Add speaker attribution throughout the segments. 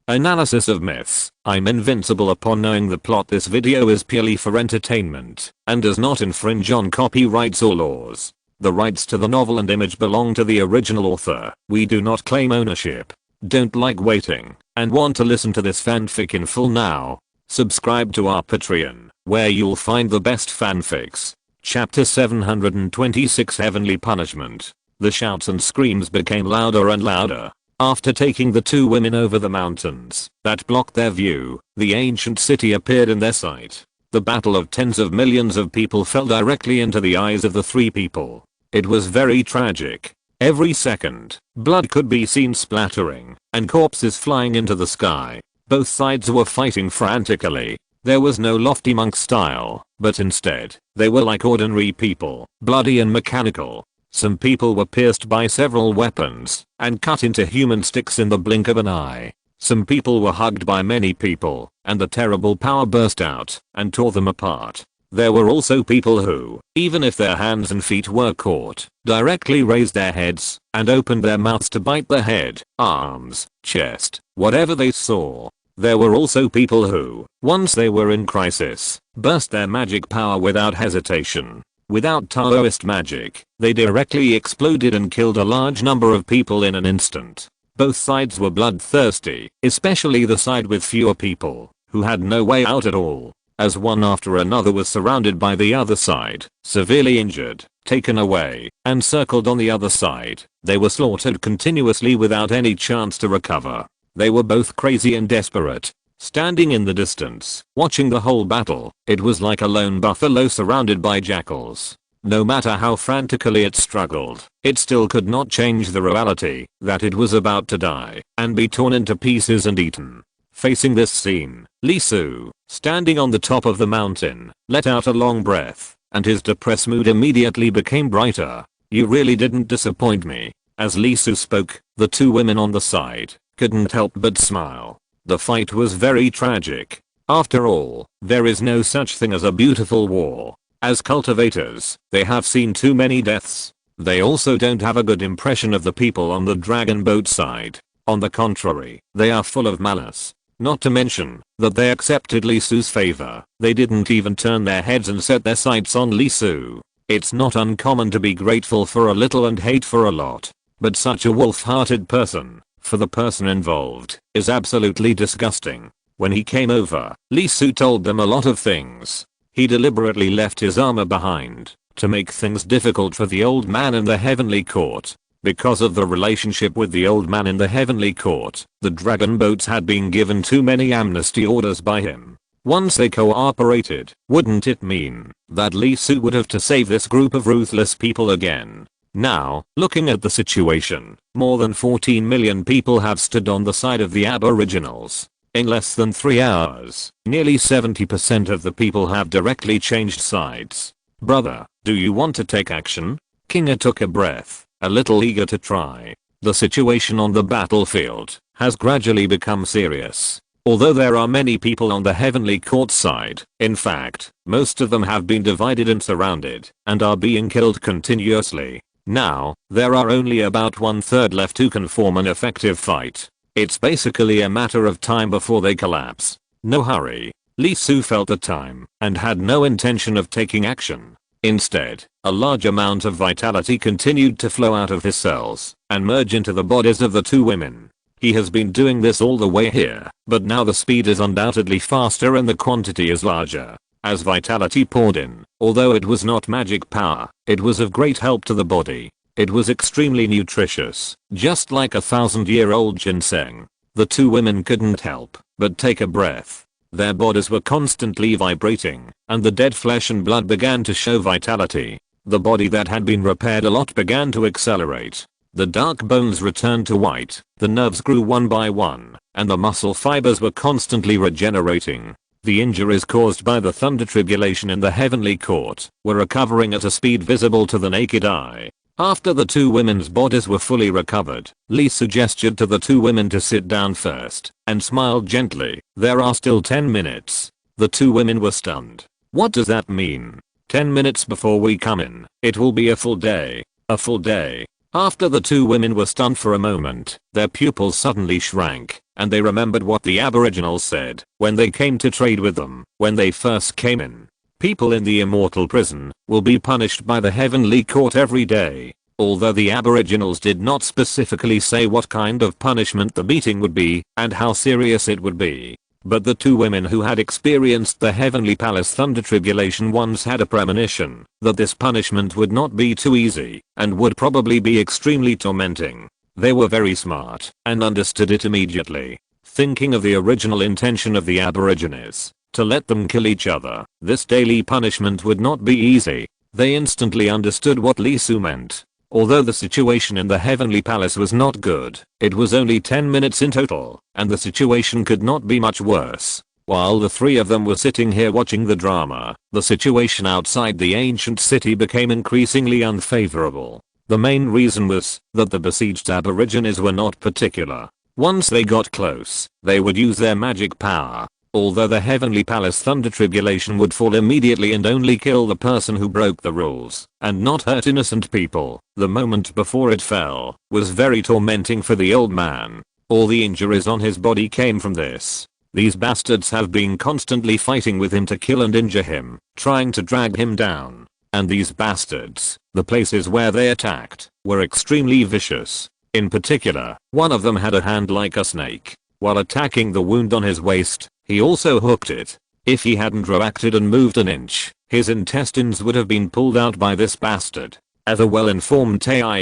Speaker 1: Analysis of myths. I'm invincible upon knowing the plot. This video is purely for entertainment and does not infringe on copyrights or laws. The rights to the novel and image belong to the original author. We do not claim ownership. Don't like waiting and want to listen to this fanfic in full now? Subscribe to our Patreon, where you'll find the best fanfics. Chapter 726, Heavenly Punishment. The shouts and screams became louder and louder. After taking the two women over the mountains that blocked their view, the ancient city appeared in their sight. The battle of tens of millions of people fell directly into the eyes of the three people. It was very tragic. Every second, blood could be seen splattering, and corpses flying into the sky. Both sides were fighting frantically. There was no lofty monk style, but instead, they were like ordinary people, bloody and mechanical. Some people were pierced by several weapons and cut into human sticks in the blink of an eye. Some people were hugged by many people, and the terrible power burst out and tore them apart. There were also people who, even if their hands and feet were caught, directly raised their heads and opened their mouths to bite the head, arms, chest, whatever they saw. There were also people who, once they were in crisis, burst their magic power without hesitation. Without Taoist magic, they directly exploded and killed a large number of people in an instant. Both sides were bloodthirsty, especially the side with fewer people, who had no way out at all, as one after another was surrounded by the other side, severely injured, taken away, and circled on the other side. They were slaughtered continuously without any chance to recover. They were both crazy and desperate. Standing in the distance, watching the whole battle, it was like a lone buffalo surrounded by jackals. No matter how frantically it struggled, it still could not change the reality that it was about to die and be torn into pieces and eaten. Facing this scene, Li Su, standing on the top of the mountain, let out a long breath, and his depressed mood immediately became brighter. "You really didn't disappoint me." As Li Su spoke, the two women on the side couldn't help but smile. The fight was very tragic. After all, there is no such thing as a beautiful war. As cultivators, they have seen too many deaths. They also don't have a good impression of the people on the dragon boat side. On the contrary, they are full of malice. Not to mention that they accepted Li Su's favor. They didn't even turn their heads and set their sights on Li Su. It's not uncommon to be grateful for a little and hate for a lot. But such a wolf-hearted person, for the person involved, is absolutely disgusting. When he came over, Li Su told them a lot of things. He deliberately left his armor behind to make things difficult for the old man in the heavenly court. Because of the relationship with the old man in the heavenly court, the dragon boats had been given too many amnesty orders by him. Once they cooperated, wouldn't it mean that Li Su would have to save this group of ruthless people again? Now, looking at the situation, more than 14 million people have stood on the side of the aboriginals. In less than 3 hours, nearly 70% of the people have directly changed sides. Brother, do you want to take action? Kinga took a breath, a little eager to try. The situation on the battlefield has gradually become serious. Although there are many people on the heavenly court side, in fact, most of them have been divided and surrounded, and are being killed continuously. Now, there are only about 1/3 left who can form an effective fight. It's basically a matter of time before they collapse. No hurry. Li Su felt the time and had no intention of taking action. Instead, a large amount of vitality continued to flow out of his cells and merge into the bodies of the two women. He has been doing this all the way here, but now the speed is undoubtedly faster and the quantity is larger. As vitality poured in, although it was not magic power, it was of great help to the body. It was extremely nutritious, just like 1,000-year-old ginseng. The two women couldn't help but take a breath. Their bodies were constantly vibrating, and the dead flesh and blood began to show vitality. The body that had been repaired a lot began to accelerate. The dark bones returned to white, the nerves grew one by one, and the muscle fibers were constantly regenerating. The injuries caused by the thunder tribulation in the heavenly court were recovering at a speed visible to the naked eye. After the two women's bodies were fully recovered, Li suggested to the two women to sit down first and smiled gently. "There are still 10 minutes. The two women were stunned. "What does that mean? 10 minutes before we come in, it will be a full day." "A full day?" After the two women were stunned for a moment, their pupils suddenly shrank, and they remembered what the Aboriginals said when they came to trade with them when they first came in. People in the immortal prison will be punished by the heavenly court every day. Although the Aboriginals did not specifically say what kind of punishment the beating would be and how serious it would be. But the two women who had experienced the Heavenly Palace Thunder Tribulation once had a premonition that this punishment would not be too easy and would probably be extremely tormenting. They were very smart and understood it immediately. Thinking of the original intention of the Aborigines, to let them kill each other, this daily punishment would not be easy. They instantly understood what Lisu meant. Although the situation in the Heavenly Palace was not good, it was only 10 minutes in total, and the situation could not be much worse. While the three of them were sitting here watching the drama, the situation outside the ancient city became increasingly unfavorable. The main reason was that the besieged Aborigines were not particular. Once they got close, they would use their magic power. Although the Heavenly Palace Thunder Tribulation would fall immediately and only kill the person who broke the rules, and not hurt innocent people, the moment before it fell was very tormenting for the old man. All the injuries on his body came from this. These bastards have been constantly fighting with him to kill and injure him, trying to drag him down. And these bastards, the places where they attacked, were extremely vicious. In particular, one of them had a hand like a snake. While attacking the wound on his waist, he also hooked it. If he hadn't reacted and moved an inch, his intestines would have been pulled out by this bastard. As a well-informed Tai,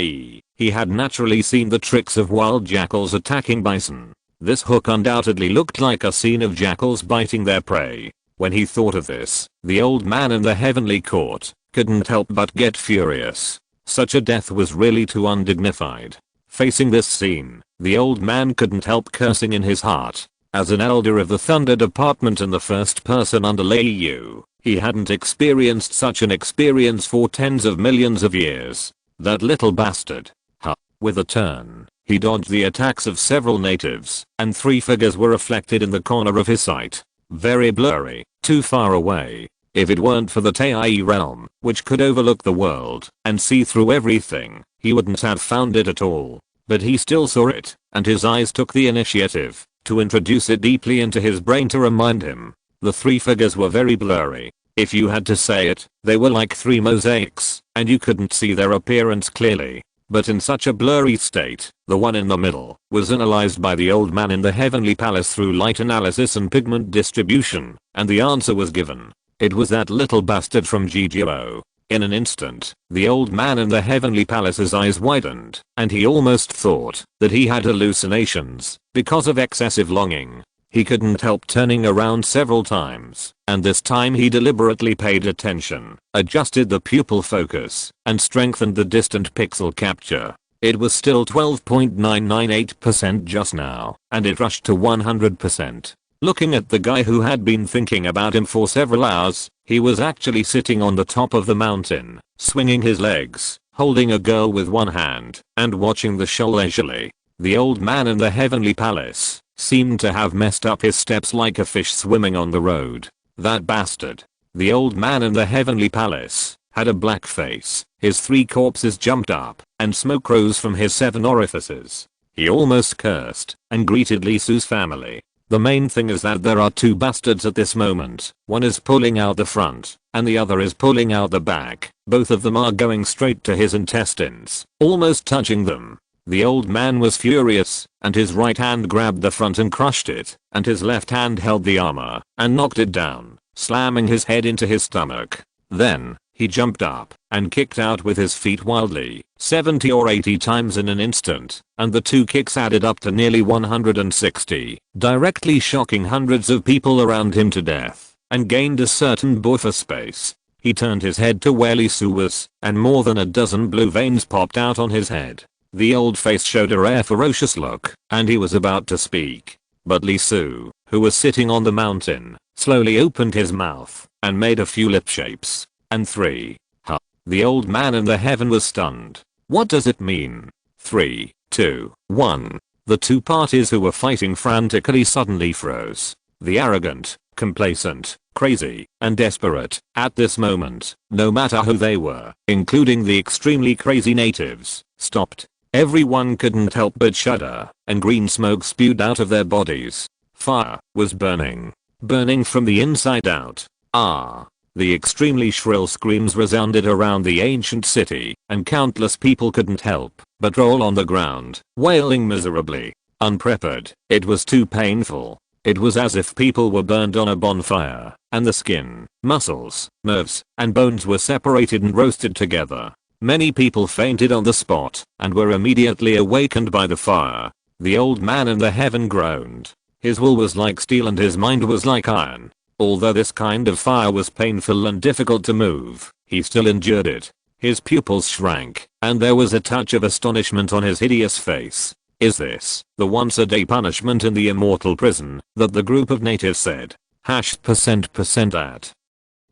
Speaker 1: he had naturally seen the tricks of wild jackals attacking bison. This hook undoubtedly looked like a scene of jackals biting their prey. When he thought of this, the old man in the heavenly court couldn't help but get furious. Such a death was really too undignified. Facing this scene, the old man couldn't help cursing in his heart. As an elder of the Thunder Department and the first person under Leiu, he hadn't experienced such an experience for tens of millions of years. That little bastard. With a turn, he dodged the attacks of several natives, and three figures were reflected in the corner of his sight. Very blurry, too far away. If it weren't for the Tai realm, which could overlook the world and see through everything, he wouldn't have found it at all. But he still saw it, and his eyes took the initiative to introduce it deeply into his brain to remind him. The three figures were very blurry. If you had to say it, they were like three mosaics, and you couldn't see their appearance clearly. But in such a blurry state, the one in the middle was analyzed by the old man in the Heavenly Palace through light analysis and pigment distribution, and the answer was given. It was that little bastard from GGO. In an instant, the old man in the Heavenly Palace's eyes widened, and he almost thought that he had hallucinations because of excessive longing. He couldn't help turning around several times, and this time he deliberately paid attention, adjusted the pupil focus, and strengthened the distant pixel capture. It was still 12.998% just now, and it rushed to 100%. Looking at the guy who had been thinking about him for several hours, he was actually sitting on the top of the mountain, swinging his legs, holding a girl with one hand, and watching the show leisurely. The old man in the Heavenly Palace seemed to have messed up his steps like a fish swimming on the road. That bastard. The old man in the Heavenly Palace had a black face, his three corpses jumped up, and smoke rose from his 7 orifices. He almost cursed and greeted Lisu's family. The main thing is that there are two bastards at this moment. One is pulling out the front, and the other is pulling out the back. Both of them are going straight to his intestines, almost touching them. The old man was furious, and his right hand grabbed the front and crushed it, and his left hand held the armor and knocked it down, slamming his head into his stomach. Then, he jumped up and kicked out with his feet wildly, 70 or 80 times in an instant, and the two kicks added up to nearly 160, directly shocking hundreds of people around him to death, and gained a certain buffer space. He turned his head to where Lisu was, and more than a dozen blue veins popped out on his head. The old face showed a rare ferocious look, and he was about to speak. But Lisu, who was sitting on the mountain, slowly opened his mouth and made a few lip shapes. And 3. The old man in the heaven was stunned. What does it mean? 3, 2, 1. The two parties who were fighting frantically suddenly froze. The arrogant, complacent, crazy, and desperate, at this moment, no matter who they were, including the extremely crazy natives, stopped. Everyone couldn't help but shudder, and green smoke spewed out of their bodies. Fire was burning. Burning from the inside out. Ah! The extremely shrill screams resounded around the ancient city, and countless people couldn't help but roll on the ground, wailing miserably. Unprepared, it was too painful. It was as if people were burned on a bonfire, and the skin, muscles, nerves, and bones were separated and roasted together. Many people fainted on the spot, and were immediately awakened by the fire. The old man in the heaven groaned. His will was like steel and his mind was like iron. Although this kind of fire was painful and difficult to move, he still endured it. His pupils shrank, and there was a touch of astonishment on his hideous face. Is this the once-a-day punishment in the immortal prison that the group of natives said? %% at.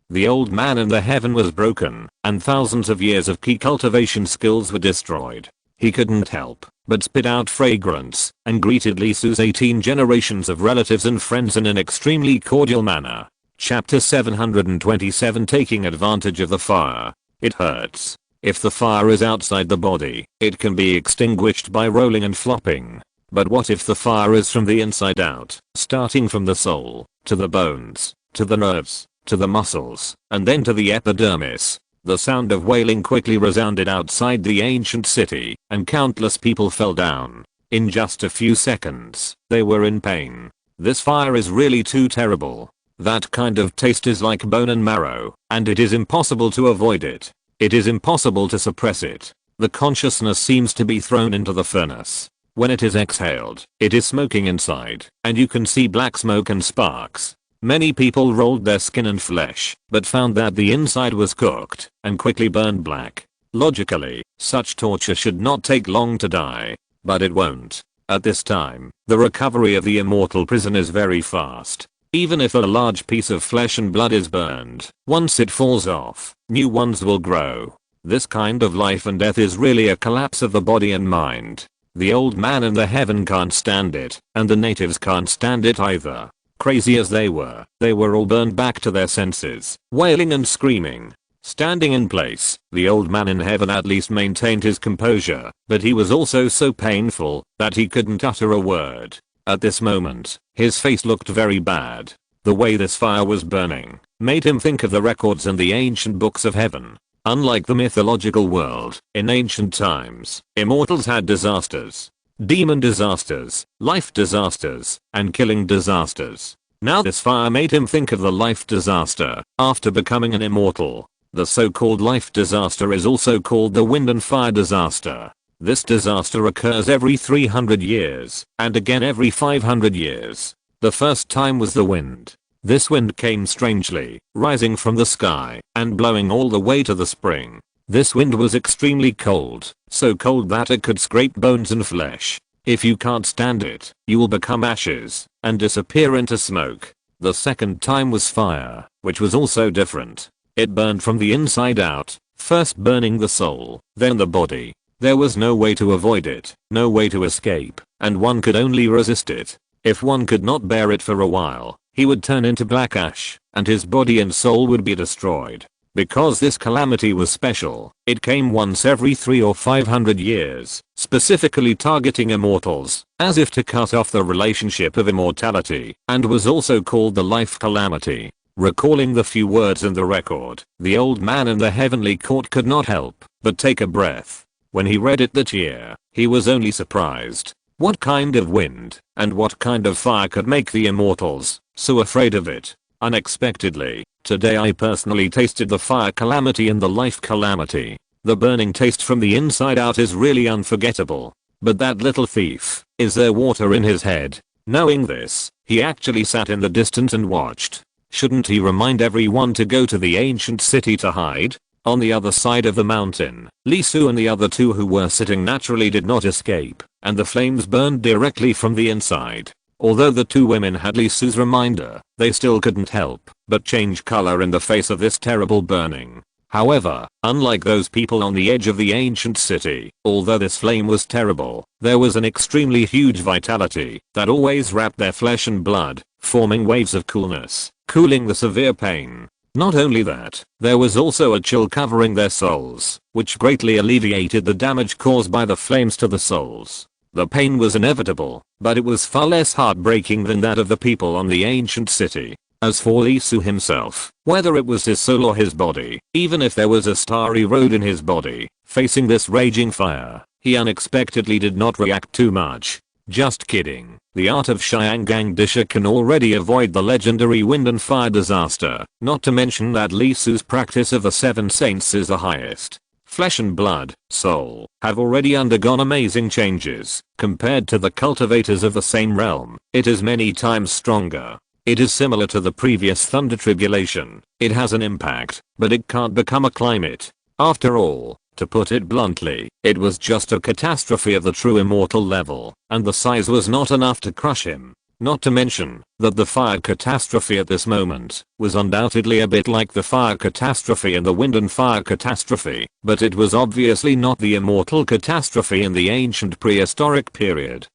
Speaker 1: The old man in the heaven was broken, and thousands of years of key cultivation skills were destroyed. He couldn't help but spit out fragrance and greeted Lisu's 18 generations of relatives and friends in an extremely cordial manner. Chapter 727, Taking Advantage of the Fire. It hurts. If the fire is outside the body, it can be extinguished by rolling and flopping. But what if the fire is from the inside out, starting from the soul, to the bones, to the nerves, to the muscles, and then to the epidermis? The sound of wailing quickly resounded outside the ancient city, and countless people fell down. In just a few seconds, they were in pain. This fire is really too terrible. That kind of taste is like bone and marrow, and it is impossible to avoid it. It is impossible to suppress it. The consciousness seems to be thrown into the furnace. When it is exhaled, it is smoking inside, and you can see black smoke and sparks. Many people rolled their skin and flesh, but found that the inside was cooked and quickly burned black. Logically, such torture should not take long to die. But it won't. At this time, the recovery of the immortal prison is very fast. Even if a large piece of flesh and blood is burned, once it falls off, new ones will grow. This kind of life and death is really a collapse of the body and mind. The old man in the heaven can't stand it, and the natives can't stand it either. Crazy as they were all burned back to their senses, wailing and screaming. Standing in place, the old man in heaven at least maintained his composure, but he was also so painful that he couldn't utter a word. At this moment, his face looked very bad. The way this fire was burning made him think of the records in the ancient books of heaven. Unlike the mythological world, in ancient times, immortals had disasters. Demon disasters, life disasters, and killing disasters. Now this fire made him think of the life disaster after becoming an immortal. The so-called life disaster is also called the wind and fire disaster. This disaster occurs every 300 years, and again every 500 years. The first time was the wind. This wind came strangely, rising from the sky, and blowing all the way to the spring. This wind was extremely cold, so cold that it could scrape bones and flesh. If you can't stand it, you will become ashes, and disappear into smoke. The second time was fire, which was also different. It burned from the inside out, first burning the soul, then the body. There was no way to avoid it, no way to escape, and one could only resist it. If one could not bear it for a while, he would turn into black ash, and his body and soul would be destroyed. Because this calamity was special, it came once every 300 or 500 years, specifically targeting immortals, as if to cut off the relationship of immortality, and was also called the life calamity. Recalling the few words in the record, the old man in the heavenly court could not help but take a breath. When he read it that year, he was only surprised. What kind of wind and what kind of fire could make the immortals so afraid of it? Unexpectedly, today I personally tasted the fire calamity and the life calamity. The burning taste from the inside out is really unforgettable. But that little thief, is there water in his head? Knowing this, he actually sat in the distance and watched. Shouldn't he remind everyone to go to the ancient city to hide? On the other side of the mountain, Lisu and the other two who were sitting naturally did not escape, and the flames burned directly from the inside. Although the two women had Lisu's reminder, they still couldn't help but change color in the face of this terrible burning. However, unlike those people on the edge of the ancient city, although this flame was terrible, there was an extremely huge vitality that always wrapped their flesh and blood, forming waves of coolness, cooling the severe pain. Not only that, there was also a chill covering their souls, which greatly alleviated the damage caused by the flames to the souls. The pain was inevitable, but it was far less heartbreaking than that of the people on the ancient city. As for Lee Su himself, whether it was his soul or his body, even if there was a starry road in his body, facing this raging fire, he unexpectedly did not react too much. Just kidding. The art of Xiangang Disha can already avoid the legendary wind and fire disaster, not to mention that Lee Su's practice of the seven saints is the highest. Flesh and blood, soul, have already undergone amazing changes. Compared to the cultivators of the same realm, it is many times stronger. It is similar to the previous thunder tribulation. It has an impact, but it can't become a climate. After all, to put it bluntly, it was just a catastrophe of the true immortal level, and the size was not enough to crush him. Not to mention that the fire catastrophe at this moment was undoubtedly a bit like the fire catastrophe and the wind and fire catastrophe, but it was obviously not the immortal catastrophe in the ancient prehistoric period.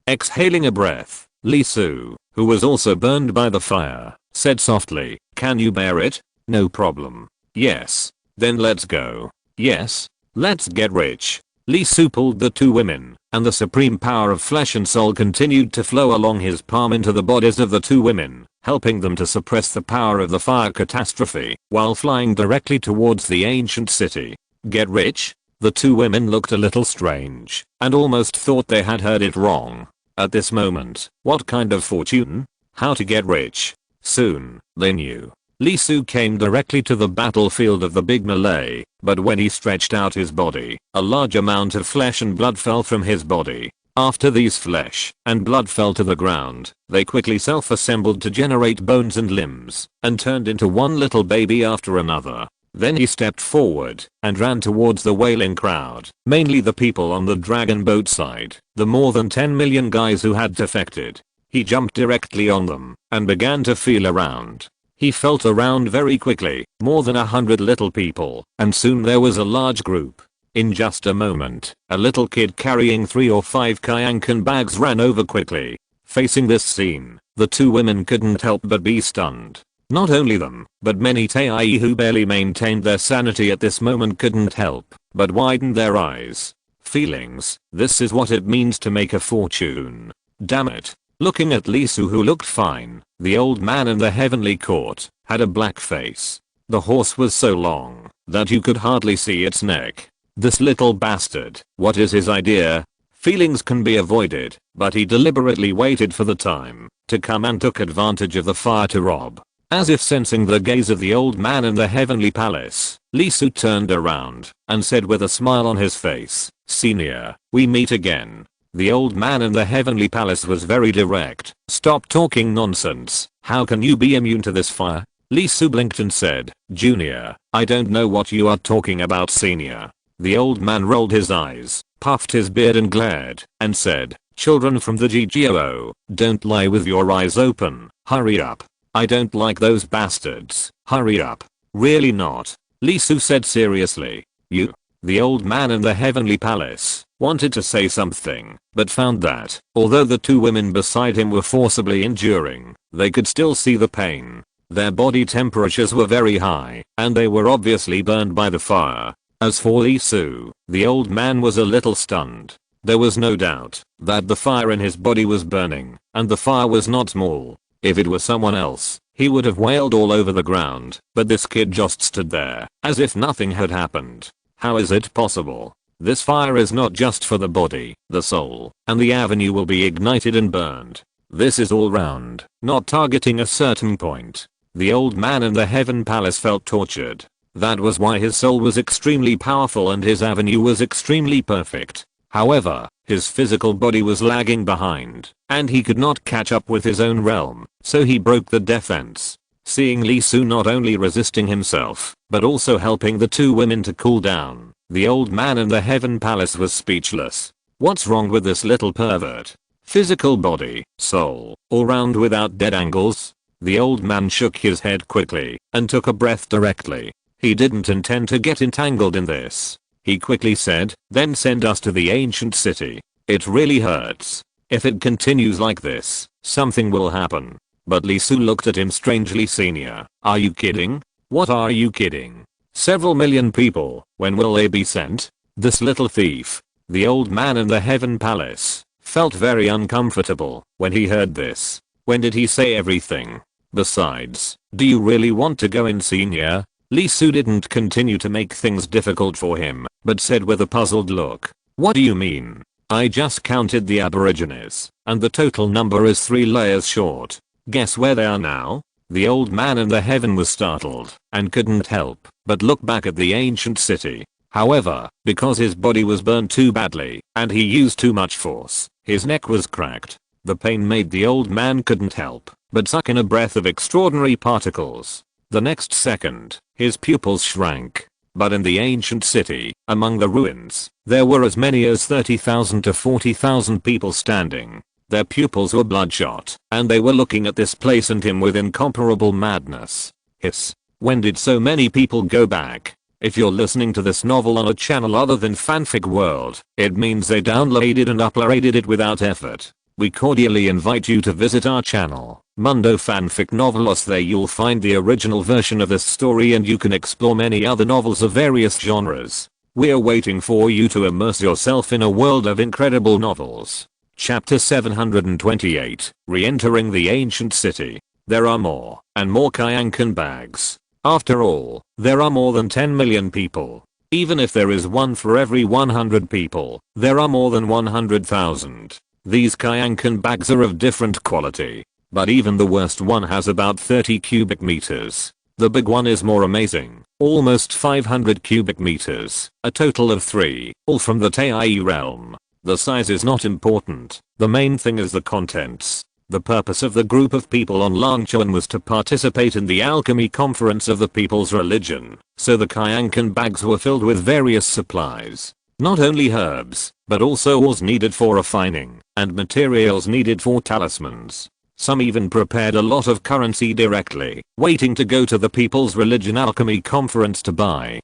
Speaker 1: Exhaling a breath, Lee Su, who was also burned by the fire, said softly, "Can you bear it?" "No problem." "Yes. Then let's go." "Yes. Let's get rich." Lee Su pulled the two women, and the supreme power of flesh and soul continued to flow along his palm into the bodies of the two women, helping them to suppress the power of the fire catastrophe, while flying directly towards the ancient city. Get rich? The two women looked a little strange, and almost thought they had heard it wrong. At this moment, what kind of fortune? How to get rich? Soon, they knew. Lee Su came directly to the battlefield of the big melee, but when he stretched out his body, a large amount of flesh and blood fell from his body. After these flesh and blood fell to the ground, they quickly self-assembled to generate bones and limbs, and turned into one little baby after another. Then he stepped forward and ran towards the wailing crowd, mainly the people on the dragon boat side, the more than 10 million guys who had defected. He jumped directly on them and began to feel around. He felt around very quickly, more than 100 little people, and soon there was a large group. In just a moment, a little kid carrying 3 or 5 Kayankan bags ran over quickly. Facing this scene, the two women couldn't help but be stunned. Not only them, but many Tai who barely maintained their sanity at this moment couldn't help but widen their eyes. Feelings, this is what it means to make a fortune. Damn it. Looking at Lee Su, who looked fine, the old man in the heavenly court had a black face. The horse was so long that you could hardly see its neck. This little bastard, what is his idea? Feelings can be avoided, but he deliberately waited for the time to come and took advantage of the fire to rob. As if sensing the gaze of the old man in the heavenly palace, Lee Su turned around and said with a smile on his face, "Senior, we meet again." The old man in the heavenly palace was very direct. "Stop talking nonsense. How can you be immune to this fire?" Lee Su blinked and said, "Junior, I don't know what you are talking about, senior." The old man rolled his eyes, puffed his beard and glared, and said, "Children from the GGOO, don't lie with your eyes open. Hurry up. I don't like those bastards. Hurry up." "Really not?" Lee Su said seriously. "You?" The old man in the heavenly palace wanted to say something, but found that, although the two women beside him were forcibly enduring, they could still see the pain. Their body temperatures were very high, and they were obviously burned by the fire. As for Lee Su, the old man was a little stunned. There was no doubt that the fire in his body was burning, and the fire was not small. If it was someone else, he would have wailed all over the ground, but this kid just stood there, as if nothing had happened. How is it possible? This fire is not just for the body, the soul, and the avenue will be ignited and burned. This is all round, not targeting a certain point. The old man in the heaven palace felt tortured. That was why his soul was extremely powerful and his avenue was extremely perfect. However, his physical body was lagging behind, and he could not catch up with his own realm, so he broke the defense. Seeing Lee Su not only resisting himself, but also helping the two women to cool down, the old man in the heaven palace was speechless. What's wrong with this little pervert? Physical body, soul, all round without dead angles? The old man shook his head quickly and took a breath directly. He didn't intend to get entangled in this. He quickly said, "Then send us to the ancient city. It really hurts. If it continues like this, something will happen." But Lee Su looked at him strangely. "Senior, are you kidding? What, are you kidding? Several million people, when will they be sent? This little thief, the old man in the heaven palace, felt very uncomfortable when he heard this. When did he say everything? Besides, do you really want to go in, senior? Lee Su didn't continue to make things difficult for him, but said with a puzzled look, what do you mean? I just counted the aborigines, and the total number is 3 layers short. Guess where they are now? The old man in the heaven was startled and couldn't help but look back at the ancient city. However, because his body was burned too badly and he used too much force, his neck was cracked. The pain made the old man couldn't help but suck in a breath of extraordinary particles. The next second, his pupils shrank. But in the ancient city, among the ruins, there were as many as 30,000 to 40,000 people standing. Their pupils were bloodshot, and they were looking at this place and him with incomparable madness. Hiss. When did so many people go back? If you're listening to this novel on a channel other than Fanfic World, it means they downloaded and uploaded it without effort. We cordially invite you to visit our channel, Mundo Fanfic Novelos. There you'll find the original version of this story and you can explore many other novels of various genres. We're waiting for you to immerse yourself in a world of incredible novels. Chapter 728, Re-entering the Ancient City. There are more and more Kayankan bags. After all, there are more than 10 million people. Even if there is one for every 100 people, there are more than 100,000. These Kayankan bags are of different quality, but even the worst one has about 30 cubic meters. The big one is more amazing, almost 500 cubic meters, a total of 3, all from the Tai realm. The size is not important, the main thing is the contents. The purpose of the group of people on Langchuan was to participate in the alchemy conference of the people's religion, so the Kayankan bags were filled with various supplies. Not only herbs, but also ores needed for refining, and materials needed for talismans. Some even prepared a lot of currency directly, waiting to go to the people's religion alchemy conference to buy.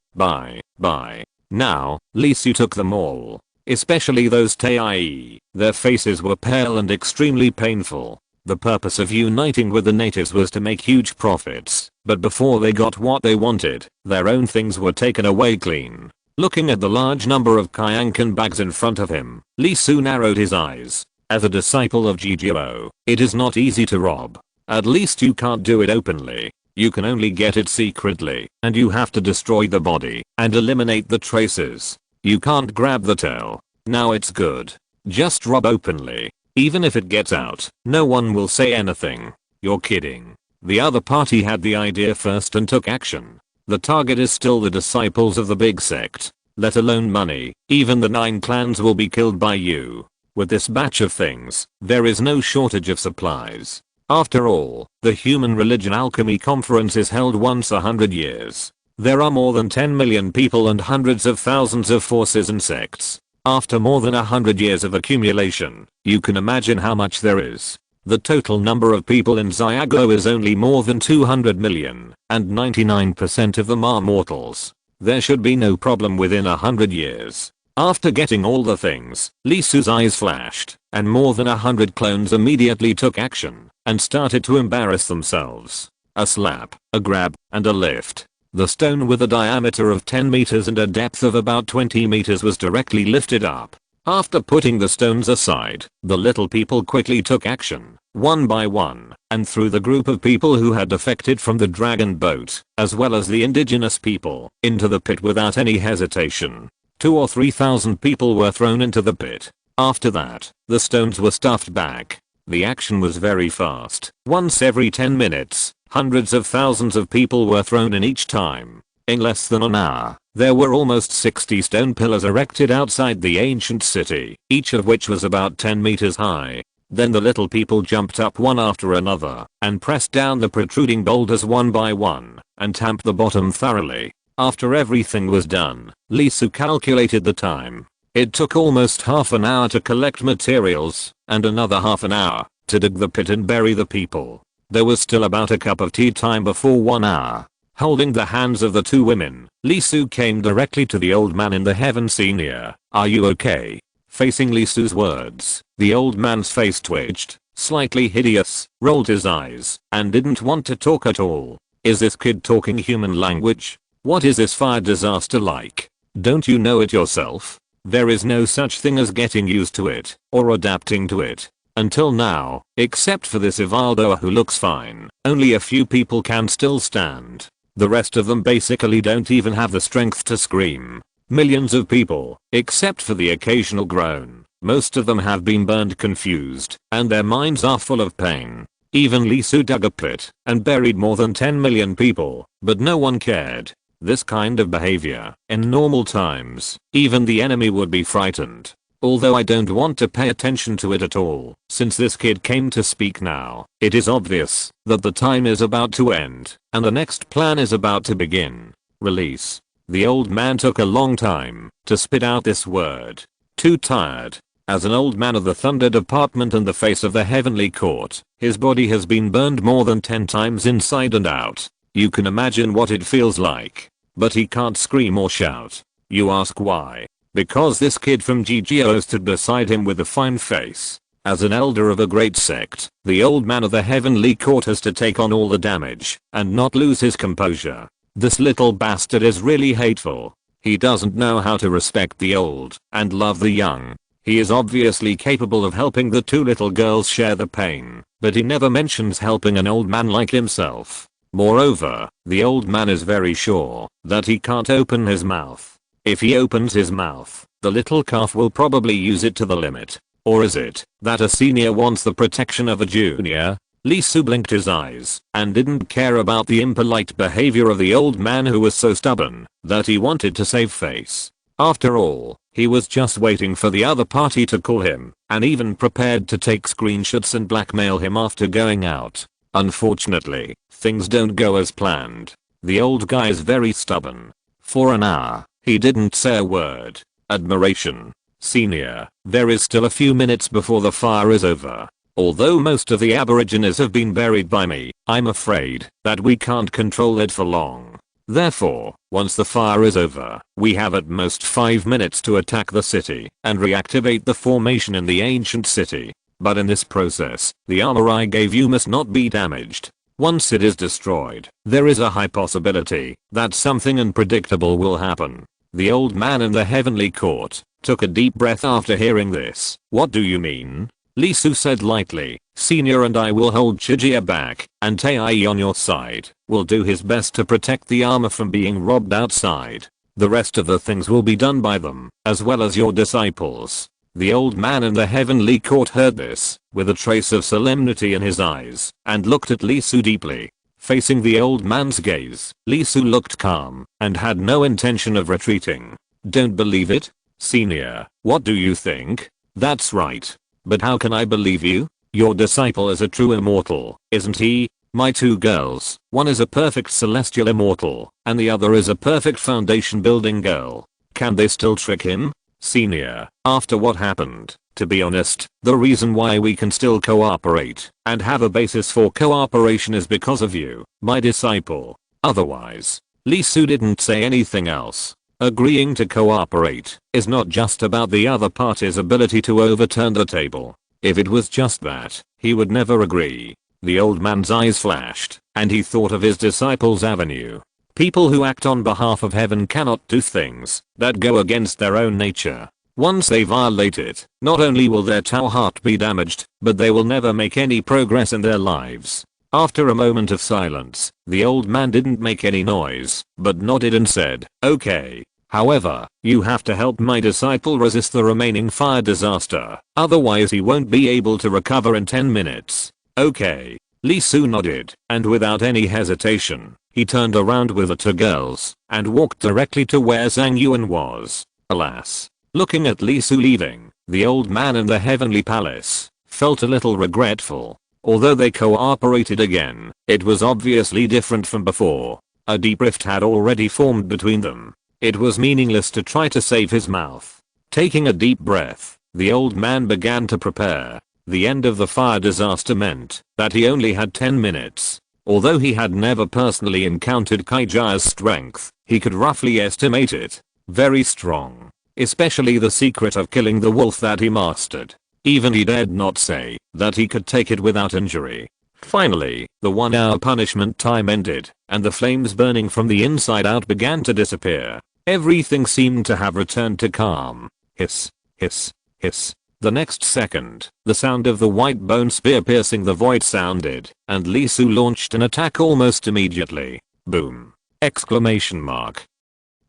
Speaker 1: Now, Lee Su took them all. Especially those Tai. Their faces were pale and extremely painful. The purpose of uniting with the natives was to make huge profits, but before they got what they wanted, their own things were taken away clean. Looking at the large number of Kayankan bags in front of him, Lee Su narrowed his eyes. As a disciple of Jijiro, it is not easy to rob. At least you can't do it openly. You can only get it secretly, and you have to destroy the body and eliminate the traces. You can't grab the tail. Now it's good. Just rob openly. Even if it gets out, no one will say anything. You're kidding. The other party had the idea first and took action. The target is still the disciples of the big sect. Let alone money, even the 9 clans will be killed by you. With this batch of things, there is no shortage of supplies. After all, the Human Religion Alchemy Conference is held once 100 years. There are more than 10 million people and hundreds of thousands of forces and sects. After more than 100 years of accumulation, you can imagine how much there is. The total number of people in Xiago is only more than 200 million, and 99% of them are mortals. There should be no problem within 100 years. After getting all the things, Lee Su's eyes flashed, and more than 100 clones immediately took action, and started to embarrass themselves. A slap, a grab, and a lift. The stone with a diameter of 10 meters and a depth of about 20 meters was directly lifted up. After putting the stones aside, the little people quickly took action, one by one, and threw the group of people who had defected from the dragon boat, as well as the indigenous people, into the pit without any hesitation. 2,000 or 3,000 people were thrown into the pit. After that, the stones were stuffed back. The action was very fast. Once every 10 minutes, hundreds of thousands of people were thrown in each time. In less than an hour, there were almost 60 stone pillars erected outside the ancient city, each of which was about 10 meters high. Then the little people jumped up one after another, and pressed down the protruding boulders one by one, and tamped the bottom thoroughly. After everything was done, Lee Su calculated the time. It took almost half an hour to collect materials, and another half an hour to dig the pit and bury the people. There was still about a cup of tea time before 1 hour. Holding the hands of the 2 women, Lee Su came directly to the old man in the heaven. Senior, are you okay? Facing Lee Su's words, the old man's face twitched, slightly hideous, rolled his eyes, and didn't want to talk at all. Is this kid talking human language? What is this fire disaster like? Don't you know it yourself? There is no such thing as getting used to it or adapting to it. Until now, except for this Ivaldo who looks fine, only a few people can still stand. The rest of them basically don't even have the strength to scream. Millions of people, except for the occasional groan, most of them have been burned confused, and their minds are full of pain. Even Lee Soo dug a pit and buried more than 10 million people, but no one cared. This kind of behavior, in normal times, even the enemy would be frightened. Although I don't want to pay attention to it at all, since this kid came to speak now, it is obvious that the time is about to end, and the next plan is about to begin. Release. The old man took a long time to spit out this word. Too tired. As an old man of the Thunder Department and the face of the Heavenly Court, his body has been burned more than 10 times inside and out. You can imagine what it feels like. But he can't scream or shout. You ask why? Because this kid from GGO stood beside him with a fine face. As an elder of a great sect, the old man of the Heavenly Court has to take on all the damage and not lose his composure. This little bastard is really hateful. He doesn't know how to respect the old and love the young. He is obviously capable of helping the two little girls share the pain, but he never mentions helping an old man like himself. Moreover, the old man is very sure that he can't open his mouth. If he opens his mouth, the little calf will probably use it to the limit. Or is it that a senior wants the protection of a junior? Lee Soo blinked his eyes and didn't care about the impolite behavior of the old man who was so stubborn that he wanted to save face. After all, he was just waiting for the other party to call him and even prepared to take screenshots and blackmail him after going out. Unfortunately, things don't go as planned. The old guy is very stubborn. For an hour, he didn't say a word. Admiration. Senior, there is still a few minutes before the fire is over. Although most of the aborigines have been buried by me, I'm afraid that we can't control it for long. Therefore, once the fire is over, we have at most 5 minutes to attack the city and reactivate the formation in the ancient city. But in this process, the armor I gave you must not be damaged. Once it is destroyed, there is a high possibility that something unpredictable will happen. The old man in the Heavenly Court took a deep breath after hearing this. What do you mean? Lee Soo said lightly. Senior and I will hold Chijia back, and Tae on your side will do his best to protect the armor from being robbed outside. The rest of the things will be done by them, as well as your disciples. The old man in the Heavenly Court heard this, with a trace of solemnity in his eyes, and looked at Lee Soo deeply. Facing the old man's gaze, Lee Soo looked calm, and had no intention of retreating. Don't believe it? Senior, what do you think? That's right. But how can I believe you? Your disciple is a true immortal, isn't he? My two girls, one is a perfect celestial immortal, and the other is a perfect foundation building girl. Can they still trick him? Senior, after what happened, to be honest, the reason why we can still cooperate and have a basis for cooperation is because of you, my disciple. Otherwise, Lee Soo didn't say anything else. Agreeing to cooperate is not just about the other party's ability to overturn the table. If it was just that, he would never agree. The old man's eyes flashed, and he thought of his disciples' avenue. People who act on behalf of heaven cannot do things that go against their own nature. Once they violate it, not only will their Tao heart be damaged, but they will never make any progress in their lives. After a moment of silence, the old man didn't make any noise, but nodded and said, okay. However, you have to help my disciple resist the remaining fire disaster, otherwise he won't be able to recover in 10 minutes. Okay. Lee Soo nodded, and without any hesitation, he turned around with the two girls and walked directly to where Zhang Yuan was. Alas. Looking at Lee Soo leaving, the old man in the Heavenly Palace felt a little regretful. Although they cooperated again, it was obviously different from before. A deep rift had already formed between them. It was meaningless to try to save his mouth. Taking a deep breath, the old man began to prepare. The end of the fire disaster meant that he only had 10 minutes. Although he had never personally encountered Kaija's strength, he could roughly estimate it. Very strong. Especially the secret of killing the wolf that he mastered. Even he dared not say that he could take it without injury. Finally, the 1 hour punishment time ended, and the flames burning from the inside out began to disappear. Everything seemed to have returned to calm. Hiss, hiss, hiss. The next second, the sound of the white bone spear piercing the void sounded, and Lee Su launched an attack almost immediately. Boom! Exclamation mark.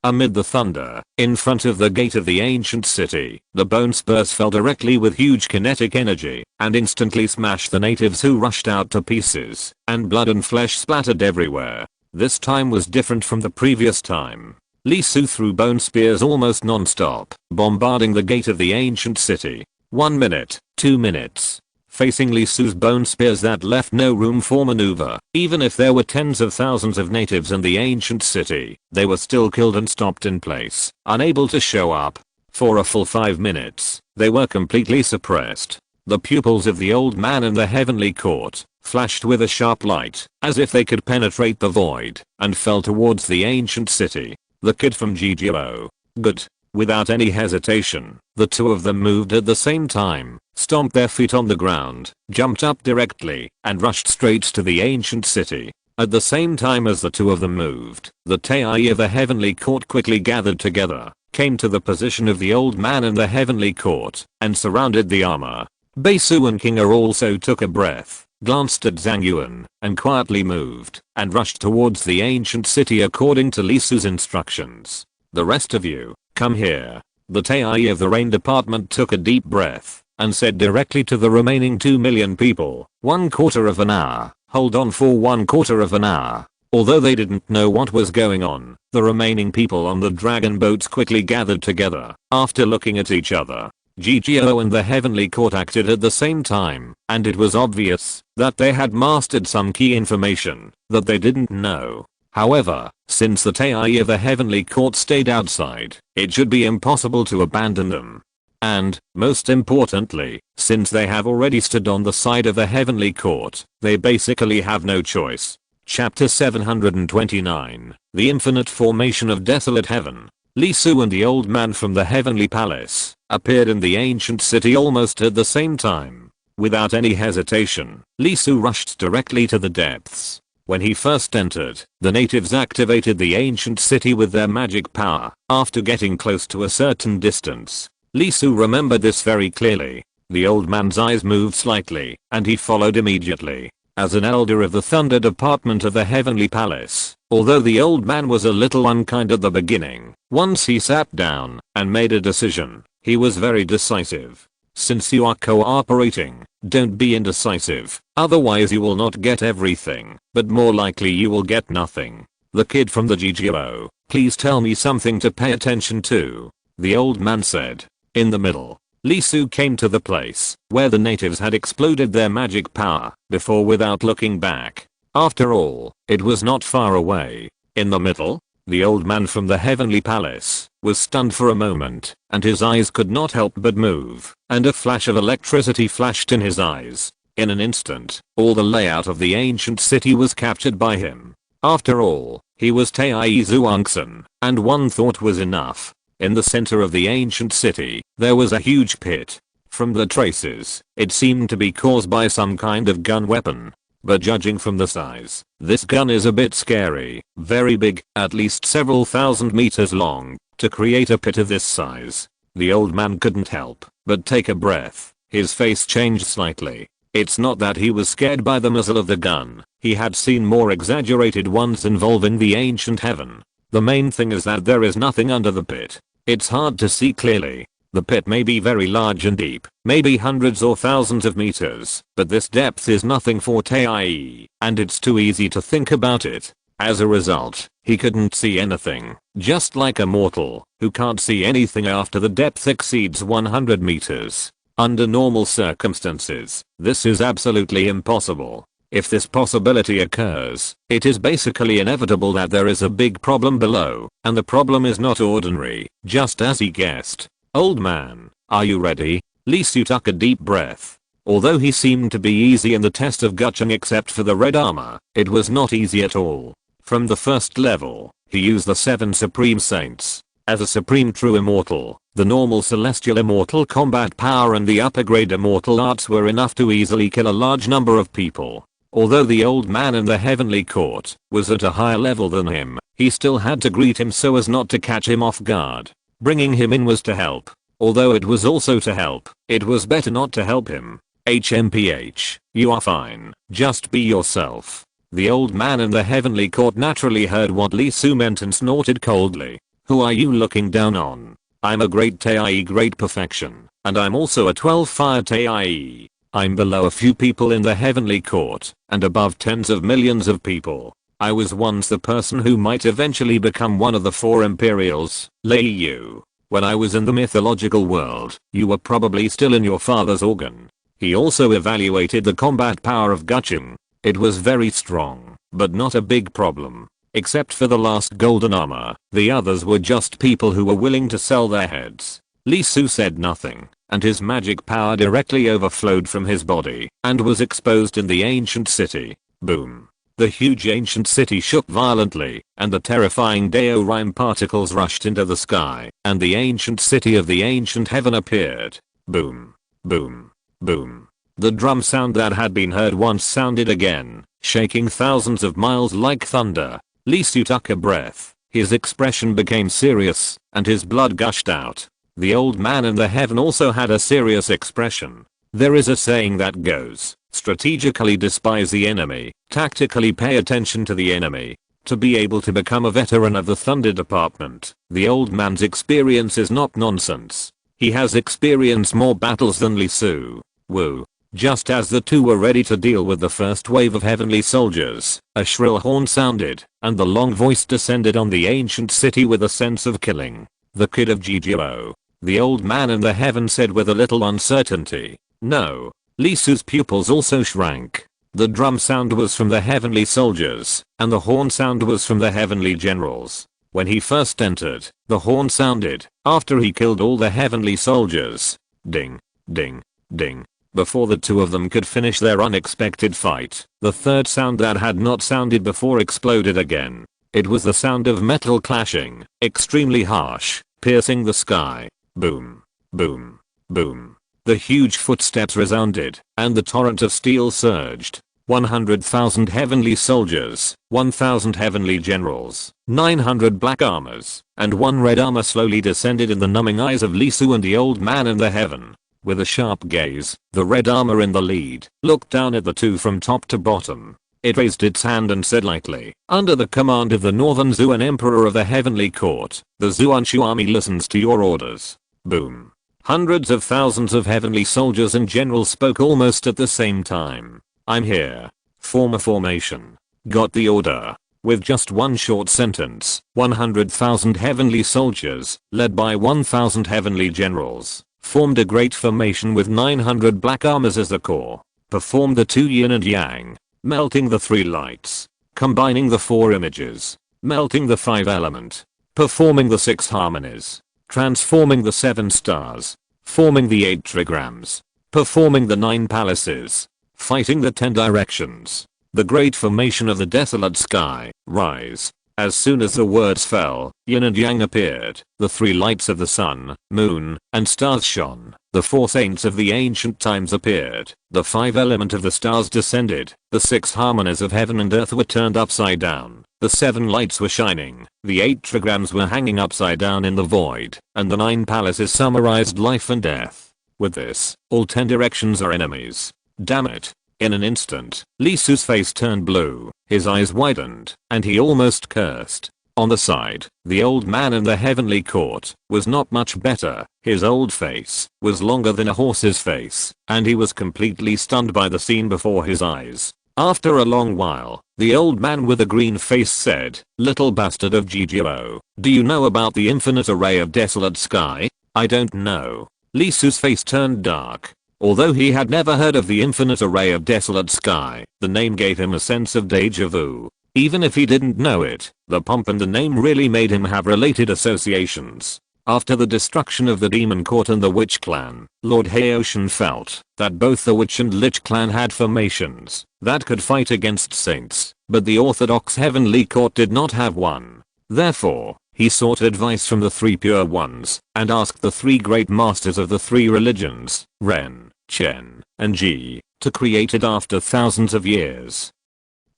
Speaker 1: Amid the thunder, in front of the gate of the ancient city, the bone spears fell directly with huge kinetic energy, and instantly smashed the natives who rushed out to pieces, and blood and flesh splattered everywhere. This time was different from the previous time. Lee Su threw bone spears almost non-stop, bombarding the gate of the ancient city. 1 minute, 2 minutes. Facing Lee Su's bone spears that left no room for maneuver. Even if there were tens of thousands of natives in the ancient city, they were still killed and stopped in place, unable to show up. For a full 5 minutes, they were completely suppressed. The pupils of the old man in the heavenly court flashed with a sharp light, as if they could penetrate the void, and fell towards the ancient city. The kid from GGO. Good. Without any hesitation, the two of them moved at the same time, stomped their feet on the ground, jumped up directly, and rushed straight to the ancient city. At the same time as the two of them moved, the Ta'i of the heavenly court quickly gathered together, came to the position of the old man in the heavenly court, and surrounded the armor. Bei-Su and Kinga also took a breath, glanced at Zhang Yuan, and quietly moved, and rushed towards the ancient city according to Lee Su's instructions. The rest of you, come here. The Ta'i of the rain department took a deep breath, and said directly to the remaining 2 million people, 1/4 of an hour, hold on for 1/4 of an hour. Although they didn't know what was going on, the remaining people on the dragon boats quickly gathered together. After looking at each other, GGO and the heavenly court acted at the same time, and it was obvious that they had mastered some key information that they didn't know. However, since the Ta'i of the heavenly court stayed outside, it should be impossible to abandon them. And, most importantly, since they have already stood on the side of the heavenly court, they basically have no choice. Chapter 729, The Infinite Formation of Desolate Heaven. Lee Su and the old man from the heavenly palace appeared in the ancient city almost at the same time. Without any hesitation, Lee Su rushed directly to the depths. When he first entered, the natives activated the ancient city with their magic power. After getting close to a certain distance, Lee Su remembered this very clearly. The old man's eyes moved slightly, and he followed immediately. As an elder of the Thunder Department of the Heavenly Palace, although the old man was a little unkind at the beginning, once he sat down and made a decision, he was very decisive. Since you are cooperating, don't be indecisive, otherwise you will not get everything, but more likely you will get nothing. The kid from the GGO, please tell me something to pay attention to, the old man said. In the middle, Lee Su came to the place where the natives had exploded their magic power before without looking back. After all, it was not far away. In the middle, the old man from the heavenly palace was stunned for a moment, and his eyes could not help but move, and a flash of electricity flashed in his eyes. In an instant, all the layout of the ancient city was captured by him. After all, he was Ta'i Zhuangsun, and one thought was enough. In the center of the ancient city, there was a huge pit. From the traces, it seemed to be caused by some kind of gun weapon. But judging from the size, this gun is a bit scary, very big, at least several thousand meters long, to create a pit of this size. The old man couldn't help but take a breath. His face changed slightly. It's not that he was scared by the muzzle of the gun, he had seen more exaggerated ones involving the ancient heaven. The main thing is that there is nothing under the pit. It's hard to see clearly. The pit may be very large and deep, maybe hundreds or thousands of meters, but this depth is nothing for Ta'i, and it's too easy to think about it. As a result, he couldn't see anything, just like a mortal, who can't see anything after the depth exceeds 100 meters. Under normal circumstances, this is absolutely impossible. If this possibility occurs, it is basically inevitable that there is a big problem below, and the problem is not ordinary, just as he guessed. Old man, are you ready? Lee Su took a deep breath. Although he seemed to be easy in the test of Gucheng except for the red armor, it was not easy at all. From the first level, he used the 7 Supreme Saints. As a Supreme True Immortal, the normal Celestial Immortal combat power and the upper grade Immortal arts were enough to easily kill a large number of people. Although the old man in the heavenly court was at a higher level than him, he still had to greet him so as not to catch him off guard. Bringing him in was to help. Although it was also to help, it was better not to help him. HMPH, you are fine, just be yourself. The old man in the heavenly court naturally heard what Lee Su meant and snorted coldly. Who are you looking down on? I'm a great Taie, great perfection, and I'm also a 12 fire Taie. I'm below a few people in the heavenly court, and above tens of millions of people. I was once the person who might eventually become one of the 4 Imperials, Lei Yu. When I was in the mythological world, you were probably still in your father's organ. He also evaluated the combat power of Gucheng. It was very strong, but not a big problem. Except for the last golden armor, the others were just people who were willing to sell their heads. Lee Su said nothing, and his magic power directly overflowed from his body and was exposed in the ancient city. Boom. The huge ancient city shook violently, and the terrifying Daorime particles rushed into the sky, and the ancient city of the ancient heaven appeared. Boom. Boom. Boom. The drum sound that had been heard once sounded again, shaking thousands of miles like thunder. Lee Su took a breath. His expression became serious, and his blood gushed out. The old man in the heaven also had a serious expression. There is a saying that goes, strategically despise the enemy, tactically pay attention to the enemy. To be able to become a veteran of the Thunder Department, the old man's experience is not nonsense. He has experienced more battles than Lee Su. Woo. Just as the two were ready to deal with the first wave of heavenly soldiers, a shrill horn sounded, and the long voice descended on the ancient city with a sense of killing. The kid of Jijiro. The old man in the heaven said with a little uncertainty. No. Lee Su's pupils also shrank. The drum sound was from the heavenly soldiers, and the horn sound was from the heavenly generals. When he first entered, the horn sounded, after he killed all the heavenly soldiers. Ding. Ding. Ding. Before the two of them could finish their unexpected fight, the third sound that had not sounded before exploded again. It was the sound of metal clashing, extremely harsh, piercing the sky. Boom. Boom. Boom. The huge footsteps resounded, and the torrent of steel surged. 100,000 heavenly soldiers, 1,000 heavenly generals, 900 black armors, and 1 red armor slowly descended in the numbing eyes of Lee Su and the old man in the heaven. With a sharp gaze, the red armor in the lead looked down at the two from top to bottom. It raised its hand and said lightly, under the command of the Northern Zuan Emperor of the Heavenly Court, the Zuanshu army listens to your orders. Boom. Hundreds of thousands of heavenly soldiers and generals spoke almost at the same time. I'm here. Form a formation. Got the order. With just one short sentence, 100,000 heavenly soldiers, led by 1,000 heavenly generals, formed a great formation with 900 black armors as the core. Performed the 2 yin and yang. Melting the 3 lights. Combining the 4 images. Melting the 5 element. Performing the 6 harmonies. Transforming the 7 stars. Forming the 8 trigrams. Performing the 9 palaces. Fighting the 10 directions. The great formation of the desolate sky. Rise. As soon as the words fell, yin and yang appeared, the 3 lights of the sun, moon, and stars shone, the 4 saints of the ancient times appeared, the 5 element of the stars descended, the 6 harmonies of heaven and earth were turned upside down, the 7 lights were shining, the 8 trigrams were hanging upside down in the void, and the 9 palaces summarized life and death. With this, all 10 directions are enemies. Damn it. In an instant, Lee Su's face turned blue, his eyes widened, and he almost cursed. On the side, the old man in the heavenly court was not much better. His old face was longer than a horse's face, and he was completely stunned by the scene before his eyes. After a long while, the old man with a green face said, "Little bastard of Jijiro, do you know about the infinite array of desolate sky?" "I don't know." Lee Su's face turned dark. Although he had never heard of the infinite array of desolate sky, the name gave him a sense of deja vu. Even if he didn't know it, the pomp in the name really made him have related associations. After the destruction of the Demon Court and the Witch Clan, Lord Haoshin felt that both the Witch and Lich Clan had formations that could fight against saints, but the Orthodox Heavenly Court did not have one. Therefore, he sought advice from the 3 Pure Ones, and asked the 3 Great Masters of the 3 religions, Ren, Chen, and Ji, to create it after thousands of years.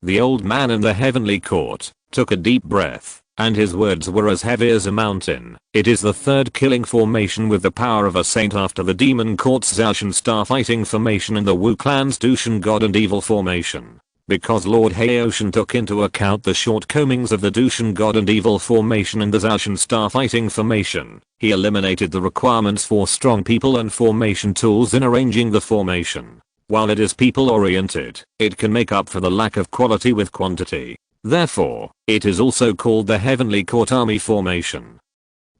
Speaker 1: The old man in the heavenly court took a deep breath, and his words were as heavy as a mountain. It is the third killing formation with the power of a saint after the demon court's Zaoshan starfighting formation and the Wu clan's Dushan god and evil formation. Because Lord Haoshan took into account the shortcomings of the Dushan god and evil formation and the Zaoshan starfighting formation, he eliminated the requirements for strong people and formation tools in arranging the formation. While it is people-oriented, it can make up for the lack of quality with quantity. Therefore, it is also called the Heavenly Court Army Formation.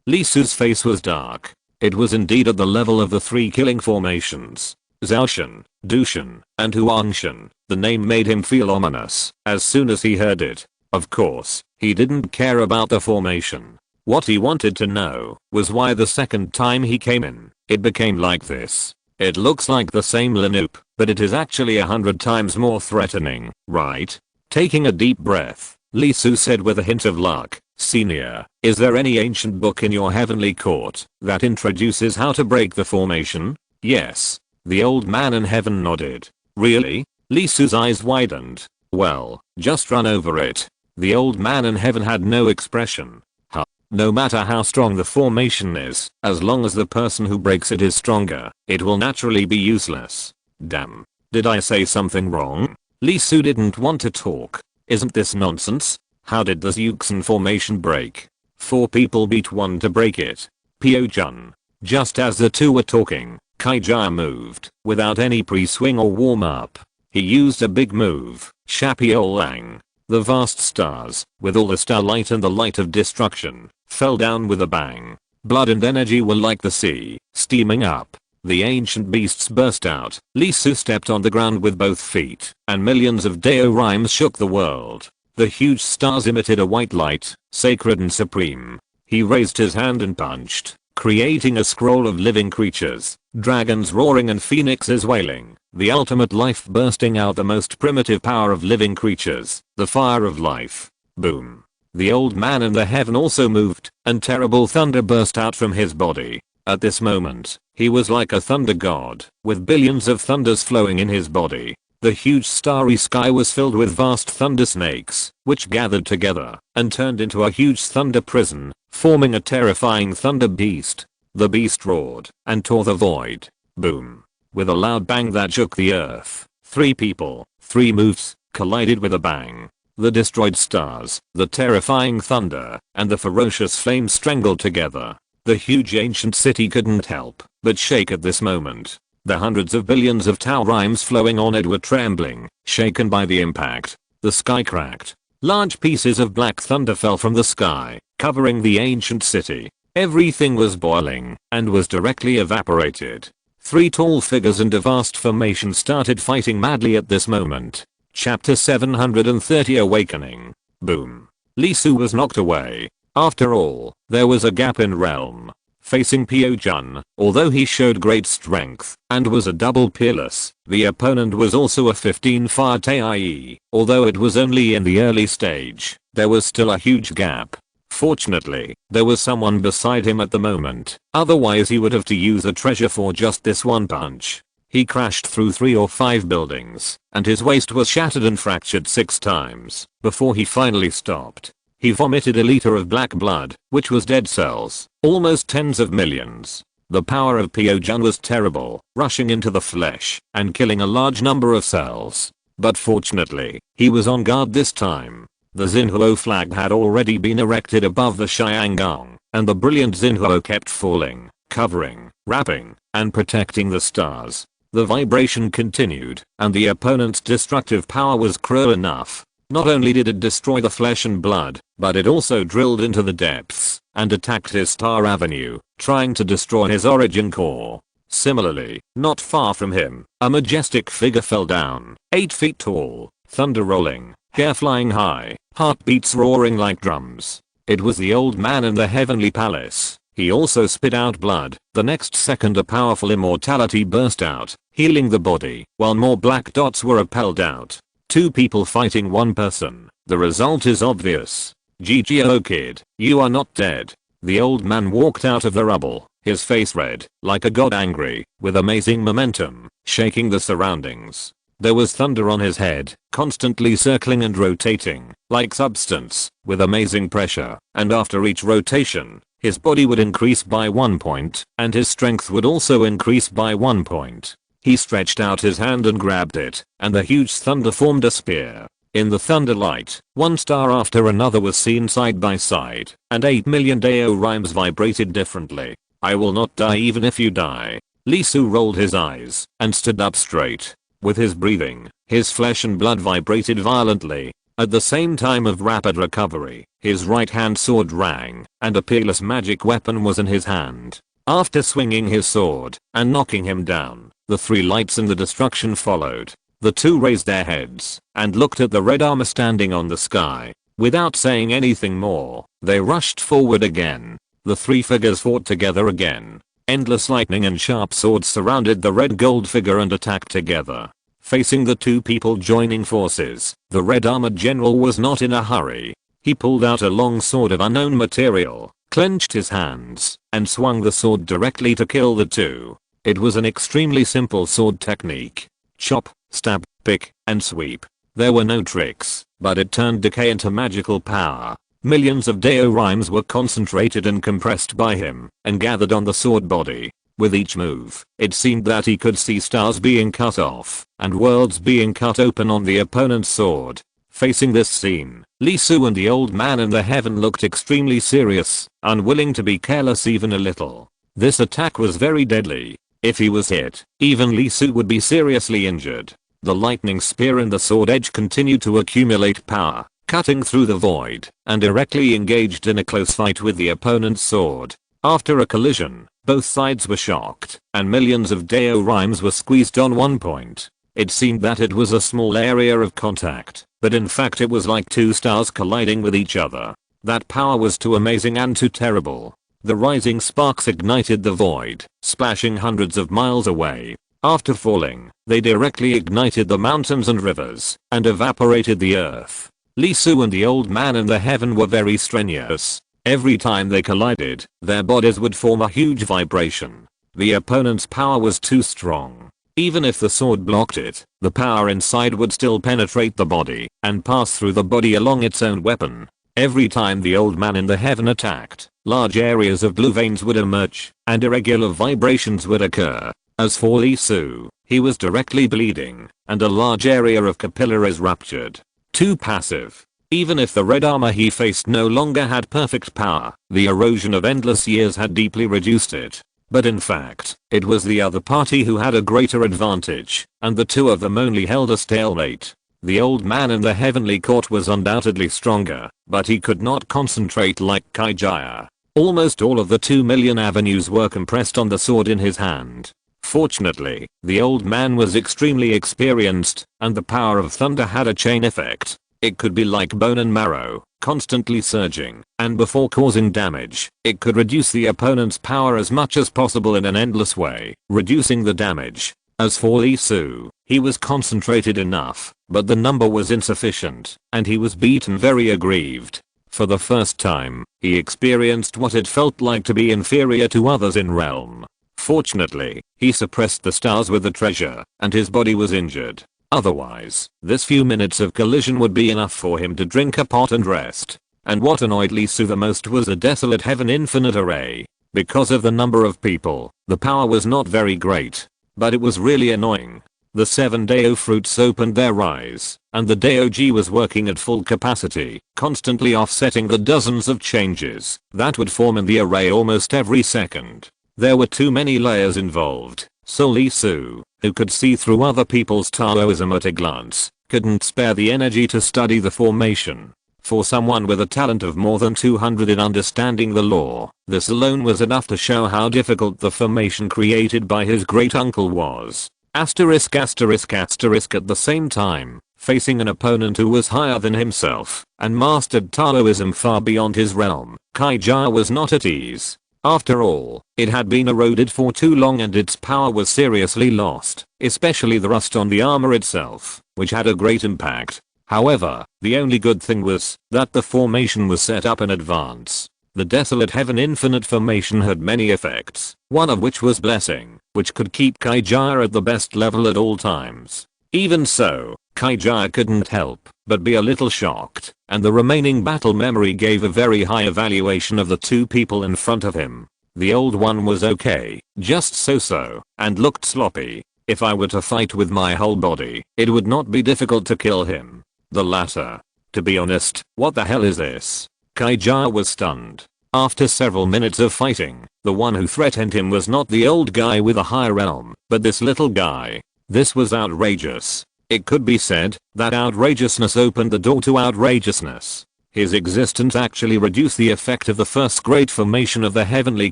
Speaker 1: Li Su's face was dark. It was indeed at the level of the three killing formations. Zaoshan, Dushan, and Huangshan. The name made him feel ominous as soon as he heard it. Of course, he didn't care about the formation. What he wanted to know was why the second time he came in, it became like this. It looks like the same Linoop, but it is actually 100 times more threatening, right? Taking a deep breath, Li Su said with a hint of luck, "Senior, is there any ancient book in your heavenly court that introduces how to break the formation?" "Yes." The old man in heaven nodded. "Really?" Li Su's eyes widened. "Well, just run over it." The old man in heaven had no expression. Huh. No matter how strong the formation is, as long as the person who breaks it is stronger, it will naturally be useless. Damn. Did I say something wrong? Li Su didn't want to talk. Isn't this nonsense? How did the Zuxan formation break? 4 people beat 1 to break it. Pio-jun. Just as the two were talking, Kaijia moved, without any pre-swing or warm-up. He used a big move, Shapiolang. The vast stars, with all the starlight and the light of destruction, fell down with a bang. Blood and energy were like the sea, steaming up. The ancient beasts burst out. Li Su stepped on the ground with both feet, and millions of Dao rhymes shook the world. The huge stars emitted a white light, sacred and supreme. He raised his hand and punched, creating a scroll of living creatures, dragons roaring and phoenixes wailing, the ultimate life bursting out, the most primitive power of living creatures, the fire of life. Boom. The old man in the heaven also moved, and terrible thunder burst out from his body. At this moment, he was like a thunder god, with billions of thunders flowing in his body. The huge starry sky was filled with vast thunder snakes, which gathered together and turned into a huge thunder prison, forming a terrifying thunder beast. The beast roared and tore the void. Boom. With a loud bang that shook the earth, 3 people, 3 moves, collided with a bang. The destroyed stars, the terrifying thunder, and the ferocious flames strangled together. The huge ancient city couldn't help but shake at this moment. The hundreds of billions of Tao rhymes flowing on it were trembling, shaken by the impact. The sky cracked. Large pieces of black thunder fell from the sky, covering the ancient city. Everything was boiling, and was directly evaporated. 3 tall figures in a vast formation started fighting madly at this moment. Chapter 730 Awakening. Boom. Li Su was knocked away. After all, there was a gap in realm. Facing Pio-jun, although he showed great strength and was a double peerless, the opponent was also a 15 fire TIE. Although it was only in the early stage, there was still a huge gap. Fortunately, there was someone beside him at the moment, otherwise he would have to use a treasure for just this one punch. He crashed through 3 or 5 buildings, and his waist was shattered and fractured 6 times, before he finally stopped. He vomited a liter of black blood, which was dead cells, almost tens of millions. The power of Pio-jun was terrible, rushing into the flesh and killing a large number of cells. But fortunately, he was on guard this time. The Xinhuo flag had already been erected above the Xiangong, and the brilliant Xinhuo kept falling, covering, wrapping, and protecting the stars. The vibration continued, and the opponent's destructive power was cruel enough. Not only did it destroy the flesh and blood, but it also drilled into the depths and attacked his star avenue, trying to destroy his origin core. Similarly, not far from him, a majestic figure fell down, 8 feet tall, thunder rolling, hair flying high, heartbeats roaring like drums. It was the old man in the heavenly palace. He also spit out blood. The next second a powerful immortality burst out, healing the body, while more black dots were repelled out. 2 people fighting 1 person. The result is obvious. GGO kid, you are not dead. The old man walked out of the rubble, his face red, like a god angry, with amazing momentum, shaking the surroundings. There was thunder on his head, constantly circling and rotating, like substance, with amazing pressure, and after each rotation, his body would increase by 1 point, and his strength would also increase by 1 point. He stretched out his hand and grabbed it, and the huge thunder formed a spear. In the thunder light, one star after another was seen side by side, and 8 million Dao rhymes vibrated differently. I will not die even if you die. Lee Su rolled his eyes, and stood up straight. With his breathing, his flesh and blood vibrated violently. At the same time of rapid recovery, his right hand sword rang, and a peerless magic weapon was in his hand. After swinging his sword, and knocking him down, the 3 lights and the destruction followed. The 2 raised their heads, and looked at the red armor standing on the sky. Without saying anything more, they rushed forward again. The 3 figures fought together again. Endless lightning and sharp swords surrounded the red gold figure and attacked together. Facing the 2 people joining forces, the red armored general was not in a hurry. He pulled out a long sword of unknown material, clenched his hands, and swung the sword directly to kill the 2. It was an extremely simple sword technique. Chop, stab, pick, and sweep. There were no tricks, but it turned decay into magical power. Millions of Dao rhymes were concentrated and compressed by him, and gathered on the sword body. With each move, it seemed that he could see stars being cut off, and worlds being cut open on the opponent's sword. Facing this scene, Lee Su and the old man in the heaven looked extremely serious, unwilling to be careless even a little. This attack was very deadly. If he was hit, even Lee Su would be seriously injured. The lightning spear and the sword edge continued to accumulate power, cutting through the void, and directly engaged in a close fight with the opponent's sword. After a collision, both sides were shocked, and millions of Dao rhymes were squeezed on 1 point. It seemed that it was a small area of contact, but in fact it was like 2 stars colliding with each other. That power was too amazing and too terrible. The rising sparks ignited the void, splashing hundreds of miles away. After falling, they directly ignited the mountains and rivers, and evaporated the earth. Lee Su and the old man in the heaven were very strenuous. Every time they collided, their bodies would form a huge vibration. The opponent's power was too strong. Even if the sword blocked it, the power inside would still penetrate the body, and pass through the body along its own weapon. Every time the old man in the heaven attacked, large areas of blue veins would emerge, and irregular vibrations would occur. As for Lee Su, he was directly bleeding, and a large area of capillaries ruptured. Too passive. Even if the red armor he faced no longer had perfect power, the erosion of endless years had deeply reduced it. But in fact, it was the other party who had a greater advantage, and the 2 of them only held a stalemate. The old man in the heavenly court was undoubtedly stronger, but he could not concentrate like Kaijaya. Almost all of the 2 million avenues were compressed on the sword in his hand. Fortunately, the old man was extremely experienced, and the power of thunder had a chain effect. It could be like bone and marrow, constantly surging, and before causing damage, it could reduce the opponent's power as much as possible in an endless way, reducing the damage. As for Lee Su, he was concentrated enough, but the number was insufficient, and he was beaten very aggrieved. For the first time, he experienced what it felt like to be inferior to others in realm. Fortunately, he suppressed the stars with the treasure, and his body was injured. Otherwise, this few minutes of collision would be enough for him to drink a pot and rest. And what annoyed Lee Su the most was a desolate heaven infinite array. Because of the number of people, the power was not very great. But it was really annoying. The 7 Dao fruits opened their eyes, and the Dao-Ji was working at full capacity, constantly offsetting the dozens of changes that would form in the array almost every second. There were too many layers involved, so Lee Su, who could see through other people's Taoism at a glance, couldn't spare the energy to study the formation. For someone with a talent of more than 200 in understanding the law, this alone was enough to show how difficult the formation created by his great uncle was. Asterisk asterisk asterisk at the same time, facing an opponent who was higher than himself, and mastered Taoism far beyond his realm, Kaijaya was not at ease. After all, it had been eroded for too long and its power was seriously lost, especially the rust on the armor itself, which had a great impact. However, the only good thing was that the formation was set up in advance. The desolate heaven infinite formation had many effects, one of which was blessing, which could keep Kaijaya at the best level at all times. Even so, Kaijaya couldn't help but be a little shocked, and the remaining battle memory gave a very high evaluation of the two people in front of him. The old one was okay, just so, and looked sloppy. If I were to fight with my whole body, it would not be difficult to kill him. The latter. To be honest, what the hell is this? Kaijaya was stunned. After several minutes of fighting, the one who threatened him was not the old guy with a high realm, but this little guy. This was outrageous. It could be said that outrageousness opened the door to outrageousness. His existence actually reduced the effect of the first great formation of the heavenly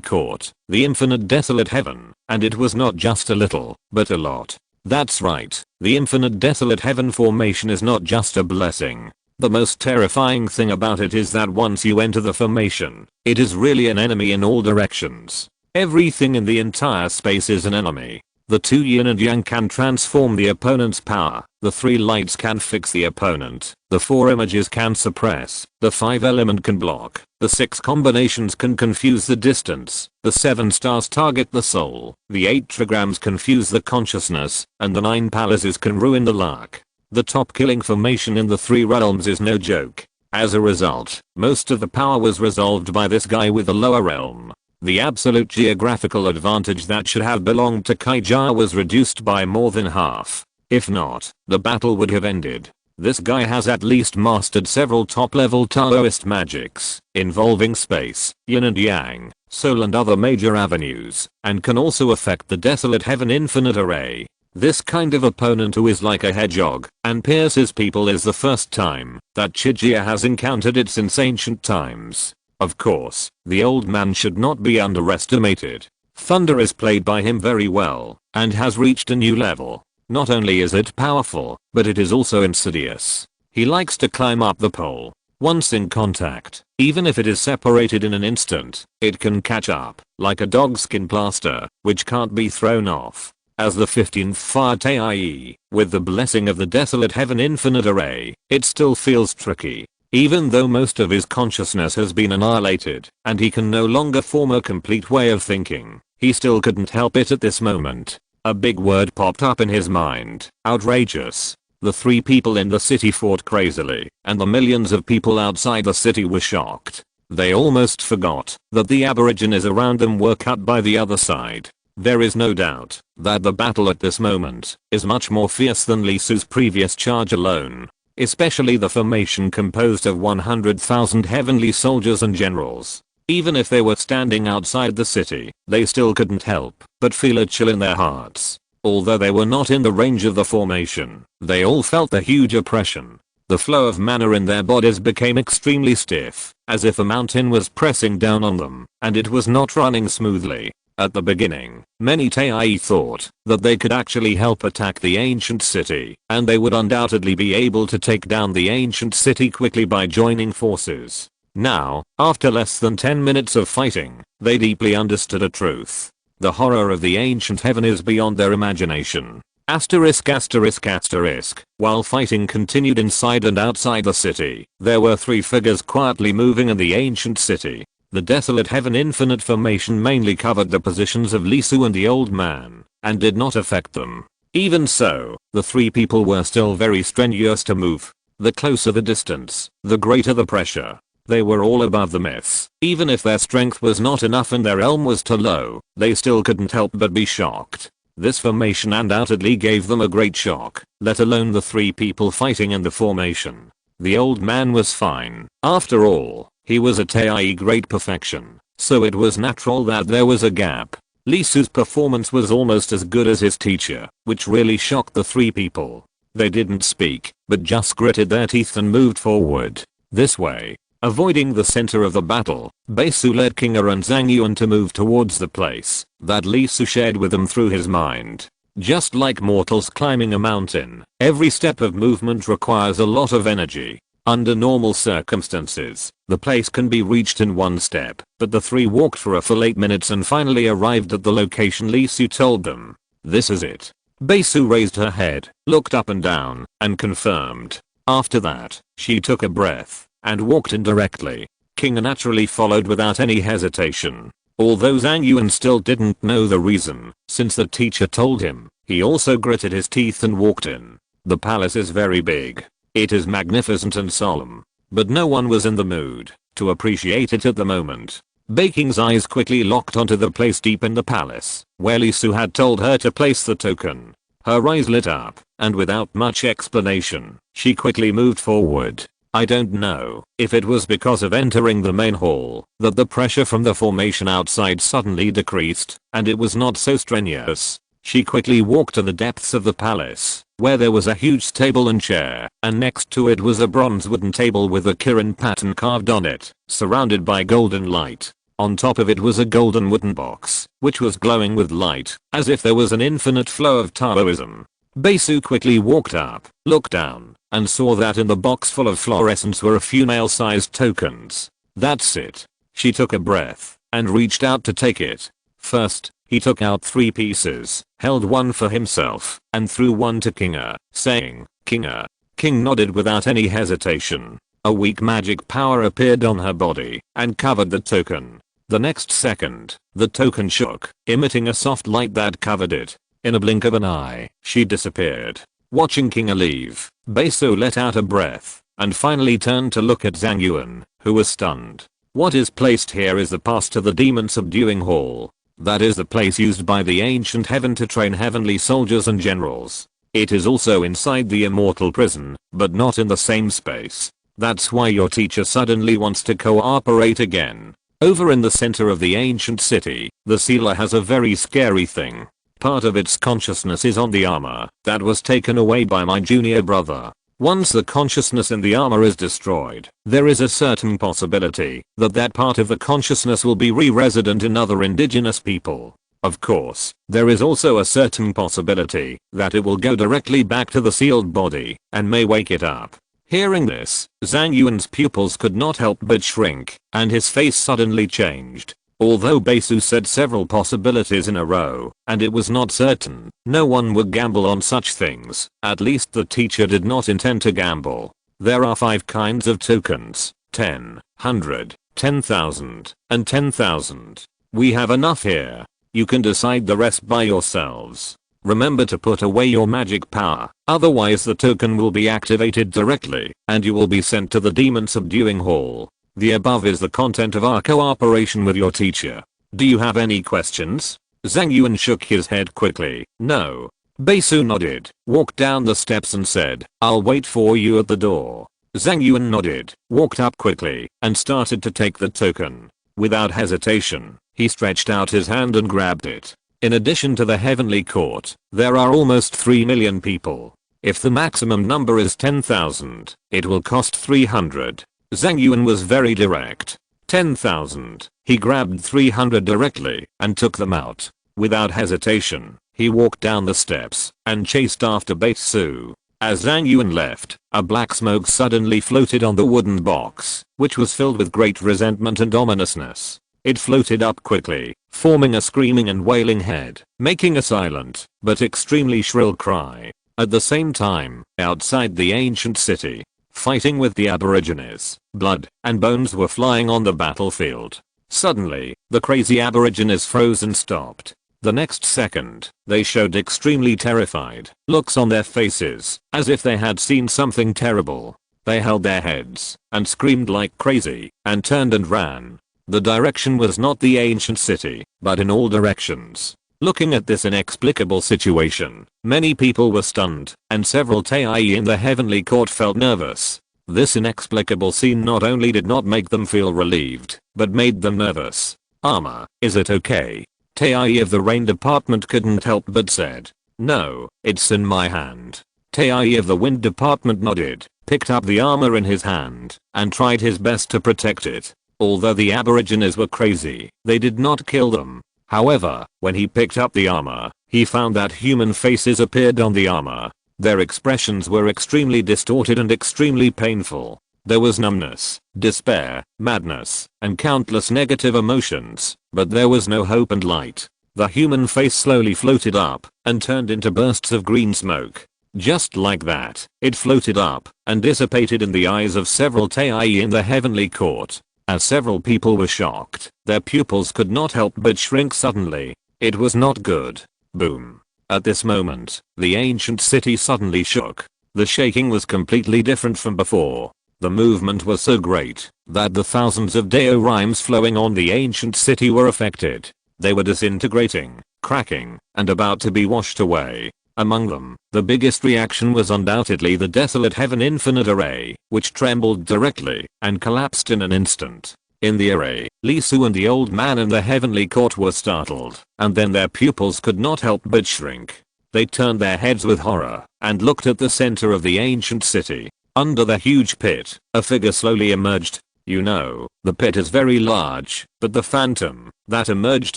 Speaker 1: court, the infinite desolate heaven, and it was not just a little, but a lot. That's right, the infinite desolate heaven formation is not just a blessing. The most terrifying thing about it is that once you enter the formation, it is really an enemy in all directions. Everything in the entire space is an enemy. The 2 yin and yang can transform the opponent's power, the 3 lights can fix the opponent, the 4 images can suppress, the 5 element can block, the 6 combinations can confuse the distance, the 7 stars target the soul, the 8 trigrams confuse the consciousness, and the 9 palaces can ruin the luck. The top killing formation in the 3 realms is no joke. As a result, most of the power was resolved by this guy with the lower realm. The absolute geographical advantage that should have belonged to Kaijaya was reduced by more than half. If not, the battle would have ended. This guy has at least mastered several top-level Taoist magics, involving space, yin and yang, soul and other major avenues, and can also affect the desolate heaven infinite array. This kind of opponent who is like a hedgehog and pierces people is the first time that Chijia has encountered it since ancient times. Of course, the old man should not be underestimated. Thunder is played by him very well and has reached a new level. Not only is it powerful, but it is also insidious. He likes to climb up the pole. Once in contact, even if it is separated in an instant, it can catch up, like a dogskin plaster, which can't be thrown off. As the 15th fire Taii, with the blessing of the desolate heaven infinite array, it still feels tricky. Even though most of his consciousness has been annihilated, and he can no longer form a complete way of thinking, he still couldn't help it at this moment. A big word popped up in his mind. Outrageous. The 3 people in the city fought crazily, and the millions of people outside the city were shocked. They almost forgot that the aborigines around them were cut by the other side. There is no doubt that the battle at this moment is much more fierce than Li Su's previous charge alone. Especially the formation composed of 100,000 heavenly soldiers and generals. Even if they were standing outside the city, they still couldn't help but feel a chill in their hearts. Although they were not in the range of the formation, they all felt the huge oppression. The flow of mana in their bodies became extremely stiff, as if a mountain was pressing down on them, and it was not running smoothly. At the beginning, many Taii thought that they could actually help attack the ancient city, and they would undoubtedly be able to take down the ancient city quickly by joining forces. Now, after less than 10 minutes of fighting, they deeply understood a truth. The horror of the ancient heaven is beyond their imagination. ******. While fighting continued inside and outside the city, there were 3 figures quietly moving in the ancient city. The desolate heaven infinite formation mainly covered the positions of Li Su and the old man, and did not affect them. Even so, the 3 people were still very strenuous to move. The closer the distance, the greater the pressure. They were all above the myths. Even if their strength was not enough and their realm was too low, they still couldn't help but be shocked. This formation undoubtedly gave them a great shock, let alone the 3 people fighting in the formation. The old man was fine. After all, he was a Taii great perfection, so it was natural that there was a gap. Li Su's performance was almost as good as his teacher, which really shocked the 3 people. They didn't speak, but just gritted their teeth and moved forward. This way. Avoiding the center of the battle, Baisu led Kinga and Zhang Yuan to move towards the place that Li Su shared with them through his mind. Just like mortals climbing a mountain, every step of movement requires a lot of energy. Under normal circumstances, the place can be reached in 1 step, but the 3 walked for a full 8 minutes and finally arrived at the location Li Su told them. This is it. Baisu raised her head, looked up and down, and confirmed. After that, she took a breath and walked in directly. Kinga naturally followed without any hesitation. Although Zhang Yuan still didn't know the reason, since the teacher told him, he also gritted his teeth and walked in. The palace is very big. It is magnificent and solemn. But no one was in the mood to appreciate it at the moment. Baking's eyes quickly locked onto the place deep in the palace, where Li Su had told her to place the token. Her eyes lit up, and without much explanation, she quickly moved forward. I don't know if it was because of entering the main hall that the pressure from the formation outside suddenly decreased, and it was not so strenuous. She quickly walked to the depths of the palace, where there was a huge table and chair, and next to it was a bronze wooden table with a Kirin pattern carved on it, surrounded by golden light. On top of it was a golden wooden box, which was glowing with light, as if there was an infinite flow of Taoism. Baesu quickly walked up, looked down, and saw that in the box full of fluorescence were a few male-sized tokens. That's it. She took a breath, and reached out to take it. First, he took out 3 pieces, held one for himself, and threw one to Kinga, saying, Kinga. King nodded without any hesitation. A weak magic power appeared on her body, and covered the token. The next second, the token shook, emitting a soft light that covered it. In a blink of an eye, she disappeared. Watching Kinga leave, Baesu let out a breath, and finally turned to look at Zhang Yuan, who was stunned. What is placed here is the pass to the demon subduing hall. That is the place used by the ancient heaven to train heavenly soldiers and generals. It is also inside the immortal prison, but not in the same space. That's why your teacher suddenly wants to cooperate again. Over in the center of the ancient city, the sealer has a very scary thing. Part of its consciousness is on the armor that was taken away by my junior brother. Once the consciousness in the armor is destroyed, there is a certain possibility that that part of the consciousness will be re-resident in other indigenous people. Of course, there is also a certain possibility that it will go directly back to the sealed body and may wake it up. Hearing this, Zhang Yuan's pupils could not help but shrink, and his face suddenly changed. Although Baesu said several possibilities in a row, and it was not certain, no one would gamble on such things. At least the teacher did not intend to gamble. There are 5 kinds of tokens, 10, 100, 10,000, and 10,000. We have enough here. You can decide the rest by yourselves. Remember to put away your magic power, otherwise the token will be activated directly, and you will be sent to the demon subduing hall. The above is the content of our cooperation with your teacher. Do you have any questions? Zhang Yuan shook his head quickly. No. Baesu nodded, walked down the steps and said, I'll wait for you at the door. Zhang Yuan nodded, walked up quickly, and started to take the token. Without hesitation, he stretched out his hand and grabbed it. In addition to the heavenly court, there are almost 3 million people. If the maximum number is 10,000, it will cost 300. Zhang Yuan was very direct. 10,000. He grabbed 300 directly and took them out. Without hesitation, he walked down the steps and chased after Baesu. As Zhang Yuan left, a black smoke suddenly floated on the wooden box, which was filled with great resentment and ominousness. It floated up quickly, forming a screaming and wailing head, making a silent but extremely shrill cry. At the same time, outside the ancient city, fighting with the aborigines, blood and bones were flying on the battlefield. Suddenly, the crazy aborigines froze and stopped. The next second, they showed extremely terrified looks on their faces, as if they had seen something terrible. They held their heads and screamed like crazy and turned and ran. The direction was not the ancient city, but in all directions. Looking at this inexplicable situation, many people were stunned, and several Taii in the heavenly court felt nervous. This inexplicable scene not only did not make them feel relieved, but made them nervous. Armor, is it okay? Taii of the rain department couldn't help but said. No, it's in my hand. Taii of the wind department nodded, picked up the armor in his hand, and tried his best to protect it. Although the aborigines were crazy, they did not kill them. However, when he picked up the armor, he found that human faces appeared on the armor. Their expressions were extremely distorted and extremely painful. There was numbness, despair, madness, and countless negative emotions, but there was no hope and light. The human face slowly floated up and turned into bursts of green smoke. Just like that, it floated up and dissipated in the eyes of several Taii in the heavenly court. As several people were shocked, their pupils could not help but shrink suddenly. It was not good. Boom. At this moment, the ancient city suddenly shook. The shaking was completely different from before. The movement was so great that the thousands of dioramas flowing on the ancient city were affected. They were disintegrating, cracking, and about to be washed away. Among them, the biggest reaction was undoubtedly the desolate heaven infinite array, which trembled directly and collapsed in an instant. In the array, Lisu and the old man in the heavenly court were startled, and then their pupils could not help but shrink. They turned their heads with horror and looked at the center of the ancient city. Under the huge pit, a figure slowly emerged. You know, the pit is very large, but the phantom that emerged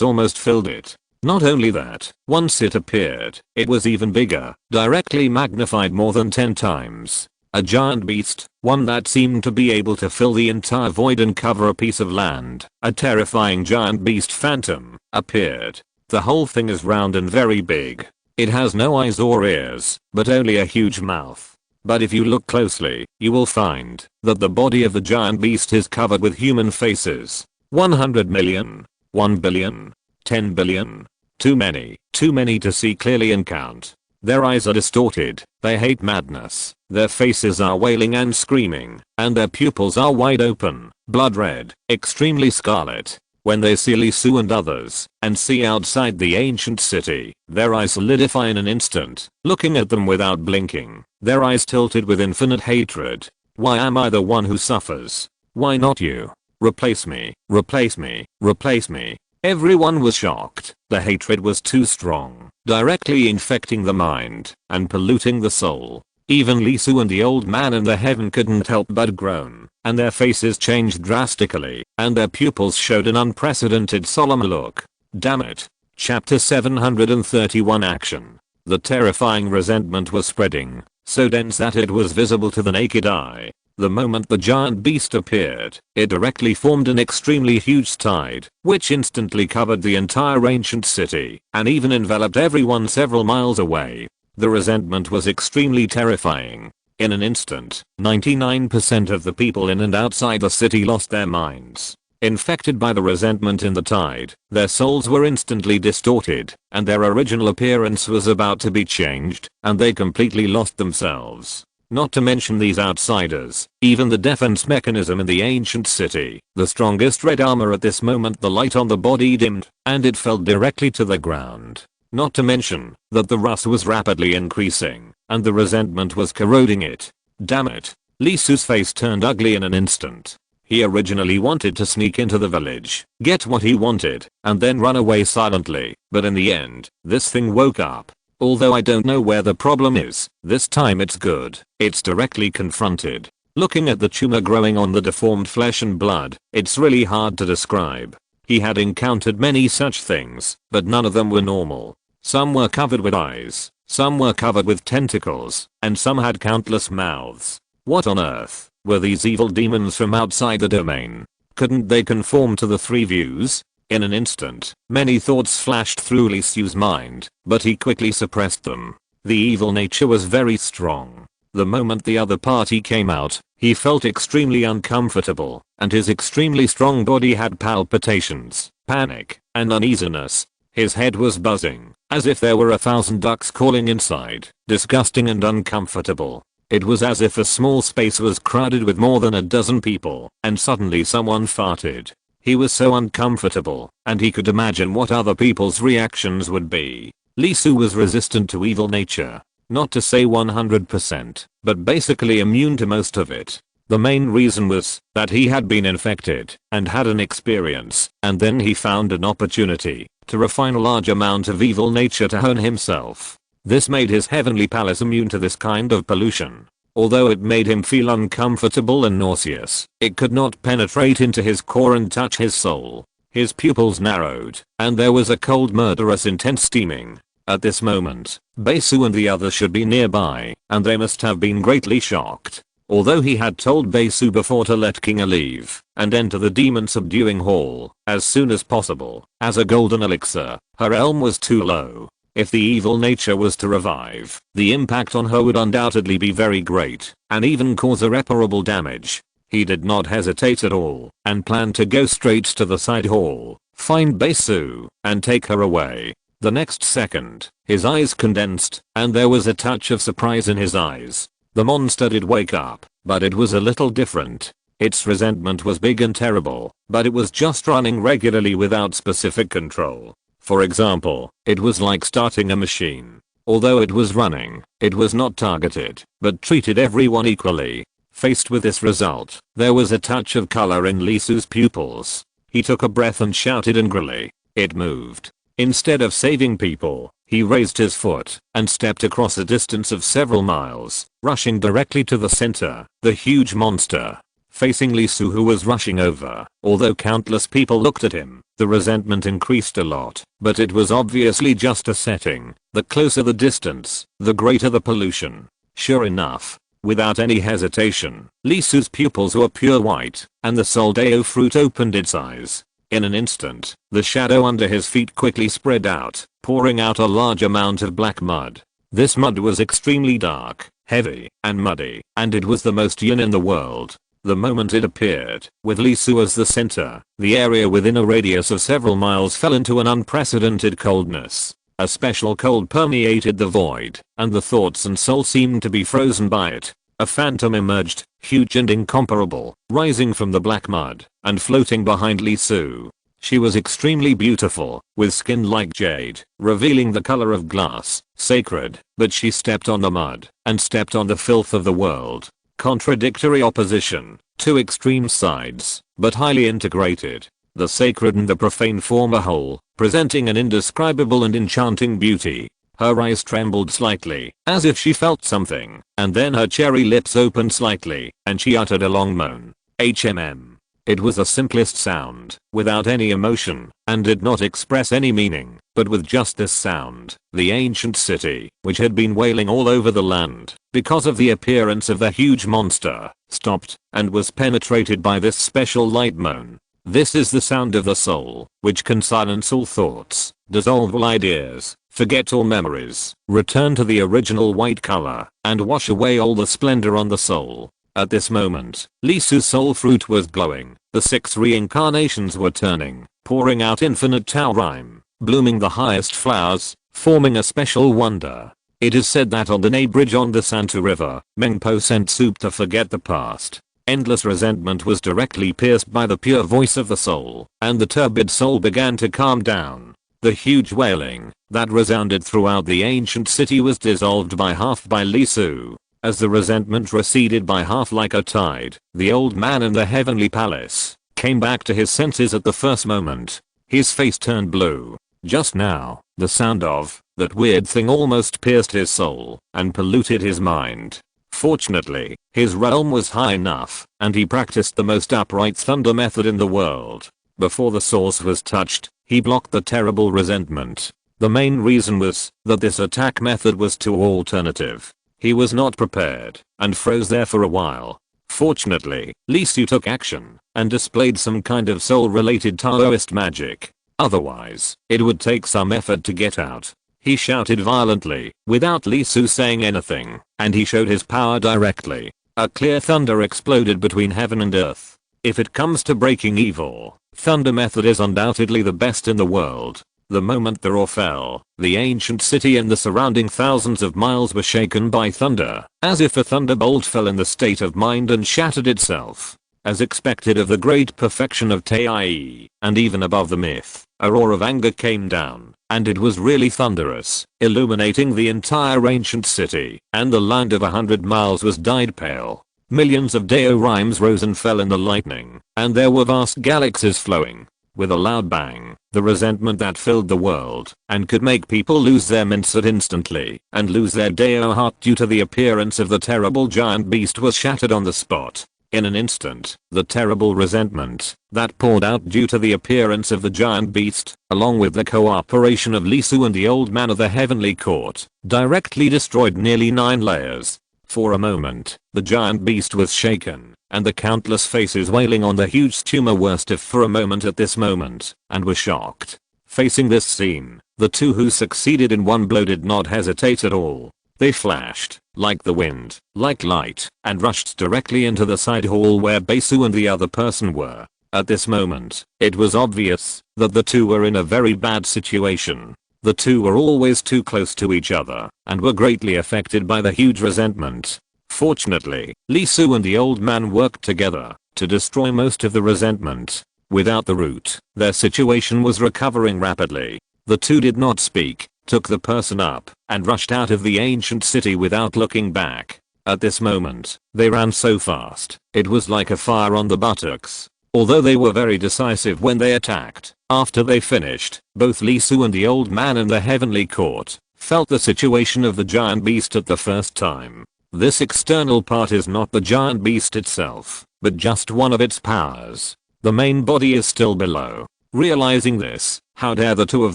Speaker 1: almost filled it. Not only that, once it appeared, it was even bigger, directly magnified more than 10 times. A giant beast, one that seemed to be able to fill the entire void and cover a piece of land. A terrifying giant beast phantom appeared. The whole thing is round and very big. It has no eyes or ears, but only a huge mouth. But if you look closely, you will find that the body of the giant beast is covered with human faces. 100 million, 1 billion, 10 billion. Too many to see clearly and count. Their eyes are distorted, they hate madness, their faces are wailing and screaming, and their pupils are wide open, blood red, extremely scarlet. When they see Lisu and others, and see outside the ancient city, their eyes solidify in an instant, looking at them without blinking, their eyes tilted with infinite hatred. Why am I the one who suffers? Why not you? Replace me, replace me, replace me. Everyone was shocked. The hatred was too strong, directly infecting the mind and polluting the soul. Even Lisu and the old man in the heaven couldn't help but groan, and their faces changed drastically, and their pupils showed an unprecedented solemn look. Damn it. Chapter 731 Action. The terrifying resentment was spreading, so dense that it was visible to the naked eye. The moment the giant beast appeared, it directly formed an extremely huge tide, which instantly covered the entire ancient city, and even enveloped everyone several miles away. The resentment was extremely terrifying. In an instant, 99% of the people in and outside the city lost their minds. Infected by the resentment in the tide, their souls were instantly distorted, and their original appearance was about to be changed, and they completely lost themselves. Not to mention these outsiders, even the defense mechanism in the ancient city, the strongest red armor at this moment, the light on the body dimmed, and it fell directly to the ground. Not to mention that the rust was rapidly increasing, and the resentment was corroding it. Damn it. Lisu's face turned ugly in an instant. He originally wanted to sneak into the village, get what he wanted, and then run away silently, but in the end, this thing woke up. Although I don't know where the problem is, this time it's good. It's directly confronted. Looking at the tumor growing on the deformed flesh and blood, it's really hard to describe. He had encountered many such things, but none of them were normal. Some were covered with eyes, some were covered with tentacles, and some had countless mouths. What on earth were these evil demons from outside the domain? Couldn't they conform to the three views? In an instant, many thoughts flashed through Lisu's mind, but he quickly suppressed them. The evil nature was very strong. The moment the other party came out, he felt extremely uncomfortable, and his extremely strong body had palpitations, panic, and uneasiness. His head was buzzing, as if there were 1,000 ducks calling inside, disgusting and uncomfortable. It was as if a small space was crowded with more than a dozen people, and suddenly someone farted. He was so uncomfortable, and he could imagine what other people's reactions would be. Lisu was resistant to evil nature. Not to say 100%, but basically immune to most of it. The main reason was that he had been infected and had an experience, and then he found an opportunity to refine a large amount of evil nature to hone himself. This made his heavenly palace immune to this kind of pollution. Although it made him feel uncomfortable and nauseous, it could not penetrate into his core and touch his soul. His pupils narrowed, and there was a cold murderous intense steaming. At this moment, Basu and the others should be nearby, and they must have been greatly shocked. Although he had told Basu before to let Kinga leave and enter the demon subduing hall as soon as possible, as a golden elixir, her realm was too low. If the evil nature was to revive, the impact on her would undoubtedly be very great, and even cause irreparable damage. He did not hesitate at all and planned to go straight to the side hall, find Baesu, and take her away. The next second, his eyes condensed, and there was a touch of surprise in his eyes. The monster did wake up, but it was a little different. Its resentment was big and terrible, but it was just running regularly without specific control. For example, it was like starting a machine. Although it was running, it was not targeted, but treated everyone equally. Faced with this result, there was a touch of color in Lisu's pupils. He took a breath and shouted angrily. It moved. Instead of saving people, he raised his foot and stepped across a distance of several miles, rushing directly to the center, the huge monster. Facing Lisu, who was rushing over, although countless people looked at him, the resentment increased a lot, but it was obviously just a setting. The closer the distance, the greater the pollution. Sure enough, without any hesitation, Lisu's pupils were pure white, and the soldeo fruit opened its eyes. In an instant, the shadow under his feet quickly spread out, pouring out a large amount of black mud. This mud was extremely dark, heavy, and muddy, and it was the most yin in the world. The moment it appeared, with Lisu as the center, the area within a radius of several miles fell into an unprecedented coldness. A special cold permeated the void, and the thoughts and soul seemed to be frozen by it. A phantom emerged, huge and incomparable, rising from the black mud, and floating behind Lisu. She was extremely beautiful, with skin like jade, revealing the color of glass, sacred, but she stepped on the mud, and stepped on the filth of the world. Contradictory opposition, two extreme sides, but highly integrated. The sacred and the profane form a whole, presenting an indescribable and enchanting beauty. Her eyes trembled slightly, as if she felt something, and then her cherry lips opened slightly, and she uttered a long moan. HMM. It was the simplest sound, without any emotion, and did not express any meaning, but with just this sound, the ancient city, which had been wailing all over the land, because of the appearance of the huge monster, stopped, and was penetrated by this special light moan. This is the sound of the soul, which can silence all thoughts, dissolve all ideas, forget all memories, return to the original white color, and wash away all the splendor on the soul. At this moment, Lisu's soul fruit was glowing, the 6 reincarnations were turning, pouring out infinite taurine, blooming the highest flowers, forming a special wonder. It is said that on the Nay Bridge on the Santa River, Mengpo sent soup to forget the past. Endless resentment was directly pierced by the pure voice of the soul, and the turbid soul began to calm down. The huge wailing that resounded throughout the ancient city was dissolved by half by Lisu. As the resentment receded by half like a tide, the old man in the heavenly palace came back to his senses at the first moment. His face turned blue. Just now, the sound of that weird thing almost pierced his soul and polluted his mind. Fortunately, his realm was high enough, and he practiced the most upright thunder method in the world. Before the source was touched, he blocked the terrible resentment. The main reason was that this attack method was too alternative. He was not prepared, and froze there for a while. Fortunately, Lisu took action, and displayed some kind of soul-related Taoist magic. Otherwise, it would take some effort to get out. He shouted violently, without Lisu saying anything, and he showed his power directly. A clear thunder exploded between heaven and earth. If it comes to breaking evil, thunder method is undoubtedly the best in the world. The moment the roar fell, the ancient city and the surrounding thousands of miles were shaken by thunder, as if a thunderbolt fell in the state of mind and shattered itself. As expected of the great perfection of Tai, and even above the myth, a roar of anger came down, and it was really thunderous, illuminating the entire ancient city, and the land of 100 miles was dyed pale. Millions of Deo rhymes rose and fell in the lightning, and there were vast galaxies flowing. With a loud bang, the resentment that filled the world, and could make people lose their mindset instantly, and lose their Deo heart due to the appearance of the terrible giant beast was shattered on the spot. In an instant, the terrible resentment that poured out due to the appearance of the giant beast, along with the cooperation of Lisu and the old man of the heavenly court, directly destroyed nearly 9 layers. For a moment, the giant beast was shaken, and the countless faces wailing on the huge tumor were stiff for a moment at this moment, and were shocked. Facing this scene, the two who succeeded in one blow did not hesitate at all. They flashed, like the wind, like light, and rushed directly into the side hall where Basu and the other person were. At this moment, it was obvious that the two were in a very bad situation. The two were always too close to each other and were greatly affected by the huge resentment. Fortunately, Lisu and the old man worked together to destroy most of the resentment. Without the root, their situation was recovering rapidly. The two did not speak, took the person up, and rushed out of the ancient city without looking back. At this moment, they ran so fast, it was like a fire on the buttocks. Although they were very decisive when they attacked, after they finished, both Lisu and the old man in the heavenly court felt the situation of the giant beast at the first time. This external part is not the giant beast itself, but just one of its powers. The main body is still below. Realizing this, how dare the two of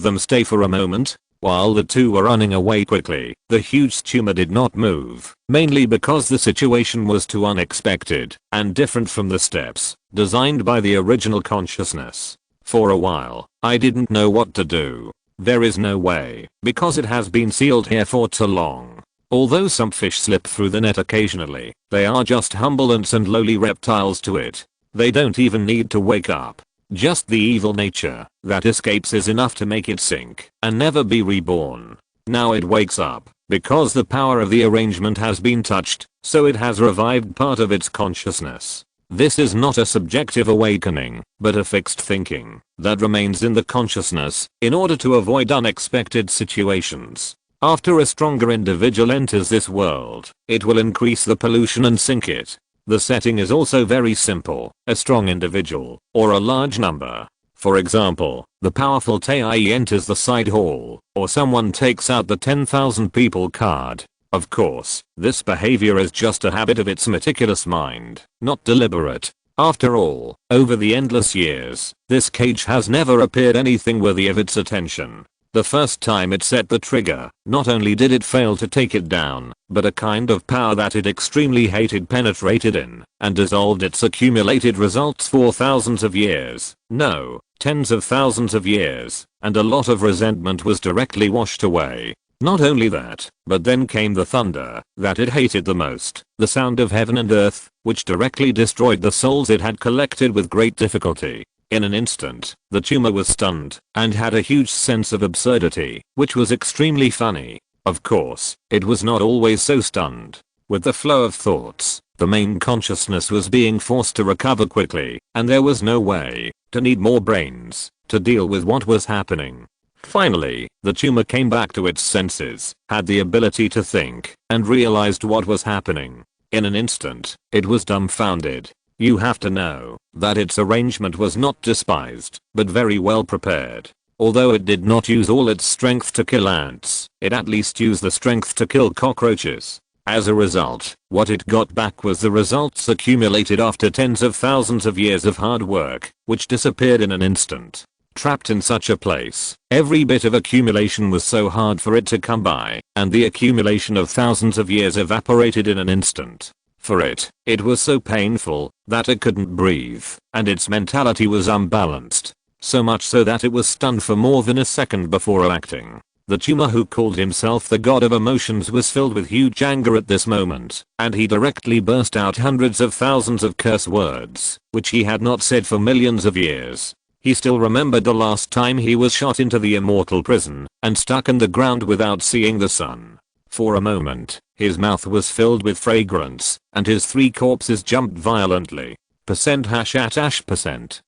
Speaker 1: them stay for a moment? While the two were running away quickly, the huge tumor did not move, mainly because the situation was too unexpected and different from the steps designed by the original consciousness. For a while, I didn't know what to do. There is no way, because it has been sealed here for too long. Although some fish slip through the net occasionally, they are just humble ants and lowly reptiles to it. They don't even need to wake up. Just the evil nature that escapes is enough to make it sink and never be reborn. Now it wakes up because the power of the arrangement has been touched, so it has revived part of its consciousness. This is not a subjective awakening, but a fixed thinking that remains in the consciousness in order to avoid unexpected situations. After a stronger individual enters this world, it will increase the pollution and sink it. The setting is also very simple, a strong individual, or a large number. For example, the powerful Tai enters the side hall, or someone takes out the 10,000 people card. Of course, this behavior is just a habit of its meticulous mind, not deliberate. After all, over the endless years, this cage has never appeared anything worthy of its attention. The first time it set the trigger, not only did it fail to take it down, but a kind of power that it extremely hated penetrated in and dissolved its accumulated results for thousands of years. No, tens of thousands of years, and a lot of resentment was directly washed away. Not only that, but then came the thunder that it hated the most, the sound of heaven and earth, which directly destroyed the souls it had collected with great difficulty. In an instant, the tumor was stunned and had a huge sense of absurdity, which was extremely funny. Of course, it was not always so stunned. With the flow of thoughts, the main consciousness was being forced to recover quickly, and there was no way to need more brains to deal with what was happening. Finally, the tumor came back to its senses, had the ability to think, and realized what was happening. In an instant, it was dumbfounded. You have to know that its arrangement was not despised, but very well prepared. Although it did not use all its strength to kill ants, it at least used the strength to kill cockroaches. As a result, what it got back was the results accumulated after tens of thousands of years of hard work, which disappeared in an instant. Trapped in such a place, every bit of accumulation was so hard for it to come by, and the accumulation of thousands of years evaporated in an instant. For it was so painful that it couldn't breathe, and its mentality was unbalanced. So much so that it was stunned for more than a second before acting. The tumor, who called himself the god of emotions, was filled with huge anger at this moment, and he directly burst out hundreds of thousands of curse words, which he had not said for millions of years. He still remembered the last time he was shot into the immortal prison and stuck in the ground without seeing the sun. For a moment, his mouth was filled with fragrance, and his 3 corpses jumped violently. %#%.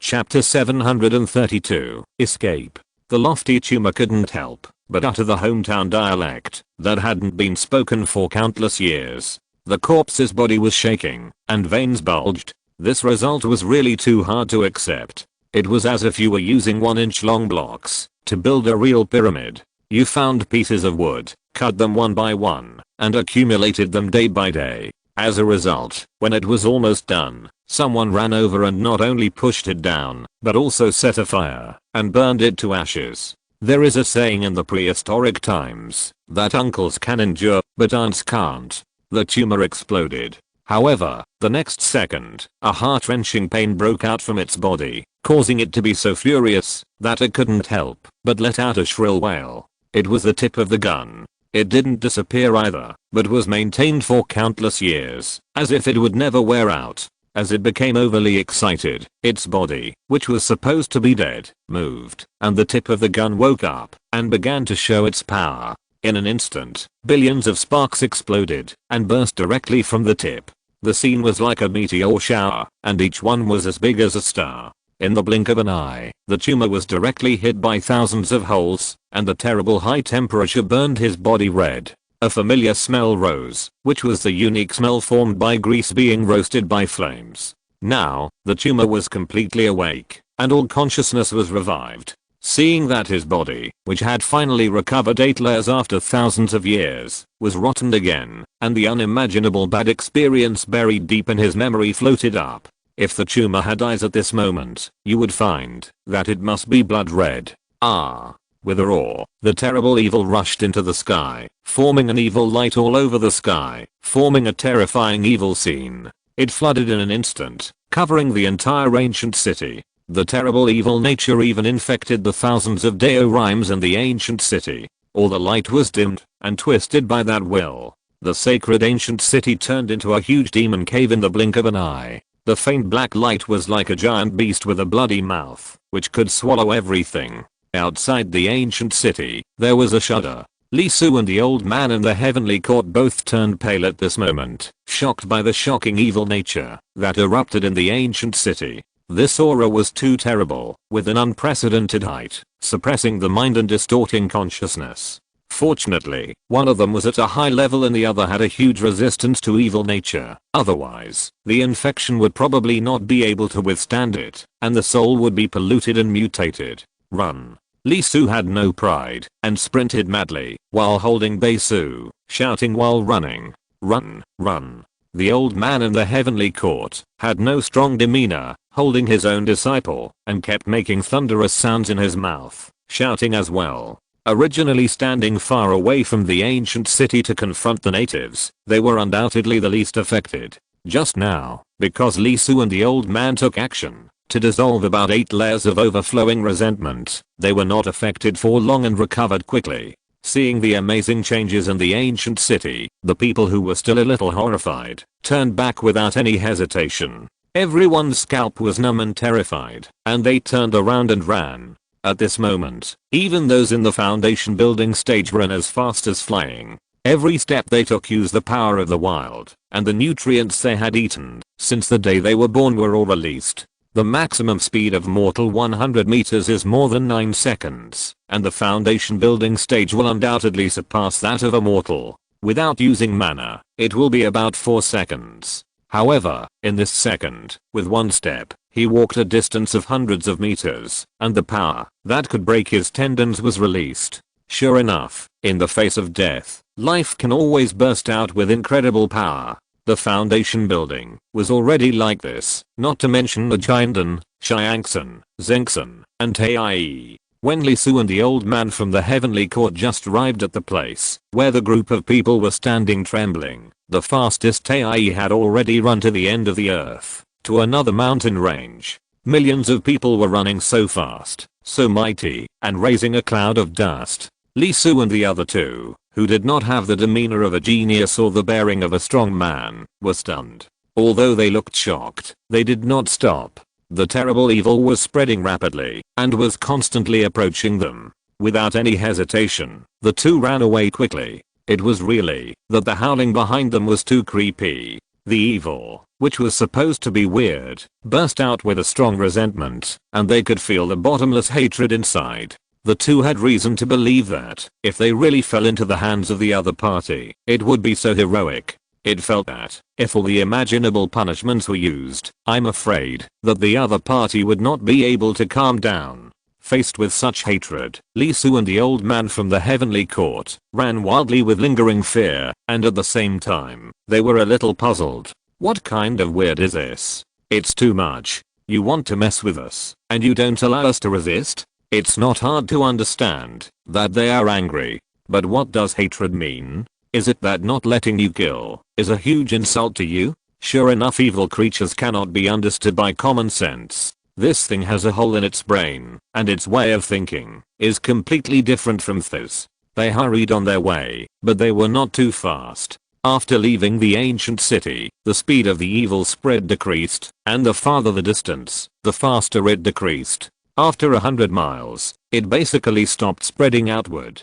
Speaker 1: Chapter 732, Escape. The lofty tumor couldn't help but utter the hometown dialect that hadn't been spoken for countless years. The corpse's body was shaking, and veins bulged. This result was really too hard to accept. It was as if you were using 1-inch long blocks to build a real pyramid. You found pieces of wood, cut them one by one, and accumulated them day by day. As a result, when it was almost done, someone ran over and not only pushed it down, but also set a fire and burned it to ashes. There is a saying in the prehistoric times that uncles can endure, but aunts can't. The tumor exploded. However, the next second, a heart-wrenching pain broke out from its body, causing it to be so furious that it couldn't help but let out a shrill wail. It was the tip of the gun. It didn't disappear either, but was maintained for countless years, as if it would never wear out. As it became overly excited, its body, which was supposed to be dead, moved, and the tip of the gun woke up and began to show its power. In an instant, billions of sparks exploded and burst directly from the tip. The scene was like a meteor shower, and each one was as big as a star. In the blink of an eye, the tumor was directly hit by thousands of holes, and the terrible high temperature burned his body red. A familiar smell rose, which was the unique smell formed by grease being roasted by flames. Now, the tumor was completely awake, and all consciousness was revived. Seeing that his body, which had finally recovered 8 layers after thousands of years, was rotten again, and the unimaginable bad experience buried deep in his memory floated up. If the tumor had eyes at this moment, you would find that it must be blood red. With a roar, the terrible evil rushed into the sky, forming an evil light all over the sky, forming a terrifying evil scene. It flooded in an instant, covering the entire ancient city. The terrible evil nature even infected the thousands of diorimes in the ancient city. All the light was dimmed and twisted by that will. The sacred ancient city turned into a huge demon cave in the blink of an eye. The faint black light was like a giant beast with a bloody mouth, which could swallow everything. Outside the ancient city, there was a shudder. Lee Su and the old man in the heavenly court both turned pale at this moment, shocked by the shocking evil nature that erupted in the ancient city. This aura was too terrible, with an unprecedented height, suppressing the mind and distorting consciousness. Fortunately, one of them was at a high level and the other had a huge resistance to evil nature. Otherwise, the infection would probably not be able to withstand it, and the soul would be polluted and mutated. Run. Lee Su had no pride and sprinted madly while holding Bei Su, shouting while running. Run, run. The old man in the heavenly court had no strong demeanor, holding his own disciple, and kept making thunderous sounds in his mouth, shouting as well. Originally standing far away from the ancient city to confront the natives, they were undoubtedly the least affected. Just now, because Lee Su and the old man took action to dissolve about 8 layers of overflowing resentment, they were not affected for long and recovered quickly. Seeing the amazing changes in the ancient city, the people who were still a little horrified turned back without any hesitation. Everyone's scalp was numb and terrified, and they turned around and ran. At this moment, even those in the foundation building stage ran as fast as flying. Every step they took used the power of the wild, and the nutrients they had eaten since the day they were born were all released. The maximum speed of mortal 100 meters is more than 9 seconds, and the foundation building stage will undoubtedly surpass that of a mortal. Without using mana, it will be about 4 seconds. However, in this second, with one step, he walked a distance of hundreds of meters, and the power that could break his tendons was released. Sure enough, in the face of death, life can always burst out with incredible power. The foundation building was already like this, not to mention the Jiandan, Xiangsan, Zengsan, and Taie. When Lee Su and the old man from the heavenly court just arrived at the place where the group of people were standing trembling, the fastest Taie had already run to the end of the earth, to another mountain range. Millions of people were running so fast, so mighty, and raising a cloud of dust. Lee Su and the other two, who did not have the demeanor of a genius or the bearing of a strong man, were stunned. Although they looked shocked, they did not stop. The terrible evil was spreading rapidly and was constantly approaching them. Without any hesitation, the two ran away quickly. It was really that the howling behind them was too creepy. The evil, which was supposed to be weird, burst out with a strong resentment, and they could feel the bottomless hatred inside. The two had reason to believe that, if they really fell into the hands of the other party, it would be so heroic. It felt that, if all the imaginable punishments were used, I'm afraid that the other party would not be able to calm down. Faced with such hatred, Lee Su and the old man from the heavenly court ran wildly with lingering fear, and at the same time, they were a little puzzled. What kind of weird is this? It's too much. You want to mess with us, and you don't allow us to resist? It's not hard to understand that they are angry. But what does hatred mean? Is it that not letting you kill is a huge insult to you? Sure enough, evil creatures cannot be understood by common sense. This thing has a hole in its brain, and its way of thinking is completely different from theirs. They hurried on their way, but they were not too fast. After leaving the ancient city, the speed of the evil spread decreased, and the farther the distance, the faster it decreased. After 100 miles, it basically stopped spreading outward.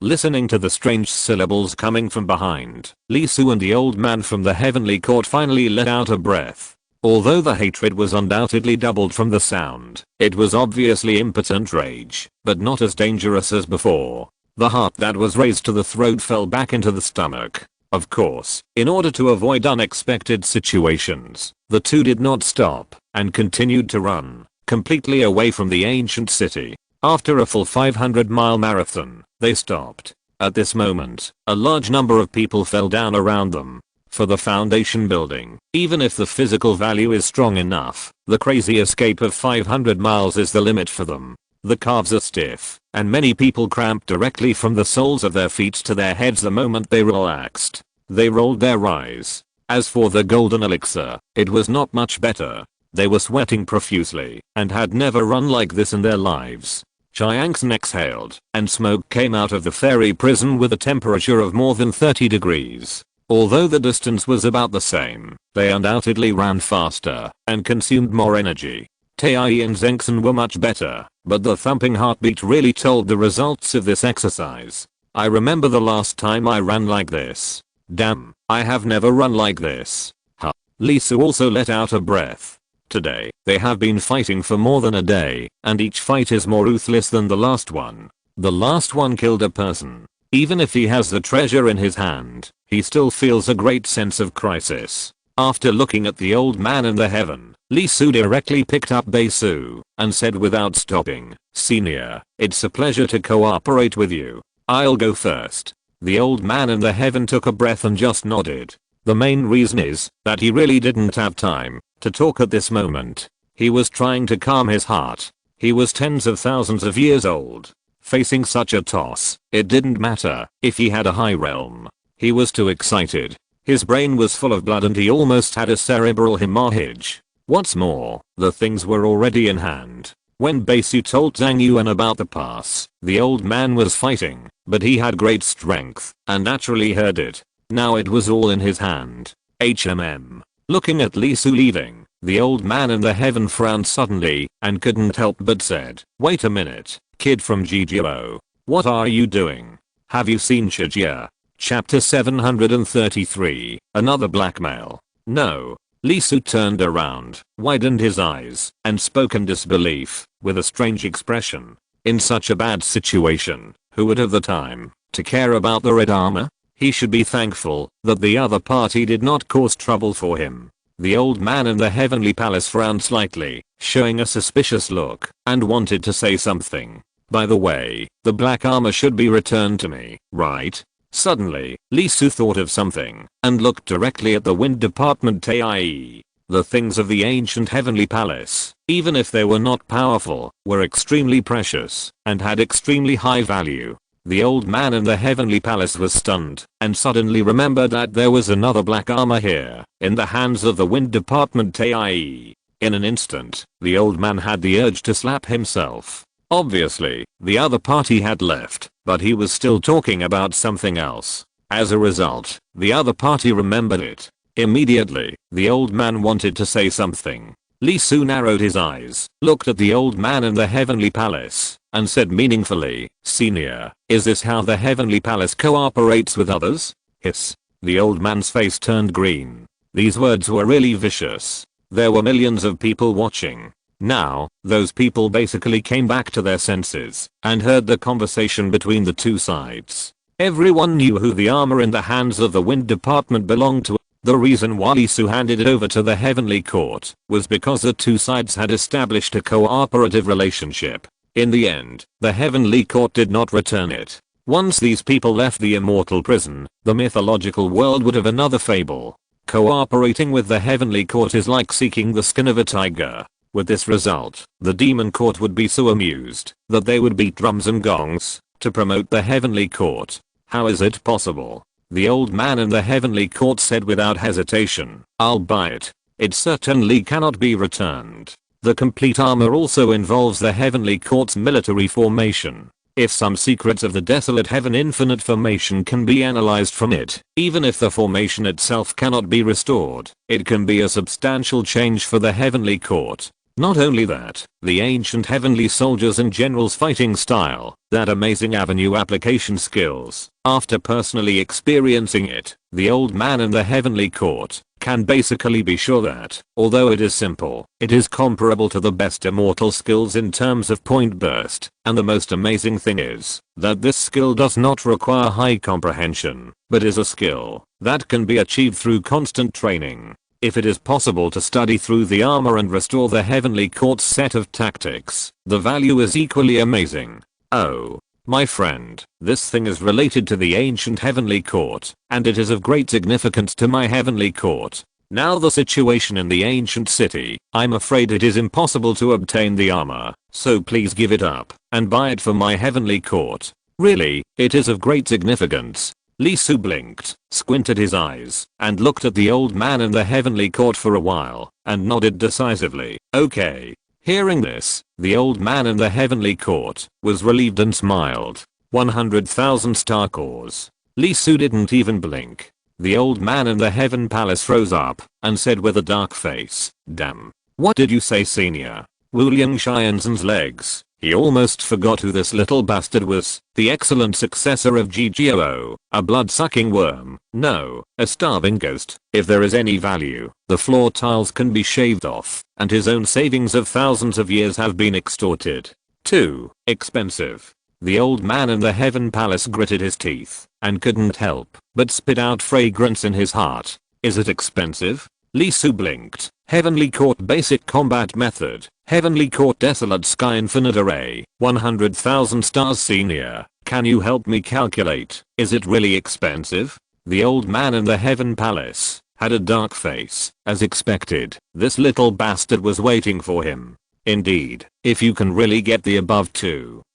Speaker 1: Listening to the strange syllables coming from behind, Li Su and the old man from the heavenly court finally let out a breath. Although the hatred was undoubtedly doubled from the sound, it was obviously impotent rage, but not as dangerous as before. The heart that was raised to the throat fell back into the stomach. Of course, in order to avoid unexpected situations, the two did not stop, and continued to run, completely away from the ancient city. After a full 500-mile marathon, they stopped. At this moment, a large number of people fell down around them. For the foundation building, even if the physical value is strong enough, the crazy escape of 500 miles is the limit for them. The calves are stiff, and many people cramped directly from the soles of their feet to their heads the moment they relaxed. They rolled their eyes. As for the golden elixir, it was not much better. They were sweating profusely, and had never run like this in their lives. Chiangson exhaled, and smoke came out of the fairy prison with a temperature of more than 30 degrees. Although the distance was about the same, they undoubtedly ran faster and consumed more energy. Tae and Zengson were much better, but the thumping heartbeat really told the results of this exercise. I remember the last time I ran like this. Damn, I have never run like this. Huh. Li Su also let out a breath. Today, they have been fighting for more than a day, and each fight is more ruthless than the last one. The last one killed a person. Even if he has the treasure in his hand, he still feels a great sense of crisis. After looking at the old man in the heaven, Li Su directly picked up Bei Su and said without stopping, "Senior, it's a pleasure to cooperate with you. I'll go first." The old man in the heaven took a breath and just nodded. The main reason is that he really didn't have time to talk at this moment. He was trying to calm his heart. He was tens of thousands of years old. Facing such a toss, it didn't matter if he had a high realm. He was too excited. His brain was full of blood and he almost had a cerebral hemorrhage. What's more, the things were already in hand. When Bei Su told Zhang Yuan about the pass, the old man was fighting, but he had great strength and naturally heard it. Now it was all in his hand. Looking at Li Su leaving, the old man in the heaven frowned suddenly and couldn't help but said, "Wait a minute, kid from Jijiro. What are you doing? Have you seen Shijia?" Chapter 733, Another Blackmail. No. Li Su turned around, widened his eyes, and spoke in disbelief, with a strange expression. In such a bad situation, who would have the time to care about the red armor? He should be thankful that the other party did not cause trouble for him. The old man in the heavenly palace frowned slightly, showing a suspicious look, and wanted to say something. By the way, the black armor should be returned to me, right? Suddenly, Li Su thought of something, and looked directly at the wind department Tae. The things of the ancient heavenly palace, even if they were not powerful, were extremely precious, and had extremely high value. The old man in the heavenly palace was stunned, and suddenly remembered that there was another black armor here, in the hands of the wind department Tae. In an instant, the old man had the urge to slap himself. Obviously, the other party had left, but he was still talking about something else. As a result, the other party remembered it. Immediately, the old man wanted to say something. Li Su narrowed his eyes, looked at the old man in the heavenly palace, and said meaningfully, "Senior, is this how the heavenly palace cooperates with others?" Hiss. The old man's face turned green. These words were really vicious. There were millions of people watching. Now, those people basically came back to their senses and heard the conversation between the two sides. Everyone knew who the armor in the hands of the wind department belonged to. The reason why Li Su handed it over to the heavenly court was because the two sides had established a cooperative relationship. In the end, the heavenly court did not return it. Once these people left the immortal prison, the mythological world would have another fable. Cooperating with the heavenly court is like seeking the skin of a tiger. With this result, the demon court would be so amused that they would beat drums and gongs to promote the heavenly court. How is it possible? The old man in the heavenly court said without hesitation, "I'll buy it. It certainly cannot be returned." The complete armor also involves the heavenly court's military formation. If some secrets of the desolate heaven infinite formation can be analyzed from it, even if the formation itself cannot be restored, it can be a substantial change for the heavenly court. Not only that, the ancient heavenly soldiers and generals fighting style, that amazing avenue application skills, after personally experiencing it, the old man in the heavenly court can basically be sure that, although it is simple, it is comparable to the best immortal skills in terms of point burst, and the most amazing thing is, that this skill does not require high comprehension, but is a skill that can be achieved through constant training. If it is possible to study through the armor and restore the heavenly court's set of tactics, the value is equally amazing. Oh, my friend, this thing is related to the ancient heavenly court, and it is of great significance to my heavenly court. Now the situation in the ancient city, I'm afraid it is impossible to obtain the armor, so please give it up, and buy it for my heavenly court. Really, it is of great significance. Lee Su blinked, squinted his eyes, and looked at the old man in the heavenly court for a while, and nodded decisively. Okay. Hearing this, the old man in the heavenly court was relieved and smiled. 100,000 star cores. Lee Su didn't even blink. The old man in the heaven palace rose up and said with a dark face, "Damn. What did you say, senior?" Wu Liang Xianzhen's legs. He almost forgot who this little bastard was, the excellent successor of GGOO, a blood-sucking worm, no, a starving ghost. If there is any value, the floor tiles can be shaved off, and his own savings of thousands of years have been extorted. Too expensive. The old man in the heaven palace gritted his teeth, and couldn't help but spit out fragrance in his heart. Is it expensive? Lee Su blinked. Heavenly Court Basic Combat Method. Heavenly Court Desolate Sky Infinite Array. 100,000 stars senior. Can you help me calculate? Is it really expensive? The old man in the heaven palace had a dark face. As expected, this little bastard was waiting for him. Indeed, if you can really get the above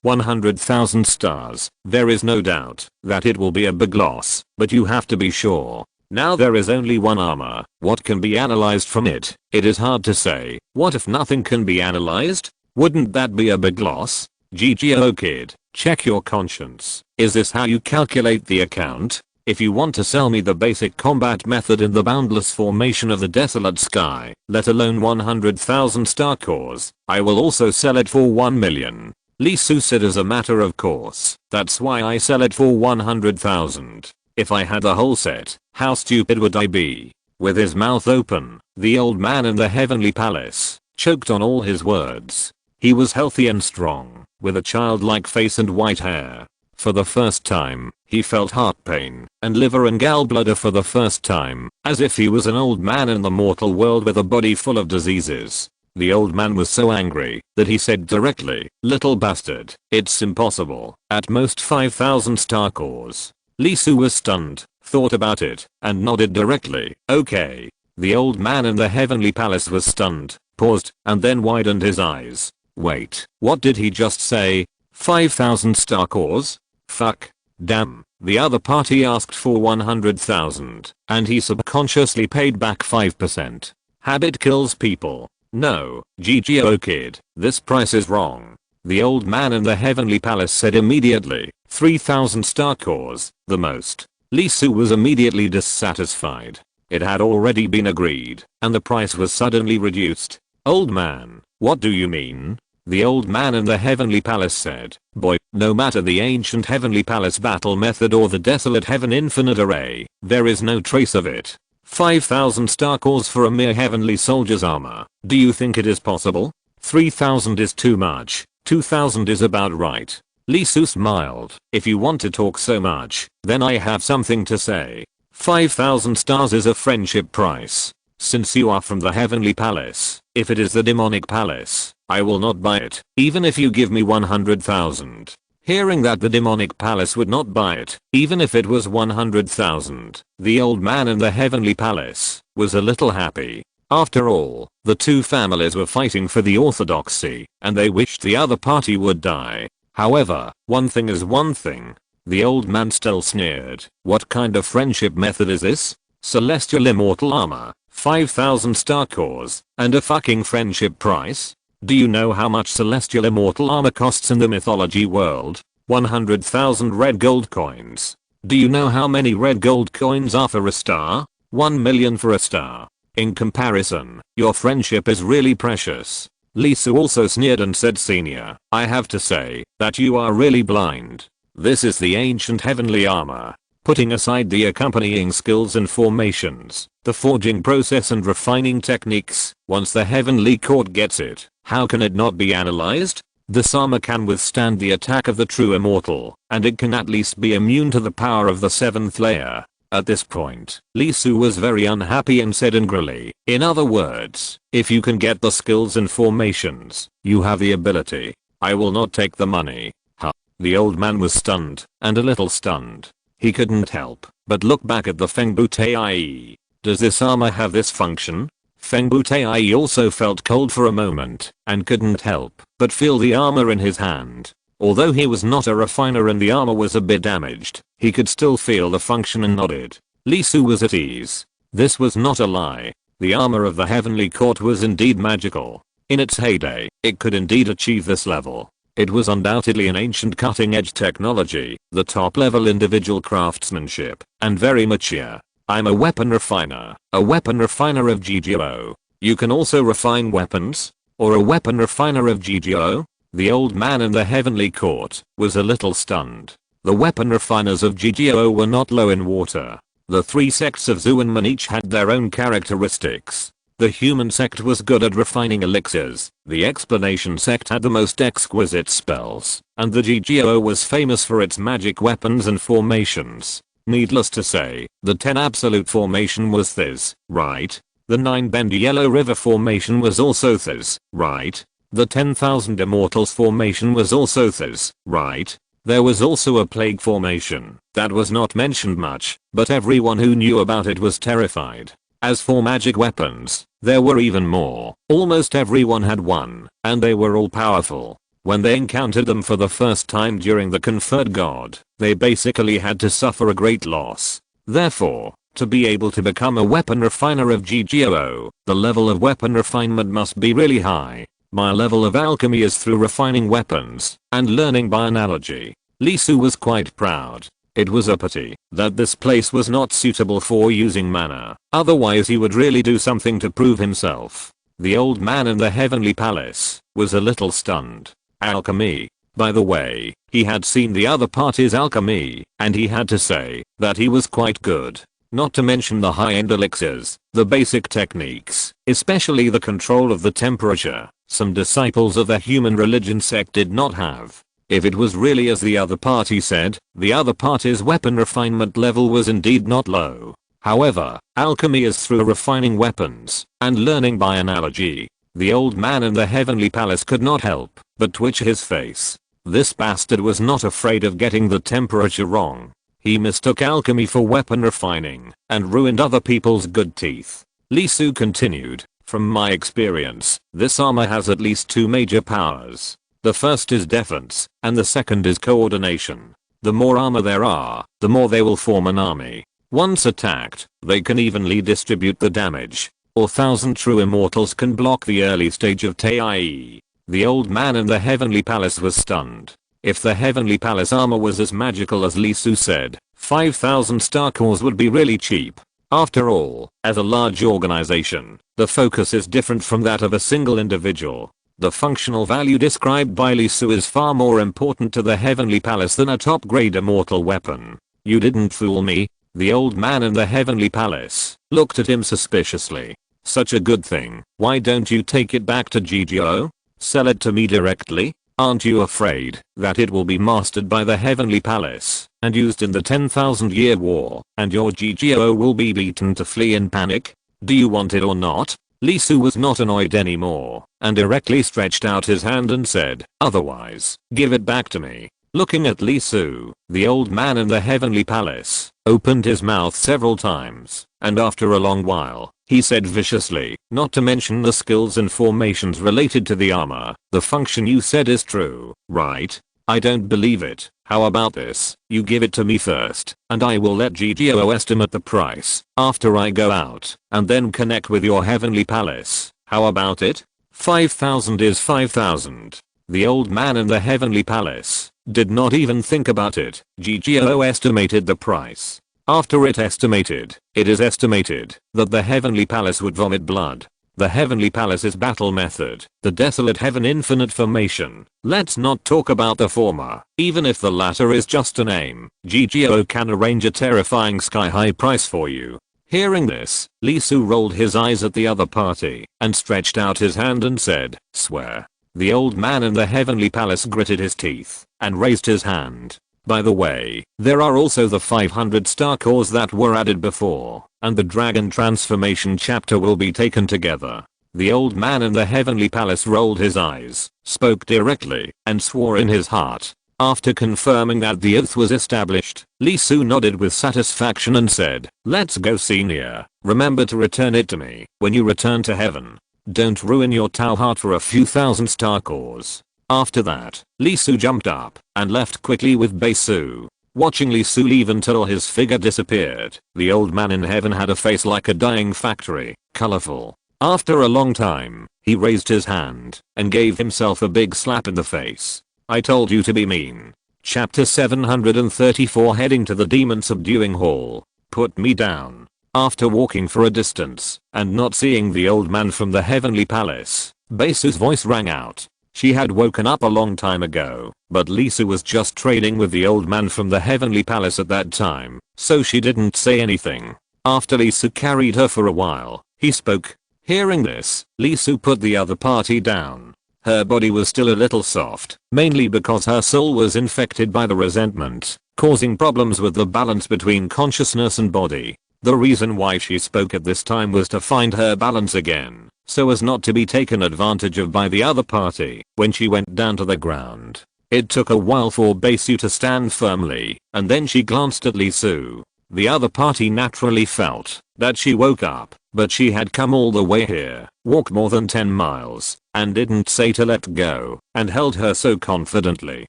Speaker 1: 100,000 stars, there is no doubt that it will be a big loss, but you have to be sure. Now there is only one armor. What can be analyzed from it? It is hard to say. What if nothing can be analyzed? Wouldn't that be a big loss? GGO kid, check your conscience. Is this how you calculate the account? If you want to sell me the basic combat method in the boundless formation of the desolate sky, let alone 100,000 star cores, I will also sell it for 1 million. Lee Su said as a matter of course. That's why I sell it for 100,000. If I had the whole set, how stupid would I be? With his mouth open, the old man in the heavenly palace choked on all his words. He was healthy and strong, with a childlike face and white hair. For the first time, he felt heart pain and liver and gallbladder for the first time, as if he was an old man in the mortal world with a body full of diseases. The old man was so angry that he said directly, "Little bastard, it's impossible. At most 5,000 star cores." Lee Su was stunned, thought about it, and nodded directly. Okay. The old man in the heavenly palace was stunned, paused, and then widened his eyes. Wait, what did he just say? 5,000 star cores? Fuck. Damn. The other party asked for 100,000, and he subconsciously paid back 5%. Habit kills people. No, GGO kid, this price is wrong. The old man in the heavenly palace said immediately, 3,000 star cores, the most. Lee Su was immediately dissatisfied. It had already been agreed, and the price was suddenly reduced. Old man, what do you mean? The old man in the heavenly palace said, boy, no matter the ancient heavenly palace battle method or the desolate heaven infinite array, there is no trace of it. 5,000 star cores for a mere heavenly soldier's armor. Do you think it is possible? 3,000 is too much. 2,000 is about right. Lee Su smiled. If you want to talk so much, then I have something to say. 5,000 stars is a friendship price. Since you are from the heavenly palace, if it is the demonic palace, I will not buy it, even if you give me 100,000. Hearing that the demonic palace would not buy it, even if it was 100,000, the old man in the heavenly palace was a little happy. After all, the two families were fighting for the orthodoxy, and they wished the other party would die. However, one thing is one thing. The old man still sneered. What kind of friendship method is this? Celestial immortal armor, 5,000 star cores, and a fucking friendship price? Do you know how much celestial immortal armor costs in the mythology world? 100,000 red gold coins. Do you know how many red gold coins are for a star? 1 million for a star. In comparison, your friendship is really precious. Lisa also sneered and said, Senior, I have to say that you are really blind. This is the ancient heavenly armor. Putting aside the accompanying skills and formations, the forging process and refining techniques, once the heavenly court gets it, how can it not be analyzed? This armor can withstand the attack of the true immortal, and it can at least be immune to the power of the 7th layer. At this point, Lee Su was very unhappy and said angrily, in other words, if you can get the skills and formations, you have the ability. I will not take the money. Huh. The old man was stunned, and a little stunned. He couldn't help but look back at the Feng Butai. Does this armor have this function? Feng Butai also felt cold for a moment, and couldn't help but feel the armor in his hand. Although he was not a refiner and the armor was a bit damaged, he could still feel the function and nodded. Lee Su was at ease. This was not a lie. The armor of the heavenly court was indeed magical. In its heyday, it could indeed achieve this level. It was undoubtedly an ancient cutting-edge technology, the top-level individual craftsmanship, and very mature. I'm a weapon refiner of GGO. You can also refine weapons? Or a weapon refiner of GGO? The old man in the heavenly court was a little stunned. The weapon refiners of GGO were not low in water. The 3 sects of Zuanman each had their own characteristics. The human sect was good at refining elixirs, the explanation sect had the most exquisite spells, and the GGO was famous for its magic weapons and formations. Needless to say, the 10 absolute formation was this, right? The 9 bend yellow river formation was also this, right? The 10,000 immortals formation was also this, right? There was also a plague formation that was not mentioned much, but everyone who knew about it was terrified. As for magic weapons, there were even more. Almost everyone had one, and they were all powerful. When they encountered them for the first time during the conferred god, they basically had to suffer a great loss. Therefore, to be able to become a weapon refiner of GGO, the level of weapon refinement must be really high. My level of alchemy is through refining weapons and learning by analogy. Lee Su was quite proud. It was a pity that this place was not suitable for using mana, otherwise he would really do something to prove himself. The old man in the heavenly palace was a little stunned. Alchemy. By the way, he had seen the other party's alchemy, and he had to say that he was quite good. Not to mention the high-end elixirs, the basic techniques, especially the control of the temperature, some disciples of the human religion sect did not have. If it was really as the other party said, the other party's weapon refinement level was indeed not low. However, alchemy is through refining weapons and learning by analogy. The old man in the heavenly palace could not help but twitch his face. This bastard was not afraid of getting the temperature wrong. He mistook alchemy for weapon refining and ruined other people's good teeth. Lee Su continued, from my experience, this armor has at least 2 major powers. The first is defense, and the second is coordination. The more armor there are, the more they will form an army. Once attacked, they can evenly distribute the damage. 1,000 true immortals can block the early stage of Tai. The old man in the heavenly palace was stunned. If the heavenly palace armor was as magical as Lee Su said, 5,000 star cores would be really cheap. After all, as a large organization, the focus is different from that of a single individual. The functional value described by Lee Su is far more important to the heavenly palace than a top-grade immortal weapon. You didn't fool me. The old man in the heavenly palace looked at him suspiciously. Such a good thing, why don't you take it back to GGO? Sell it to me directly? Aren't you afraid that it will be mastered by the heavenly palace and used in the 10,000-year war, and your GGO will be beaten to flee in panic? Do you want it or not? Lee Su was not annoyed anymore, and directly stretched out his hand and said, otherwise, give it back to me. Looking at Lee Su, the old man in the heavenly palace opened his mouth several times, and after a long while, he said viciously, not to mention the skills and formations related to the armor, the function you said is true, right? I don't believe it. How about this? You give it to me first, and I will let GGO estimate the price after I go out, and then connect with your heavenly palace. How about it? 5,000 is 5,000. The old man in the heavenly palace did not even think about it. GGO estimated the price. After it is estimated that the heavenly palace would vomit blood. The heavenly palace's battle method, the desolate heaven infinite formation. Let's not talk about the former, even if the latter is just a name. GGO can arrange a terrifying sky-high price for you. Hearing this, Lee Soo rolled his eyes at the other party and stretched out his hand and said, "Swear." The old man in the heavenly palace gritted his teeth and raised his hand. By the way, there are also the 500 star cores that were added before, and the dragon transformation chapter will be taken together. The old man in the heavenly palace rolled his eyes, spoke directly, and swore in his heart. After confirming that the oath was established, Lee Soo nodded with satisfaction and said, "Let's go, senior. Remember to return it to me when you return to heaven. Don't ruin your Tau heart for a few thousand star cores." After that, Lee Soo jumped up and left quickly with Bei Su. Watching Lee Soo leave until his figure disappeared, the old man in heaven had a face like a dying factory, colorful. After a long time, he raised his hand and gave himself a big slap in the face. "I told you to be mean." Chapter 734 Heading to the Demon Subduing Hall. Put me down. After walking for a distance and not seeing the old man from the heavenly palace, Bei Su's voice rang out. She had woken up a long time ago, but Lee Soo was just trading with the old man from the heavenly palace at that time, so she didn't say anything. After Lee Soo carried her for a while, he spoke. Hearing this, Lee Soo put the other party down. Her body was still a little soft, mainly because her soul was infected by the resentment, causing problems with the balance between consciousness and body. The reason why she spoke at this time was to find her balance again, so as not to be taken advantage of by the other party when she went down to the ground. It took a while for Bei Su to stand firmly, and then she glanced at Lee Soo. The other party naturally felt that she woke up, but she had come all the way here, walked more than 10 miles, and didn't say to let go, and held her so confidently.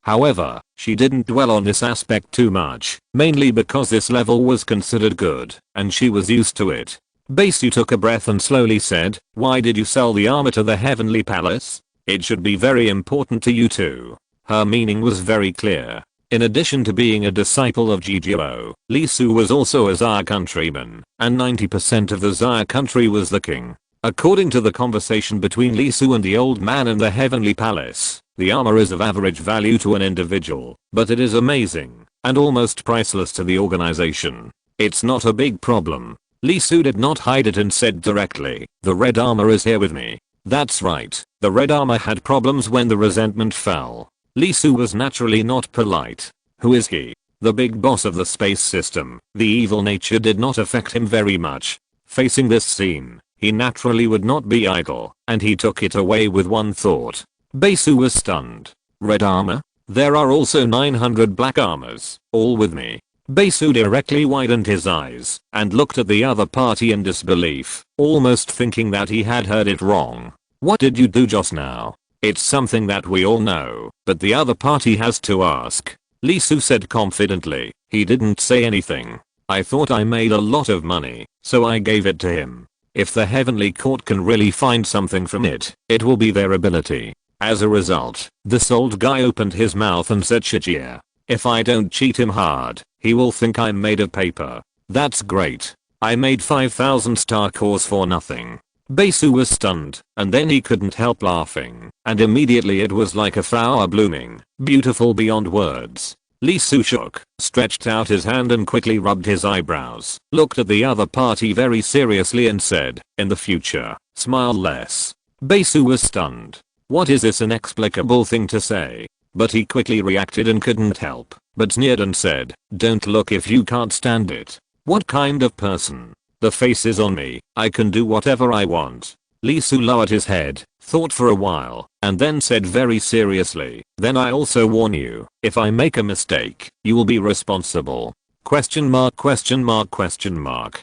Speaker 1: However, she didn't dwell on this aspect too much, mainly because this level was considered good, and she was used to it. Bei Su took a breath and slowly said, "Why did you sell the armor to the heavenly palace? It should be very important to you too." Her meaning was very clear. In addition to being a disciple of Jijiao, Lee Soo was also a Xia countryman, and 90% of the Xia country was the king. According to the conversation between Lee Soo and the old man in the heavenly palace, the armor is of average value to an individual, but it is amazing and almost priceless to the organization. It's not a big problem. Lee Soo did not hide it and said directly, "The red armor is here with me." That's right, the red armor had problems when the resentment fell. Lee Soo was naturally not polite. Who is he? The big boss of the space system. The evil nature did not affect him very much. Facing this scene, he naturally would not be idle, and he took it away with one thought. Bei Su was stunned. Red armor? There are also 900 black armors, all with me. Bei Su directly widened his eyes and looked at the other party in disbelief, almost thinking that he had heard it wrong. "What did you do just now?" "It's something that we all know, but the other party has to ask," Lee Soo said confidently. He didn't say anything. "I thought I made a lot of money, so I gave it to him. If the heavenly court can really find something from it, it will be their ability." As a result, this old guy opened his mouth and said, "Shit, yeah. If I don't cheat him hard, he will think I'm made of paper." "That's great. I made 5,000 star cores for nothing." Bei Su was stunned, and then he couldn't help laughing, and immediately it was like a flower blooming, beautiful beyond words. Lee Soo shook, stretched out his hand and quickly rubbed his eyebrows, looked at the other party very seriously and said, "In the future, smile less." Bei Su was stunned. What is this inexplicable thing to say? But he quickly reacted and couldn't help but sneered and said, "Don't look if you can't stand it." What kind of person? "The face is on me, I can do whatever I want." Lee Soo lowered his head, thought for a while, and then said very seriously, "Then I also warn you, if I make a mistake, you will be responsible." Question mark question mark question mark.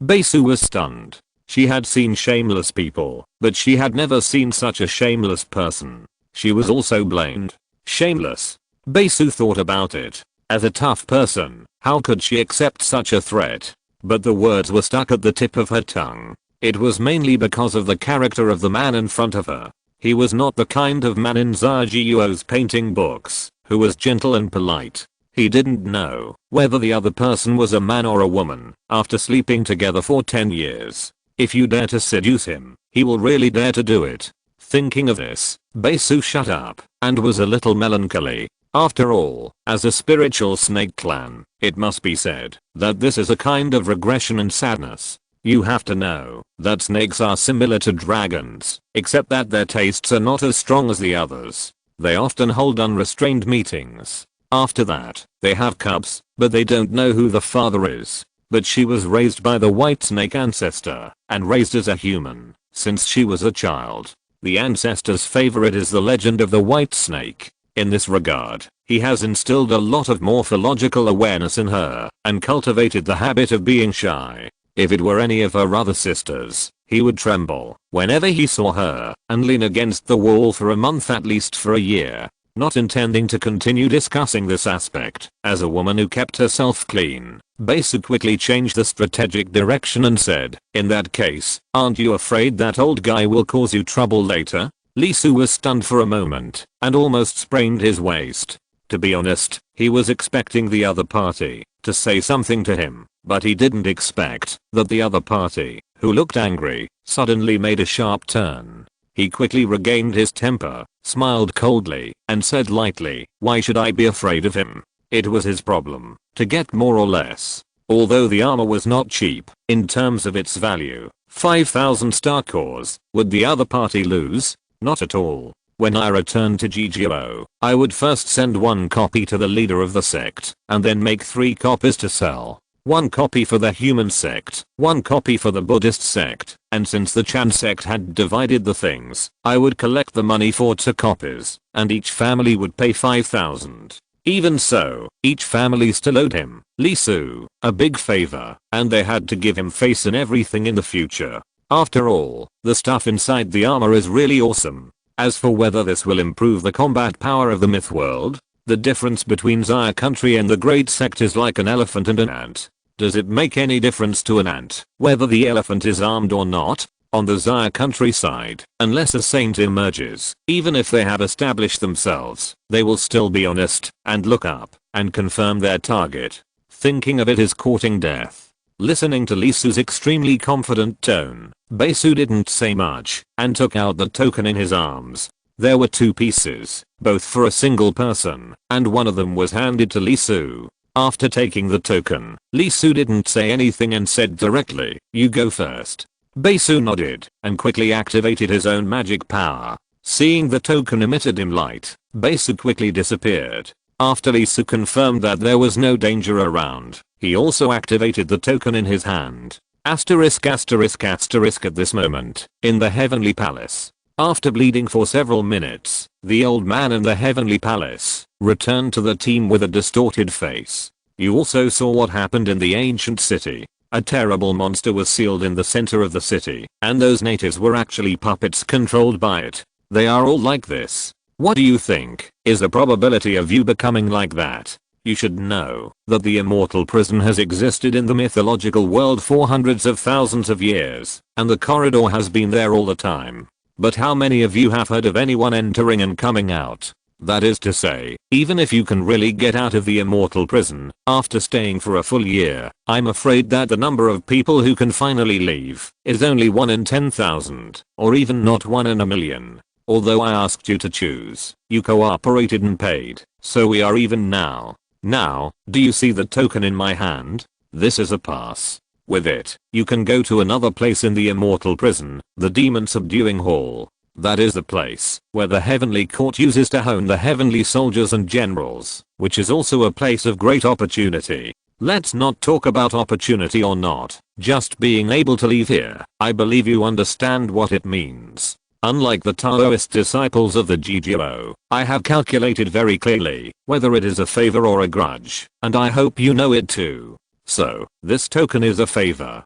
Speaker 1: Bei Su was stunned. She had seen shameless people, but she had never seen such a shameless person. She was also blamed. Shameless. Bei Su thought about it. As a tough person, how could she accept such a threat? But the words were stuck at the tip of her tongue. It was mainly because of the character of the man in front of her. He was not the kind of man in Zajiuo's painting books, who was gentle and polite. He didn't know whether the other person was a man or a woman after sleeping together for 10 years. If you dare to seduce him, he will really dare to do it. Thinking of this, Baesu shut up and was a little melancholy. After all, as a spiritual snake clan, it must be said that this is a kind of regression and sadness. You have to know that snakes are similar to dragons, except that their tastes are not as strong as the others. They often hold unrestrained meetings. After that, they have cubs, but they don't know who the father is. But she was raised by the white snake ancestor, and raised as a human, since she was a child. The ancestor's favorite is the legend of the white snake. In this regard, he has instilled a lot of morphological awareness in her, and cultivated the habit of being shy. If it were any of her other sisters, he would tremble whenever he saw her, and lean against the wall for a month, at least for a year. Not intending to continue discussing this aspect, as a woman who kept herself clean, Baesu quickly changed the strategic direction and said, "In that case, aren't you afraid that old guy will cause you trouble later?" Lee Su was stunned for a moment, and almost sprained his waist. To be honest, he was expecting the other party to say something to him, but he didn't expect that the other party, who looked angry, suddenly made a sharp turn. He quickly regained his temper, smiled coldly, and said lightly, "Why should I be afraid of him? It was his problem to get more or less." Although the armor was not cheap, in terms of its value, 5,000 star cores, would the other party lose? Not at all. When I returned to Jijiao, I would first send one copy to the leader of the sect, and then make 3 copies to sell. 1 copy for the human sect, 1 copy for the Buddhist sect, and since the Chan sect had divided the things, I would collect the money for 2 copies, and each family would pay 5,000. Even so, each family still owed him, Lee Su, a big favor, and they had to give him face in everything in the future. After all, the stuff inside the armor is really awesome. As for whether this will improve the combat power of the myth world, the difference between Xia country and the great sect is like an elephant and an ant. Does it make any difference to an ant whether the elephant is armed or not? On the Xia countryside, unless a saint emerges, even if they have established themselves, they will still be honest and look up and confirm their target. Thinking of it is courting death. Listening to Lee Su's extremely confident tone, Baesu didn't say much and took out the token in his arms. There were 2 pieces, both for a single person, and one of them was handed to Lee Su. After taking the token, Lee Su didn't say anything and said directly, "You go first." Baesu nodded and quickly activated his own magic power. Seeing the token emitted in light, Baesu quickly disappeared. After Lee Su confirmed that there was no danger around, he also activated the token in his hand. Asterisk asterisk asterisk at this moment, in the Heavenly Palace. After bleeding for several minutes, the old man in the Heavenly Palace returned to the team with a distorted face. You also saw what happened in the ancient city. A terrible monster was sealed in the center of the city, and those natives were actually puppets controlled by it. They are all like this. What do you think is the probability of you becoming like that? You should know that the immortal prison has existed in the mythological world for hundreds of thousands of years, and the corridor has been there all the time. But how many of you have heard of anyone entering and coming out? That is to say, even if you can really get out of the immortal prison after staying for a full year, I'm afraid that the number of people who can finally leave is only 1 in 10,000, or even not 1 in a million. Although I asked you to choose, you cooperated and paid, so we are even now. Now, do you see the token in my hand? This is a pass. With it, you can go to another place in the immortal prison, the Demon Subduing Hall. That is the place where the Heavenly Court uses to hone the heavenly soldiers and generals, which is also a place of great opportunity. Let's not talk about opportunity or not, just being able to leave here. I believe you understand what it means. Unlike the Taoist disciples of the Jijiao, I have calculated very clearly whether it is a favor or a grudge, and I hope you know it too. So, this token is a favor,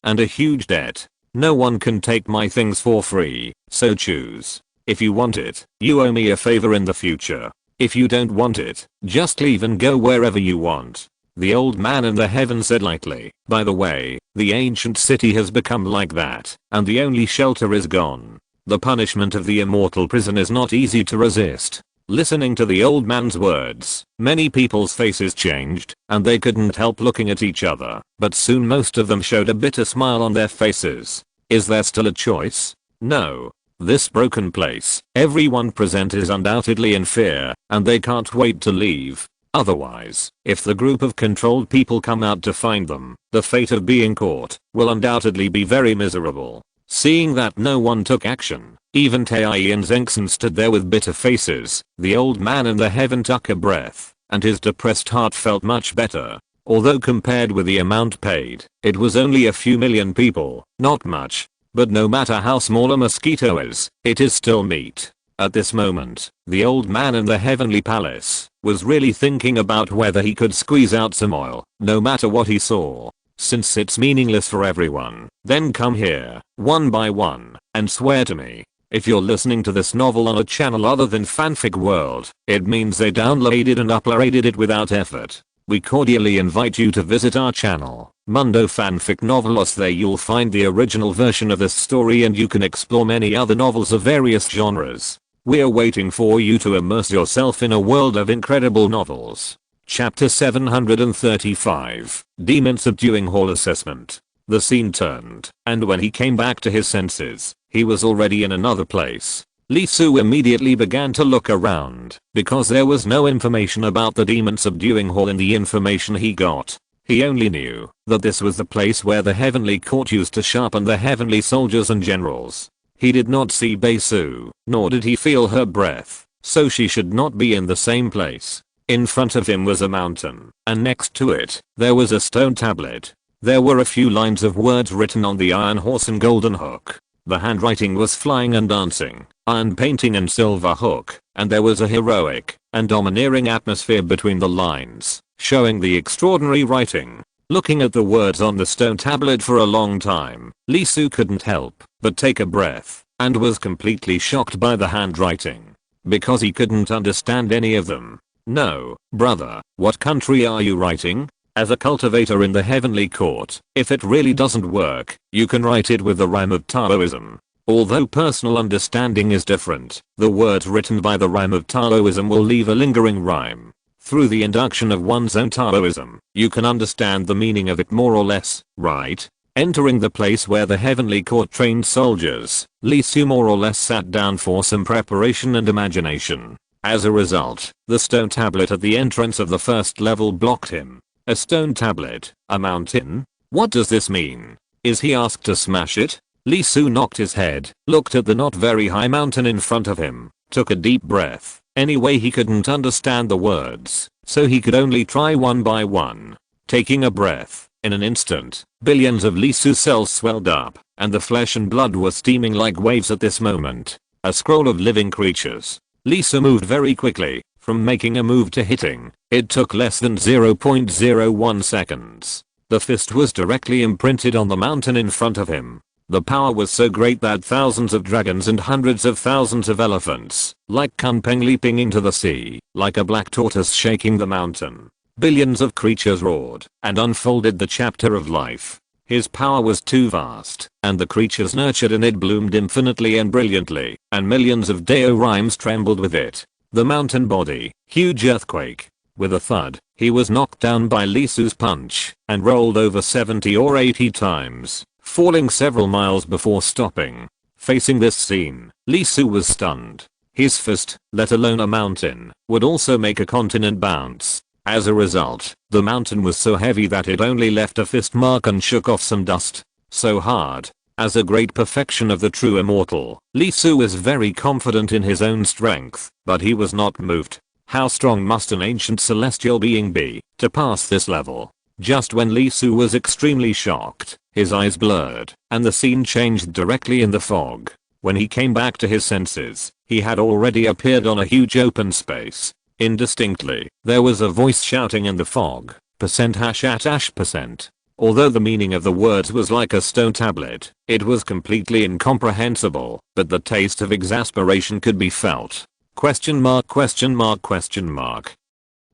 Speaker 1: and a huge debt. No one can take my things for free, so choose. If you want it, you owe me a favor in the future. If you don't want it, just leave and go wherever you want. The old man in the heaven said lightly. By the way, the ancient city has become like that, and the only shelter is gone. The punishment of the immortal prison is not easy to resist. Listening to the old man's words, many people's faces changed, and they couldn't help looking at each other, but soon most of them showed a bitter smile on their faces. Is there still a choice? No. This broken place, everyone present is undoubtedly in fear, and they can't wait to leave. Otherwise, if the group of controlled people come out to find them, the fate of being caught will undoubtedly be very miserable. Seeing that no one took action, even Tai and Zengson stood there with bitter faces, the old man in the heaven took a breath, and his depressed heart felt much better. Although compared with the amount paid, it was only a few million people, not much. But no matter how small a mosquito is, it is still meat. At this moment, the old man in the heavenly palace was really thinking about whether he could squeeze out some oil, no matter what he saw. Since it's meaningless for everyone, then come here, one by one, and swear to me. If you're listening to this novel on a channel other than Fanfic World, it means they downloaded and uploaded it without effort. We cordially invite you to visit our channel, Mundo Fanfic Novelos. There you'll find the original version of this story and you can explore many other novels of various genres. We're waiting for you to immerse yourself in a world of incredible novels. Chapter 735, Demon Subduing Hall Assessment. The scene turned, and when he came back to his senses, he was already in another place. Lee Su immediately began to look around, because there was no information about the demon subduing hall in the information he got. He only knew that this was the place where the heavenly court used to sharpen the heavenly soldiers and generals. He did not see Bei Su, nor did he feel her breath, so she should not be in the same place. In front of him was a mountain, and next to it, there was a stone tablet. There were a few lines of words written on the iron horse and golden hook. The handwriting was flying and dancing, iron painting and silver hook, and there was a heroic and domineering atmosphere between the lines, showing the extraordinary writing. Looking at the words on the stone tablet for a long time, Lee Su couldn't help but take a breath, and was completely shocked by the handwriting, because he couldn't understand any of them. No, brother, what country are you writing? As a cultivator in the heavenly court, if it really doesn't work, you can write it with the rhyme of Taoism. Although personal understanding is different, the words written by the rhyme of Taoism will leave a lingering rhyme. Through the induction of one's own Taoism, you can understand the meaning of it more or less, right? Entering the place where the heavenly court trained soldiers, Lee Su more or less sat down for some preparation and imagination. As a result, the stone tablet at the entrance of the first level blocked him. A stone tablet, a mountain? What does this mean? Is he asked to smash it? Lee Su knocked his head, looked at the not very high mountain in front of him, took a deep breath. Anyway, he couldn't understand the words, so he could only try one by one. Taking a breath, in an instant, billions of Lee Su cells swelled up, and the flesh and blood were steaming like waves at this moment. A scroll of living creatures. Lee Su moved very quickly. From making a move to hitting, it took less than 0.01 seconds. The fist was directly imprinted on the mountain in front of him. The power was so great that thousands of dragons and hundreds of thousands of elephants, like Kunpeng leaping into the sea, like a black tortoise shaking the mountain. Billions of creatures roared and unfolded the chapter of life. His power was too vast, and the creatures nurtured in it bloomed infinitely and brilliantly, and millions of Dao rhymes trembled with it. The mountain body, huge earthquake. With a thud, he was knocked down by Lee Su's punch, and rolled over 70 or 80 times, falling several miles before stopping. Facing this scene, Lee Su was stunned. His fist, let alone a mountain, would also make a continent bounce. As a result, the mountain was so heavy that it only left a fist mark and shook off some dust. So hard. As a great perfection of the true immortal, Lee Su was very confident in his own strength, but he was not moved. How strong must an ancient celestial being be to pass this level? Just when Lee Su was extremely shocked, his eyes blurred, and the scene changed directly in the fog. When he came back to his senses, he had already appeared on a huge open space. Indistinctly, there was a voice shouting in the fog, %#%. Although the meaning of the words was like a stone tablet, it was completely incomprehensible, but the taste of exasperation could be felt. ?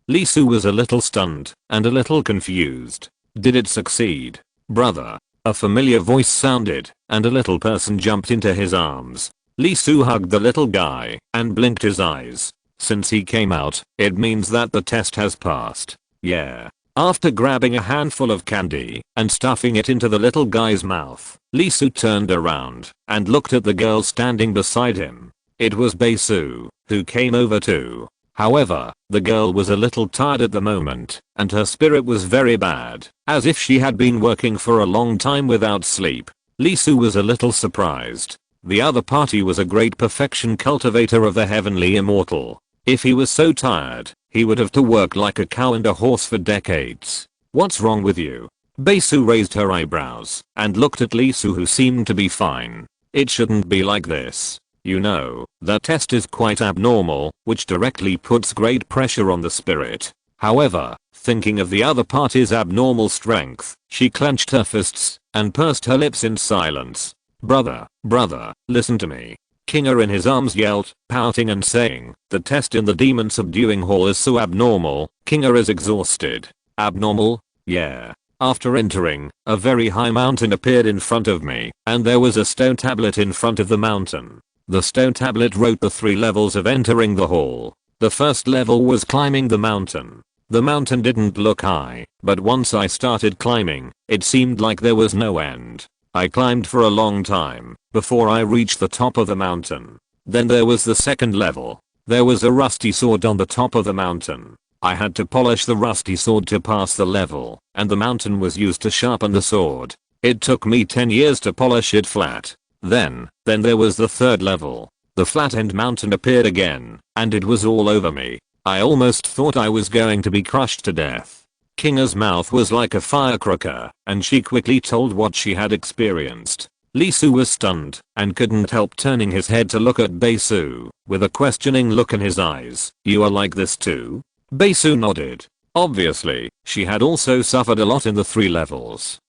Speaker 1: Lee Su was a little stunned, and a little confused. Did it succeed? Brother. A familiar voice sounded, and a little person jumped into his arms. Lee Soo hugged the little guy and blinked his eyes. Since he came out, it means that the test has passed. Yeah. After grabbing a handful of candy and stuffing it into the little guy's mouth, Lee Soo turned around and looked at the girl standing beside him. It was Bae Soo, who came over too. However, the girl was a little tired at the moment, and her spirit was very bad, as if she had been working for a long time without sleep. Lee Soo was a little surprised. The other party was a great perfection cultivator of the heavenly immortal. If he was so tired, he would have to work like a cow and a horse for decades. What's wrong with you? Bae Soo raised her eyebrows and looked at Lee Soo, who seemed to be fine. It shouldn't be like this. You know, the test is quite abnormal, which directly puts great pressure on the spirit. However, thinking of the other party's abnormal strength, she clenched her fists and pursed her lips in silence. Brother, listen to me. Kinger in his arms yelled, pouting and saying, the test in the demon subduing hall is so abnormal. Kinger is exhausted. Abnormal? Yeah. After entering, a very high mountain appeared in front of me, and there was a stone tablet in front of the mountain. The stone tablet wrote the 3 levels of entering the hall. The first level was climbing the mountain. The mountain didn't look high, but once I started climbing, it seemed like there was no end. I climbed for a long time before I reached the top of the mountain. Then there was the second level. There was a rusty sword on the top of the mountain. I had to polish the rusty sword to pass the level, and the mountain was used to sharpen the sword. It took me 10 years to polish it flat. Then there was the third level. The flattened mountain appeared again, and it was all over me. I almost thought I was going to be crushed to death. Kinger's mouth was like a firecracker, and she quickly told what she had experienced. Lee Soo was stunned and couldn't help turning his head to look at Bae Soo with a questioning look in his eyes. You are like this too? Bae Soo nodded. Obviously, she had also suffered a lot in the 3 levels.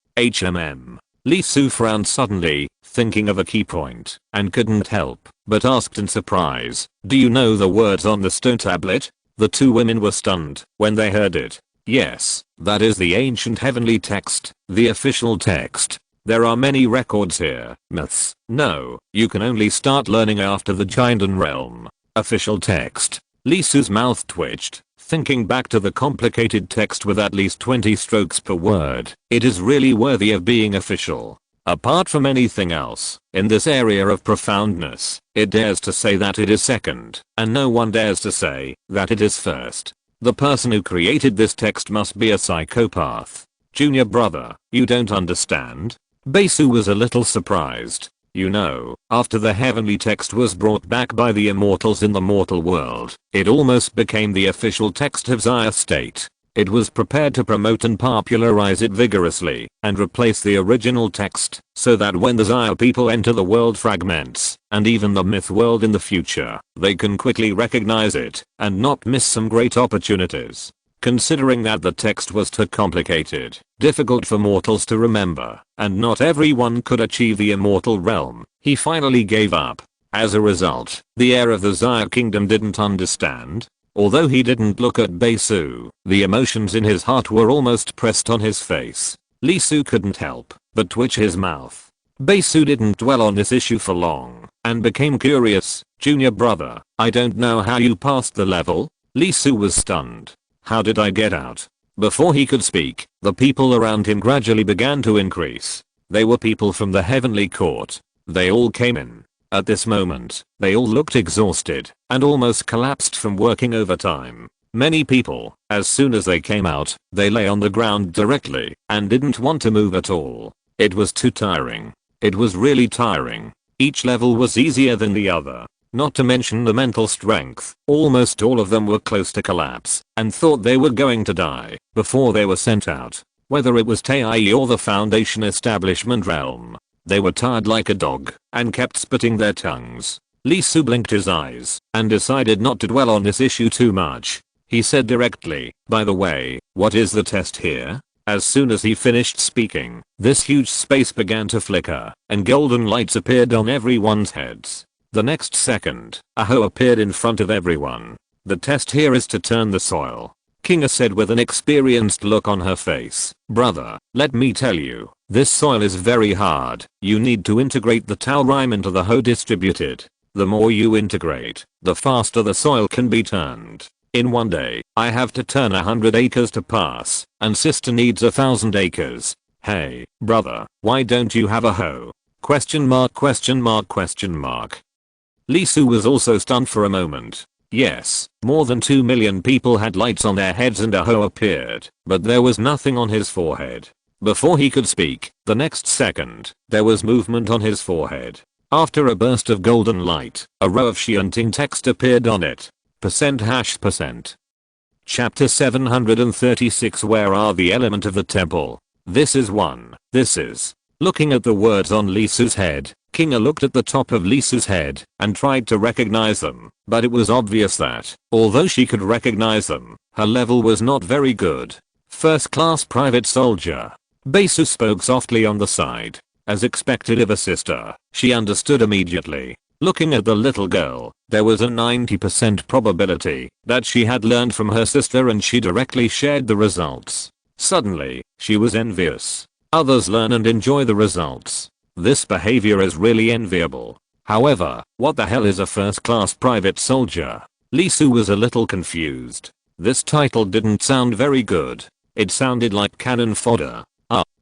Speaker 1: Lee Soo frowned suddenly, thinking of a key point, and couldn't help but asked in surprise, do you know the words on the stone tablet? The 2 women were stunned when they heard it. Yes, that is the ancient heavenly text, the official text. There are many records here, myths. No, you can only start learning after the Jindan realm. Official text. Lee Soo's mouth twitched, thinking back to the complicated text with at least 20 strokes per word. It is really worthy of being official. Apart from anything else, in this area of profoundness, it dares to say that it is second, and no one dares to say that it is first. The person who created this text must be a psychopath. Junior brother, you don't understand? Bae Soo was a little surprised. You know, after the heavenly text was brought back by the immortals in the mortal world, it almost became the official text of Xia state. It was prepared to promote and popularize it vigorously and replace the original text so that when the Xia people enter the world fragments and even the myth world in the future, they can quickly recognize it and not miss some great opportunities. Considering that the text was too complicated, difficult for mortals to remember, and not everyone could achieve the immortal realm, he finally gave up. As a result, the heir of the Xia kingdom didn't understand. Although he didn't look at Bae Soo, the emotions in his heart were almost pressed on his face. Lee Soo couldn't help but twitch his mouth. Bae Soo didn't dwell on this issue for long, and became curious. Junior brother, I don't know how you passed the level. Lee Soo was stunned. How did I get out? Before he could speak, the people around him gradually began to increase. They were people from the heavenly court. They all came in. At this moment, they all looked exhausted and almost collapsed from working overtime. Many people, as soon as they came out, they lay on the ground directly and didn't want to move at all. It was too tiring. It was really tiring. Each level was easier than the other. Not to mention the mental strength. Almost all of them were close to collapse and thought they were going to die before they were sent out. Whether it was Taii or the Foundation establishment realm, they were tired like a dog and kept spitting their tongues. Lee Soo blinked his eyes and decided not to dwell on this issue too much. He said directly, by the way, what is the test here? As soon as he finished speaking, this huge space began to flicker and golden lights appeared on everyone's heads. The next second, a hoe appeared in front of everyone. The test here is to turn the soil. Kinga said with an experienced look on her face. Brother, let me tell you, this soil is very hard. You need to integrate the Tao rhyme into the hoe distributed. The more you integrate, the faster the soil can be turned. In one day, I have to turn 100 acres to pass, and sister needs 1,000 acres. Hey, brother, why don't you have a hoe? Question mark question mark question mark. Lee Su was also stunned for a moment. Yes, more than 2 million people had lights on their heads and a hoe appeared, but there was nothing on his forehead. Before he could speak, the next second, there was movement on his forehead. After a burst of golden light, a row of chanting text appeared on it. %#%. Chapter 736. Where are the element of the temple? This is one. This is. Looking at the words on Lee Su's head, Kinga looked at the top of Lee Su's head and tried to recognize them, but it was obvious that, although she could recognize them, her level was not very good. First class private soldier. Basu spoke softly on the side. As expected of a sister, she understood immediately. Looking at the little girl, there was a 90% probability that she had learned from her sister and she directly shared the results. Suddenly, she was envious. Others learn and enjoy the results. This behavior is really enviable. However, what the hell is a first-class private soldier? Lee Su was a little confused. This title didn't sound very good. It sounded like cannon fodder.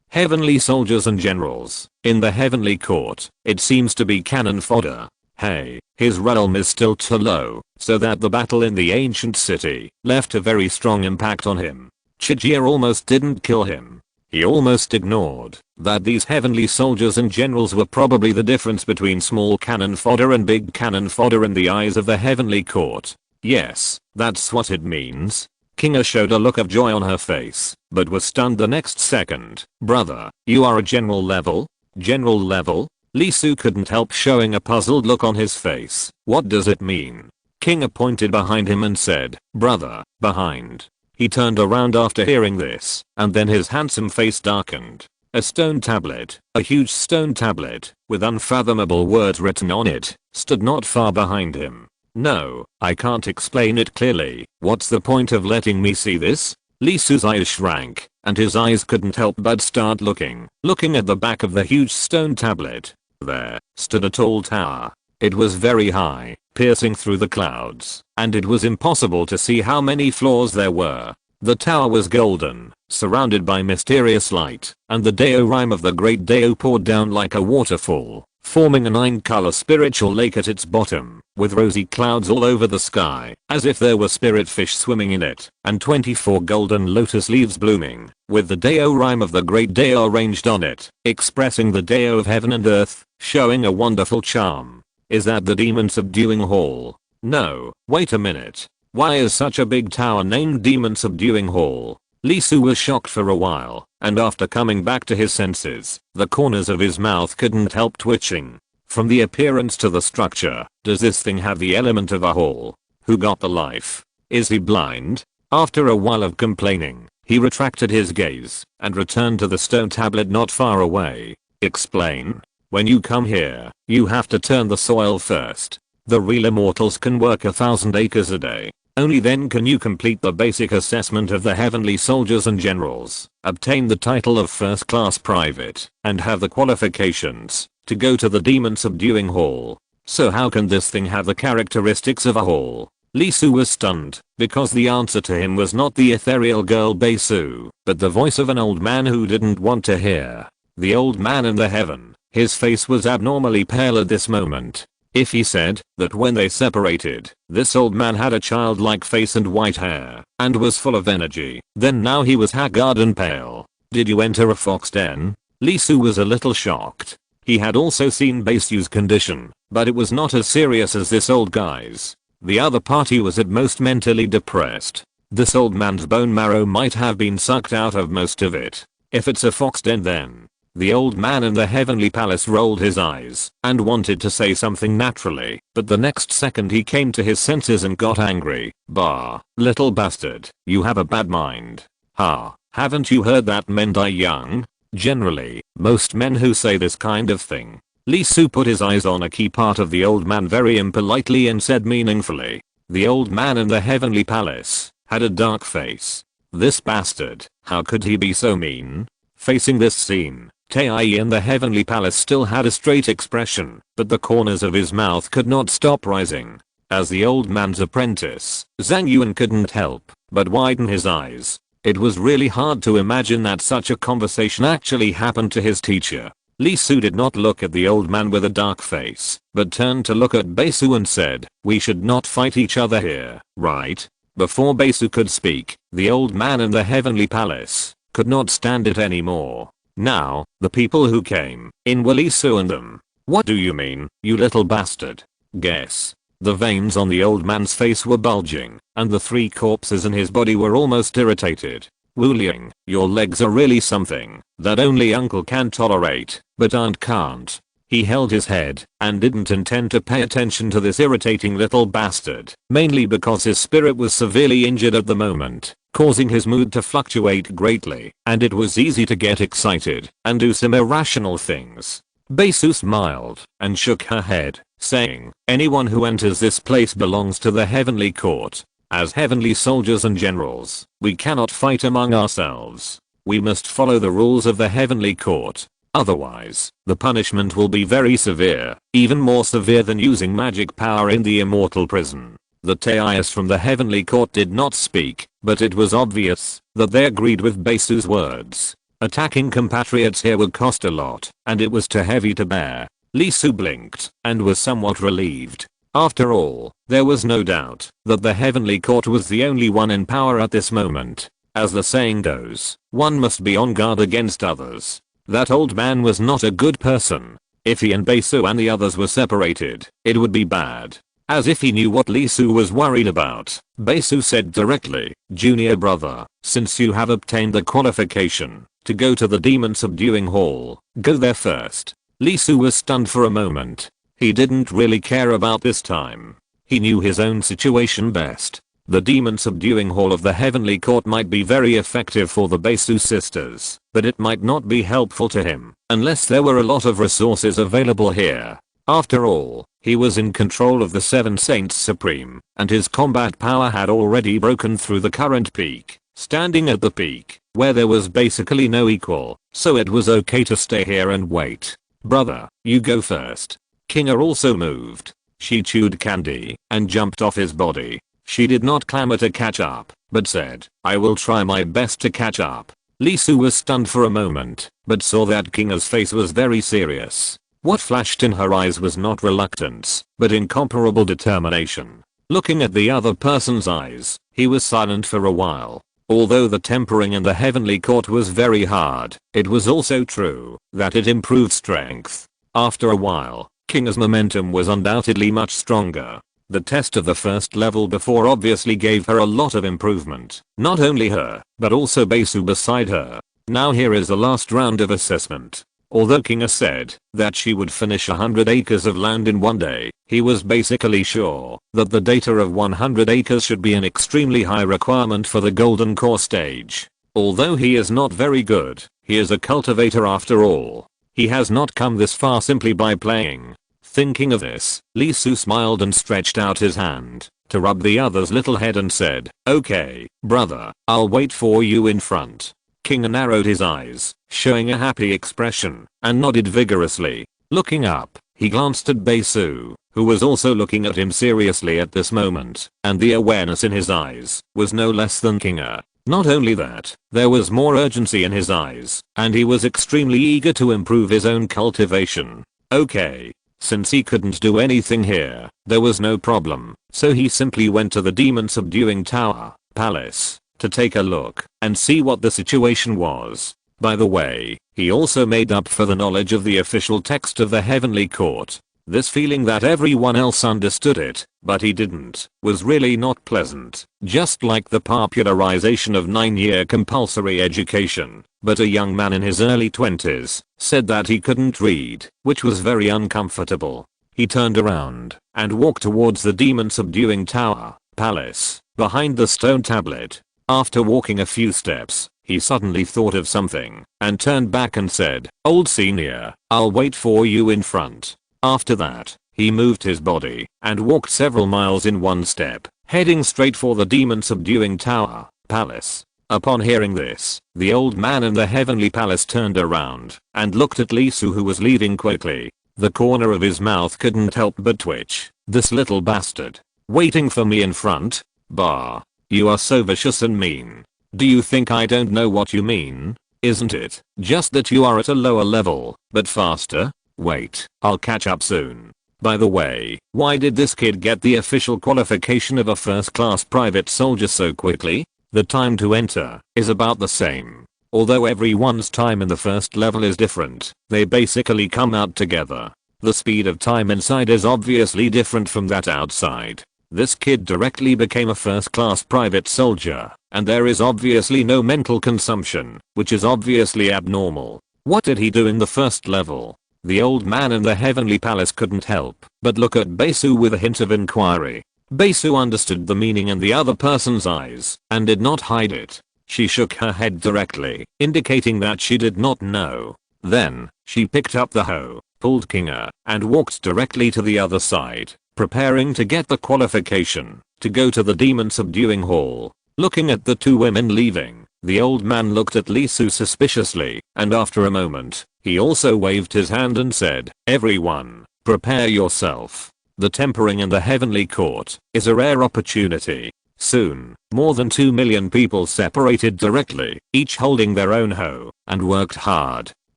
Speaker 1: Heavenly soldiers and generals. In the heavenly court, it seems to be cannon fodder. Hey, his realm is still too low, so that the battle in the ancient city left a very strong impact on him. Chijia almost didn't kill him. He almost ignored that these heavenly soldiers and generals were probably the difference between small cannon fodder and big cannon fodder in the eyes of the heavenly court. Yes, that's what it means. Kinga showed a look of joy on her face, but was stunned the next second. Brother, you are a general level? General level? Lee Su couldn't help showing a puzzled look on his face. What does it mean? Kinga pointed behind him and said, brother, behind. He turned around after hearing this, and then his handsome face darkened. A stone tablet, a huge stone tablet, with unfathomable words written on it, stood not far behind him. No, I can't explain it clearly. What's the point of letting me see this? Lee Su's eyes shrank, and his eyes couldn't help but start looking at the back of the huge stone tablet. There stood a tall tower. It was very high, piercing through the clouds, and it was impossible to see how many floors there were. The tower was golden, surrounded by mysterious light, and the Deo-rime of the great Deo poured down like a waterfall, forming a 9-color spiritual lake at its bottom, with rosy clouds all over the sky, as if there were spirit fish swimming in it, and 24 golden lotus leaves blooming, with the Deo-rime of the great Deo arranged on it, expressing the Deo of heaven and earth, showing a wonderful charm. Is that the demon subduing hall? No, wait a minute. Why is such a big tower named Demon Subduing Hall? Lee Su was shocked for a while, and after coming back to his senses, the corners of his mouth couldn't help twitching. From the appearance to the structure, does this thing have the element of a hall? Who got the life? Is he blind? After a while of complaining, he retracted his gaze and returned to the stone tablet not far away. Explain. When you come here, you have to turn the soil first. The real immortals can work 1,000 acres a day. Only then can you complete the basic assessment of the heavenly soldiers and generals, obtain the title of first class private, and have the qualifications to go to the demon subduing hall. So how can this thing have the characteristics of a hall? Lee Su was stunned, because the answer to him was not the ethereal girl Basu, but the voice of an old man who didn't want to hear. The old man in the heaven, his face was abnormally pale at this moment. If he said that when they separated, this old man had a childlike face and white hair, and was full of energy, then now he was haggard and pale. Did you enter a fox den? Lee Su was a little shocked. He had also seen Basu's condition, but it was not as serious as this old guy's. The other party was at most mentally depressed. This old man's bone marrow might have been sucked out of most of it. If it's a fox den then. The old man in the heavenly palace rolled his eyes and wanted to say something naturally, but the next second he came to his senses and got angry. Bah, little bastard, you have a bad mind. Ha, haven't you heard that men die young? Generally, most men who say this kind of thing. Lee Su put his eyes on a key part of the old man very impolitely and said meaningfully. The old man in the heavenly palace had a dark face. This bastard, how could he be so mean? Facing this scene, Tai in the heavenly palace still had a straight expression, but the corners of his mouth could not stop rising. As the old man's apprentice, Zhang Yuan couldn't help but widen his eyes. It was really hard to imagine that such a conversation actually happened to his teacher. Li Su did not look at the old man with a dark face, but turned to look at Bei-Su and said, "We should not fight each other here, right?" Before Bei-Su could speak, the old man in the heavenly palace could not stand it anymore. Now, the people who came in were Li Su and them. "What do you mean, you little bastard?" Guess. The veins on the old man's face were bulging, and the 3 corpses in his body were almost irritated. "Wu Ling, your legs are really something that only uncle can tolerate, but aunt can't." He held his head and didn't intend to pay attention to this irritating little bastard, mainly because his spirit was severely injured at the moment, causing his mood to fluctuate greatly, and it was easy to get excited and do some irrational things. Bei-Su smiled and shook her head, saying, "Anyone who enters this place belongs to the heavenly court. As heavenly soldiers and generals, we cannot fight among ourselves. We must follow the rules of the heavenly court. Otherwise, the punishment will be very severe, even more severe than using magic power in the immortal prison." The Taias from the heavenly court did not speak, but it was obvious that they agreed with Bei-Su's words. Attacking compatriots here would cost a lot, and it was too heavy to bear. Li Su blinked and was somewhat relieved. After all, there was no doubt that the heavenly court was the only one in power at this moment. As the saying goes, one must be on guard against others. That old man was not a good person. If he and Bei-Su and the others were separated, it would be bad. As if he knew what Li Su was worried about, Bei-Su said directly, "Junior brother, since you have obtained the qualification to go to the demon subduing hall, go there first." Li Su was stunned for a moment. He didn't really care about this time. He knew his own situation best. The demon subduing hall of the heavenly court might be very effective for the Bei-Su sisters, but it might not be helpful to him unless there were a lot of resources available here. After all, he was in control of the 7 Saints Supreme, and his combat power had already broken through the current peak, standing at the peak, where there was basically no equal, so it was okay to stay here and wait. "Brother, you go first." Kinga also moved. She chewed candy and jumped off his body. She did not clamor to catch up, but said, "I will try my best to catch up." Li Su was stunned for a moment, but saw that Kinga's face was very serious. What flashed in her eyes was not reluctance, but incomparable determination. Looking at the other person's eyes, he was silent for a while. Although the tempering in the heavenly court was very hard, it was also true that it improved strength. After a while, Kinga's momentum was undoubtedly much stronger. The test of the first level before obviously gave her a lot of improvement. Not only her, but also Bei-Su beside her. Now here is the last round of assessment. Although Kinga said that she would finish 100 acres of land in one day, he was basically sure that the data of 100 acres should be an extremely high requirement for the golden core stage. Although he is not very good, he is a cultivator after all. He has not come this far simply by playing. Thinking of this, Li Su smiled and stretched out his hand to rub the other's little head and said, "Okay, brother, I'll wait for you in front." Kinga narrowed his eyes, showing a happy expression, and nodded vigorously. Looking up, he glanced at Bei-Su, who was also looking at him seriously at this moment, and the awareness in his eyes was no less than Kinga. Not only that, there was more urgency in his eyes, and he was extremely eager to improve his own cultivation. Okay. Since he couldn't do anything here, there was no problem, so he simply went to the demon subduing tower, palace, to take a look and see what the situation was. By the way, he also made up for the knowledge of the official text of the heavenly court. This feeling that everyone else understood it, but he didn't, was really not pleasant. Just like the popularization of 9-year compulsory education. But a young man in his early 20s said that he couldn't read, which was very uncomfortable. He turned around and walked towards the demon subduing tower, palace, behind the stone tablet. After walking a few steps, he suddenly thought of something and turned back and said, "Old senior, I'll wait for you in front." After that, he moved his body and walked several miles in one step, heading straight for the demon subduing tower, palace. Upon hearing this, the old man in the heavenly palace turned around and looked at Lee Su, who was leaving quickly. The corner of his mouth couldn't help but twitch. This little bastard. Waiting for me in front? Bah. You are so vicious and mean. Do you think I don't know what you mean? Isn't it just that you are at a lower level, but faster? Wait, I'll catch up soon. By the way, why did this kid get the official qualification of a first-class private soldier so quickly? The time to enter is about the same. Although everyone's time in the first level is different, they basically come out together. The speed of time inside is obviously different from that outside. This kid directly became a first-class private soldier, and there is obviously no mental consumption, which is obviously abnormal. What did he do in the first level? The old man in the heavenly palace couldn't help but look at Baesu with a hint of inquiry. Baesu understood the meaning in the other person's eyes and did not hide it. She shook her head directly, indicating that she did not know. Then, she picked up the hoe, pulled Kinga, and walked directly to the other side, preparing to get the qualification to go to the demon subduing hall. Looking at the two women leaving, the old man looked at Lee Su suspiciously, and after a moment, he also waved his hand and said, "Everyone, prepare yourself. The tempering in the heavenly court is a rare opportunity." Soon, more than 2 million people separated directly, each holding their own hoe, and worked hard.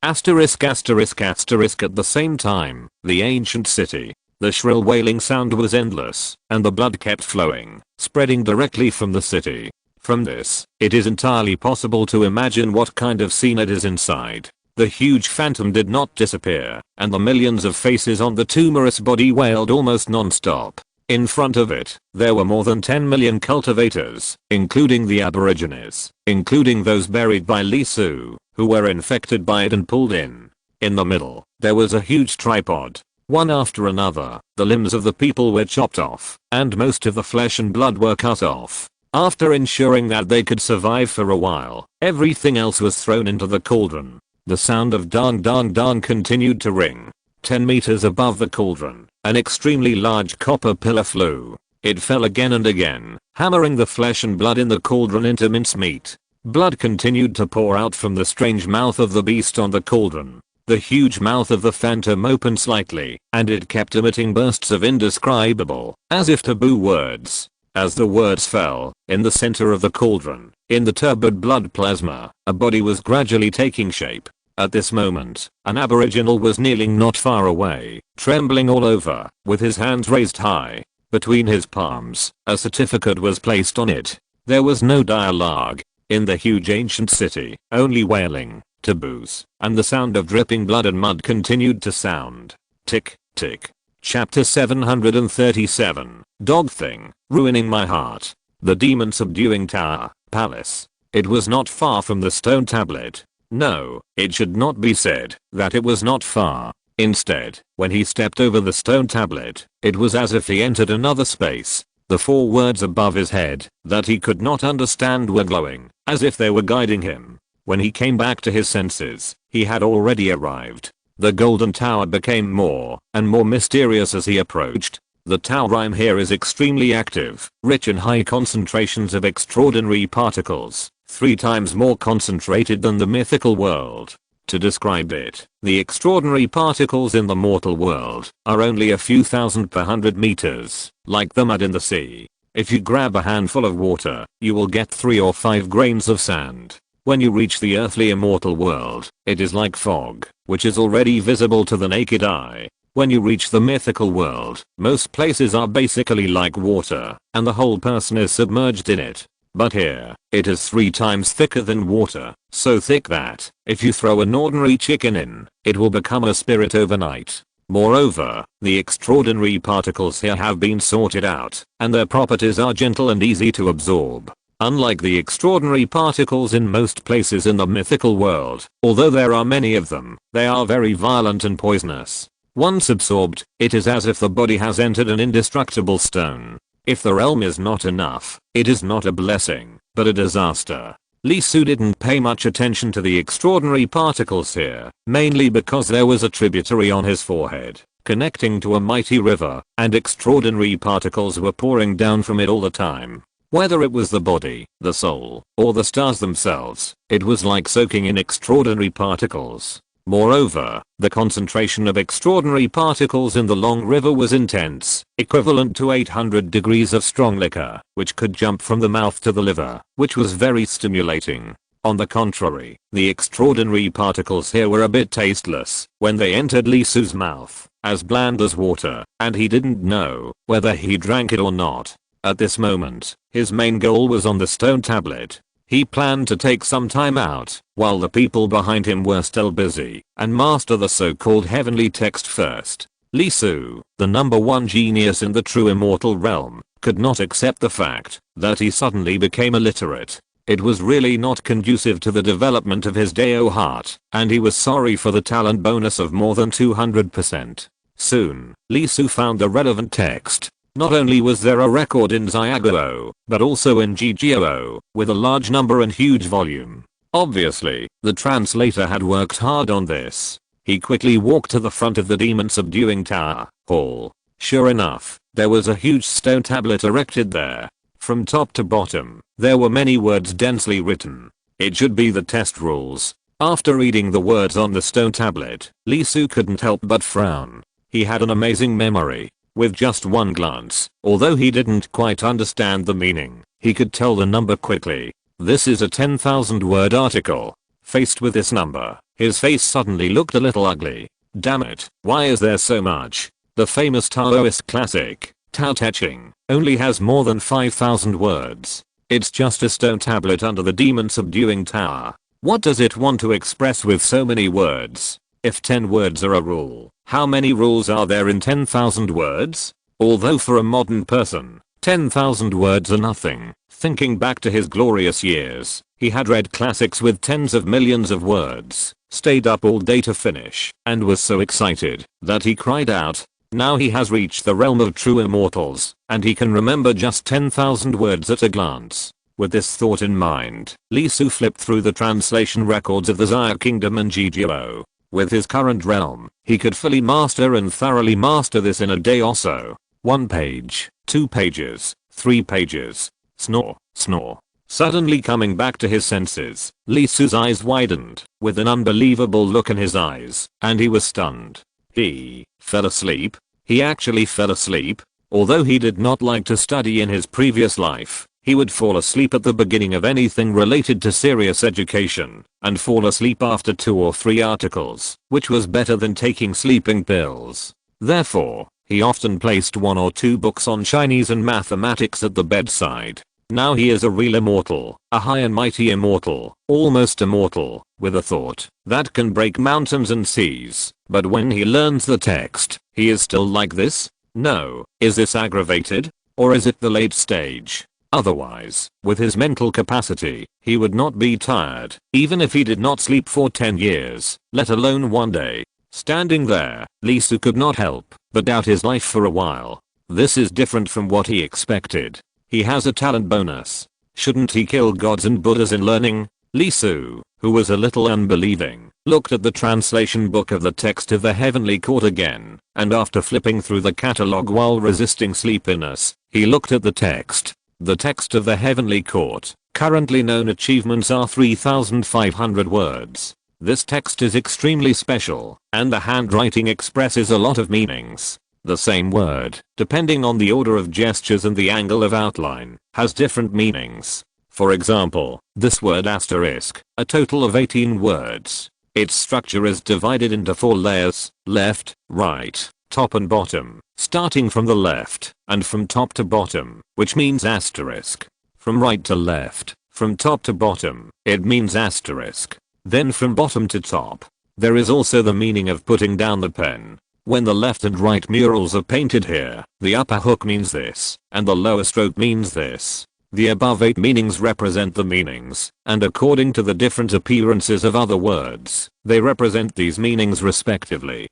Speaker 1: Asterisk asterisk asterisk at the same time, the ancient city. The shrill wailing sound was endless, and the blood kept flowing, spreading directly from the city. From this, it is entirely possible to imagine what kind of scene it is inside. The huge phantom did not disappear, and the millions of faces on the tumorous body wailed almost non-stop. In front of it, there were more than 10 million cultivators, including the aborigines, including those buried by Lee Su, who were infected by it and pulled in. In the middle, there was a huge tripod. One after another, the limbs of the people were chopped off, and most of the flesh and blood were cut off. After ensuring that they could survive for a while, everything else was thrown into the cauldron. The sound of dong dong dong continued to ring. 10 meters above the cauldron, an extremely large copper pillar flew. It fell again and again, hammering the flesh and blood in the cauldron into mincemeat. Blood continued to pour out from the strange mouth of the beast on the cauldron. The huge mouth of the phantom opened slightly, and it kept emitting bursts of indescribable, as if taboo words. As the words fell, in the center of the cauldron, in the turbid blood plasma, a body was gradually taking shape. At this moment, an aboriginal was kneeling not far away, trembling all over, with his hands raised high. Between his palms, a certificate was placed on it. There was no dialogue. In the huge ancient city, only wailing, taboos, and the sound of dripping blood and mud continued to sound. Tick, tick. Chapter 737, Dog Thing, Ruining My Heart. The Demon Subduing Tower, Palace. It was not far from the stone tablet. No, it should not be said that it was not far. Instead, when he stepped over the stone tablet, it was as if he entered another space. The 4 words above his head that he could not understand were glowing, as if they were guiding him. When he came back to his senses, he had already arrived. The golden tower became more and more mysterious as he approached. The tower rhyme here is extremely active, rich in high concentrations of extraordinary particles, 3 times more concentrated than the mythical world. To describe it, the extraordinary particles in the mortal world are only a few thousand per 100 meters, like the mud in the sea. If you grab a handful of water, you will get 3 or 5 grains of sand. When you reach the earthly immortal world, it is like fog, which is already visible to the naked eye. When you reach the mythical world, most places are basically like water, and the whole person is submerged in it. But here, it is 3 times thicker than water, so thick that, if you throw an ordinary chicken in, it will become a spirit overnight. Moreover, the extraordinary particles here have been sorted out, and their properties are gentle and easy to absorb. Unlike the extraordinary particles in most places in the mythical world, although there are many of them, they are very violent and poisonous. Once absorbed, it is as if the body has entered an indestructible stone. If the realm is not enough, it is not a blessing, but a disaster. Lee Su didn't pay much attention to the extraordinary particles here, mainly because there was a tributary on his forehead, connecting to a mighty river, and extraordinary particles were pouring down from it all the time. Whether it was the body, the soul, or the stars themselves, it was like soaking in extraordinary particles. Moreover, the concentration of extraordinary particles in the long river was intense, equivalent to 800 degrees of strong liquor, which could jump from the mouth to the liver, which was very stimulating. On the contrary, the extraordinary particles here were a bit tasteless when they entered Lee Su's mouth, as bland as water, and he didn't know whether he drank it or not. At this moment, his main goal was on the stone tablet. He planned to take some time out, while the people behind him were still busy, and master the so-called heavenly text first. Lee Su, the #1 genius in the true immortal realm, could not accept the fact that he suddenly became illiterate. It was really not conducive to the development of his Dao heart, and he was sorry for the talent bonus of more than 200%. Soon, Lee Su found the relevant text. Not only was there a record in Xiaoguo, but also in Jiguo, with a large number and huge volume. Obviously, the translator had worked hard on this. He quickly walked to the front of the demon subduing tower hall. Sure enough, there was a huge stone tablet erected there. From top to bottom, there were many words densely written. It should be the test rules. After reading the words on the stone tablet, Lee Su couldn't help but frown. He had an amazing memory. With just one glance, although he didn't quite understand the meaning, he could tell the number quickly. This is a 10,000 word article. Faced with this number, his face suddenly looked a little ugly. Damn it, why is there so much? The famous Taoist classic, Tao Te Ching, only has more than 5,000 words. It's just a stone tablet under the demon subduing tower. What does it want to express with so many words? If 10 words are a rule, how many rules are there in 10,000 words? Although for a modern person, 10,000 words are nothing. Thinking back to his glorious years, he had read classics with tens of millions of words, stayed up all day to finish, and was so excited that he cried out. Now he has reached the realm of true immortals, and he can remember just 10,000 words at a glance. With this thought in mind, Lee Su flipped through the translation records of the Xia Kingdom and Jiguo. With his current realm, he could fully master and thoroughly master this in a day or so. 1 page, 2 pages, 3 pages. Snore, snore. Suddenly coming back to his senses, Lee Su's eyes widened, with an unbelievable look in his eyes, and he was stunned. He fell asleep. He actually fell asleep. Although he did not like to study in his previous life, he would fall asleep at the beginning of anything related to serious education, and fall asleep after 2 or 3 articles, which was better than taking sleeping pills. Therefore, he often placed 1 or 2 books on Chinese and mathematics at the bedside. Now he is a real immortal, a high and mighty immortal, almost immortal, with a thought that can break mountains and seas. But when he learns the text, he is still like this? No, is this aggravated? Or is it the late stage? Otherwise, with his mental capacity, he would not be tired, even if he did not sleep for 10 years, let alone one day. Standing there, Lee Su could not help but doubt his life for a while. This is different from what he expected. He has a talent bonus. Shouldn't he kill gods and Buddhas in learning? Lee Su, who was a little unbelieving, looked at the translation book of the text of the heavenly court again, and after flipping through the catalogue while resisting sleepiness, he looked at the text. The text of the heavenly court, currently known achievements are 3,500 words. This text is extremely special, and the handwriting expresses a lot of meanings. The same word, depending on the order of gestures and the angle of outline, has different meanings. For example, this word asterisk, a total of 18 words. Its structure is divided into 4 layers, left, right, top and bottom, starting from the left, and from top to bottom, which means asterisk. From right to left, from top to bottom, it means asterisk. Then from bottom to top. There is also the meaning of putting down the pen. When the left and right murals are painted here, the upper hook means this, and the lower stroke means this. The above 8 meanings represent the meanings, and according to the different appearances of other words, they represent these meanings respectively.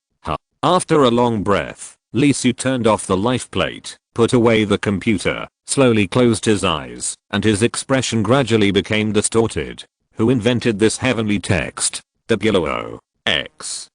Speaker 1: After a long breath, Lee Su turned off the life plate, put away the computer, slowly closed his eyes, and his expression gradually became distorted. Who invented this heavenly text? WO. X.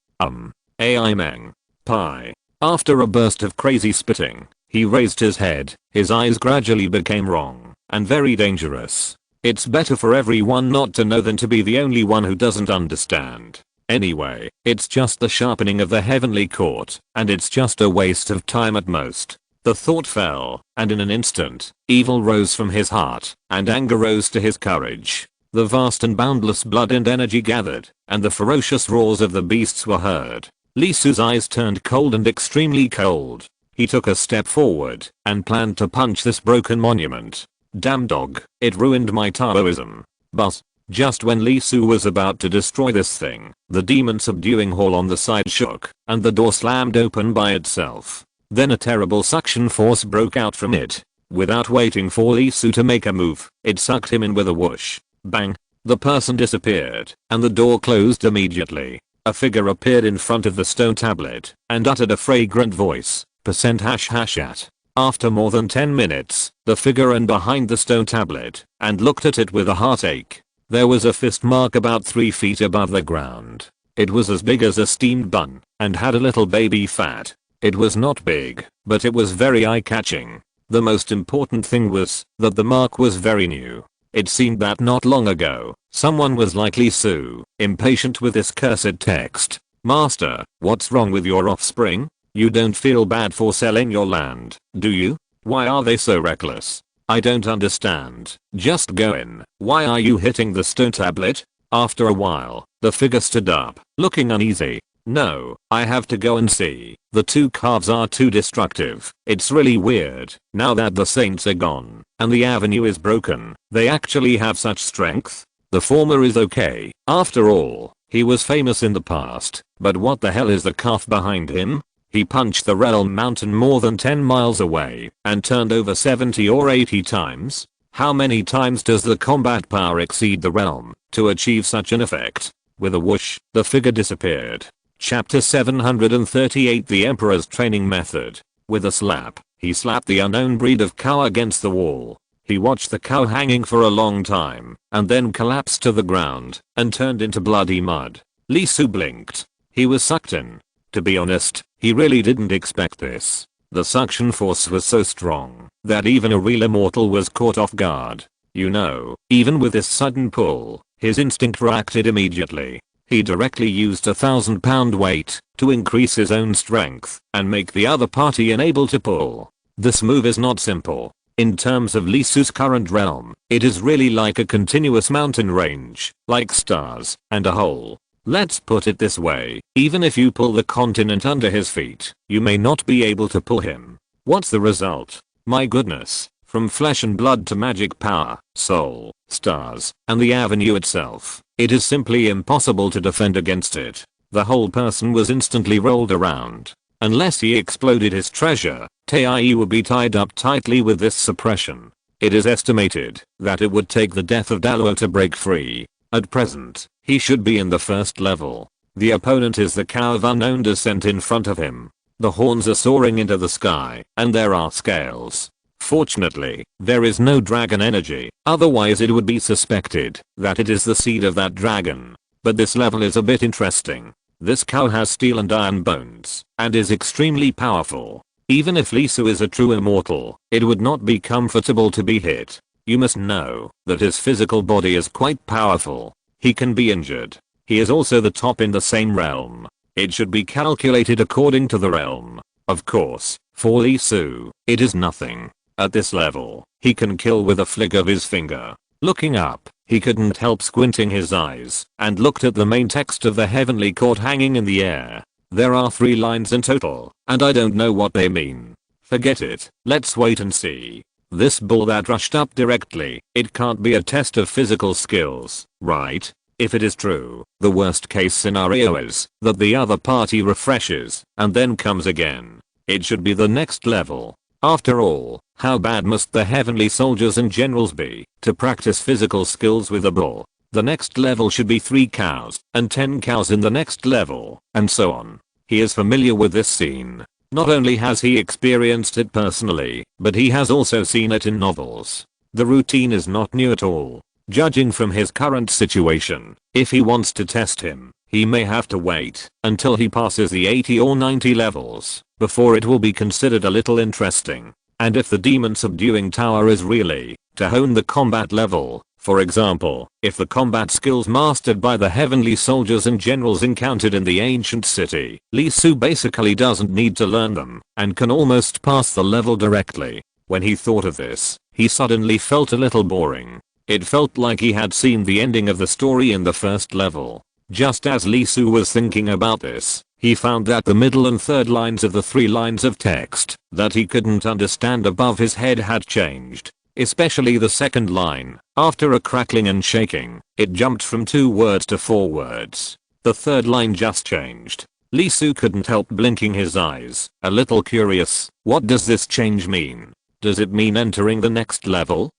Speaker 1: AI Meng. Pi. After a burst of crazy spitting, he raised his head, his eyes gradually became wrong. and very dangerous. It's better for everyone not to know than to be the only one who doesn't understand. Anyway, it's just the sharpening of the heavenly court, and it's just a waste of time at most. The thought fell, and in an instant, evil rose from his heart, and anger rose to his courage. The vast and boundless blood and energy gathered, and the ferocious roars of the beasts were heard. Lee Su's eyes turned cold and extremely cold. He took a step forward, and planned to punch this broken monument. Damn dog, it ruined my Taoism. But, just when Lee Su was about to destroy this thing, the demon subduing hall on the side shook, and the door slammed open by itself. Then a terrible suction force broke out from it. Without waiting for Lee Su to make a move, it sucked him in with a whoosh. Bang! The person disappeared, and the door closed immediately. A figure appeared in front of the stone tablet, and uttered a fragrant voice, %#at. After more than 10 minutes, the figure ran behind the stone tablet, and looked at it with a heartache. There was a fist mark about 3 feet above the ground. It was as big as a steamed bun, and had a little baby fat. It was not big, but it was very eye-catching. The most important thing was that the mark was very new. It seemed that not long ago, someone was like Lee Su, impatient with this cursed text. Master, what's wrong with your offspring? You don't feel bad for selling your land, do you? Why are they so reckless? I don't understand. Just go in. Why are you hitting the stone tablet? After a while, the figure stood up, looking uneasy. No, I have to go and see. The 2 calves are too destructive. It's really weird, now that the saints are gone, and the avenue is broken, they actually have such strength? The former is okay. After all, he was famous in the past, but what the hell is the calf behind him? He punched the realm mountain more than 10 miles away, and turned over 70 or 80 times. How many times does the combat power exceed the realm, to achieve such an effect? With a whoosh, the figure disappeared. Chapter 738 The Emperor's Training Method. With a slap, he slapped the unknown breed of cow against the wall. He watched the cow hanging for a long time, and then collapsed to the ground, and turned into bloody mud. Lee Su blinked. He was sucked in. To be honest, he really didn't expect this. The suction force was so strong, that even a real immortal was caught off guard. You know, even with this sudden pull, his instinct reacted immediately. He directly used a 1,000-pound weight to increase his own strength and make the other party unable to pull. This move is not simple. In terms of Lee Su's current realm, it is really like a continuous mountain range, like stars, and a hole. Let's put it this way, even if you pull the continent under his feet, you may not be able to pull him. What's the result? My goodness, from flesh and blood to magic power, soul, stars, and the avenue itself. It is simply impossible to defend against it. The whole person was instantly rolled around. Unless he exploded his treasure, Taii would be tied up tightly with this suppression. It is estimated that it would take the death of Daluo to break free. At present, he should be in the 1st level. The opponent is the cow of unknown descent in front of him. The horns are soaring into the sky, and there are scales. Fortunately, there is no dragon energy, otherwise it would be suspected that it is the seed of that dragon. But this level is a bit interesting. This cow has steel and iron bones, and is extremely powerful. Even if Lee Su is a true immortal, it would not be comfortable to be hit. You must know that his physical body is quite powerful. He can be injured. He is also the top in the same realm. It should be calculated according to the realm. Of course, for Lee Su, it is nothing. At this level, he can kill with a flick of his finger. Looking up, he couldn't help squinting his eyes, and looked at the main text of the heavenly court hanging in the air. There are 3 lines in total, and I don't know what they mean. Forget it, let's wait and see. This bull that rushed up directly, it can't be a test of physical skills, right? If it is true, the worst case scenario is that the other party refreshes, and then comes again. It should be the next level. After all, how bad must the heavenly soldiers and generals be to practice physical skills with a bull? The next level should be 3 cows, and 10 cows in the next level, and so on. He is familiar with this scene. Not only has he experienced it personally, but he has also seen it in novels. The routine is not new at all. Judging from his current situation, if he wants to test him, he may have to wait until he passes the 80 or 90 levels before it will be considered a little interesting. And if the demon subduing tower is really to hone the combat level. For example, if the combat skills mastered by the heavenly soldiers and generals encountered in the ancient city, Lee Su basically doesn't need to learn them and can almost pass the level directly. When he thought of this, he suddenly felt a little boring. It felt like he had seen the ending of the story in the first level. Just as Lee Su was thinking about this, he found that the middle and third lines of the 3 lines of text that he couldn't understand above his head had changed. Especially the second line. After a crackling and shaking, it jumped from 2 words to 4 words. The third line just changed. Lee Su couldn't help blinking his eyes, a little curious. What does this change mean? Does it mean entering the next level?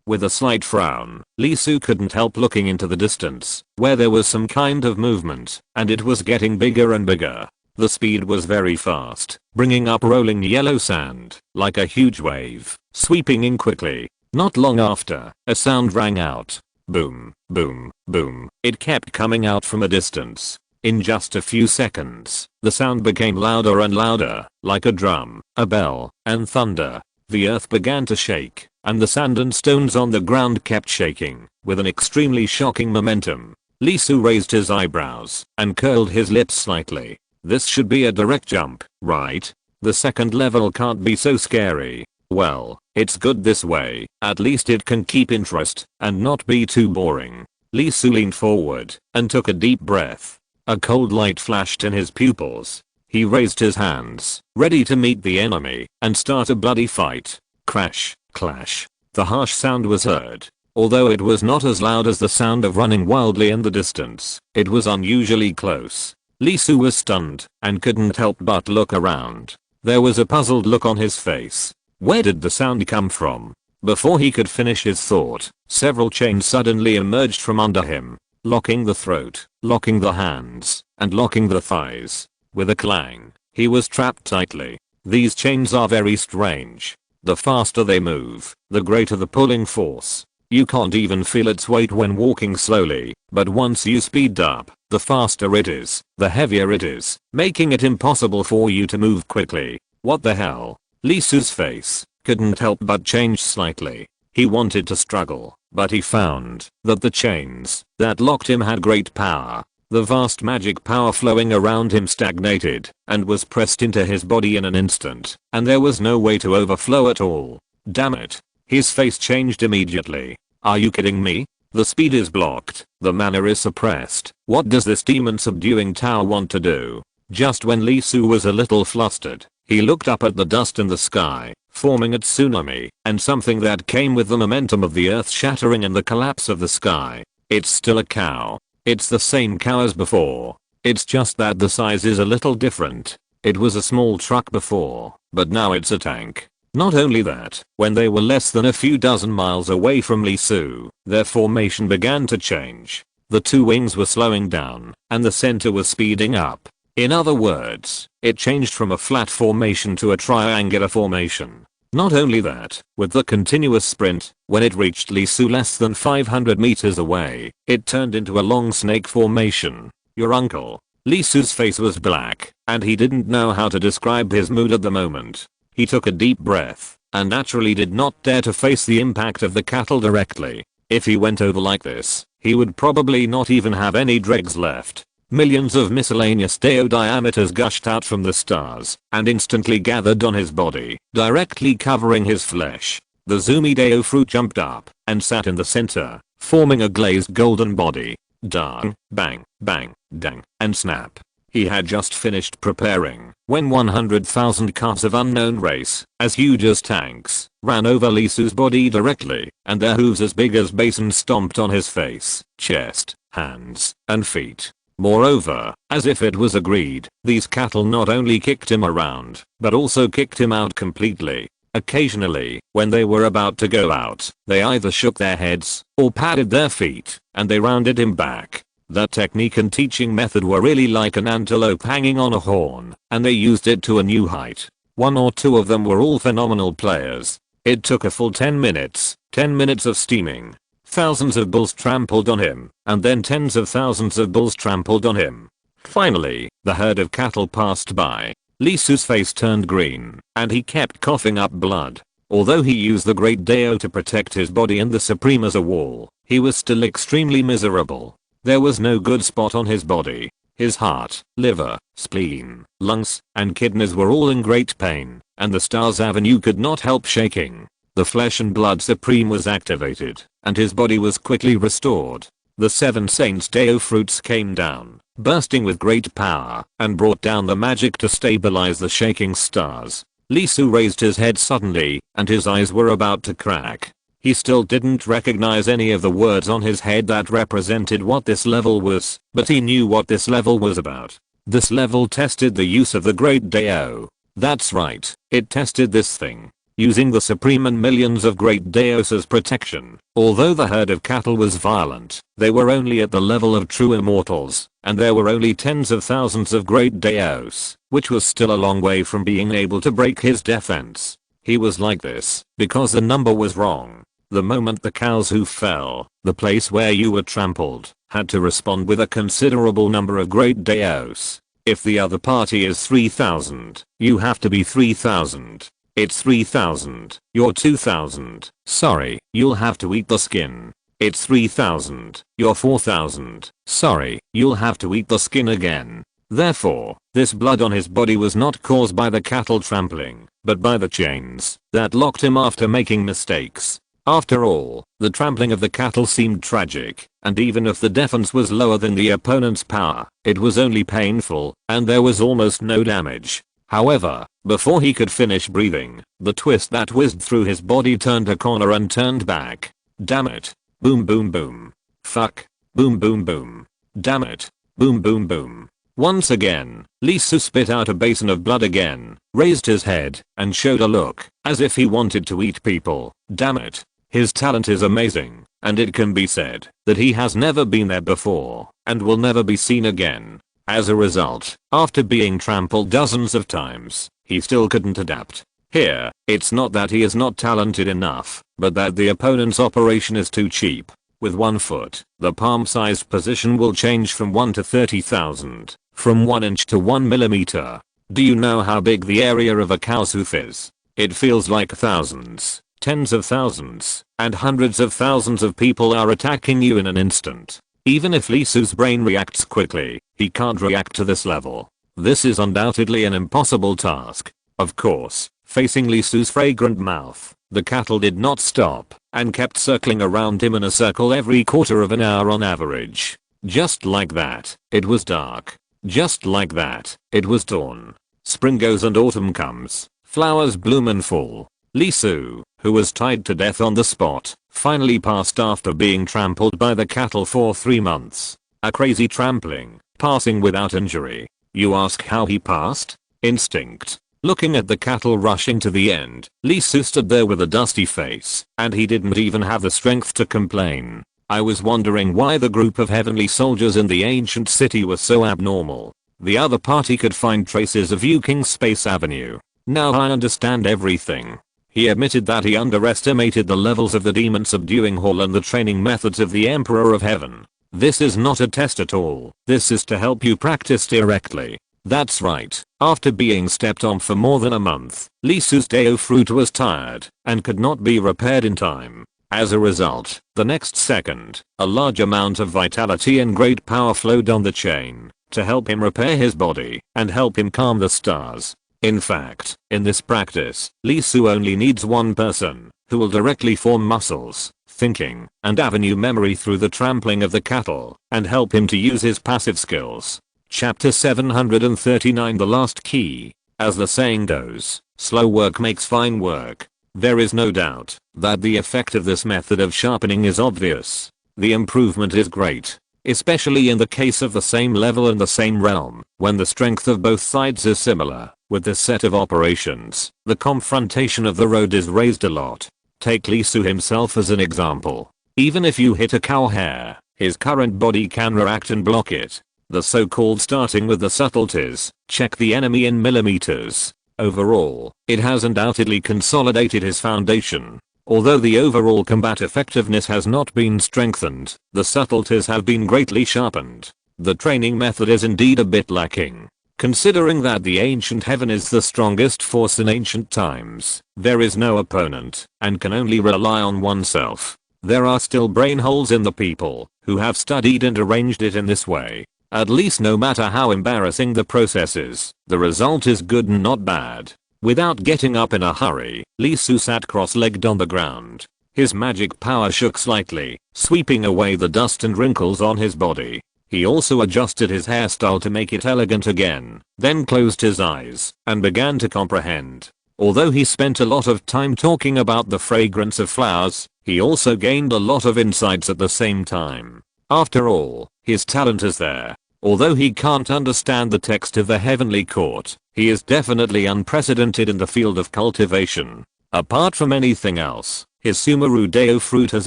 Speaker 1: With a slight frown, Lee Su couldn't help looking into the distance, where there was some kind of movement, and it was getting bigger and bigger. The speed was very fast, bringing up rolling yellow sand, like a huge wave, sweeping in quickly. Not long after, a sound rang out. Boom, boom, boom. It kept coming out from a distance. In just a few seconds, the sound became louder and louder, like a drum, a bell, and thunder. The earth began to shake, and the sand and stones on the ground kept shaking, with an extremely shocking momentum. Lee Su raised his eyebrows and curled his lips slightly. This should be a direct jump, right? The second level can't be so scary. Well, it's good this way. At least it can keep interest and not be too boring. Lee Su leaned forward and took a deep breath. A cold light flashed in his pupils. He raised his hands, ready to meet the enemy and start a bloody fight. Crash, clash. The harsh sound was heard. Although it was not as loud as the sound of running wildly in the distance, it was unusually close. Lee Su was stunned and couldn't help but look around. There was a puzzled look on his face. Where did the sound come from? Before he could finish his thought, several chains suddenly emerged from under him, locking the throat, locking the hands, and locking the thighs. With a clang, he was trapped tightly. These chains are very strange. The faster they move, the greater the pulling force. You can't even feel its weight when walking slowly, but once you speed up, the faster it is, the heavier it is, making it impossible for you to move quickly. What the hell? Lee Su's face couldn't help but change slightly. He wanted to struggle, but he found that the chains that locked him had great power. The vast magic power flowing around him stagnated and was pressed into his body in an instant, and there was no way to overflow at all. Damn it. His face changed immediately. Are you kidding me? The speed is blocked, the mana is suppressed. What does this demon subduing tower want to do? Just when Lee Su was a little flustered, he looked up at the dust in the sky, forming a tsunami, and something that came with the momentum of the earth shattering and the collapse of the sky. It's still a cow. It's the same cow as before. It's just that the size is a little different. It was a small truck before, but now it's a tank. Not only that, when they were less than a few dozen miles away from Lee Su, their formation began to change. The 2 wings were slowing down, and the center was speeding up. In other words, it changed from a flat formation to a triangular formation. Not only that, with the continuous sprint, when it reached Lee Su less than 500 meters away, it turned into a long snake formation. Your uncle. Lee Su's face was black, and he didn't know how to describe his mood at the moment. He took a deep breath, and naturally did not dare to face the impact of the cattle directly. If he went over like this, he would probably not even have any dregs left. Millions of miscellaneous Deo diameters gushed out from the stars and instantly gathered on his body, directly covering his flesh. The zoomy Deo fruit jumped up and sat in the center, forming a glazed golden body. Dang, bang, bang, dang, and snap. He had just finished preparing when 100,000 cars of unknown race, as huge as tanks, ran over Lee Su's body directly, and their hooves as big as basins stomped on his face, chest, hands, and feet. Moreover, as if it was agreed, these cattle not only kicked him around, but also kicked him out completely. Occasionally, when they were about to go out, they either shook their heads or patted their feet, and they rounded him back. That technique and teaching method were really like an antelope hanging on a horn, and they used it to a new height. 1 or 2 of them were all phenomenal players. It took a full 10 minutes, 10 minutes of steaming. Thousands of bulls trampled on him, and then tens of thousands of bulls trampled on him. Finally, the herd of cattle passed by. Lee Su's face turned green, and he kept coughing up blood. Although he used the Great Dao to protect his body and the Supreme as a wall, he was still extremely miserable. There was no good spot on his body. His heart, liver, spleen, lungs, and kidneys were all in great pain, and the Stars Avenue could not help shaking. The Flesh and Blood Supreme was activated, and his body was quickly restored. The 7 Saints Dao fruits came down, bursting with great power, and brought down the magic to stabilize the shaking stars. Lee Su raised his head suddenly, and his eyes were about to crack. He still didn't recognize any of the words on his head that represented what this level was, but he knew what this level was about. This level tested the use of the Great Dao. That's right, it tested this thing. Using the Supreme and millions of Great Daos as protection. Although the herd of cattle was violent, they were only at the level of true immortals, and there were only tens of thousands of Great Daos, which was still a long way from being able to break his defense. He was like this, because the number was wrong. The moment the cows who fell, the place where you were trampled, had to respond with a considerable number of Great Daos. If the other party is 3000, you have to be 3000. It's 3000, you're 2000, sorry, you'll have to eat the skin. It's 3000, you're 4000, sorry, you'll have to eat the skin again. Therefore, this blood on his body was not caused by the cattle trampling, but by the chains that locked him after making mistakes. After all, the trampling of the cattle seemed tragic, and even if the defense was lower than the opponent's power, it was only painful, and there was almost no damage. However, before he could finish breathing, the twist that whizzed through his body turned a corner and turned back. Damn it. Boom boom boom. Fuck. Boom boom boom. Damn it. Boom boom boom. Once again, Lee Su spit out a basin of blood again, raised his head, and showed a look, as if he wanted to eat people. Damn it. His talent is amazing, and it can be said that he has never been there before, and will never be seen again. As a result, after being trampled dozens of times, he still couldn't adapt. Here, it's not that he is not talented enough, but that the opponent's operation is too cheap. With 1 foot, the palm-sized position will change from 1 to 30,000, from 1 inch to 1 millimeter. Do you know how big the area of a cow's hoof is? It feels like thousands, tens of thousands, and hundreds of thousands of people are attacking you in an instant. Even if Lee Su's brain reacts quickly, he can't react to this level. This is undoubtedly an impossible task. Of course, facing Lee Su's fragrant mouth, the cattle did not stop, and kept circling around him in a circle every quarter of an hour on average. Just like that, it was dark. Just like that, it was dawn. Spring goes and autumn comes. Flowers bloom and fall. Lee Su, who was tied to death on the spot, finally passed after being trampled by the cattle for 3 months. A crazy trampling, passing without injury. You ask how he passed? Instinct. Looking at the cattle rushing to the end, Lee Su stood there with a dusty face, and he didn't even have the strength to complain. I was wondering why the group of heavenly soldiers in the ancient city was so abnormal. The other party could find traces of Yu Space Avenue. Now I understand everything. He admitted that he underestimated the levels of the demon subduing hall and the training methods of the Emperor of Heaven. This is not a test at all. This is to help you practice directly. That's right. After being stepped on for more than a month, Lee Su's Dao fruit was tired and could not be repaired in time. As a result, the next second, a large amount of vitality and great power flowed down the chain to help him repair his body and help him calm the stars. In fact, in this practice, Lee Su only needs one person who will directly form muscles, thinking, and avenue memory through the trampling of the cattle and help him to use his passive skills. Chapter 739 The Last Key. As the saying goes, slow work makes fine work. There is no doubt that the effect of this method of sharpening is obvious. The improvement is great, especially in the case of the same level and the same realm, when the strength of both sides is similar. With this set of operations, the confrontation of the road is raised a lot. Take Lee Su himself as an example. Even if you hit a cow hair, his current body can react and block it. The so-called starting with the subtleties, check the enemy in millimeters. Overall, it has undoubtedly consolidated his foundation. Although the overall combat effectiveness has not been strengthened, the subtleties have been greatly sharpened. The training method is indeed a bit lacking. Considering that the ancient heaven is the strongest force in ancient times, there is no opponent, and can only rely on oneself. There are still brain holes in the people who have studied and arranged it in this way. At least no matter how embarrassing the process is, the result is good and not bad. Without getting up in a hurry, Lee Su sat cross-legged on the ground. His magic power shook slightly, sweeping away the dust and wrinkles on his body. He also adjusted his hairstyle to make it elegant again, then closed his eyes and began to comprehend. Although he spent a lot of time talking about the fragrance of flowers, he also gained a lot of insights at the same time. After all, his talent is there. Although he can't understand the text of the heavenly court, he is definitely unprecedented in the field of cultivation. Apart from anything else, his Sumeru Deo fruit has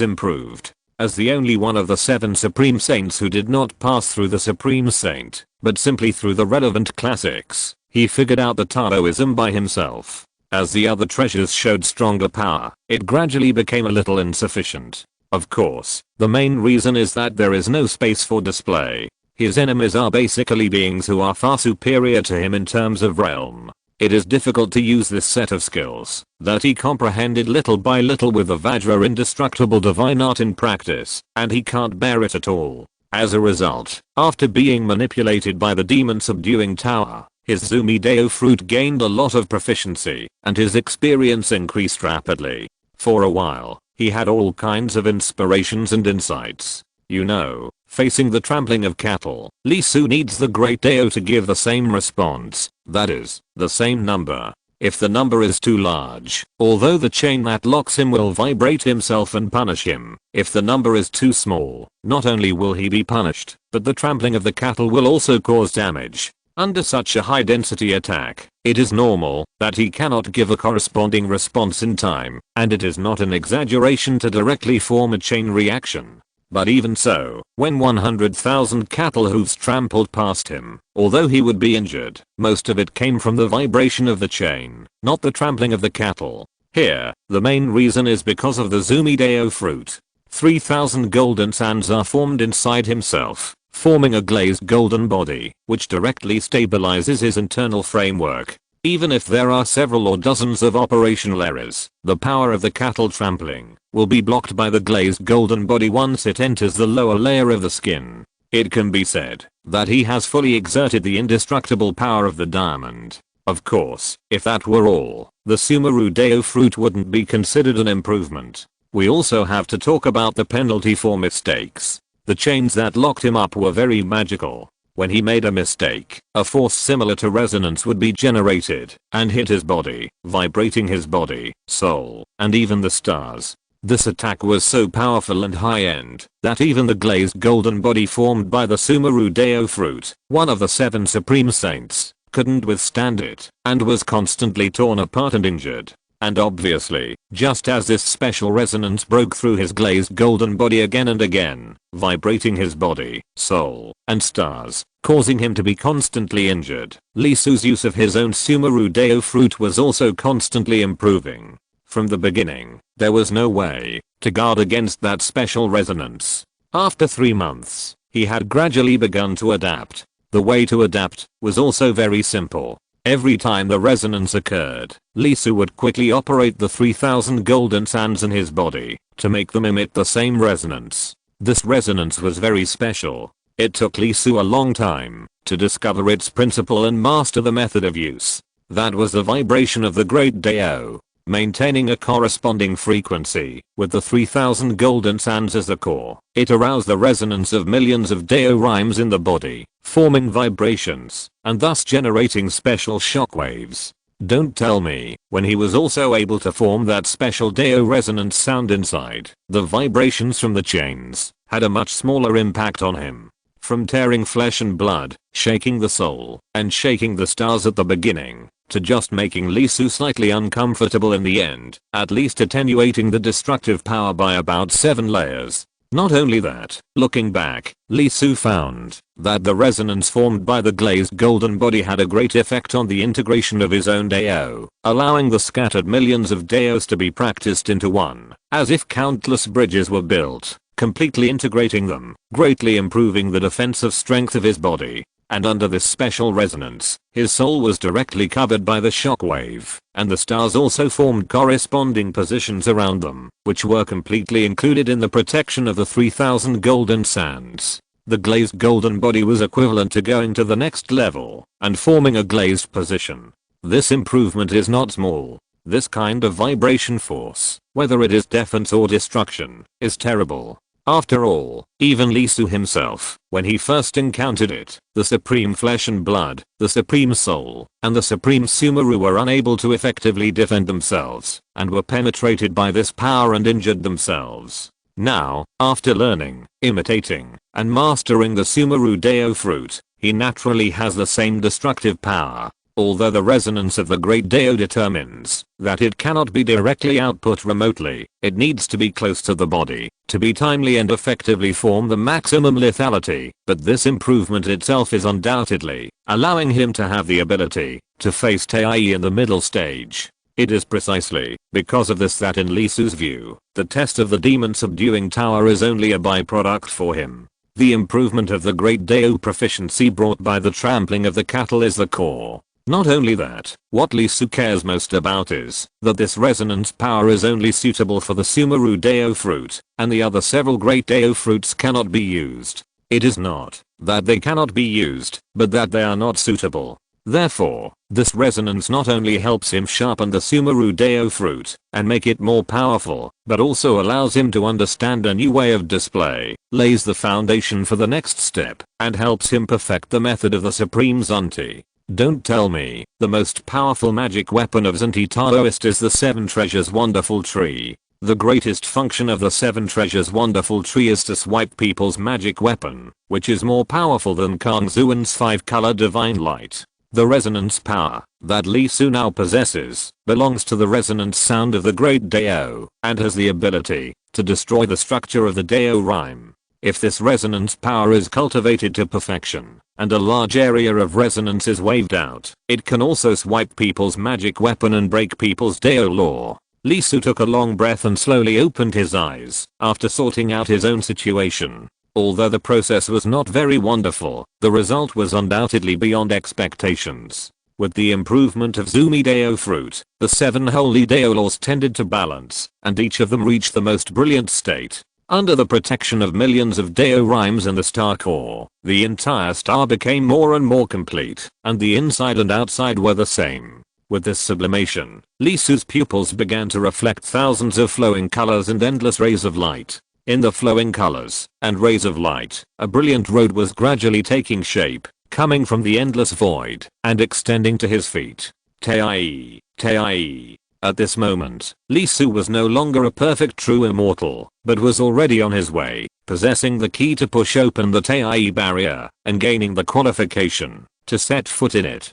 Speaker 1: improved. As the only one of the 7 Supreme Saints who did not pass through the Supreme Saint, but simply through the relevant classics, he figured out the Taoism by himself. As the other treasures showed stronger power, it gradually became a little insufficient. Of course, the main reason is that there is no space for display. His enemies are basically beings who are far superior to him in terms of realm. It is difficult to use this set of skills that he comprehended little by little with the Vajra indestructible divine art in practice, and he can't bear it at all. As a result, after being manipulated by the demon subduing tower, his Zumi Deo fruit gained a lot of proficiency, and his experience increased rapidly. For a while, he had all kinds of inspirations and insights. You know, facing the trampling of cattle, Lee Su needs the Great Deo to give the same response, that is, the same number. If the number is too large, although the chain that locks him will vibrate himself and punish him. If the number is too small, not only will he be punished, but the trampling of the cattle will also cause damage. Under such a high density attack, it is normal that he cannot give a corresponding response in time, and it is not an exaggeration to directly form a chain reaction. But even so, when 100,000 cattle hooves trampled past him, although he would be injured, most of it came from the vibration of the chain, not the trampling of the cattle. Here, the main reason is because of the Zumi Deo fruit. 3,000 golden sands are formed inside himself, forming a glazed golden body, which directly stabilizes his internal framework. Even if there are several or dozens of operational errors, the power of the cattle trampling will be blocked by the glazed golden body once it enters the lower layer of the skin. It can be said that he has fully exerted the indestructible power of the diamond. Of course, if that were all, the Sumeru Deo fruit wouldn't be considered an improvement. We also have to talk about the penalty for mistakes. The chains that locked him up were very magical. When he made a mistake, a force similar to resonance would be generated and hit his body, vibrating his body, soul, and even the stars. This attack was so powerful and high-end that even the glazed golden body formed by the Sumeru Deo fruit, one of the 7 Supreme Saints, couldn't withstand it and was constantly torn apart and injured. And obviously, just as this special resonance broke through his glazed golden body again and again, vibrating his body, soul, and stars, causing him to be constantly injured, Lee Su's use of his own Sumeru Deo fruit was also constantly improving. From the beginning, there was no way to guard against that special resonance. After 3 months, he had gradually begun to adapt. The way to adapt was also very simple. Every time the resonance occurred, Lee Su would quickly operate the 3,000 golden sands in his body to make them emit the same resonance. This resonance was very special. It took Lee Su a long time to discover its principle and master the method of use. That was the vibration of the Great Deo, maintaining a corresponding frequency with the 3,000 golden sands as the core. It aroused the resonance of millions of Deo rhymes in the body, forming vibrations, and thus generating special shockwaves. Don't tell me, when he was also able to form that special Deo resonance sound inside, the vibrations from the chains had a much smaller impact on him. From tearing flesh and blood, shaking the soul, and shaking the stars at the beginning, to just making Lee Su slightly uncomfortable in the end, at least attenuating the destructive power by about 7 layers. Not only that, looking back, Lee Su found that the resonance formed by the glazed golden body had a great effect on the integration of his own Deo, allowing the scattered millions of Deos to be practiced into one, as if countless bridges were built, completely integrating them, greatly improving the defensive strength of his body. and under this special resonance, his soul was directly covered by the shockwave, and the stars also formed corresponding positions around them, which were completely included in the protection of the 3000 golden sands. The glazed golden body was equivalent to going to the next level and forming a glazed position. This improvement is not small. This kind of vibration force, whether it is defense or destruction, is terrible. After all, even Lee Su himself, when he first encountered it, the supreme flesh and blood, the supreme soul, and the supreme Sumeru were unable to effectively defend themselves, and were penetrated by this power and injured themselves. Now, after learning, imitating, and mastering the Sumeru Deo fruit, he naturally has the same destructive power. Although the resonance of the Great Deo determines that it cannot be directly output remotely, it needs to be close to the body to be timely and effectively form the maximum lethality, but this improvement itself is undoubtedly allowing him to have the ability to face Taii in the middle stage. It is precisely because of this that in Lee Su's view, the test of the demon subduing tower is only a byproduct for him. The improvement of the Great Deo proficiency brought by the trampling of the cattle is the core. Not only that, what Lee Su cares most about is that this resonance power is only suitable for the Sumeru Deo fruit, and the other several great Deo fruits cannot be used. It is not that they cannot be used, but that they are not suitable. Therefore, this resonance not only helps him sharpen the Sumeru Deo fruit and make it more powerful, but also allows him to understand a new way of display, lays the foundation for the next step, and helps him perfect the method of the Supreme Zunti. Don't tell me the most powerful magic weapon of Zunti Taoist is the Seven Treasures Wonderful Tree. The greatest function of the Seven Treasures Wonderful Tree is to swipe people's magic weapon, which is more powerful than Kang Zuan's 5-color divine light. The resonance power that Lee Su now possesses belongs to the resonance sound of the Great Deo and has the ability to destroy the structure of the Deo rhyme. If this resonance power is cultivated to perfection, and a large area of resonance is waved out, it can also swipe people's magic weapon and break people's Deo law. Lee Su took a long breath and slowly opened his eyes after sorting out his own situation. Although the process was not very wonderful, the result was undoubtedly beyond expectations. With the improvement of Zumi Deo fruit, the 7 holy Deo laws tended to balance, and each of them reached the most brilliant state. Under the protection of millions of Deo rhymes in the star core, the entire star became more and more complete, and the inside and outside were the same. With this sublimation, Lee Su's pupils began to reflect thousands of flowing colors and endless rays of light. In the flowing colors and rays of light, a brilliant road was gradually taking shape, coming from the endless void and extending to his feet. Taii, Taii. At this moment, Lee Su was no longer a perfect true immortal, but was already on his way, possessing the key to push open the Taii barrier and gaining the qualification to set foot in it.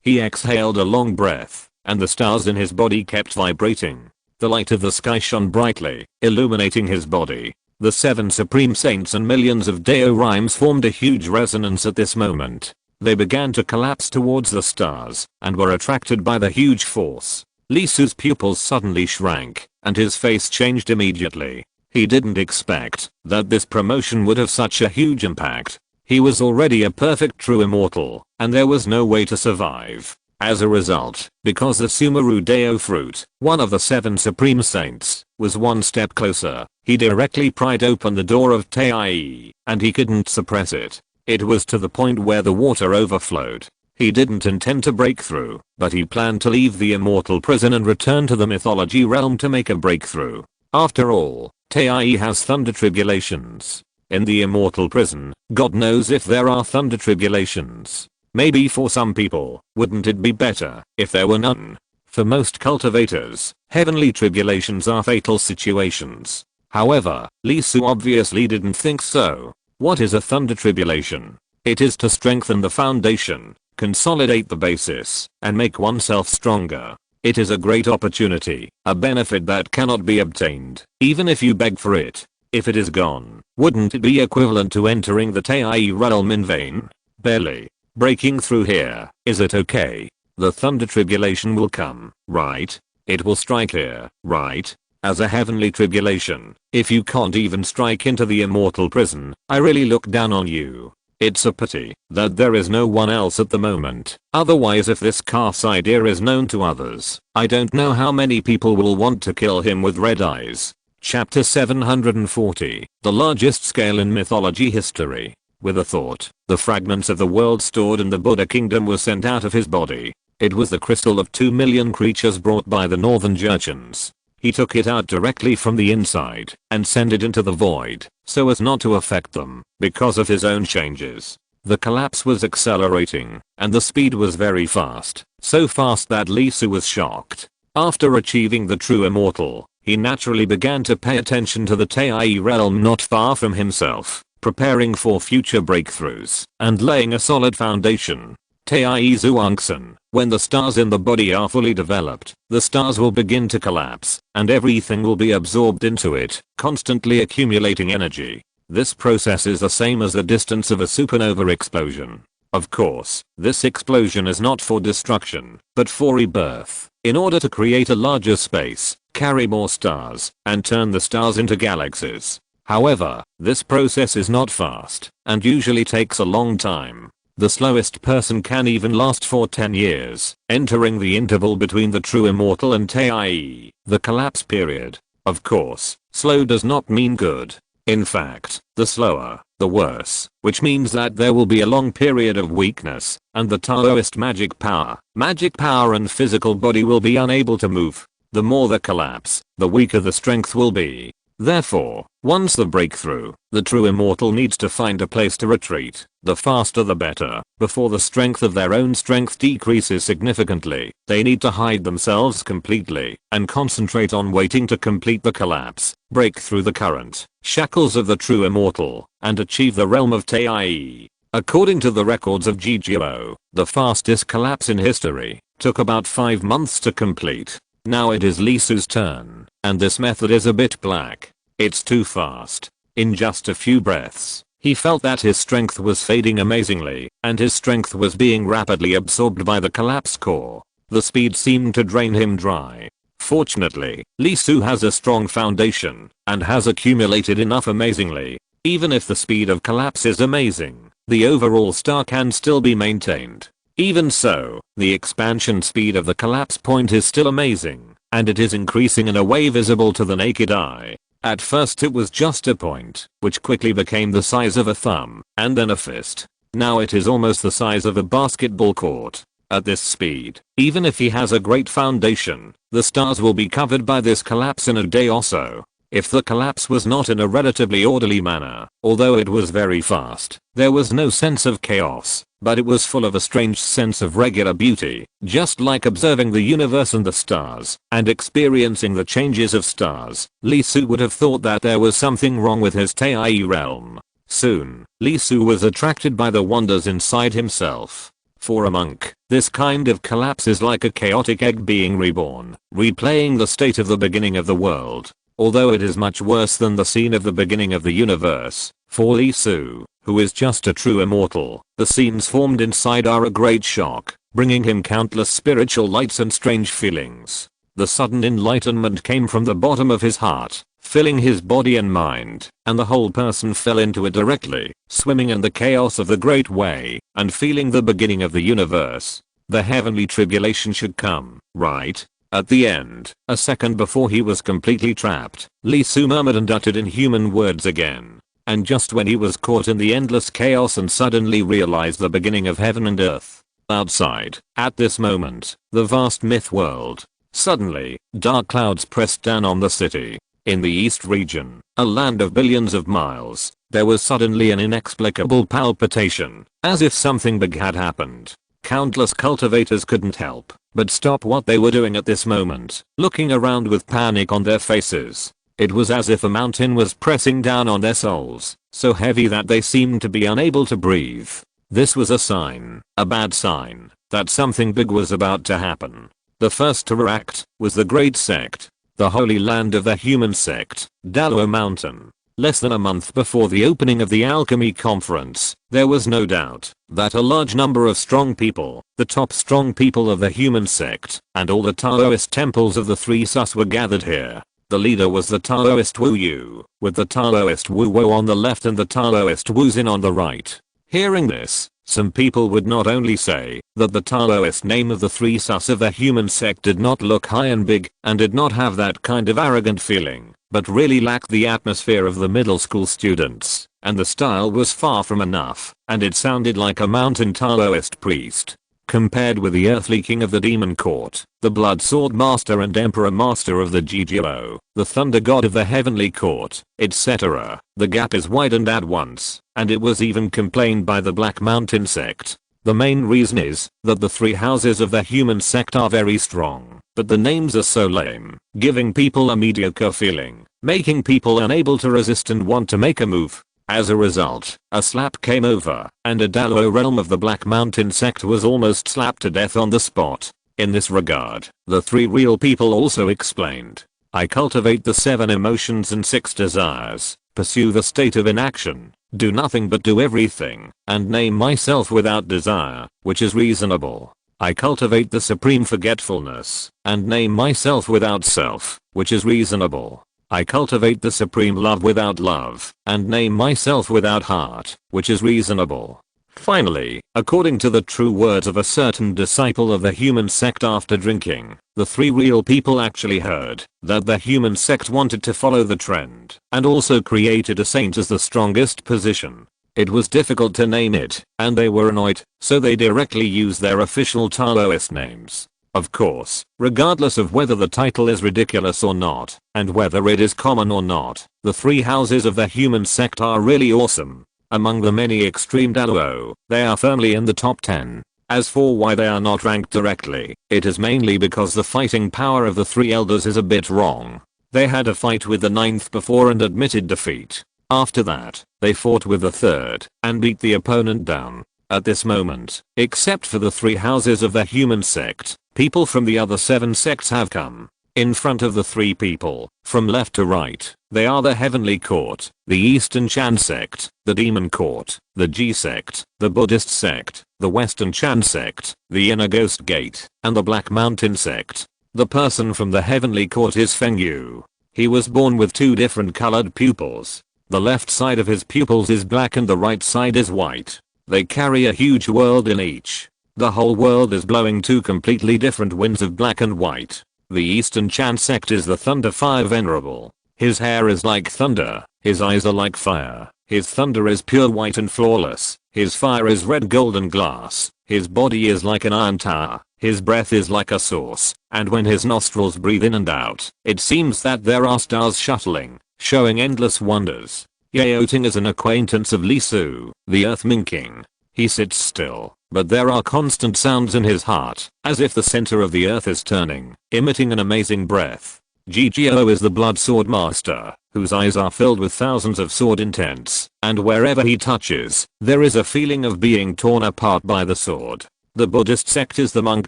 Speaker 1: He exhaled a long breath, and the stars in his body kept vibrating. The light of the sky shone brightly, illuminating his body. The 7 supreme saints and millions of Deo rhymes formed a huge resonance at this moment. They began to collapse towards the stars and were attracted by the huge force. Lee Su's pupils suddenly shrank, and his face changed immediately. He didn't expect that this promotion would have such a huge impact. He was already a perfect true immortal, and there was no way to survive. As a result, because the Sumeru Deo fruit, one of the 7 supreme saints, was one step closer, he directly pried open the door of Taii, and he couldn't suppress it. It was to the point where the water overflowed. He didn't intend to break through, but he planned to leave the immortal prison and return to the mythology realm to make a breakthrough. After all, Taii has thunder tribulations. In the immortal prison, God knows if there are thunder tribulations. Maybe for some people, wouldn't it be better if there were none? For most cultivators, heavenly tribulations are fatal situations. However, Lee Su obviously didn't think so. What is a thunder tribulation? It is to strengthen the foundation, consolidate the basis, and make oneself stronger. It is a great opportunity, a benefit that cannot be obtained, even if you beg for it. If it is gone, wouldn't it be equivalent to entering the Taii realm in vain? Barely. Breaking through here, is it okay? The thunder tribulation will come, right? It will strike here, right? As a heavenly tribulation, if you can't even strike into the immortal prison, I really look down on you. It's a pity that there is no one else at the moment. Otherwise, if this calf's idea is known to others, I don't know how many people will want to kill him with red eyes. Chapter 740, the largest scale in mythology history. With a thought, the fragments of the world stored in the Buddha kingdom were sent out of his body. It was the crystal of 2 million creatures brought by the northern Jurchens. He took it out directly from the inside and sent it into the void so as not to affect them because of his own changes. The collapse was accelerating and the speed was very fast, so fast that Li Su was shocked. After achieving the true immortal, he naturally began to pay attention to the Tai realm not far from himself, preparing for future breakthroughs and laying a solid foundation. Tai Zhuangsen, when the stars in the body are fully developed, the stars will begin to collapse, and everything will be absorbed into it, constantly accumulating energy. This process is the same as the distance of a supernova explosion. Of course, this explosion is not for destruction, but for rebirth, in order to create a larger space, carry more stars, and turn the stars into galaxies. However, this process is not fast, and usually takes a long time. The slowest person can even last for 10 years, entering the interval between the true immortal and Tai, the collapse period. Of course, slow does not mean good. In fact, the slower, the worse, which means that there will be a long period of weakness, and the Taoist magic power and physical body will be unable to move. The more the collapse, the weaker the strength will be. Therefore, once the breakthrough, the true immortal needs to find a place to retreat. The faster the better. Before the strength of their own strength decreases significantly, they need to hide themselves completely and concentrate on waiting to complete the collapse, break through the current shackles of the true immortal, and achieve the realm of Tai. According to the records of Jigyo, the fastest collapse in history took about 5 months to complete. Now it is Li Su's turn, and this method is a bit black. It's too fast. In just a few breaths, he felt that his strength was fading amazingly, and his strength was being rapidly absorbed by the collapse core. The speed seemed to drain him dry. Fortunately, Li Su has a strong foundation, and has accumulated enough amazingly. Even if the speed of collapse is amazing, the overall star can still be maintained. Even so, the expansion speed of the collapse point is still amazing, and it is increasing in a way visible to the naked eye. At first it was just a point, which quickly became the size of a thumb, and then a fist. Now it is almost the size of a basketball court. At this speed, even if he has a great foundation, the stars will be covered by this collapse in a day or so. If the collapse was not in a relatively orderly manner, although it was very fast, there was no sense of chaos, but it was full of a strange sense of regular beauty, just like observing the universe and the stars, and experiencing the changes of stars. Li Su would have thought that there was something wrong with his Tai realm. Soon, Li Su was attracted by the wonders inside himself. For a monk, this kind of collapse is like a chaotic egg being reborn, replaying the state of the beginning of the world. Although it is much worse than the scene of the beginning of the universe, for Li Su, who is just a true immortal, the scenes formed inside are a great shock, bringing him countless spiritual lights and strange feelings. The sudden enlightenment came from the bottom of his heart, filling his body and mind, and the whole person fell into it directly, swimming in the chaos of the great way, and feeling the beginning of the universe. The heavenly tribulation should come, right? At the end, a second before he was completely trapped, Li Su murmured and uttered inhuman words again. And just when he was caught in the endless chaos and suddenly realized the beginning of heaven and earth. Outside, at this moment, the vast myth world. Suddenly, dark clouds pressed down on the city. In the east region, a land of billions of miles, there was suddenly an inexplicable palpitation, as if something big had happened. Countless cultivators couldn't help but stop what they were doing at this moment, looking around with panic on their faces. It was as if a mountain was pressing down on their souls, so heavy that they seemed to be unable to breathe. This was a sign, a bad sign, that something big was about to happen. The first to react was the Great Sect, the holy land of the human sect, Dalo Mountain. Less than a month before the opening of the alchemy conference, there was no doubt that a large number of strong people, the top strong people of the human sect, and all the Taoist temples of the three Sus were gathered here. The leader was the Taoist Wu Yu, with the Taoist Wu Wo on the left and the Taoist Wu Xin on the right. Hearing this, some people would not only say that the Taoist name of the three sus of the human sect did not look high and big and did not have that kind of arrogant feeling, but really lacked the atmosphere of the middle school students, and the style was far from enough, and it sounded like a mountain Taoist priest. Compared with the earthly king of the demon court, the blood sword master and emperor master of the GGO, the thunder god of the heavenly court, etc., the gap is widened at once, and it was even complained by the Black Mountain sect. The main reason is that the three houses of the human sect are very strong, but the names are so lame, giving people a mediocre feeling, making people unable to resist and want to make a move. As a result, a slap came over, and a Dalo realm of the Black Mountain sect was almost slapped to death on the spot. In this regard, the three real people also explained, I cultivate the 7 emotions and 6 desires, pursue the state of inaction, do nothing but do everything, and name myself without desire, which is reasonable. I cultivate the supreme forgetfulness, and name myself without self, which is reasonable. I cultivate the supreme love without love, and name myself without heart, which is reasonable. Finally, according to the true words of a certain disciple of the human sect after drinking, the three real people actually heard that the human sect wanted to follow the trend, and also created a saint as the strongest position. It was difficult to name it, and they were annoyed, so they directly used their official Taoist names. Of course, regardless of whether the title is ridiculous or not, and whether it is common or not, the three houses of the human sect are really awesome. Among the many extreme Dalo, they are firmly in the top 10. As for why they are not ranked directly, it is mainly because the fighting power of the three elders is a bit wrong. They had a fight with the 9th before and admitted defeat. After that, they fought with the 3rd, and beat the opponent down. At this moment, except for the three houses of the human sect, people from the other 7 sects have come. In front of the three people, from left to right, they are the Heavenly Court, the Eastern Chan sect, the Demon Court, the G sect, the Buddhist sect, the Western Chan sect, the Inner Ghost Gate, and the Black Mountain sect. The person from the Heavenly Court is Feng Yu. He was born with 2 different colored pupils. The left side of his pupils is black and the right side is white. They carry a huge world in each. The whole world is blowing 2 completely different winds of black and white. The Eastern Chan sect is the Thunder Fire Venerable. His hair is like thunder, his eyes are like fire, his thunder is pure white and flawless, his fire is red golden glass, his body is like an iron tower, his breath is like a source, and when his nostrils breathe in and out, it seems that there are stars shuttling, showing endless wonders. Yao Ting is an acquaintance of Li Su, the Earth Ming King. He sits still, but there are constant sounds in his heart, as if the center of the earth is turning, emitting an amazing breath. GGO is the Blood Sword Master, whose eyes are filled with thousands of sword intents, and wherever he touches, there is a feeling of being torn apart by the sword. The Buddhist sect is the monk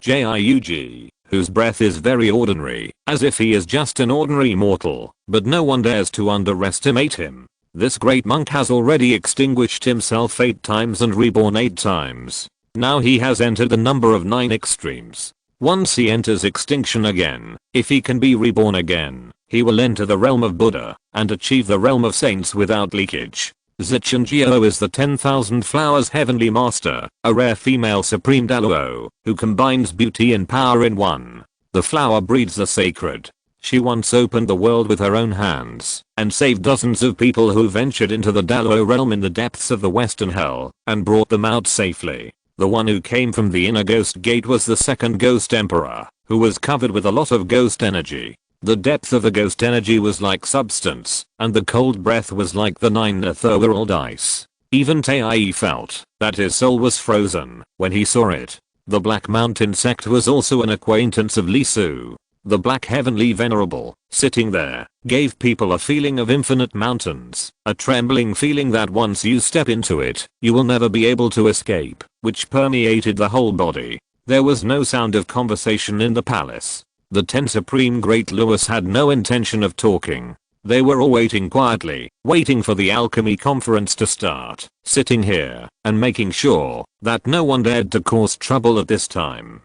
Speaker 1: Jiug, whose breath is very ordinary, as if he is just an ordinary mortal, but no one dares to underestimate him. This great monk has already extinguished himself 8 times and reborn 8 times. Now he has entered the number of 9 extremes. Once he enters extinction again, if he can be reborn again, he will enter the realm of Buddha, and achieve the realm of saints without leakage. Zichen Jiao is the 10,000 Flowers Heavenly Master, a rare female Supreme Dalo, who combines beauty and power in one. The flower breeds the sacred. She once opened the world with her own hands, and saved dozens of people who ventured into the Dalo realm in the depths of the Western Hell, and brought them out safely. The one who came from the Inner Ghost Gate was the second Ghost Emperor, who was covered with a lot of ghost energy. The depth of the ghost energy was like substance, and the cold breath was like the 9 ethereal ice. Even Tai felt that his soul was frozen when he saw it. The Black Mountain sect was also an acquaintance of Li Su. The Black Heavenly Venerable, sitting there, gave people a feeling of infinite mountains, a trembling feeling that once you step into it, you will never be able to escape, which permeated the whole body. There was no sound of conversation in the palace. The 10 Supreme Great Lewis had no intention of talking. They were all waiting quietly, waiting for the alchemy conference to start, sitting here, and making sure that no one dared to cause trouble at this time.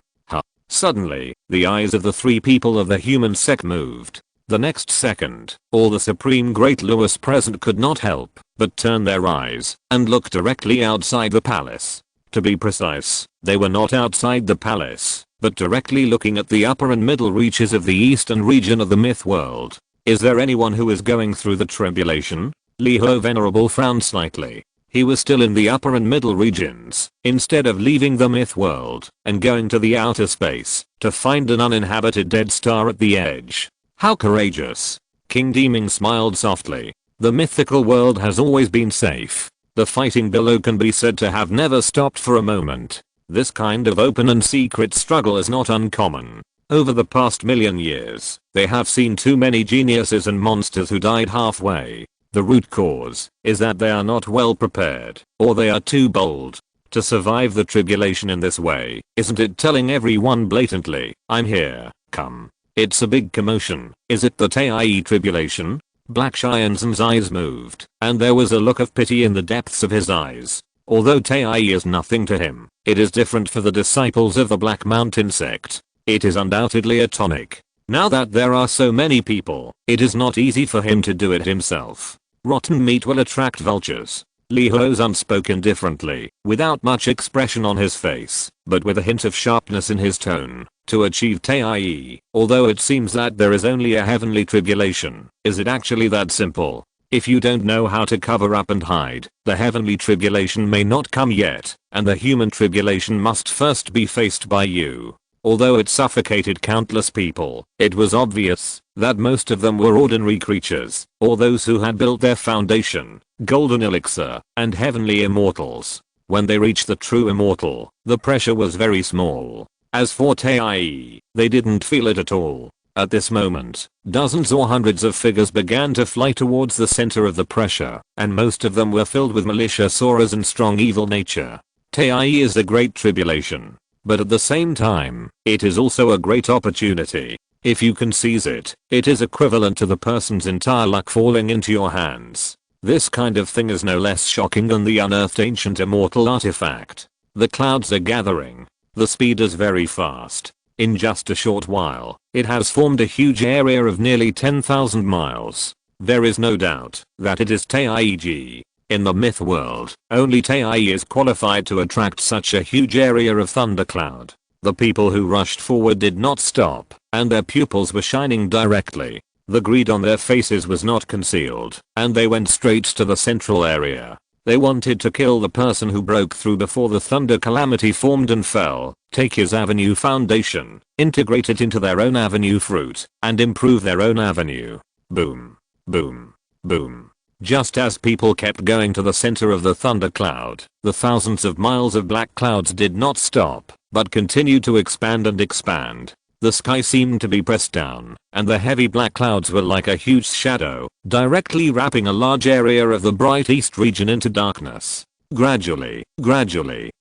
Speaker 1: Suddenly, the eyes of the 3 people of the human sect moved. The next second, all the Supreme Great Lewis present could not help but turn their eyes and look directly outside the palace. To be precise, they were not outside the palace, but directly looking at the upper and middle reaches of the eastern region of the myth world. Is there anyone who is going through the tribulation? Liho Venerable frowned slightly. He was still in the upper and middle regions, instead of leaving the myth world and going to the outer space to find an uninhabited dead star at the edge. How courageous. King Deeming smiled softly. The mythical world has always been safe. The fighting below can be said to have never stopped for a moment. This kind of open and secret struggle is not uncommon. Over the past million years, they have seen too many geniuses and monsters who died halfway. The root cause is that they are not well prepared, or they are too bold to survive the tribulation in this way. Isn't it telling everyone blatantly, I'm here, come. It's a big commotion. Is it the Tai tribulation? Black Cheyenne-san's eyes moved, and there was a look of pity in the depths of his eyes. Although Tai is nothing to him, it is different for the disciples of the Black Mountain sect. It is undoubtedly a tonic. Now that there are so many people, it is not easy for him to do it himself. Rotten meat will attract vultures. Liho's unspoken differently, without much expression on his face, but with a hint of sharpness in his tone. To achieve Tai, although it seems that there is only a heavenly tribulation, is it actually that simple? If you don't know how to cover up and hide, the heavenly tribulation may not come yet, and the human tribulation must first be faced by you. Although it suffocated countless people, it was obvious that most of them were ordinary creatures, or those who had built their foundation, golden elixir, and heavenly immortals. When they reached the true immortal, the pressure was very small. As for Tai, they didn't feel it at all. At this moment, dozens or hundreds of figures began to fly towards the center of the pressure, and most of them were filled with malicious auras and strong evil nature. Tai is the great tribulation. But at the same time, it is also a great opportunity. If you can seize it, it is equivalent to the person's entire luck falling into your hands. This kind of thing is no less shocking than the unearthed ancient immortal artifact. The clouds are gathering. The speed is very fast. In just a short while, it has formed a huge area of nearly 10,000 miles. There is no doubt that it is Tai. In the myth world, only Tai is qualified to attract such a huge area of thundercloud. The people who rushed forward did not stop, and their pupils were shining directly. The greed on their faces was not concealed, and they went straight to the central area. They wanted to kill the person who broke through before the thunder calamity formed and fell, take his avenue foundation, integrate it into their own avenue fruit, and improve their own avenue. Boom. Boom. Boom. Just as people kept going to the center of the thundercloud, the thousands of miles of black clouds did not stop, but continued to expand and expand. The sky seemed to be pressed down, and the heavy black clouds were like a huge shadow, directly wrapping a large area of the bright east region into darkness. Gradually,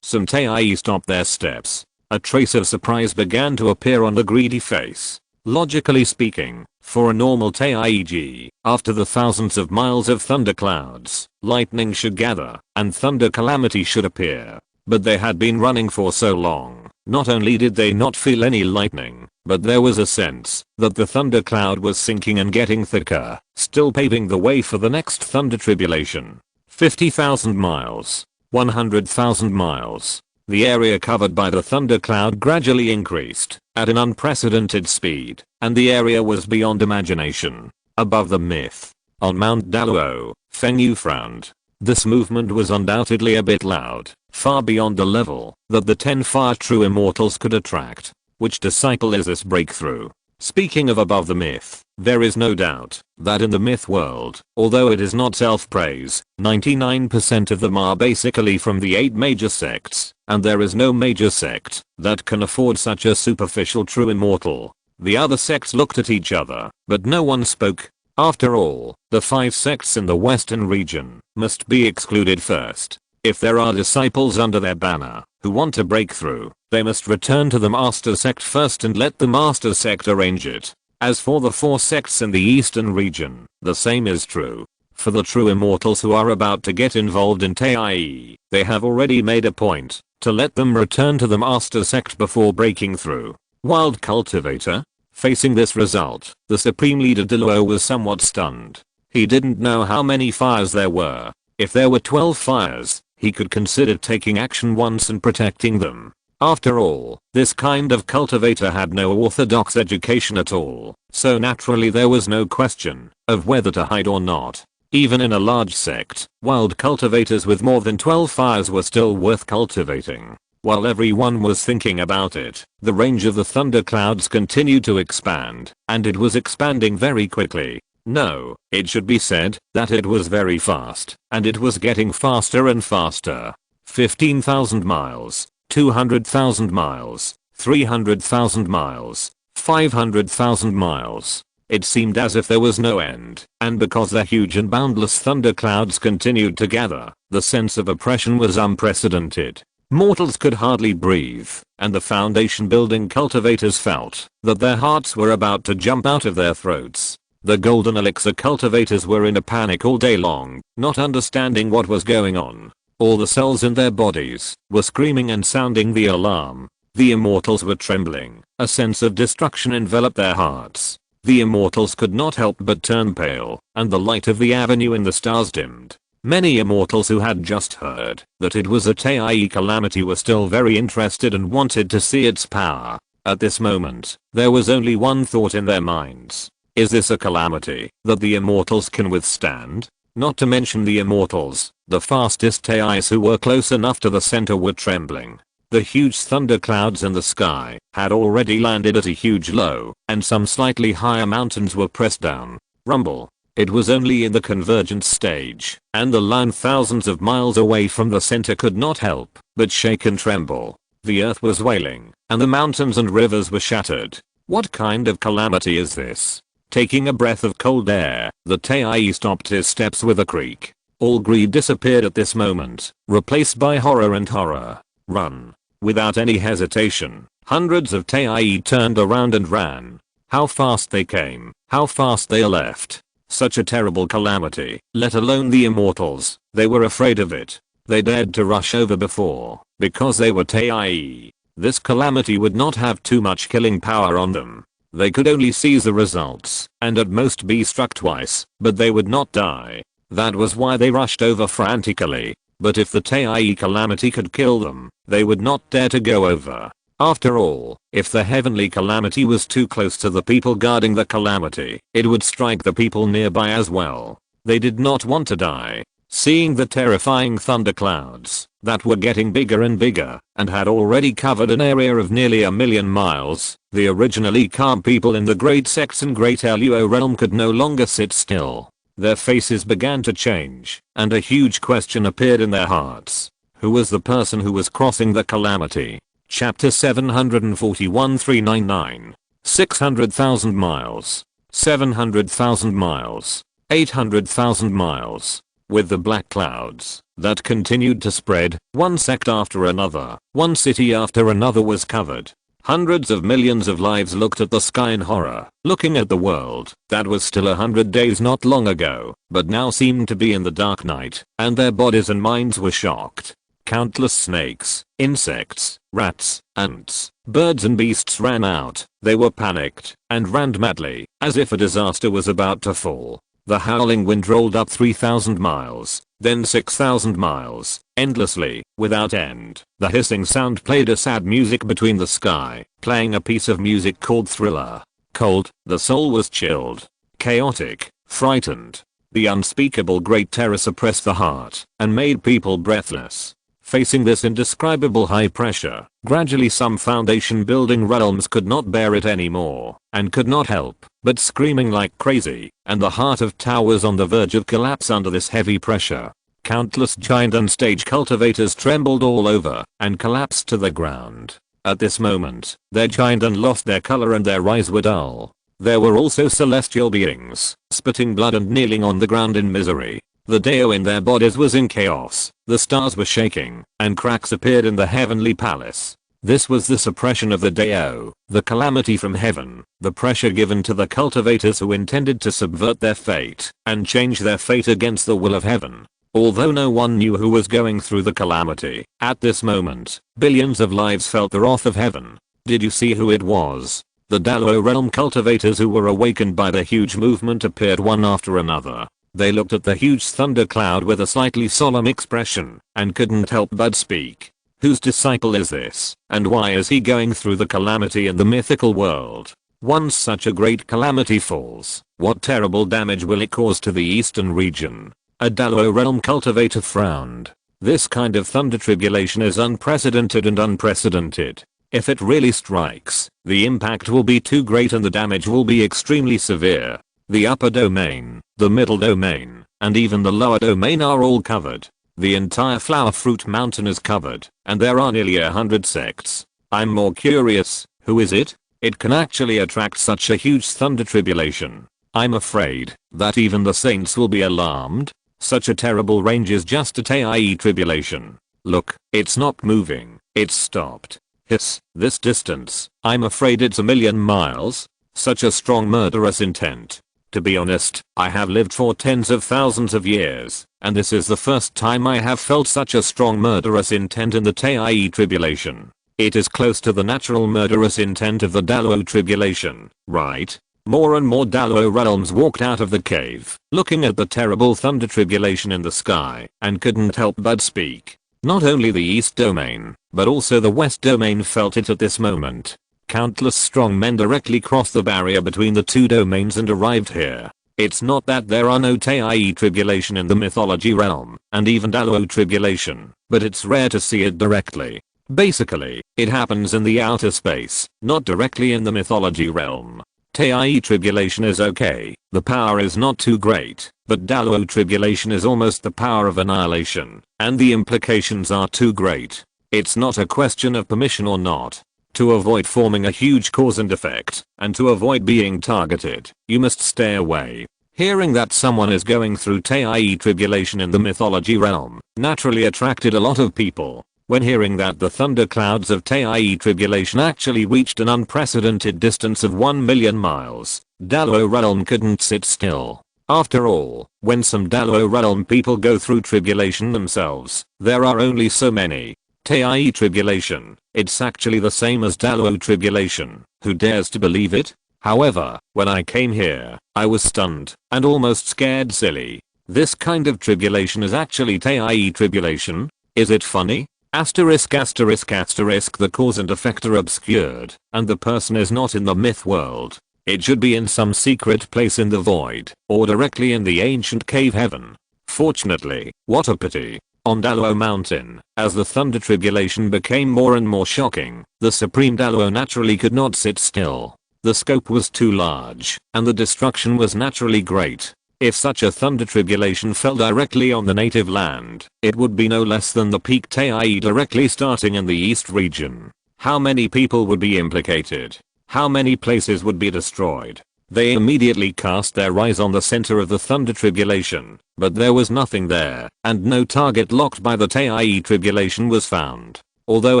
Speaker 1: some Tai stopped their steps. A trace of surprise began to appear on the greedy face. Logically speaking, for a normal Tai, after the thousands of miles of thunderclouds, lightning should gather, and thunder calamity should appear. But they had been running for so long, not only did they not feel any lightning, but there was a sense that the thundercloud was sinking and getting thicker, still paving the way for the next thunder tribulation. 50,000 miles. 100,000 miles. The area covered by the thundercloud gradually increased at an unprecedented speed, and the area was beyond imagination. Above the myth, on Mount Daluo, Feng Yu frowned. This movement was undoubtedly a bit loud, far beyond the level that the 10 far true immortals could attract. Which disciple is this breakthrough? Speaking of above the myth, there is no doubt that in the myth world, although it is not self-praise, 99% of them are basically from the 8 major sects, and there is no major sect that can afford such a superficial true immortal. The other sects looked at each other, but no one spoke. After all, the 5 sects in the western region must be excluded first. If there are disciples under their banner who want to break through, they must return to the master sect first and let the master sect arrange it. As for the 4 sects in the eastern region, the same is true. For the true immortals who are about to get involved in Tai, they have already made a point to let them return to the master sect before breaking through. Wild cultivator? Facing this result, the Supreme Leader Deluo was somewhat stunned. He didn't know how many fires there were. If there were 12 fires, he could consider taking action once and protecting them. After all, this kind of cultivator had no orthodox education at all, so naturally there was no question of whether to hide or not. Even in a large sect, wild cultivators with more than 12 fires were still worth cultivating. While everyone was thinking about it, the range of the thunderclouds continued to expand, and it was expanding very quickly. No, it should be said that it was very fast, and it was getting faster and faster. 15,000 miles, 200,000 miles, 300,000 miles, 500,000 miles. It seemed as if there was no end, and because the huge and boundless thunderclouds continued to gather, the sense of oppression was unprecedented. Mortals could hardly breathe, and the foundation building cultivators felt that their hearts were about to jump out of their throats. The golden elixir cultivators were in a panic all day long, not understanding what was going on. All the cells in their bodies were screaming and sounding the alarm. The immortals were trembling. A sense of destruction enveloped their hearts. The immortals could not help but turn pale, and the light of the avenue in the stars dimmed. Many immortals who had just heard that it was a Tai calamity were still very interested and wanted to see its power. At this moment, there was only one thought in their minds. Is this a calamity that the immortals can withstand? Not to mention the immortals, the fastest Tais who were close enough to the center were trembling. The huge thunderclouds in the sky had already landed at a huge low, and some slightly higher mountains were pressed down. Rumble. It was only in the convergence stage, and the line thousands of miles away from the center could not help but shake and tremble. The earth was wailing, and the mountains and rivers were shattered. What kind of calamity is this? Taking a breath of cold air, the Tai stopped his steps with a creak. All greed disappeared at this moment, replaced by horror and horror. Run. Without any hesitation, hundreds of Tai turned around and ran. How fast they came, how fast they left. Such a terrible calamity, let alone the immortals, they were afraid of it. They dared to rush over before, because they were Tai. This calamity would not have too much killing power on them. They could only seize the results, and at most be struck twice, but they would not die. That was why they rushed over frantically. But if the Tai calamity could kill them, they would not dare to go over. After all, if the heavenly calamity was too close to the people guarding the calamity, it would strike the people nearby as well. They did not want to die. Seeing the terrifying thunderclouds that were getting bigger and bigger and had already covered an area of nearly 1,000,000 miles, the originally calm people in the Great Saxon Great Luo realm could no longer sit still. Their faces began to change, and a huge question appeared in their hearts. Who was the person who was crossing the calamity? Chapter 741 399. 600,000 miles. 700,000 miles. 800,000 miles. With the black clouds that continued to spread, one sect after another, one city after another was covered. Hundreds of millions of lives looked at the sky in horror, looking at the world that was still 100 days not long ago, but now seemed to be in the dark night, and their bodies and minds were shocked. Countless snakes, insects, rats, ants, birds and beasts ran out. They were panicked and ran madly, as if a disaster was about to fall. The howling wind rolled up 3,000 miles, then 6,000 miles, endlessly, without end. The hissing sound played a sad music between the sky, playing a piece of music called Thriller. Cold, the soul was chilled. Chaotic, frightened. The unspeakable great terror suppressed the heart and made people breathless. Facing this indescribable high pressure, gradually some foundation building realms could not bear it anymore, and could not help but screaming like crazy, and the heart of Tau was on the verge of collapse under this heavy pressure. Countless giant and stage cultivators trembled all over, and collapsed to the ground. At this moment, their giant and lost their color and their eyes were dull. There were also celestial beings, spitting blood and kneeling on the ground in misery. The Deo in their bodies was in chaos, the stars were shaking, and cracks appeared in the heavenly palace. This was the suppression of the Deo, the calamity from heaven, the pressure given to the cultivators who intended to subvert their fate, and change their fate against the will of heaven. Although no one knew who was going through the calamity, at this moment, billions of lives felt the wrath of heaven. Did you see who it was? The Dalo realm cultivators who were awakened by the huge movement appeared one after another. They looked at the huge thundercloud with a slightly solemn expression and couldn't help but speak. Whose disciple is this, and why is he going through the calamity in the mythical world? Once such a great calamity falls, what terrible damage will it cause to the eastern region? A Dalo realm cultivator frowned. This kind of thunder tribulation is unprecedented and unprecedented. If it really strikes, the impact will be too great and the damage will be extremely severe. The upper domain, the middle domain, and even the lower domain are all covered. The entire flower fruit mountain is covered, and there are nearly 100 sects. I'm more curious, who is it? It can actually attract such a huge thunder tribulation. I'm afraid that even the saints will be alarmed. Such a terrible range is just a TIE tribulation. Look, it's not moving, it's stopped. Hiss, this distance, I'm afraid it's 1,000,000 miles. Such a strong murderous intent. To be honest, I have lived for tens of thousands of years, and this is the first time I have felt such a strong murderous intent in the TIE tribulation. It is close to the natural murderous intent of the Dalo tribulation, right? More and more Dalo realms walked out of the cave, looking at the terrible thunder tribulation in the sky, and couldn't help but speak. Not only the east domain, but also the west domain felt it at this moment. Countless strong men directly crossed the barrier between the two domains and arrived here. It's not that there are no TIE tribulation in the mythology realm, and even Dalo tribulation, but it's rare to see it directly. Basically, it happens in the outer space, not directly in the mythology realm. TIE tribulation is okay, the power is not too great, but Dalo tribulation is almost the power of annihilation, and the implications are too great. It's not a question of permission or not. To avoid forming a huge cause and effect, and to avoid being targeted, you must stay away. Hearing that someone is going through TIE tribulation in the mythology realm naturally attracted a lot of people. When hearing that the thunderclouds of TIE tribulation actually reached an unprecedented distance of 1,000,000 miles, Dalo realm couldn't sit still. After all, when some Dalo realm people go through tribulation themselves, there are only so many. TIE tribulation, it's actually the same as Dalo tribulation. Who dares to believe it? However, when I came here, I was stunned and almost scared silly. This kind of tribulation is actually TIE tribulation? Is it funny? Asterisk asterisk asterisk, the cause and effect are obscured, and the person is not in the myth world. It should be in some secret place in the void, or directly in the ancient cave heaven. Fortunately, what a pity. On Dalo Mountain, as the thunder tribulation became more and more shocking, the Supreme Dalo naturally could not sit still. The scope was too large, and the destruction was naturally great. If such a thunder tribulation fell directly on the native land, it would be no less than the peak TIE directly starting in the east region. How many people would be implicated? How many places would be destroyed? They immediately cast their eyes on the center of the thunder tribulation, but there was nothing there, and no target locked by the TIE tribulation was found. Although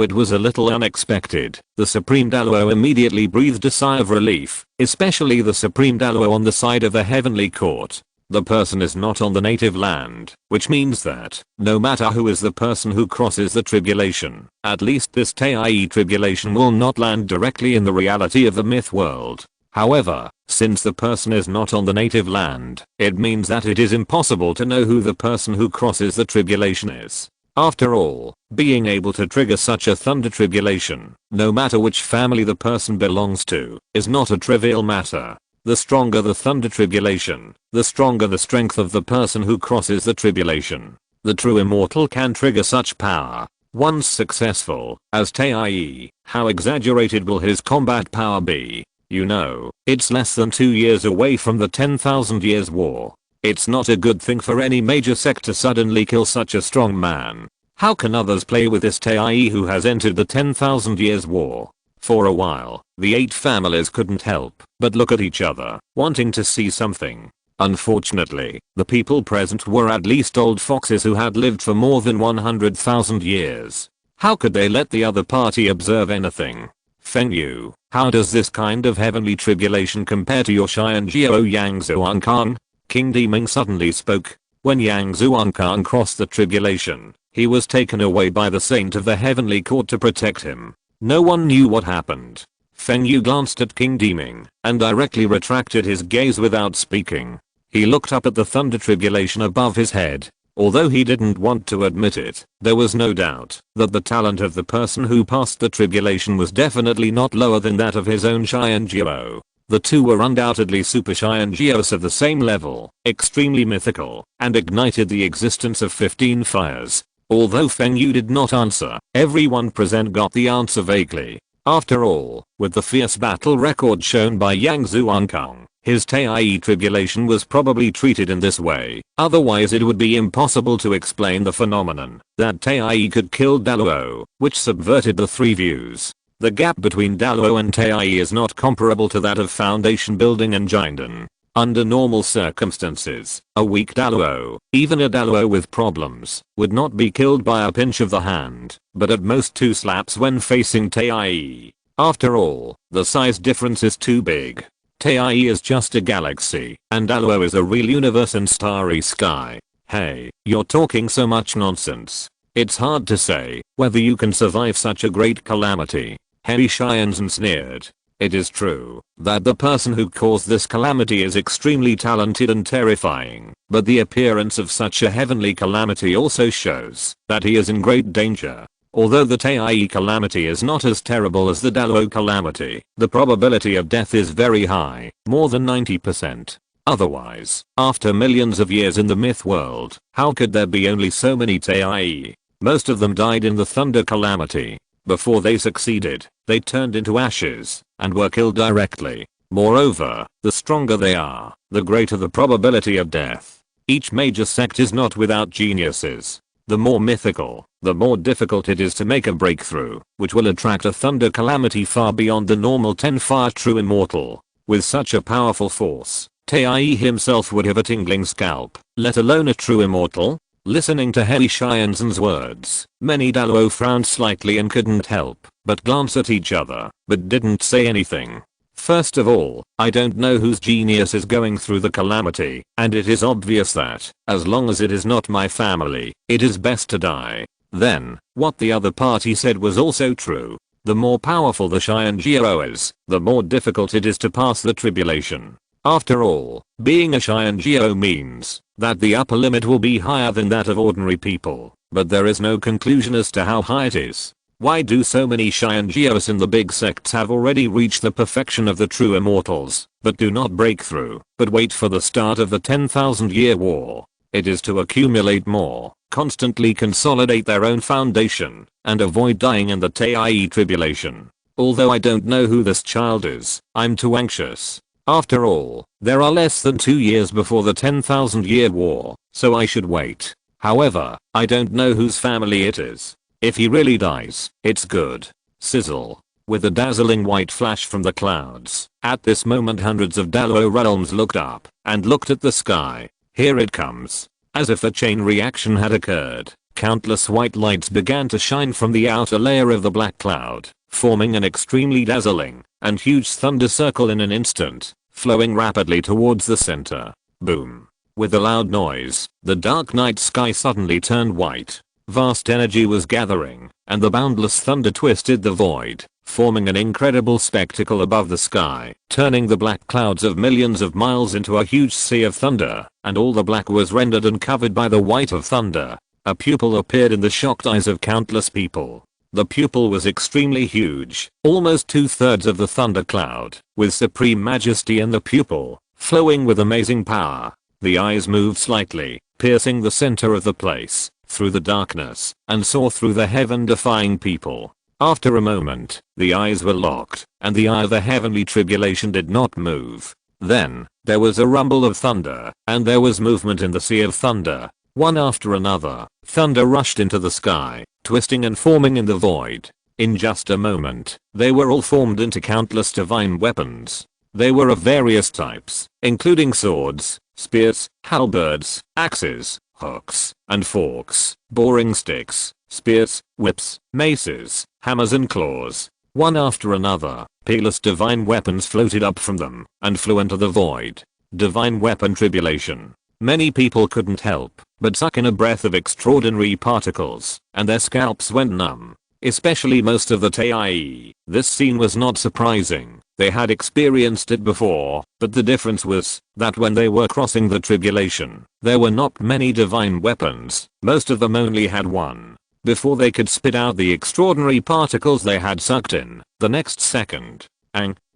Speaker 1: it was a little unexpected, the Supreme Dalo immediately breathed a sigh of relief, especially the Supreme Dalo on the side of the heavenly court. The person is not on the native land, which means that, no matter who is the person who crosses the tribulation, at least this TIE tribulation will not land directly in the reality of the myth world. However, since the person is not on the native land, it means that it is impossible to know who the person who crosses the tribulation is. After all, being able to trigger such a thunder tribulation, no matter which family the person belongs to, is not a trivial matter. The stronger the thunder tribulation, the stronger the strength of the person who crosses the tribulation. The true immortal can trigger such power. Once successful, as TIE, how exaggerated will his combat power be? You know, it's less than 2 years away from the 10,000 years war. It's not a good thing for any major sect to suddenly kill such a strong man. How can others play with this TIE who has entered the 10,000 years war? For a while, the 8 families couldn't help but look at each other, wanting to see something. Unfortunately, the people present were at least old foxes who had lived for more than 100,000 years. How could they let the other party observe anything? Feng Yu, how does this kind of heavenly tribulation compare to your Xian Jiao Yang Zuankang? King Deming suddenly spoke. When Yang Zuankang crossed the tribulation, he was taken away by the saint of the heavenly court to protect him. No one knew what happened. Feng Yu glanced at King Deming and directly retracted his gaze without speaking. He looked up at the thunder tribulation above his head. Although he didn't want to admit it, there was no doubt that the talent of the person who passed the tribulation was definitely not lower than that of his own Xianjiao. The two were undoubtedly super Xianjiaos of the same level, extremely mythical, and ignited the existence of 15 fires. Although Feng Yu did not answer, everyone present got the answer vaguely. After all, with the fierce battle record shown by Yang Zuankang, his Tai tribulation was probably treated in this way, otherwise it would be impossible to explain the phenomenon that Tai could kill Daluo, which subverted the three views. The gap between Daluo and Tai is not comparable to that of foundation building and Jinden. Under normal circumstances, a weak Daluo, even a Daluo with problems, would not be killed by a pinch of the hand, but at most 2 slaps when facing Tai. After all, the size difference is too big. Tai is just a galaxy, and Daluo is a real universe and starry sky. Hey, you're talking so much nonsense. It's hard to say whether you can survive such a great calamity. Heavy Xianzhen sneered. It is true that the person who caused this calamity is extremely talented and terrifying, but the appearance of such a heavenly calamity also shows that he is in great danger. Although the Tai calamity is not as terrible as the Daluo calamity, the probability of death is very high, more than 90%. Otherwise, after millions of years in the myth world, how could there be only so many Tai? Most of them died in the thunder calamity. Before they succeeded, they turned into ashes and were killed directly. Moreover, the stronger they are, the greater the probability of death. Each major sect is not without geniuses. The more mythical, the more difficult it is to make a breakthrough, which will attract a thunder calamity far beyond the normal 10 fire true immortal. With such a powerful force, Tai himself would have a tingling scalp, let alone a true immortal. Listening to Heavy Xianzhen's words, many Daluo frowned slightly and couldn't help but glance at each other, but didn't say anything. First of all, I don't know whose genius is going through the calamity, and it is obvious that, as long as it is not my family, it is best to die. Then, what the other party said was also true. The more powerful the Xianjiao is, the more difficult it is to pass the tribulation. After all, being a Xianjiao means that the upper limit will be higher than that of ordinary people, but there is no conclusion as to how high it is. Why do so many Xianjiaos in the big sects have already reached the perfection of the true immortals, but do not break through, but wait for the start of the 10,000-year war? It is to accumulate more, constantly consolidate their own foundation, and avoid dying in the Tai tribulation. Although I don't know who this child is, I'm too anxious. After all, there are less than 2 years before the 10,000-year war, so I should wait. However, I don't know whose family it is. If he really dies, it's good. Sizzle. With a dazzling white flash from the clouds, at this moment hundreds of Daluo realms looked up and looked at the sky. Here it comes. As if a chain reaction had occurred, countless white lights began to shine from the outer layer of the black cloud, forming an extremely dazzling and huge thunder circle in an instant, flowing rapidly towards the center. Boom. With a loud noise, the dark night sky suddenly turned white. Vast energy was gathering, and the boundless thunder twisted the void, forming an incredible spectacle above the sky, turning the black clouds of millions of miles into a huge sea of thunder, and all the black was rendered and covered by the white of thunder. A pupil appeared in the shocked eyes of countless people. The pupil was extremely huge, almost 2/3 of the thunder cloud, with supreme majesty in the pupil, flowing with amazing power. The eyes moved slightly, piercing the center of the place, through the darkness, and saw through the heaven-defying people. After a moment, the eyes were locked, and the eye of the heavenly tribulation did not move. Then, there was a rumble of thunder, and there was movement in the sea of thunder. One after another, thunder rushed into the sky, twisting and forming in the void. In just a moment, they were all formed into countless divine weapons. They were of various types, including swords, spears, halberds, axes, hooks, and forks, boring sticks, spears, whips, maces, hammers and claws. One after another, peerless divine weapons floated up from them, and flew into the void. Divine weapon tribulation. Many people couldn't help but suck in a breath of extraordinary particles, and their scalps went numb. especially most of the Tai. This scene was not surprising. They had experienced it before, but the difference was that when they were crossing the tribulation, there were not many divine weapons. Most of them only had one. Before they could spit out the extraordinary particles they had sucked in, the next second,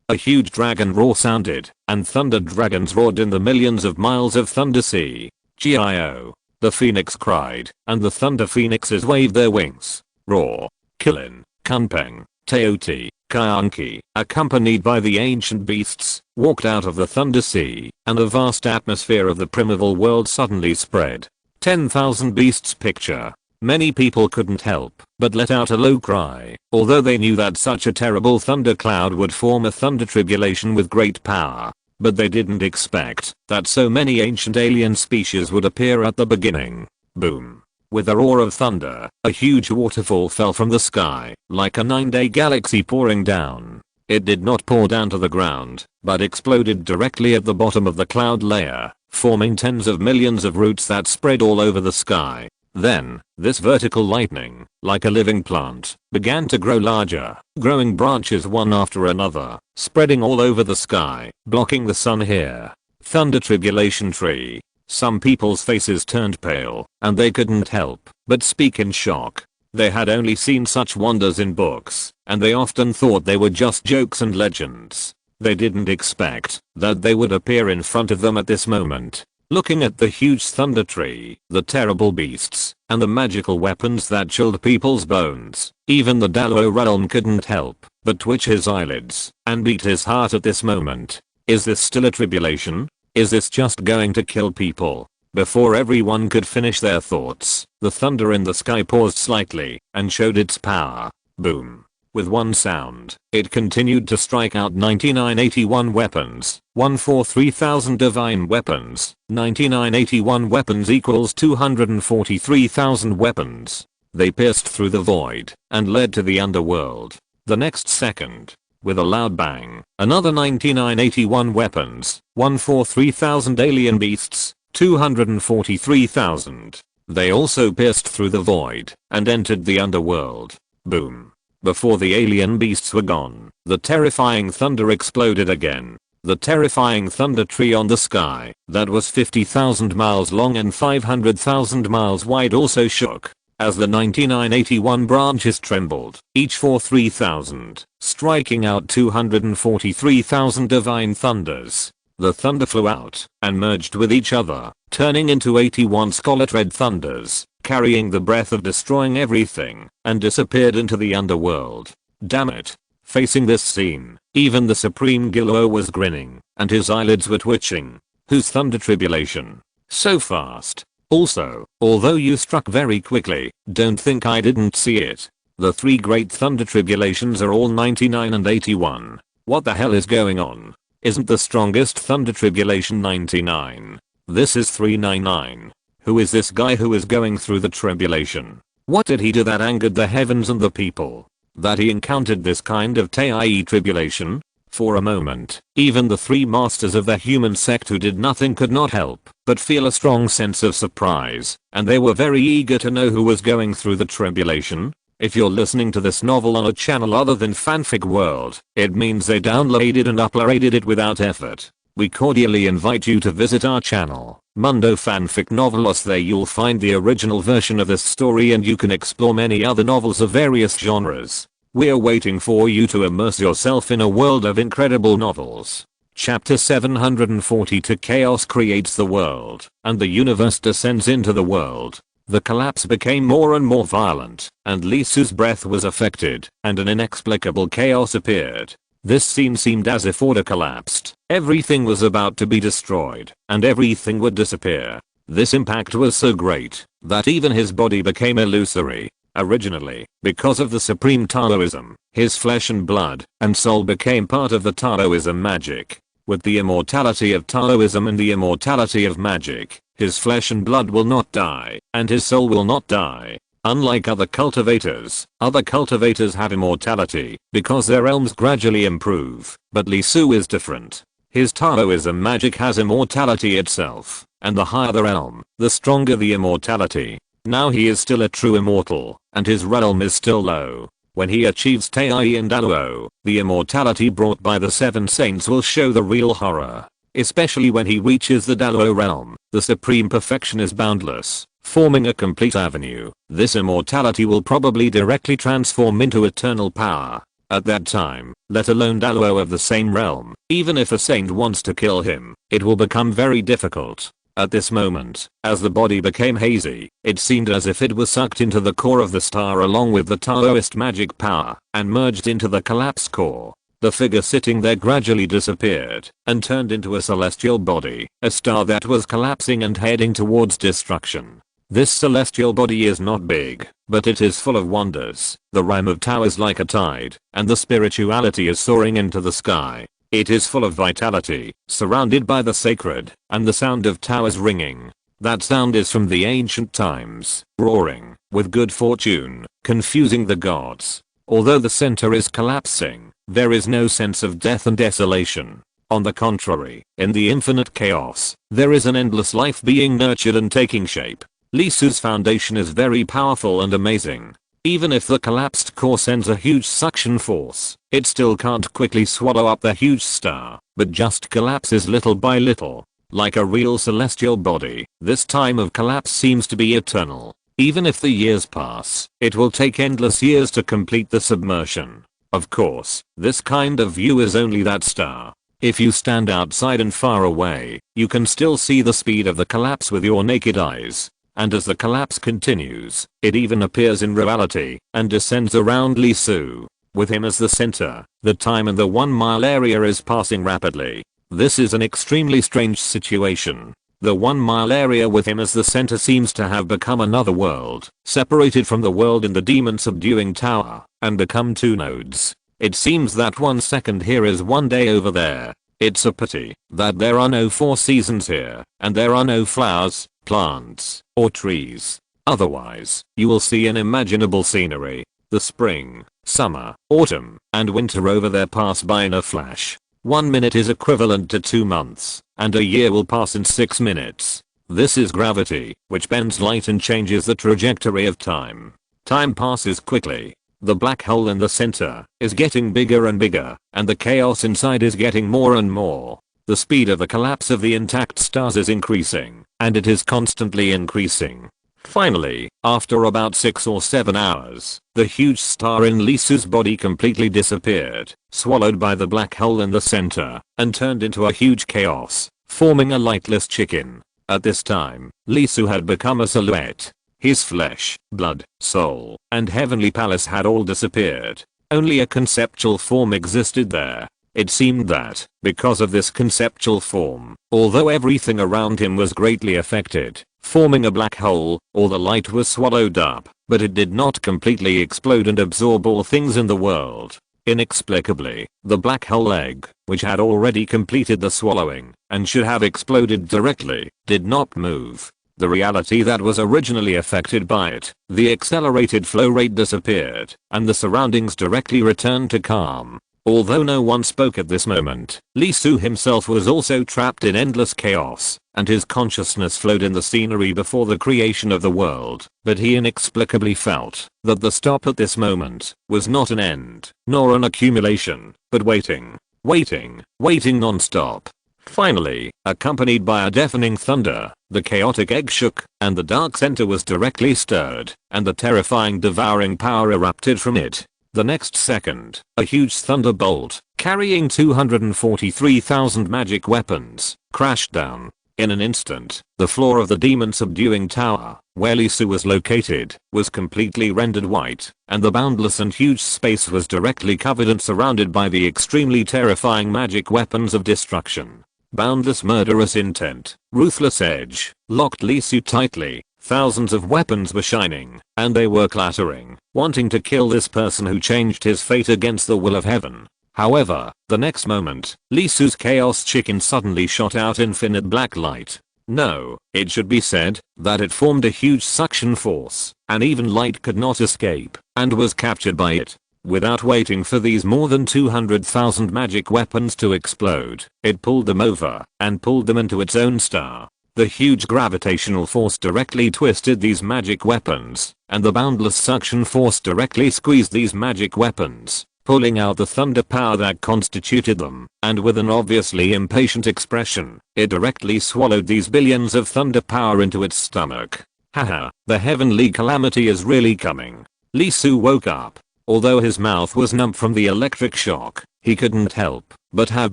Speaker 1: a huge dragon roar sounded, and thunder dragons roared in the millions of miles of thunder sea. Gio! The phoenix cried, and the thunder phoenixes waved their wings. Roar, Killin, Kunpeng, Teoti, Kyanki, accompanied by the ancient beasts, walked out of the thunder sea, and the vast atmosphere of the primeval world suddenly spread. 10,000 beasts picture. Many people couldn't help but let out a low cry, although they knew that such a terrible thunder cloud would form a thunder tribulation with great power. But they didn't expect that so many ancient alien species would appear at the beginning. Boom. With a roar of thunder, a huge waterfall fell from the sky, like a 9-day galaxy pouring down. It did not pour down to the ground, but exploded directly at the bottom of the cloud layer, forming tens of millions of roots that spread all over the sky. Then, this vertical lightning, like a living plant, began to grow larger, growing branches one after another, spreading all over the sky, blocking the sun here. Thunder tribulation tree. Some people's faces turned pale, and they couldn't help but speak in shock. They had only seen such wonders in books, and they often thought they were just jokes and legends. They didn't expect that they would appear in front of them at this moment. Looking at the huge thunder tree, the terrible beasts, and the magical weapons that chilled people's bones, even the Dalo realm couldn't help but twitch his eyelids and beat his heart at this moment. Is this still a tribulation? Is this just going to kill people? Before everyone could finish their thoughts, the thunder in the sky paused slightly and showed its power. Boom. With one sound, it continued to strike out 9981 weapons. 143,000 divine weapons. 9981 weapons equals 243,000 weapons. They pierced through the void and led to the underworld. The next second, with a loud bang, another 9981 weapons. 143,000 alien beasts. 243,000. They also pierced through the void and entered the underworld. Boom. Before the alien beasts were gone, the terrifying thunder exploded again. The terrifying thunder tree on the sky, that was 50,000 miles long and 500,000 miles wide, also shook. As the 9981 branches trembled, each for 3,000, striking out 243,000 divine thunders. The thunder flew out and merged with each other, turning into 81 scarlet red thunders, carrying the breath of destroying everything, and disappeared into the underworld. Damn it. Facing this scene, even the Supreme Gillo was grinning, and his eyelids were twitching. Whose thunder tribulation? So fast. Also, although you struck very quickly, don't think I didn't see it. The three great thunder tribulations are all 99 and 81. What the hell is going on? Isn't the strongest thunder tribulation 99? This is 399. Who is this guy who is going through the tribulation? What did he do that angered the heavens and the people? That he encountered this kind of Tai tribulation? For a moment, even the three masters of the human sect who did nothing could not help but feel a strong sense of surprise, and they were very eager to know who was going through the tribulation. If you're listening to this novel on a channel other than Fanfic World, it means they downloaded and uploaded it without effort. We cordially invite you to visit our channel, Mundo Fanfic Novelos. There you'll find the original version of this story, and you can explore many other novels of various genres. We're waiting for you to immerse yourself in a world of incredible novels. Chapter 742. Chaos creates the world, and the universe descends into the world. The collapse became more and more violent, and Lisu's breath was affected, and an inexplicable chaos appeared. This scene seemed as if order collapsed. Everything was about to be destroyed, and everything would disappear. This impact was so great that even his body became illusory. Originally, because of the supreme Taoism, his flesh and blood and soul became part of the Taoism magic. With the immortality of Taoism and the immortality of magic, his flesh and blood will not die, and his soul will not die. Unlike other cultivators have immortality because their realms gradually improve, but Lisu is different. His Taoism magic has immortality itself, and the higher the realm, the stronger the immortality. Now he is still a true immortal, and his realm is still low. When he achieves Tei and Aluo, the immortality brought by the 7 saints will show the real horror. Especially when he reaches the Daluo realm, the supreme perfection is boundless, forming a complete avenue. This immortality will probably directly transform into eternal power. At that time, let alone Daluo of the same realm, even if a saint wants to kill him, it will become very difficult. At this moment, as the body became hazy, it seemed as if it was sucked into the core of the star along with the Taoist magic power, and merged into the collapsed core. The figure sitting there gradually disappeared, and turned into a celestial body, a star that was collapsing and heading towards destruction. This celestial body is not big, but it is full of wonders. The realm of Tao is like a tide, and the spirituality is soaring into the sky. It is full of vitality, surrounded by the sacred, and the sound of Tao is ringing. That sound is from the ancient times, roaring, with good fortune, confusing the gods. Although the center is collapsing, there is no sense of death and desolation. On the contrary, in the infinite chaos, there is an endless life being nurtured and taking shape. Li Su's foundation is very powerful and amazing. Even if the collapsed core sends a huge suction force, it still can't quickly swallow up the huge star, but just collapses little by little. Like a real celestial body, this time of collapse seems to be eternal. Even if the years pass, it will take endless years to complete the submersion. Of course, this kind of view is only that star. If you stand outside and far away, you can still see the speed of the collapse with your naked eyes. And as the collapse continues, it even appears in reality, and descends around Li Su. With him as the center, the time in the 1 mile area is passing rapidly. This is an extremely strange situation. The 1 mile area with him as the center seems to have become another world, separated from the world in the demon subduing tower, and become 2 nodes. It seems that 1 second here is 1 day over there. It's a pity that there are no 4 seasons here, and there are no flowers, plants, or trees. Otherwise, you will see unimaginable scenery. The spring, summer, autumn, and winter over there pass by in a flash. 1 minute is equivalent to 2 months, and a year will pass in 6 minutes. This is gravity, which bends light and changes the trajectory of time. Time passes quickly. The black hole in the center is getting bigger and bigger, and the chaos inside is getting more and more. The speed of the collapse of the intact stars is increasing, and it is constantly increasing. Finally, after about 6 or 7 hours, the huge star in Li Su's body completely disappeared, swallowed by the black hole in the center, and turned into a huge chaos, forming a lightless chicken. At this time, Li Su had become a silhouette. His flesh, blood, soul, and heavenly palace had all disappeared. Only a conceptual form existed there. It seemed that, because of this conceptual form, although everything around him was greatly affected, forming a black hole, all the light was swallowed up, but it did not completely explode and absorb all things in the world. Inexplicably, the black hole egg, which had already completed the swallowing, and should have exploded directly, did not move. The reality that was originally affected by it, the accelerated flow rate disappeared, and the surroundings directly returned to calm. Although no one spoke at this moment, Li Su himself was also trapped in endless chaos, and his consciousness flowed in the scenery before the creation of the world, but he inexplicably felt that the stop at this moment was not an end, nor an accumulation, but waiting non-stop. Finally, accompanied by a deafening thunder, the chaotic egg shook, and the dark center was directly stirred, and the terrifying devouring power erupted from it. The next second, a huge thunderbolt, carrying 243,000 magic weapons, crashed down. In an instant, the floor of the demon subduing tower, where Li Su was located, was completely rendered white, and the boundless and huge space was directly covered and surrounded by the extremely terrifying magic weapons of destruction. Boundless murderous intent, ruthless edge, locked Li Su tightly. Thousands of weapons were shining, and they were clattering, wanting to kill this person who changed his fate against the will of heaven. However, the next moment, Li Su's chaos chicken suddenly shot out infinite black light. No, it should be said that it formed a huge suction force, and even light could not escape, and was captured by it. Without waiting for these more than 200,000 magic weapons to explode, it pulled them over, and pulled them into its own star. The huge gravitational force directly twisted these magic weapons, and the boundless suction force directly squeezed these magic weapons, pulling out the thunder power that constituted them, and with an obviously impatient expression, it directly swallowed these billions of thunder power into its stomach. Haha, the heavenly calamity is really coming. Lee Su woke up. Although his mouth was numb from the electric shock, he couldn't help but have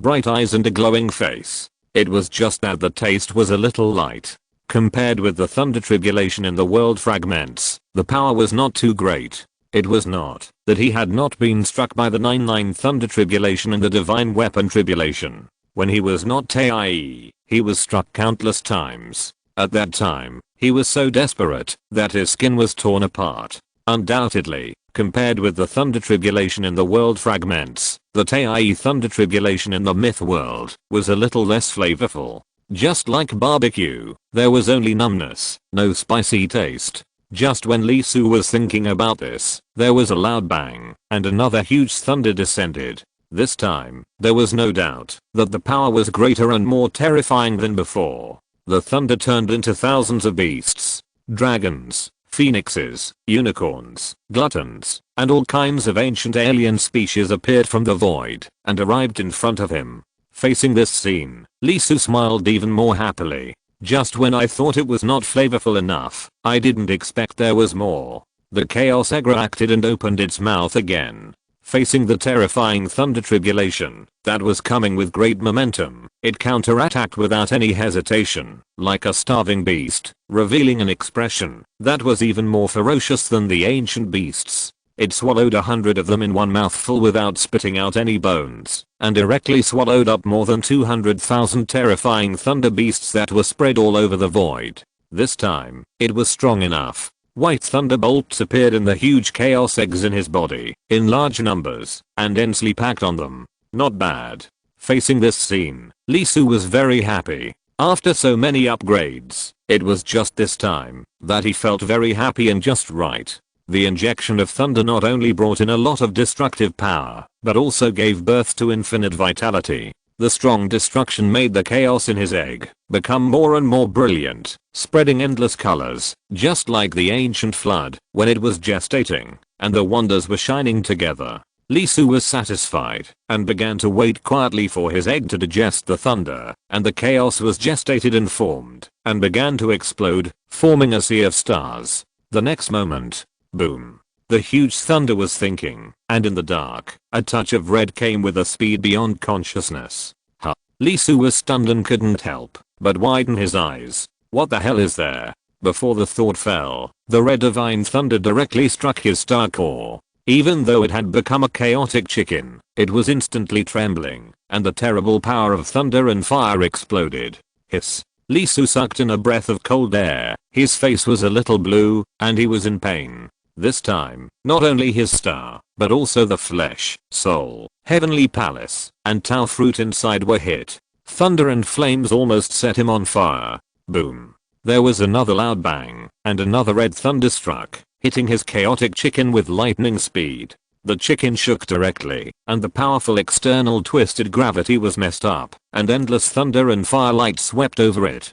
Speaker 1: bright eyes and a glowing face. It was just that the taste was a little light. Compared with the thunder tribulation in the world fragments, the power was not too great. It was not that he had not been struck by the 9-9 thunder tribulation and the divine weapon tribulation. When he was not Tai, he was struck countless times. At that time, he was so desperate that his skin was torn apart. Undoubtedly, compared with the thunder tribulation in the world fragments, the Tai thunder tribulation in the myth world was a little less flavorful. Just like barbecue, there was only numbness, no spicy taste. Just when Lee Su was thinking about this, there was a loud bang, and another huge thunder descended. This time, there was no doubt that the power was greater and more terrifying than before. The thunder turned into thousands of beasts, dragons, phoenixes, unicorns, gluttons, and all kinds of ancient alien species appeared from the void and arrived in front of him. Facing this scene, Lee Su smiled even more happily. Just when I thought it was not flavorful enough, I didn't expect there was more. The Chaos Egra acted and opened its mouth again. Facing the terrifying thunder tribulation that was coming with great momentum, it counterattacked without any hesitation, like a starving beast, revealing an expression that was even more ferocious than the ancient beasts. It swallowed 100 of them in one mouthful without spitting out any bones, and directly swallowed up more than 200,000 terrifying thunder beasts that were spread all over the void. This time, it was strong enough. White thunderbolts appeared in the huge chaos eggs in his body, in large numbers, and densely packed on them. Not bad. Facing this scene, Lee Su was very happy. After so many upgrades, it was just this time that he felt very happy and just right. The injection of thunder not only brought in a lot of destructive power, but also gave birth to infinite vitality. The strong destruction made the chaos in his egg become more and more brilliant, spreading endless colors, just like the ancient flood when it was gestating, and the wonders were shining together. Lee Su was satisfied and began to wait quietly for his egg to digest the thunder, and the chaos was gestated and formed, and began to explode, forming a sea of stars. The next moment, boom. The huge thunder was thinking, and in the dark, a touch of red came with a speed beyond consciousness. Huh. Lee Su was stunned and couldn't help but widen his eyes. What the hell is there? Before the thought fell, the red divine thunder directly struck his star core. Even though it had become a chaotic chicken, it was instantly trembling, and the terrible power of thunder and fire exploded. Hiss. Lee Su sucked in a breath of cold air. His face was a little blue, and he was in pain. This time, not only his star, but also the flesh, soul, heavenly palace, and Tao fruit inside were hit. Thunder and flames almost set him on fire. Boom. There was another loud bang, and another red thunder struck, hitting his chaotic chicken with lightning speed. The chicken shook directly, and the powerful external twisted gravity was messed up, and endless thunder and firelight swept over it.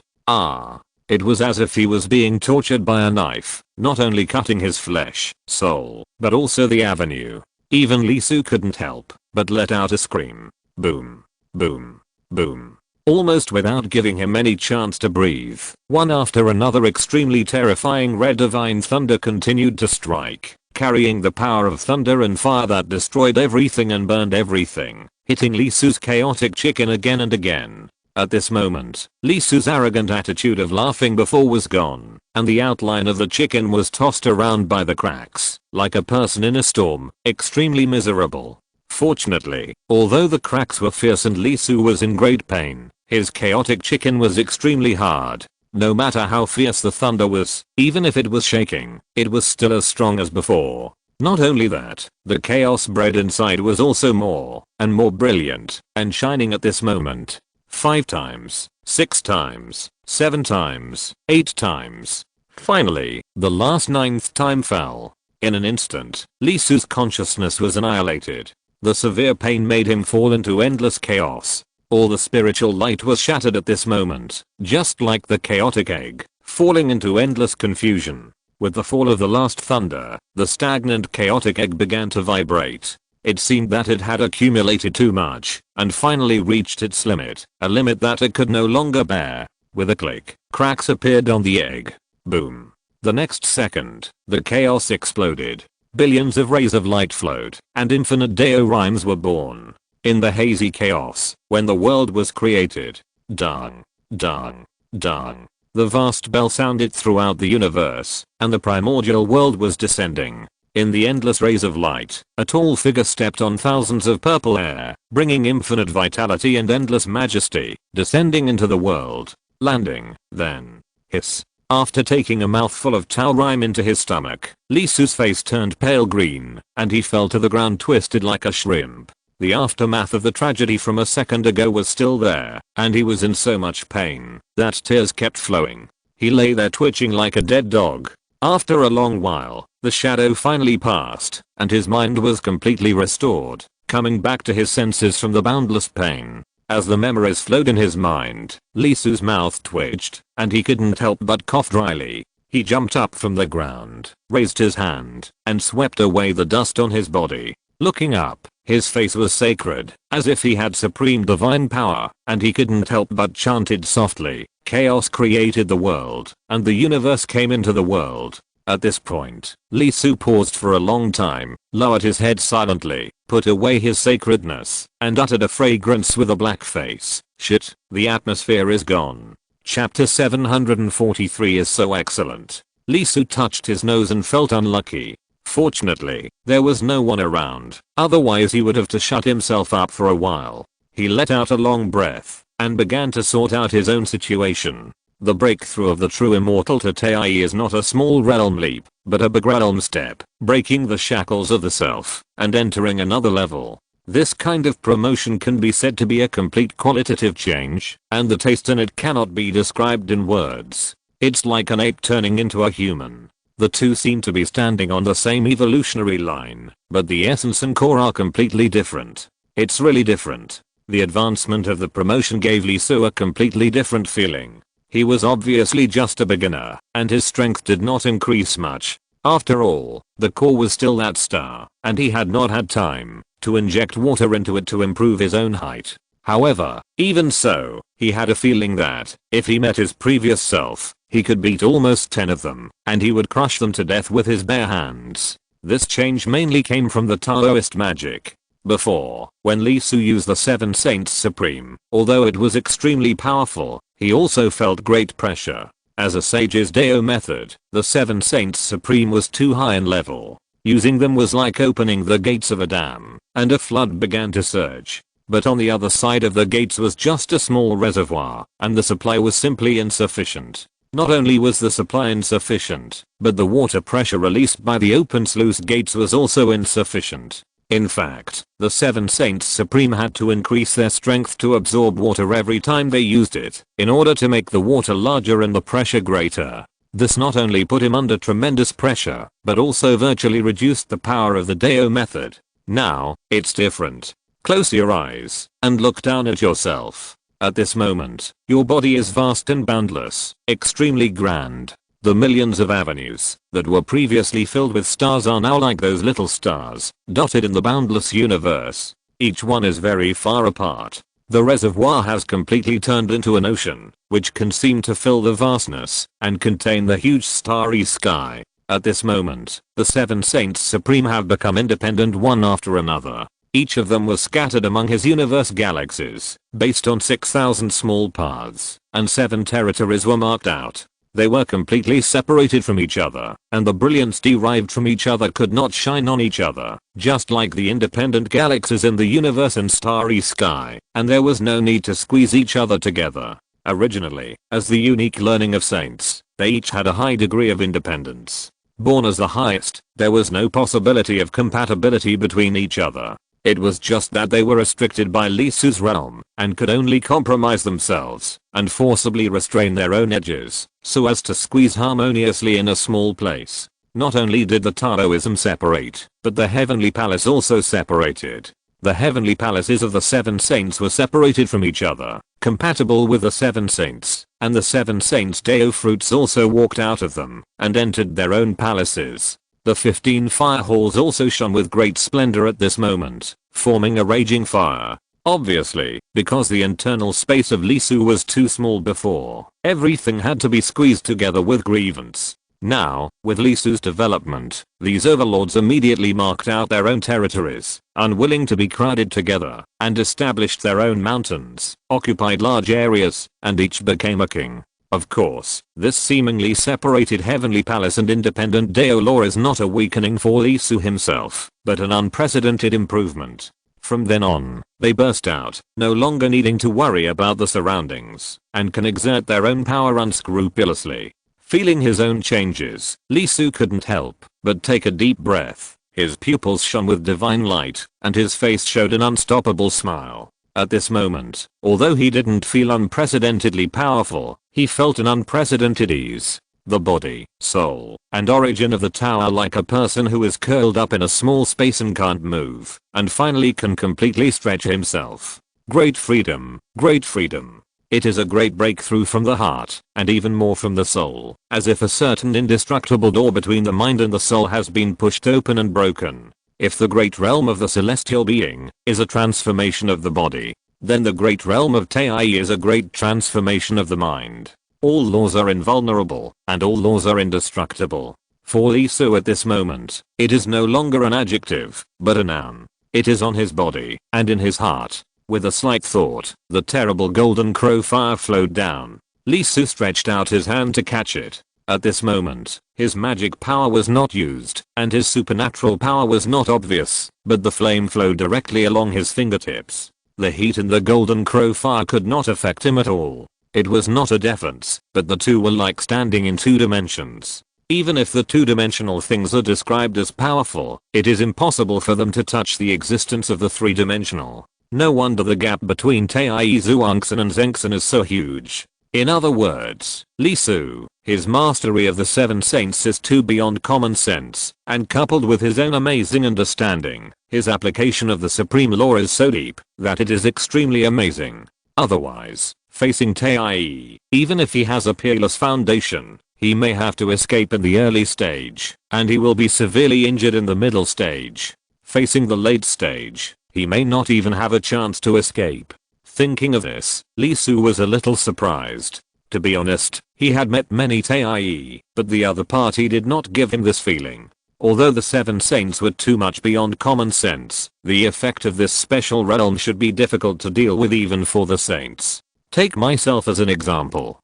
Speaker 1: It was as if he was being tortured by a knife, not only cutting his flesh, soul, but also the avenue. Even Lee Su couldn't help but let out a scream. Boom. Boom. Boom. Almost without giving him any chance to breathe, one after another extremely terrifying red divine thunder continued to strike, carrying the power of thunder and fire that destroyed everything and burned everything, hitting Lee Su's chaotic chicken again and again. At this moment, Lee Su's arrogant attitude of laughing before was gone, and the outline of the chicken was tossed around by the cracks, like a person in a storm, extremely miserable. Fortunately, although the cracks were fierce and Lee Su was in great pain, his chaotic chicken was extremely hard. No matter how fierce the thunder was, even if it was shaking, it was still as strong as before. Not only that, the chaos bred inside was also more and more brilliant and shining at this moment. 5 times, 6 times, 7 times, 8 times. Finally, the last 9th time fell. In an instant, Lee Su's consciousness was annihilated. The severe pain made him fall into endless chaos. All the spiritual light was shattered at this moment, just like the chaotic egg, falling into endless confusion. With the fall of the last thunder, the stagnant chaotic egg began to vibrate. It seemed that it had accumulated too much, and finally reached its limit, a limit that it could no longer bear. With a click, cracks appeared on the egg. Boom. The next second, the chaos exploded. Billions of rays of light flowed, and infinite Deo rhymes were born. In the hazy chaos, when the world was created. Dung. Dung. Dung. The vast bell sounded throughout the universe, and the primordial world was descending. In the endless rays of light, a tall figure stepped on thousands of purple air, bringing infinite vitality and endless majesty, descending into the world. Landing, then. Hiss. After taking a mouthful of Tao rhyme into his stomach, Li Su's face turned pale green, and he fell to the ground twisted like a shrimp. The aftermath of the tragedy from a second ago was still there, and he was in so much pain that tears kept flowing. He lay there twitching like a dead dog. After a long while, the shadow finally passed, and his mind was completely restored, coming back to his senses from the boundless pain. As the memories flowed in his mind, Li Su's mouth twitched, and he couldn't help but cough dryly. He jumped up from the ground, raised his hand, and swept away the dust on his body. Looking up, his face was sacred, as if he had supreme divine power, and he couldn't help but chanted softly, "Chaos created the world, and the universe came into the world." At this point, Li Su paused for a long time, lowered his head silently, put away his sacredness, and uttered a fragrance with a black face. Shit, the atmosphere is gone. Chapter 743 is so excellent. Li Su touched his nose and felt unlucky. Fortunately, there was no one around, otherwise he would have to shut himself up for a while. He let out a long breath, and began to sort out his own situation. The breakthrough of the true immortal to Tei is not a small realm leap, but a big realm step, breaking the shackles of the self, and entering another level. This kind of promotion can be said to be a complete qualitative change, and the taste in it cannot be described in words. It's like an ape turning into a human. The two seem to be standing on the same evolutionary line, but the essence and core are completely different. It's really different. The advancement of the promotion gave Li Su a completely different feeling. He was obviously just a beginner, and his strength did not increase much. After all, the core was still that star, and he had not had time to inject water into it to improve his own height. However, even so, he had a feeling that, if he met his previous self, he could beat almost 10 of them, and he would crush them to death with his bare hands. This change mainly came from the Taoist magic. Before, when Li Su used the Seven Saints Supreme, although it was extremely powerful, he also felt great pressure. As a sage's Deo method, the Seven Saints Supreme was too high in level. Using them was like opening the gates of a dam, and a flood began to surge. But on the other side of the gates was just a small reservoir, and the supply was simply insufficient. Not only was the supply insufficient, but the water pressure released by the open sluice gates was also insufficient. In fact, the Seven Saints Supreme had to increase their strength to absorb water every time they used it, in order to make the water larger and the pressure greater. This not only put him under tremendous pressure, but also virtually reduced the power of the Deo method. Now, it's different. Close your eyes, and look down at yourself. At this moment, your body is vast and boundless, extremely grand. The millions of avenues that were previously filled with stars are now like those little stars, dotted in the boundless universe. Each one is very far apart. The reservoir has completely turned into an ocean, which can seem to fill the vastness, and contain the huge starry sky. At this moment, the Seven Saints Supreme have become independent one after another. Each of them was scattered among his universe galaxies, based on 6,000 small paths, and 7 territories were marked out. They were completely separated from each other, and the brilliance derived from each other could not shine on each other, just like the independent galaxies in the universe and starry sky, and there was no need to squeeze each other together. Originally, as the unique learning of saints, they each had a high degree of independence. Born as the highest, there was no possibility of compatibility between each other. It was just that they were restricted by Li Su's realm, and could only compromise themselves, and forcibly restrain their own edges, so as to squeeze harmoniously in a small place. Not only did the Taoism separate, but the heavenly palace also separated. The heavenly palaces of the seven saints were separated from each other, compatible with the seven saints, and the seven saints' Deo fruits also walked out of them and entered their own palaces. The 15 fire halls also shone with great splendor at this moment, forming a raging fire. Obviously, because the internal space of Lisu was too small before, everything had to be squeezed together with grievance. Now, with Lisu's development, these overlords immediately marked out their own territories, unwilling to be crowded together, and established their own mountains, occupied large areas, and each became a king. Of course, this seemingly separated heavenly palace and independent Deo law is not a weakening for Lisu himself, but an unprecedented improvement. From then on, they burst out, no longer needing to worry about the surroundings, and can exert their own power unscrupulously. Feeling his own changes, Lisu couldn't help but take a deep breath. His pupils shone with divine light, and his face showed an unstoppable smile. At this moment, although he didn't feel unprecedentedly powerful, he felt an unprecedented ease. The body, soul, and origin of the tower like a person who is curled up in a small space and can't move, and finally can completely stretch himself. Great freedom, great freedom. It is a great breakthrough from the heart, and even more from the soul, as if a certain indestructible door between the mind and the soul has been pushed open and broken. If the great realm of the celestial being is a transformation of the body, then the great realm of Tei is a great transformation of the mind. All laws are invulnerable, and all laws are indestructible. For Lisu at this moment, it is no longer an adjective, but a noun. It is on his body, and in his heart. With a slight thought, the terrible golden crow fire flowed down. Lisu stretched out his hand to catch it. At this moment, his magic power was not used, and his supernatural power was not obvious, but the flame flowed directly along his fingertips. The heat in the golden crow fire could not affect him at all. It was not a defense, but the two were like standing in two dimensions. Even if the two-dimensional things are described as powerful, it is impossible for them to touch the existence of the three-dimensional. No wonder the gap between Tei Zhuangxin and Zhengxin is so huge. In other words, Lisu, his mastery of the seven saints is too beyond common sense, and coupled with his own amazing understanding, his application of the supreme law is so deep that it is extremely amazing. Otherwise, facing Tei, even if he has a peerless foundation, he may have to escape in the early stage, and he will be severely injured in the middle stage. Facing the late stage, he may not even have a chance to escape. Thinking of this, Lisu was a little surprised. To be honest, he had met many Tei, but the other party did not give him this feeling. Although the seven saints were too much beyond common sense, the effect of this special realm should be difficult to deal with even for the saints. Take myself as an example.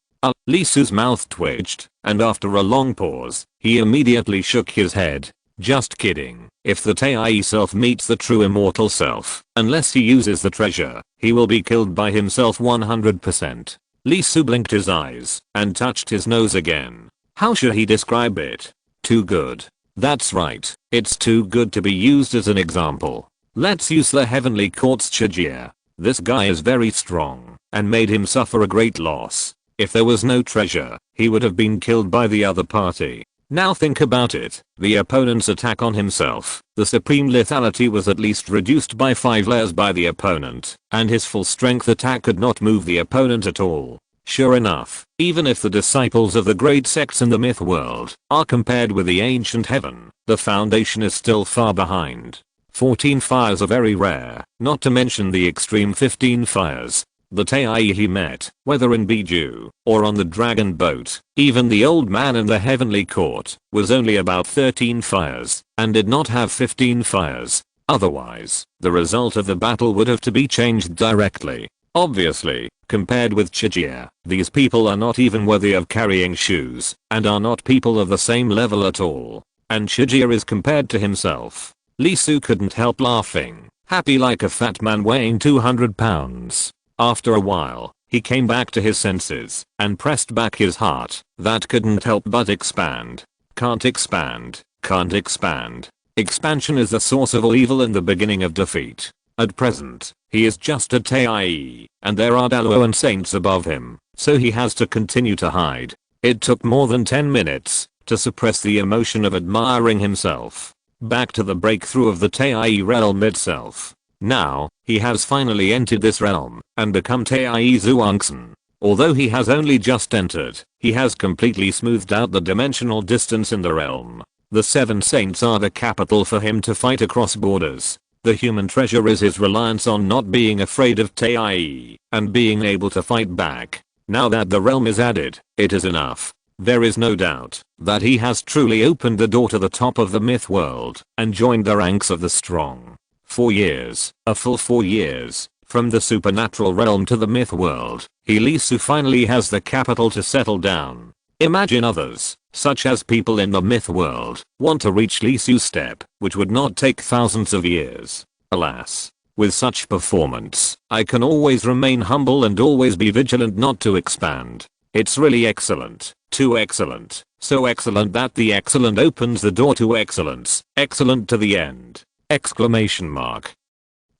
Speaker 1: Lisu's mouth twitched, and after a long pause, he immediately shook his head. Just kidding. If the Tei self meets the true immortal self, unless he uses the treasure, he will be killed by himself 100%. Lisu blinked his eyes and touched his nose again. How should he describe it? Too good. That's right, it's too good to be used as an example. Let's use the heavenly quartz Chijia. This guy is very strong, and made him suffer a great loss. If there was no treasure, he would have been killed by the other party. Now think about it, the opponent's attack on himself, the supreme lethality was at least reduced by 5 layers by the opponent, and his full strength attack could not move the opponent at all. Sure enough, even if the disciples of the great sects in the myth world are compared with the ancient heaven, the foundation is still far behind. 14 fires are very rare, not to mention the extreme 15 fires. The Tei he met, whether in Biju or on the dragon boat, even the old man in the heavenly court, was only about 13 fires, and did not have 15 fires. Otherwise, the result of the battle would have to be changed directly. Obviously, compared with Chijia, these people are not even worthy of carrying shoes, and are not people of the same level at all. And Chijia is compared to himself. Lisu couldn't help laughing, happy like a fat man weighing 200 pounds. After a while, he came back to his senses, and pressed back his heart, that couldn't help but expand. Can't expand, can't expand. Expansion is the source of all evil and the beginning of defeat. At present, he is just a Tei, and there are Dalo and saints above him, so he has to continue to hide. It took more than 10 minutes to suppress the emotion of admiring himself. Back to the breakthrough of the Tei realm itself. Now, he has finally entered this realm and become Tae Zuangsan. Although he has only just entered, he has completely smoothed out the dimensional distance in the realm. The Seven Saints are the capital for him to fight across borders. The human treasure is his reliance on not being afraid of Tae and being able to fight back. Now that the realm is added, it is enough. There is no doubt that he has truly opened the door to the top of the myth world and joined the ranks of the strong. 4 years, a full 4 years, from the supernatural realm to the myth world, Lee Su finally has the capital to settle down. Imagine others, such as people in the myth world, want to reach Lee Su's step, which would not take thousands of years. Alas. With such performance, I can always remain humble and always be vigilant not to expand. It's really excellent, too excellent, so excellent that the excellent opens the door to excellence, excellent to the end. Exclamation mark.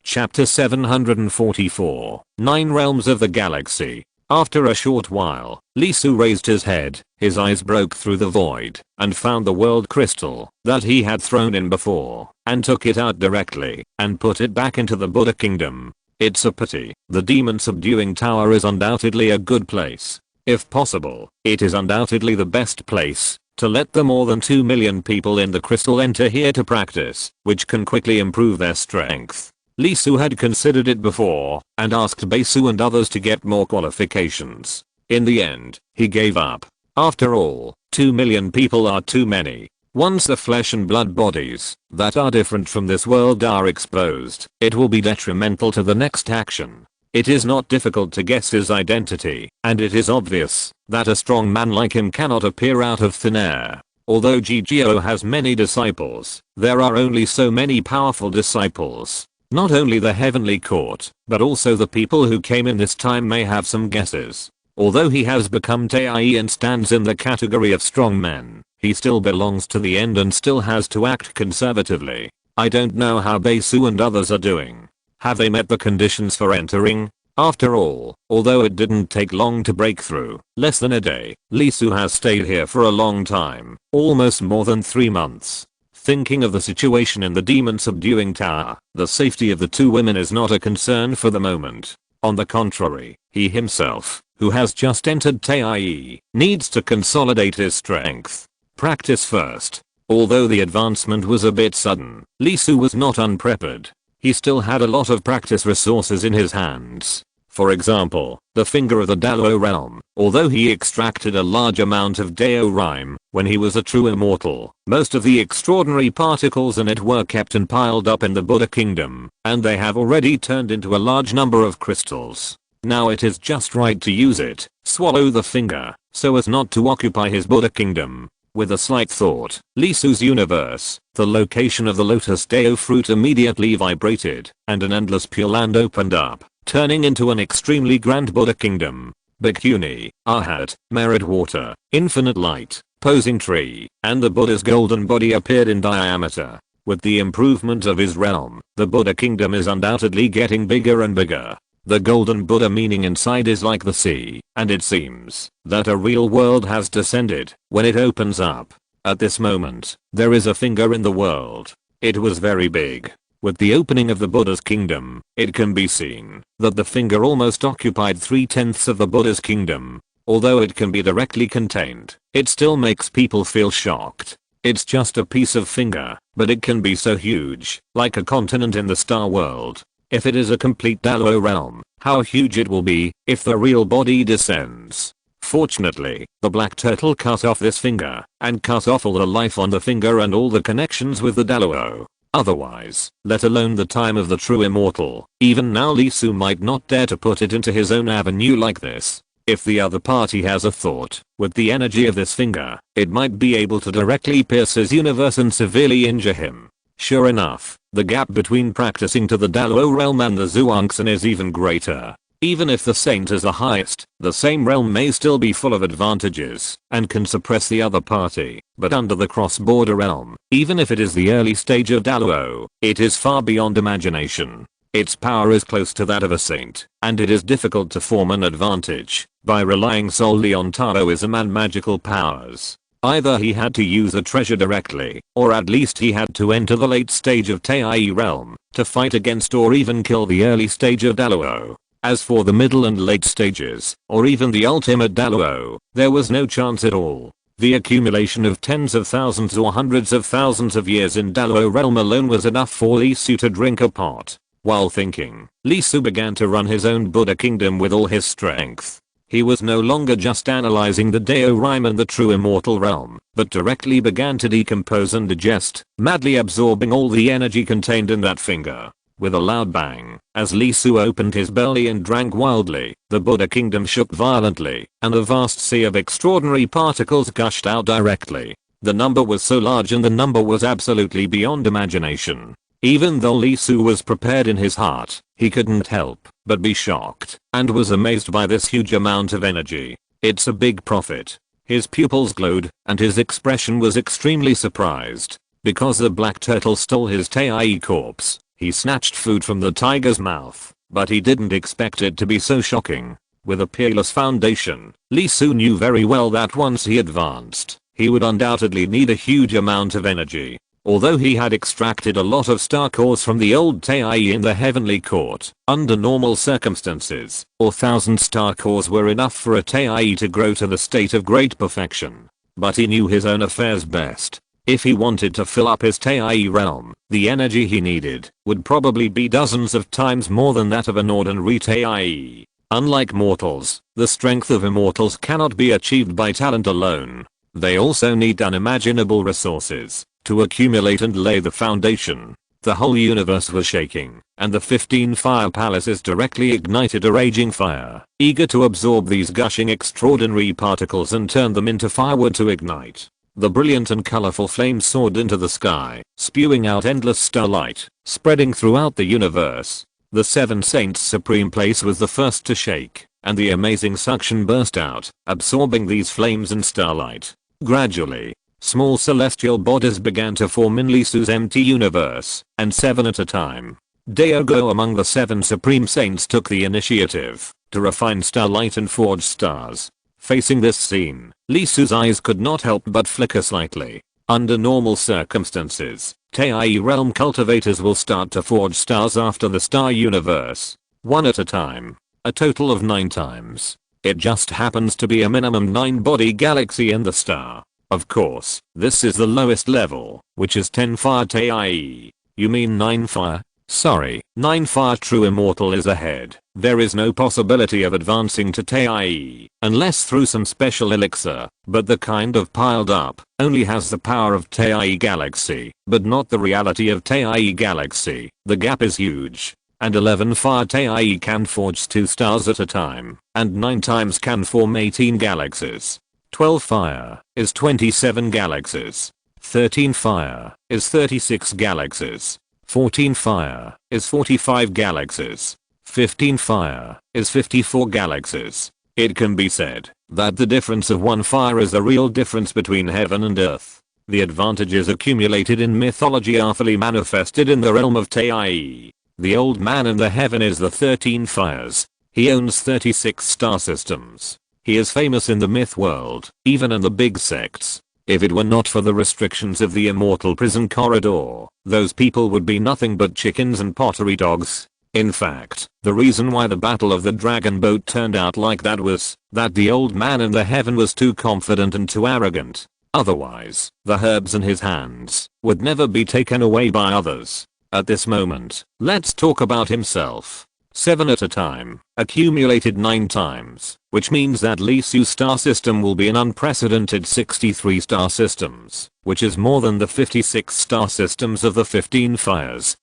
Speaker 1: Chapter 744, 9 Realms of the Galaxy. After a short while, Lee Su raised his head, his eyes broke through the void, and found the world crystal that he had thrown in before, and took it out directly, and put it back into the Buddha kingdom. It's a pity, the demon subduing tower is undoubtedly a good place. If possible, it is undoubtedly the best place to let the more than 2 million people in the crystal enter here to practice, which can quickly improve their strength. Lee Su had considered it before and asked Baesu and others to get more qualifications. In the end, he gave up. After all, 2 million people are too many. Once the flesh and blood bodies that are different from this world are exposed, it will be detrimental to the next action. It is not difficult to guess his identity, and it is obvious that a strong man like him cannot appear out of thin air. Although GGO has many disciples, there are only so many powerful disciples. Not only the heavenly court, but also the people who came in this time may have some guesses. Although he has become Tae and stands in the category of strong men, he still belongs to the end and still has to act conservatively. I don't know how Baesu and others are doing. Have they met the conditions for entering? After all, although it didn't take long to break through, less than a day, Lee Su has stayed here for a long time, almost more than 3 months. Thinking of the situation in the demon subduing tower, the safety of the 2 women is not a concern for the moment. On the contrary, he himself, who has just entered Tae, needs to consolidate his strength. Practice first. Although the advancement was a bit sudden, Lee Su was not unprepared. He still had a lot of practice resources in his hands. For example, the finger of the Dalo realm. Although he extracted a large amount of Dao rhyme when he was a true immortal, most of the extraordinary particles in it were kept and piled up in the Buddha kingdom, and they have already turned into a large number of crystals. Now it is just right to use it, swallow the finger, so as not to occupy his Buddha kingdom. With a slight thought, Lee Su's universe, the location of the lotus Dao fruit immediately vibrated, and an endless pure land opened up, turning into an extremely grand Buddha kingdom. Bhikkhuni, Arhat, merit water, infinite light, posing tree, and the Buddha's golden body appeared in diameter. With the improvement of his realm, the Buddha kingdom is undoubtedly getting bigger and bigger. The golden Buddha meaning inside is like the sea, and it seems that a real world has descended when it opens up. At this moment, there is a finger in the world. It was very big. With the opening of the Buddha's kingdom, it can be seen that the finger almost occupied 3/10 of the Buddha's kingdom. Although it can be directly contained, it still makes people feel shocked. It's just a piece of finger, but it can be so huge, like a continent in the star world. If it is a complete Dalo realm, how huge it will be if the real body descends. Fortunately, the black turtle cut off this finger and cut off all the life on the finger and all the connections with the Dalo. Otherwise, let alone the time of the true immortal, even now Lee Su might not dare to put it into his own avenue like this. If the other party has a thought, with the energy of this finger, it might be able to directly pierce his universe and severely injure him. Sure enough, the gap between practicing to the Dalo realm and the Zuangsan is even greater. Even if the saint is the highest, the same realm may still be full of advantages and can suppress the other party, but under the cross-border realm, even if it is the early stage of Dalo, it is far beyond imagination. Its power is close to that of a saint, and it is difficult to form an advantage by relying solely on Taoism and magical powers. Either he had to use the treasure directly, or at least he had to enter the late stage of Tei realm to fight against or even kill the early stage of Daluo. As for the middle and late stages, or even the ultimate Daluo, there was no chance at all. The accumulation of tens of thousands or hundreds of thousands of years in Daluo realm alone was enough for Lee Su to drink a pot. While thinking, Lee Su began to run his own Buddha kingdom with all his strength. He was no longer just analyzing the Dao rhyme and the true immortal realm, but directly began to decompose and digest, madly absorbing all the energy contained in that finger. With a loud bang, as Lee Su opened his belly and drank wildly, the Buddha kingdom shook violently, and a vast sea of extraordinary particles gushed out directly. The number was so large and the number was absolutely beyond imagination. Even though Lee Su was prepared in his heart, he couldn't help but be shocked and was amazed by this huge amount of energy. It's a big profit. His pupils glowed, and his expression was extremely surprised. Because the black turtle stole his Tei corpse, he snatched food from the tiger's mouth, but he didn't expect it to be so shocking. With a peerless foundation, Lee Su knew very well that once he advanced, he would undoubtedly need a huge amount of energy. Although he had extracted a lot of star cores from the old Tei in the heavenly court, under normal circumstances, 1,000 star cores were enough for a Tei to grow to the state of great perfection. But he knew his own affairs best. If he wanted to fill up his Tei realm, the energy he needed would probably be dozens of times more than that of an ordinary Tei. Unlike mortals, the strength of immortals cannot be achieved by talent alone. They also need unimaginable resources to accumulate and lay the foundation. The whole universe was shaking, and the 15 fire palaces directly ignited a raging fire, eager to absorb these gushing extraordinary particles and turn them into firewood to ignite. The brilliant and colorful flames soared into the sky, spewing out endless starlight, spreading throughout the universe. The Seven Saints Supreme Place was the first to shake, and the amazing suction burst out, absorbing these flames and starlight. Gradually, small celestial bodies began to form in Lee Su's empty universe, and 7 at a time. Daogo among the 7 Supreme Saints took the initiative to refine starlight and forge stars. Facing this scene, Lee Su's eyes could not help but flicker slightly. Under normal circumstances, Tei realm cultivators will start to forge stars after the star universe, 1 at a time, a total of 9 times. It just happens to be a minimum 9-body galaxy in the star. Of course, this is the lowest level, which is 10 fire Tei. You mean 9 fire? Sorry, 9 fire true immortal is ahead. There is no possibility of advancing to Tei, unless through some special elixir, but the kind of piled up, only has the power of Tei galaxy, but not the reality of Tei galaxy. The gap is huge. And 11 fire Tei can forge 2 stars at a time, and 9 times can form 18 galaxies. 12 fire is 27 galaxies. 13 fire is 36 galaxies. 14 fire is 45 galaxies. 15 fire is 54 galaxies. It can be said that the difference of 1 fire is the real difference between heaven and earth. The advantages accumulated in mythology are fully manifested in the realm of Tei. The old man in the heaven is the 13 fires. He owns 36 star systems. He is famous in the myth world, even in the big sects. If it were not for the restrictions of the immortal prison corridor, those people would be nothing but chickens and pottery dogs. In fact, the reason why the Battle of the Dragon Boat turned out like that was that the old man in the heaven was too confident and too arrogant. Otherwise, the herbs in his hands would never be taken away by others. At this moment, let's talk about himself. 7 at a time, accumulated 9 times, which means that Lee Su's star system will be an unprecedented 63 star systems, which is more than the 56 star systems of the 15 fires.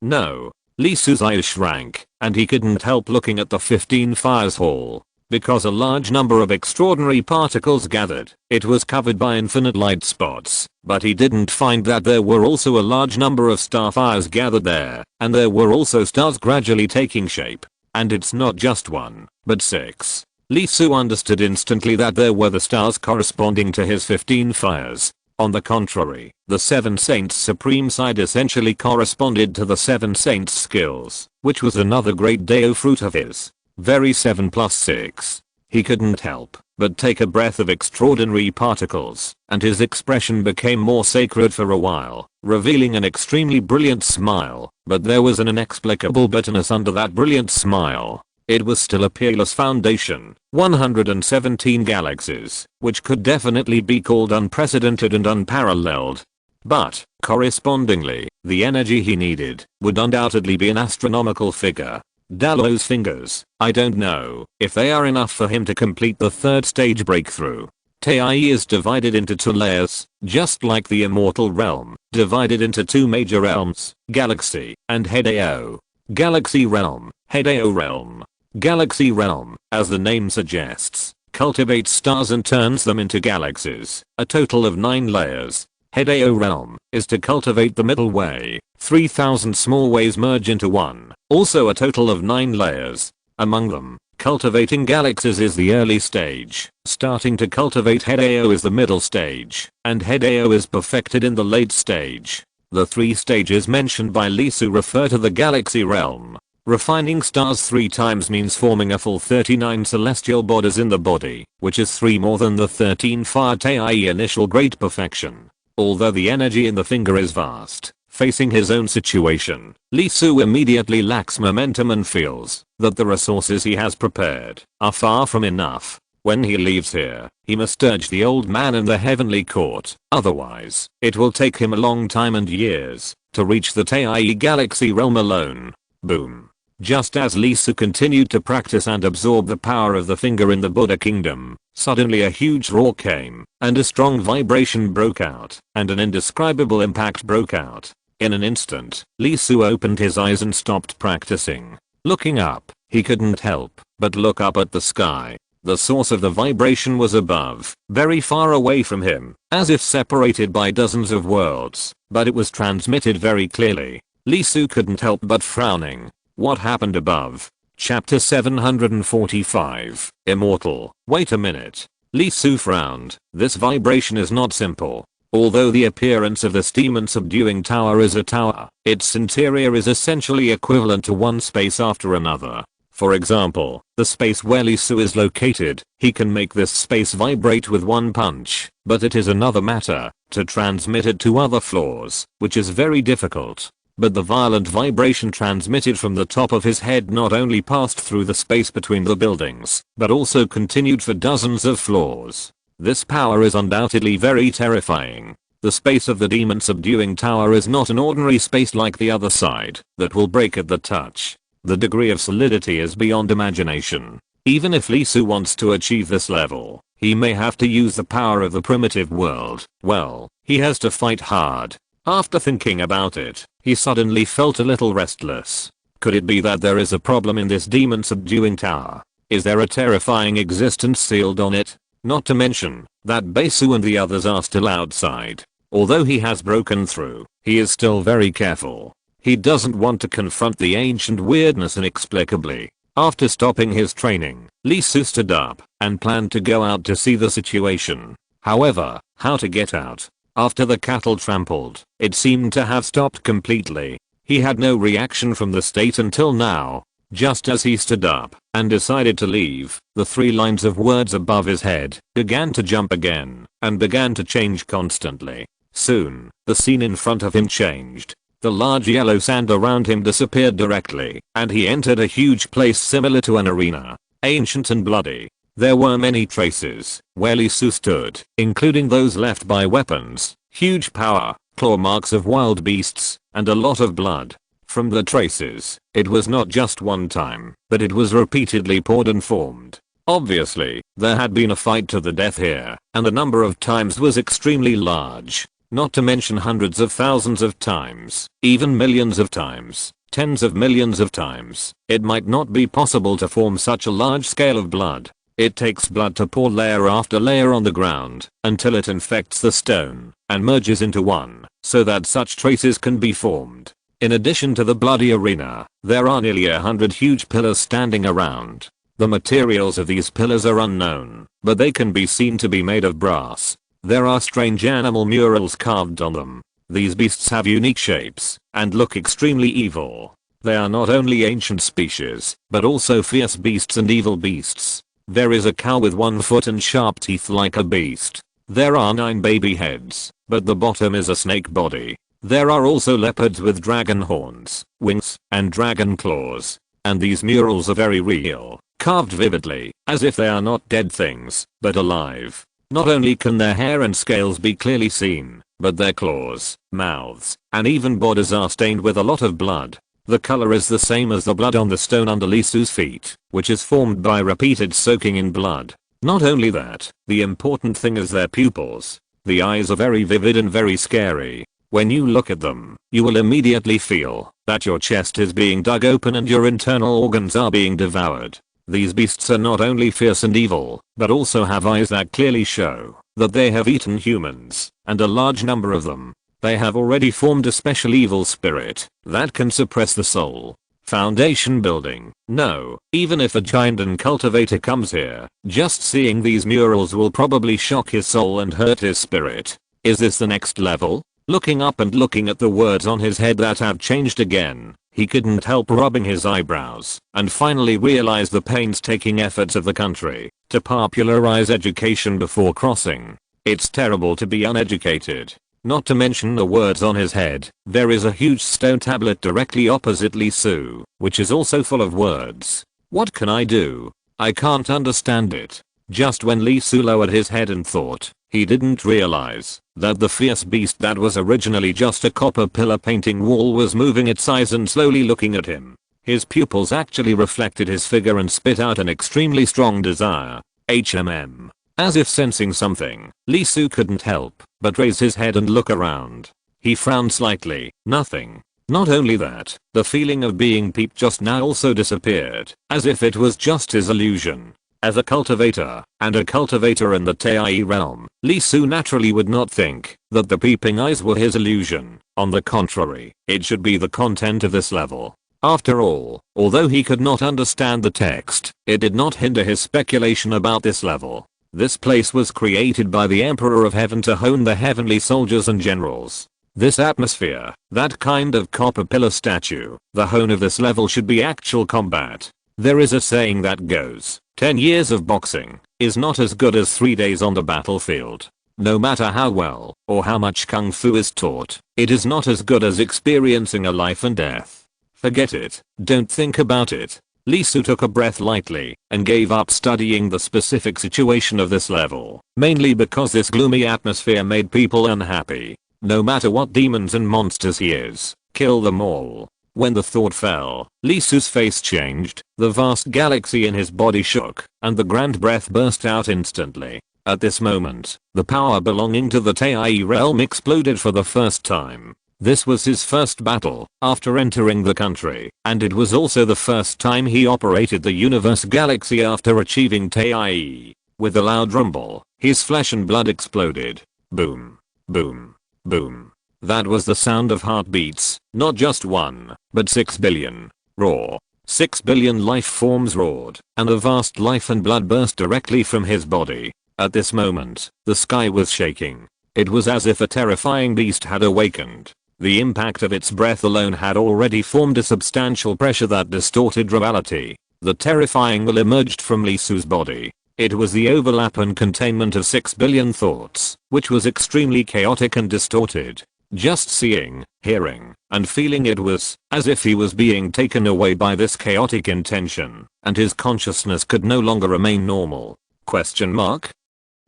Speaker 1: No. Lee Su's eyes shrank, and he couldn't help looking at the 15 fires hall. Because a large number of extraordinary particles gathered, it was covered by infinite light spots, but he didn't find that there were also a large number of star fires gathered there, and there were also stars gradually taking shape. And it's not just 1, but 6. Lee Su understood instantly that there were the stars corresponding to his 15 fires. On the contrary, the 7 Saints Supreme side essentially corresponded to the 7 Saints skills, which was another great Dao fruit of his. Very 7 plus 6. He couldn't help but take a breath of extraordinary particles, and his expression became more sacred for a while, revealing an extremely brilliant smile, but there was an inexplicable bitterness under that brilliant smile. It was still a peerless foundation, 117 galaxies, which could definitely be called unprecedented and unparalleled. But, correspondingly, the energy he needed would undoubtedly be an astronomical figure. Dallo's fingers, I don't know if they are enough for him to complete the third stage breakthrough. Taii is divided into two layers, just like the immortal realm, divided into two major realms, Galaxy and Hedao. Galaxy realm, Hedao realm. Galaxy realm, as the name suggests, cultivates stars and turns them into galaxies, a total of 9 layers. Hedao realm is to cultivate the middle way, 3,000 small ways merge into one, also a total of 9 layers. Among them, cultivating galaxies is the early stage, starting to cultivate Hedao is the middle stage, and Hedao is perfected in the late stage. The 3 stages mentioned by Lisu refer to the galaxy realm. Refining stars 3 times means forming a full 39 celestial bodies in the body, which is 3 more than the 13 Fire Taii initial great perfection. Although the energy in the finger is vast, facing his own situation, Lisu immediately lacks momentum and feels that the resources he has prepared are far from enough. When he leaves here, he must urge the old man in the heavenly court, otherwise, it will take him a long time and years to reach the Taii galaxy realm alone. Boom. Just as Lisu continued to practice and absorb the power of the finger in the Buddha kingdom, suddenly a huge roar came, and a strong vibration broke out, and an indescribable impact broke out. In an instant, Lisu opened his eyes and stopped practicing. Looking up, he couldn't help but look up at the sky. The source of the vibration was above, very far away from him, as if separated by dozens of worlds, but it was transmitted very clearly. Lisu couldn't help but frowning. What happened above? Chapter 745, Immortal. Wait a minute. Lisu frowned. This vibration is not simple. Although the appearance of this demon subduing tower is a tower, its interior is essentially equivalent to one space after another. For example, the space where Lisu is located, he can make this space vibrate with one punch, but it is another matter to transmit it to other floors, which is very difficult. But the violent vibration transmitted from the top of his head not only passed through the space between the buildings, but also continued for dozens of floors. This power is undoubtedly very terrifying. The space of the demon subduing tower is not an ordinary space like the other side that will break at the touch. The degree of solidity is beyond imagination. Even if Lisu wants to achieve this level, he may have to use the power of the primitive world. Well, he has to fight hard. After thinking about it, he suddenly felt a little restless. Could it be that there is a problem in this demon subduing tower? Is there a terrifying existence sealed on it? Not to mention that Basu and the others are still outside. Although he has broken through, he is still very careful. He doesn't want to confront the ancient weirdness inexplicably. After stopping his training, Lisu stood up and planned to go out to see the situation. However, how to get out? After the cattle trampled, it seemed to have stopped completely. He had no reaction from the state until now. Just as he stood up and decided to leave, the 3 lines of words above his head began to jump again and began to change constantly. Soon, the scene in front of him changed. The large yellow sand around him disappeared directly, and he entered a huge place similar to an arena, ancient and bloody. There were many traces where Lisu stood, including those left by weapons, huge power, claw marks of wild beasts, and a lot of blood. From the traces, it was not just one time, but it was repeatedly poured and formed. Obviously, there had been a fight to the death here, and the number of times was extremely large. Not to mention hundreds of thousands of times, even millions of times, tens of millions of times. It might not be possible to form such a large scale of blood. It takes blood to pour layer after layer on the ground until it infects the stone and merges into one, so that such traces can be formed. In addition to the bloody arena, there are nearly 100 huge pillars standing around. The materials of these pillars are unknown, but they can be seen to be made of brass. There are strange animal murals carved on them. These beasts have unique shapes and look extremely evil. They are not only ancient species, but also fierce beasts and evil beasts. There is a cow with 1 foot and sharp teeth like a beast. There are 9 baby heads, but the bottom is a snake body. There are also leopards with dragon horns, wings, and dragon claws. And these murals are very real, carved vividly, as if they are not dead things, but alive. Not only can their hair and scales be clearly seen, but their claws, mouths, and even bodies are stained with a lot of blood. The color is the same as the blood on the stone under Lisu's feet, which is formed by repeated soaking in blood. Not only that, the important thing is their pupils. The eyes are very vivid and very scary. When you look at them, you will immediately feel that your chest is being dug open and your internal organs are being devoured. These beasts are not only fierce and evil, but also have eyes that clearly show that they have eaten humans, and a large number of them. They have already formed a special evil spirit that can suppress the soul. Foundation building. No, even if a giant and cultivator comes here, just seeing these murals will probably shock his soul and hurt his spirit. Is this the next level? Looking up and looking at the words on his head that have changed again, he couldn't help rubbing his eyebrows and finally realized the painstaking efforts of the country to popularize education before crossing. It's terrible to be uneducated. Not to mention the words on his head. There is a huge stone tablet directly opposite Lisu, which is also full of words. What can I do? I can't understand it. Just when Lisu lowered his head and thought, he didn't realize that the fierce beast that was originally just a copper pillar painting wall was moving its eyes and slowly looking at him. His pupils actually reflected his figure and spit out an extremely strong desire. HMM. As if sensing something, Lisu couldn't help but raise his head and look around. He frowned slightly. Nothing. Not only that, the feeling of being peeped just now also disappeared, as if it was just his illusion. As a cultivator, and a cultivator in the Tai realm, Lisu naturally would not think that the peeping eyes were his illusion. On the contrary, it should be the content of this level. After all, although he could not understand the text, it did not hinder his speculation about this level. This place was created by the Emperor of Heaven to hone the heavenly soldiers and generals. This atmosphere, that kind of copper pillar statue, the hone of this level should be actual combat. There is a saying that goes, 10 years of boxing is not as good as 3 days on the battlefield. No matter how well or how much kung fu is taught, it is not as good as experiencing a life and death. Forget it, don't think about it. Lisu took a breath lightly and gave up studying the specific situation of this level, mainly because this gloomy atmosphere made people unhappy. No matter what demons and monsters he is, kill them all. When the thought fell, Lisu's face changed, the vast galaxy in his body shook, and the grand breath burst out instantly. At this moment, the power belonging to the Tai realm exploded for the first time. This was his first battle after entering the country, and it was also the first time he operated the universe galaxy after achieving Tai. With a loud rumble, his flesh and blood exploded. Boom. Boom. Boom. That was the sound of heartbeats, not just 1, but 6 billion. Roar. 6 billion life forms roared, and a vast life and blood burst directly from his body. At this moment, the sky was shaking. It was as if a terrifying beast had awakened. The impact of its breath alone had already formed a substantial pressure that distorted reality. The terrifying will emerged from Lisu's body. It was the overlap and containment of 6 billion thoughts, which was extremely chaotic and distorted. Just seeing, hearing, and feeling it was as if he was being taken away by this chaotic intention, and his consciousness could no longer remain normal. Question mark?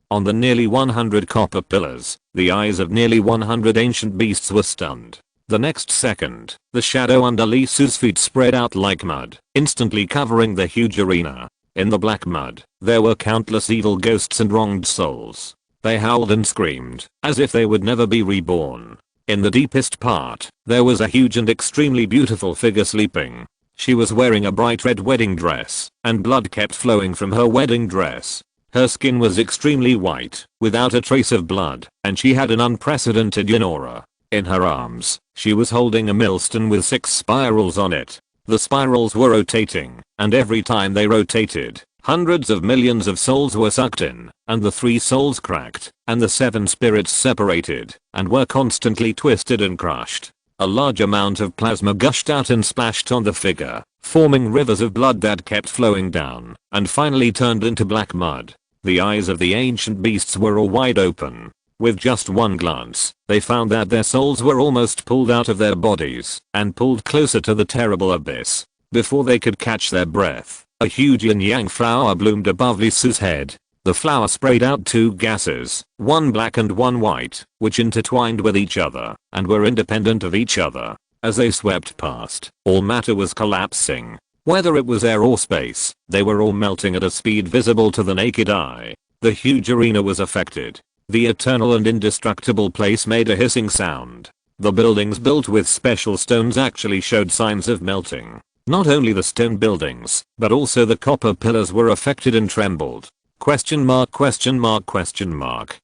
Speaker 1: On the nearly 100 copper pillars, the eyes of nearly 100 ancient beasts were stunned. The next second, the shadow under Lisu's feet spread out like mud, instantly covering the huge arena. In the black mud, there were countless evil ghosts and wronged souls. They howled and screamed, as if they would never be reborn. In the deepest part, there was a huge and extremely beautiful figure sleeping. She was wearing a bright red wedding dress, and blood kept flowing from her wedding dress. Her skin was extremely white, without a trace of blood, and she had an unprecedented aura. In her arms, she was holding a millstone with 6 spirals on it. The spirals were rotating, and every time they rotated, hundreds of millions of souls were sucked in, and the 3 souls cracked, and the 7 spirits separated, and were constantly twisted and crushed. A large amount of plasma gushed out and splashed on the figure, forming rivers of blood that kept flowing down and finally turned into black mud. The eyes of the ancient beasts were all wide open. With just one glance, they found that their souls were almost pulled out of their bodies and pulled closer to the terrible abyss. Before they could catch their breath, a huge yin-yang flower bloomed above Li Su's head. The flower sprayed out two gases, one black and one white, which intertwined with each other and were independent of each other. As they swept past, all matter was collapsing. Whether it was air or space, they were all melting at a speed visible to the naked eye. The huge arena was affected. The eternal and indestructible place made a hissing sound. The buildings built with special stones actually showed signs of melting. Not only the stone buildings, but also the copper pillars were affected and trembled. Question mark, question mark, question mark.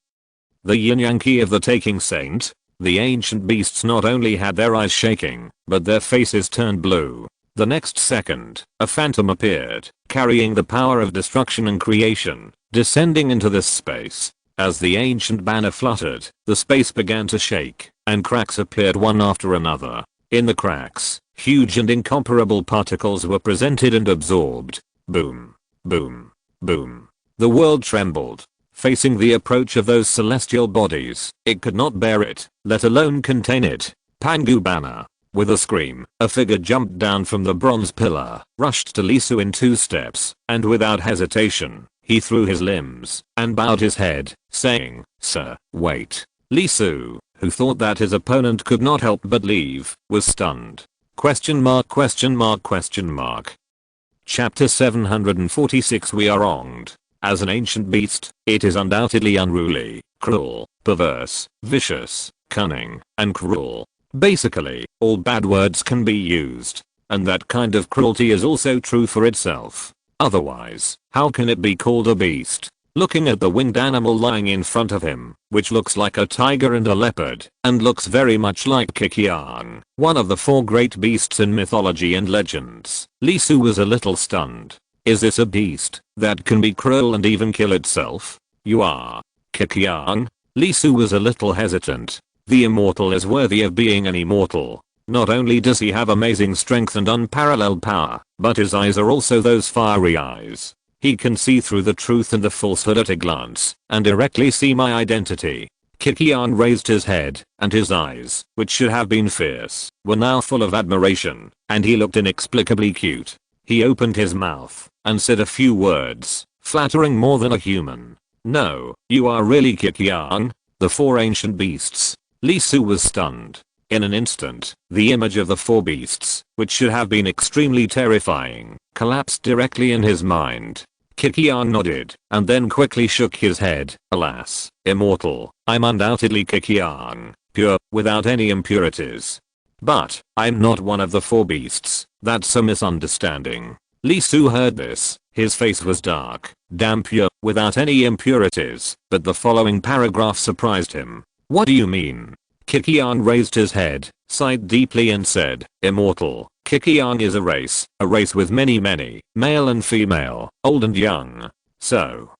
Speaker 1: The yin-yang key of the taking saint. The ancient beasts not only had their eyes shaking, but their faces turned blue. The next second, a phantom appeared, carrying the power of destruction and creation, descending into this space. As the ancient banner fluttered, the space began to shake, and cracks appeared one after another. In the cracks, huge and incomparable particles were presented and absorbed. Boom. Boom. Boom. The world trembled. Facing the approach of those celestial bodies, it could not bear it, let alone contain it. Pangu Banner. With a scream, a figure jumped down from the bronze pillar, rushed to Li Su in 2 steps, and without hesitation, he threw his limbs and bowed his head, saying, "Sir, wait." Li Su, who thought that his opponent could not help but leave, was stunned. Question mark, question mark, question mark. Chapter 746 We are wronged. As an ancient beast, it is undoubtedly unruly, cruel, perverse, vicious, cunning, and cruel. Basically, all bad words can be used. And that kind of cruelty is also true for itself. Otherwise, how can it be called a beast? Looking at the winged animal lying in front of him, which looks like a tiger and a leopard, and looks very much like Kikiang, one of the 4 great beasts in mythology and legends, Li Su was a little stunned. Is this a beast that can be cruel and even kill itself? You are Kikiang? Li Su was a little hesitant. The immortal is worthy of being an immortal. Not only does he have amazing strength and unparalleled power, but his eyes are also those fiery eyes. He can see through the truth and the falsehood at a glance, and directly see my identity. Kikiang raised his head, and his eyes, which should have been fierce, were now full of admiration, and he looked inexplicably cute. He opened his mouth, and said a few words, flattering more than a human. "No, you are really Kikiang?" The 4 ancient beasts. Li Su was stunned. In an instant, the image of the 4 beasts, which should have been extremely terrifying, collapsed directly in his mind. Kikiang nodded, and then quickly shook his head. "Alas, immortal, I'm undoubtedly Kikiang, pure, without any impurities. But, I'm not one of the 4 beasts, that's a misunderstanding." Li Su heard this, his face was dark, damn pure, without any impurities, but the following paragraph surprised him. "What do you mean?" Kikiang raised his head, sighed deeply and said, "Immortal, Kikiang is a race with many, male and female, old and young. So,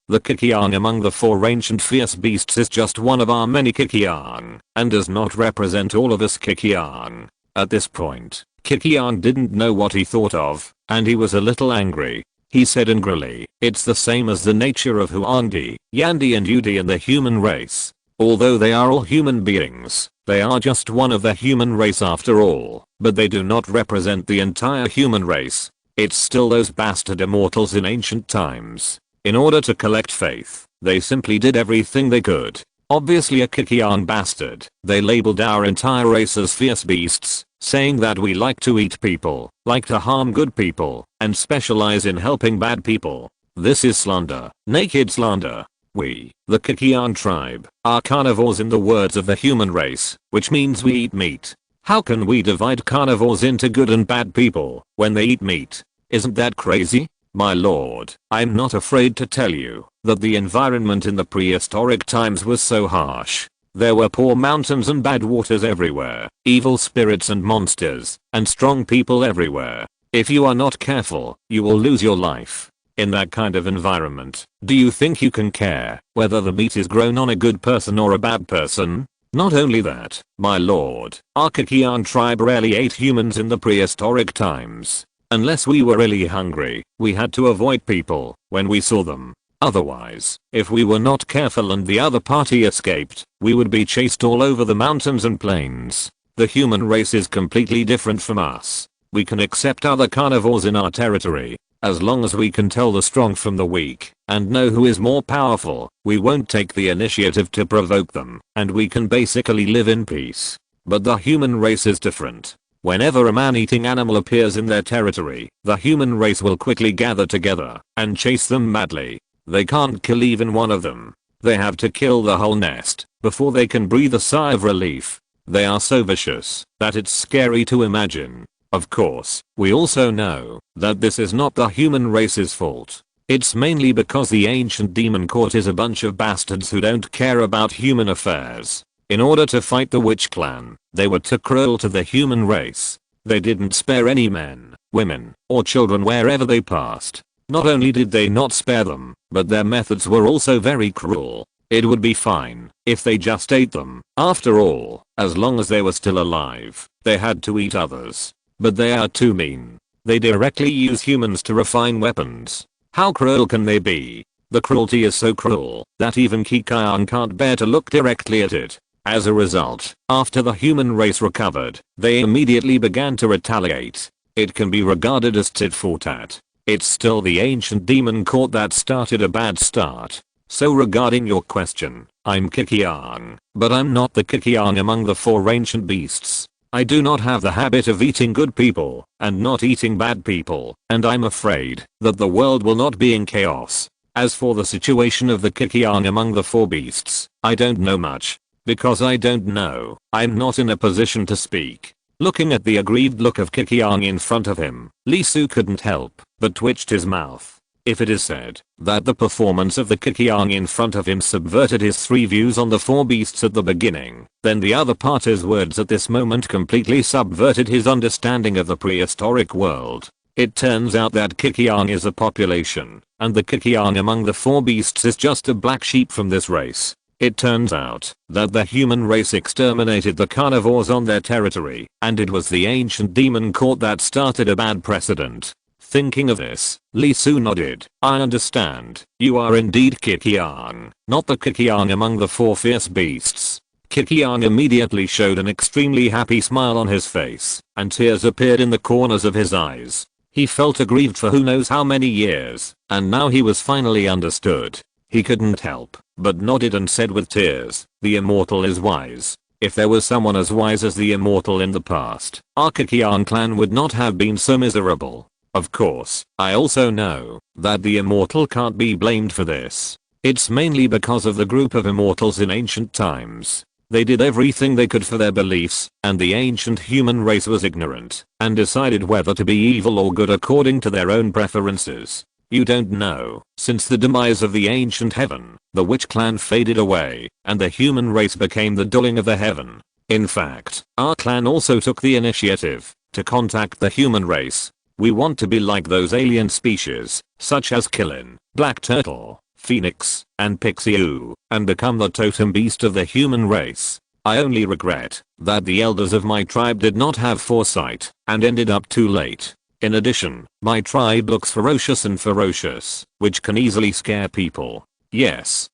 Speaker 1: the Kikiang among the 4 ancient fierce beasts is just one of our many Kikiang, and does not represent all of us Kikiang." At this point, Kikiang didn't know what he thought of, and he was a little angry. He said angrily, "It's the same as the nature of Huangdi, Yandi and Yudi in the human race. Although they are all human beings, they are just one of the human race after all, but they do not represent the entire human race. It's still those bastard immortals in ancient times. In order to collect faith, they simply did everything they could. Obviously a Kikiang bastard, they labeled our entire race as fierce beasts, saying that we like to eat people, like to harm good people, and specialize in helping bad people. This is slander, naked slander. We, the Kikiang tribe, are carnivores in the words of the human race, which means we eat meat. How can we divide carnivores into good and bad people when they eat meat? Isn't that crazy? My lord, I'm not afraid to tell you that the environment in the prehistoric times was so harsh. There were poor mountains and bad waters everywhere, evil spirits and monsters, and strong people everywhere. If you are not careful, you will lose your life. In that kind of environment, do you think you can care whether the meat is grown on a good person or a bad person? Not only that, my lord, our Kikian tribe rarely ate humans in the prehistoric times. Unless we were really hungry, we had to avoid people when we saw them. Otherwise, if we were not careful and the other party escaped, we would be chased all over the mountains and plains. The human race is completely different from us. We can accept other carnivores in our territory. As long as we can tell the strong from the weak and know who is more powerful, we won't take the initiative to provoke them, and we can basically live in peace. But the human race is different. Whenever a man-eating animal appears in their territory, the human race will quickly gather together and chase them madly. They can't kill even one of them. They have to kill the whole nest before they can breathe a sigh of relief. They are so vicious that it's scary to imagine. Of course, we also know that this is not the human race's fault. It's mainly because the ancient demon court is a bunch of bastards who don't care about human affairs. In order to fight the witch clan, they were too cruel to the human race. They didn't spare any men, women, or children wherever they passed. Not only did they not spare them, but their methods were also very cruel. It would be fine if they just ate them. After all, as long as they were still alive, they had to eat others. But they are too mean. They directly use humans to refine weapons. How cruel can they be? The cruelty is so cruel that even Kikian can't bear to look directly at it. As a result, after the human race recovered, they immediately began to retaliate. It can be regarded as tit for tat. It's still the ancient demon court that started a bad start. So regarding your question, I'm Kikian, but I'm not the Kikian among the 4 ancient beasts. I do not have the habit of eating good people and not eating bad people, and I'm afraid that the world will not be in chaos. As for the situation of the Kikian among the 4 beasts, I don't know much. Because I don't know, I'm not in a position to speak. Looking at the aggrieved look of Kikian in front of him, Lee Su couldn't help but twitched his mouth. If it is said that the performance of the Kikian in front of him subverted his 3 views on the 4 beasts at the beginning, then the other party's words at this moment completely subverted his understanding of the prehistoric world. It turns out that Kikian is a population, and the Kikian among the 4 beasts is just a black sheep from this race. It turns out that the human race exterminated the carnivores on their territory, and it was the ancient demon court that started a bad precedent. Thinking of this, Lee Su nodded. I understand. You are indeed Kikian, not the Kikian among the 4 fierce beasts. Kikian immediately showed an extremely happy smile on his face, and tears appeared in the corners of his eyes. He felt aggrieved for who knows how many years, and now he was finally understood. He couldn't help but nodded and said with tears, the immortal is wise. If there was someone as wise as the immortal in the past, our Kikian clan would not have been so miserable. Of course, I also know that the immortal can't be blamed for this. It's mainly because of the group of immortals in ancient times. They did everything they could for their beliefs, and the ancient human race was ignorant and decided whether to be evil or good according to their own preferences. You don't know, since the demise of the ancient heaven, the witch clan faded away, and the human race became the dulling of the heaven. In fact, our clan also took the initiative to contact the human race. We want to be like those alien species, such as Killin, Black Turtle, Phoenix, and Pixiu, and become the totem beast of the human race. I only regret that the elders of my tribe did not have foresight and ended up too late. In addition, my tribe looks ferocious and ferocious, which can easily scare people. Yes,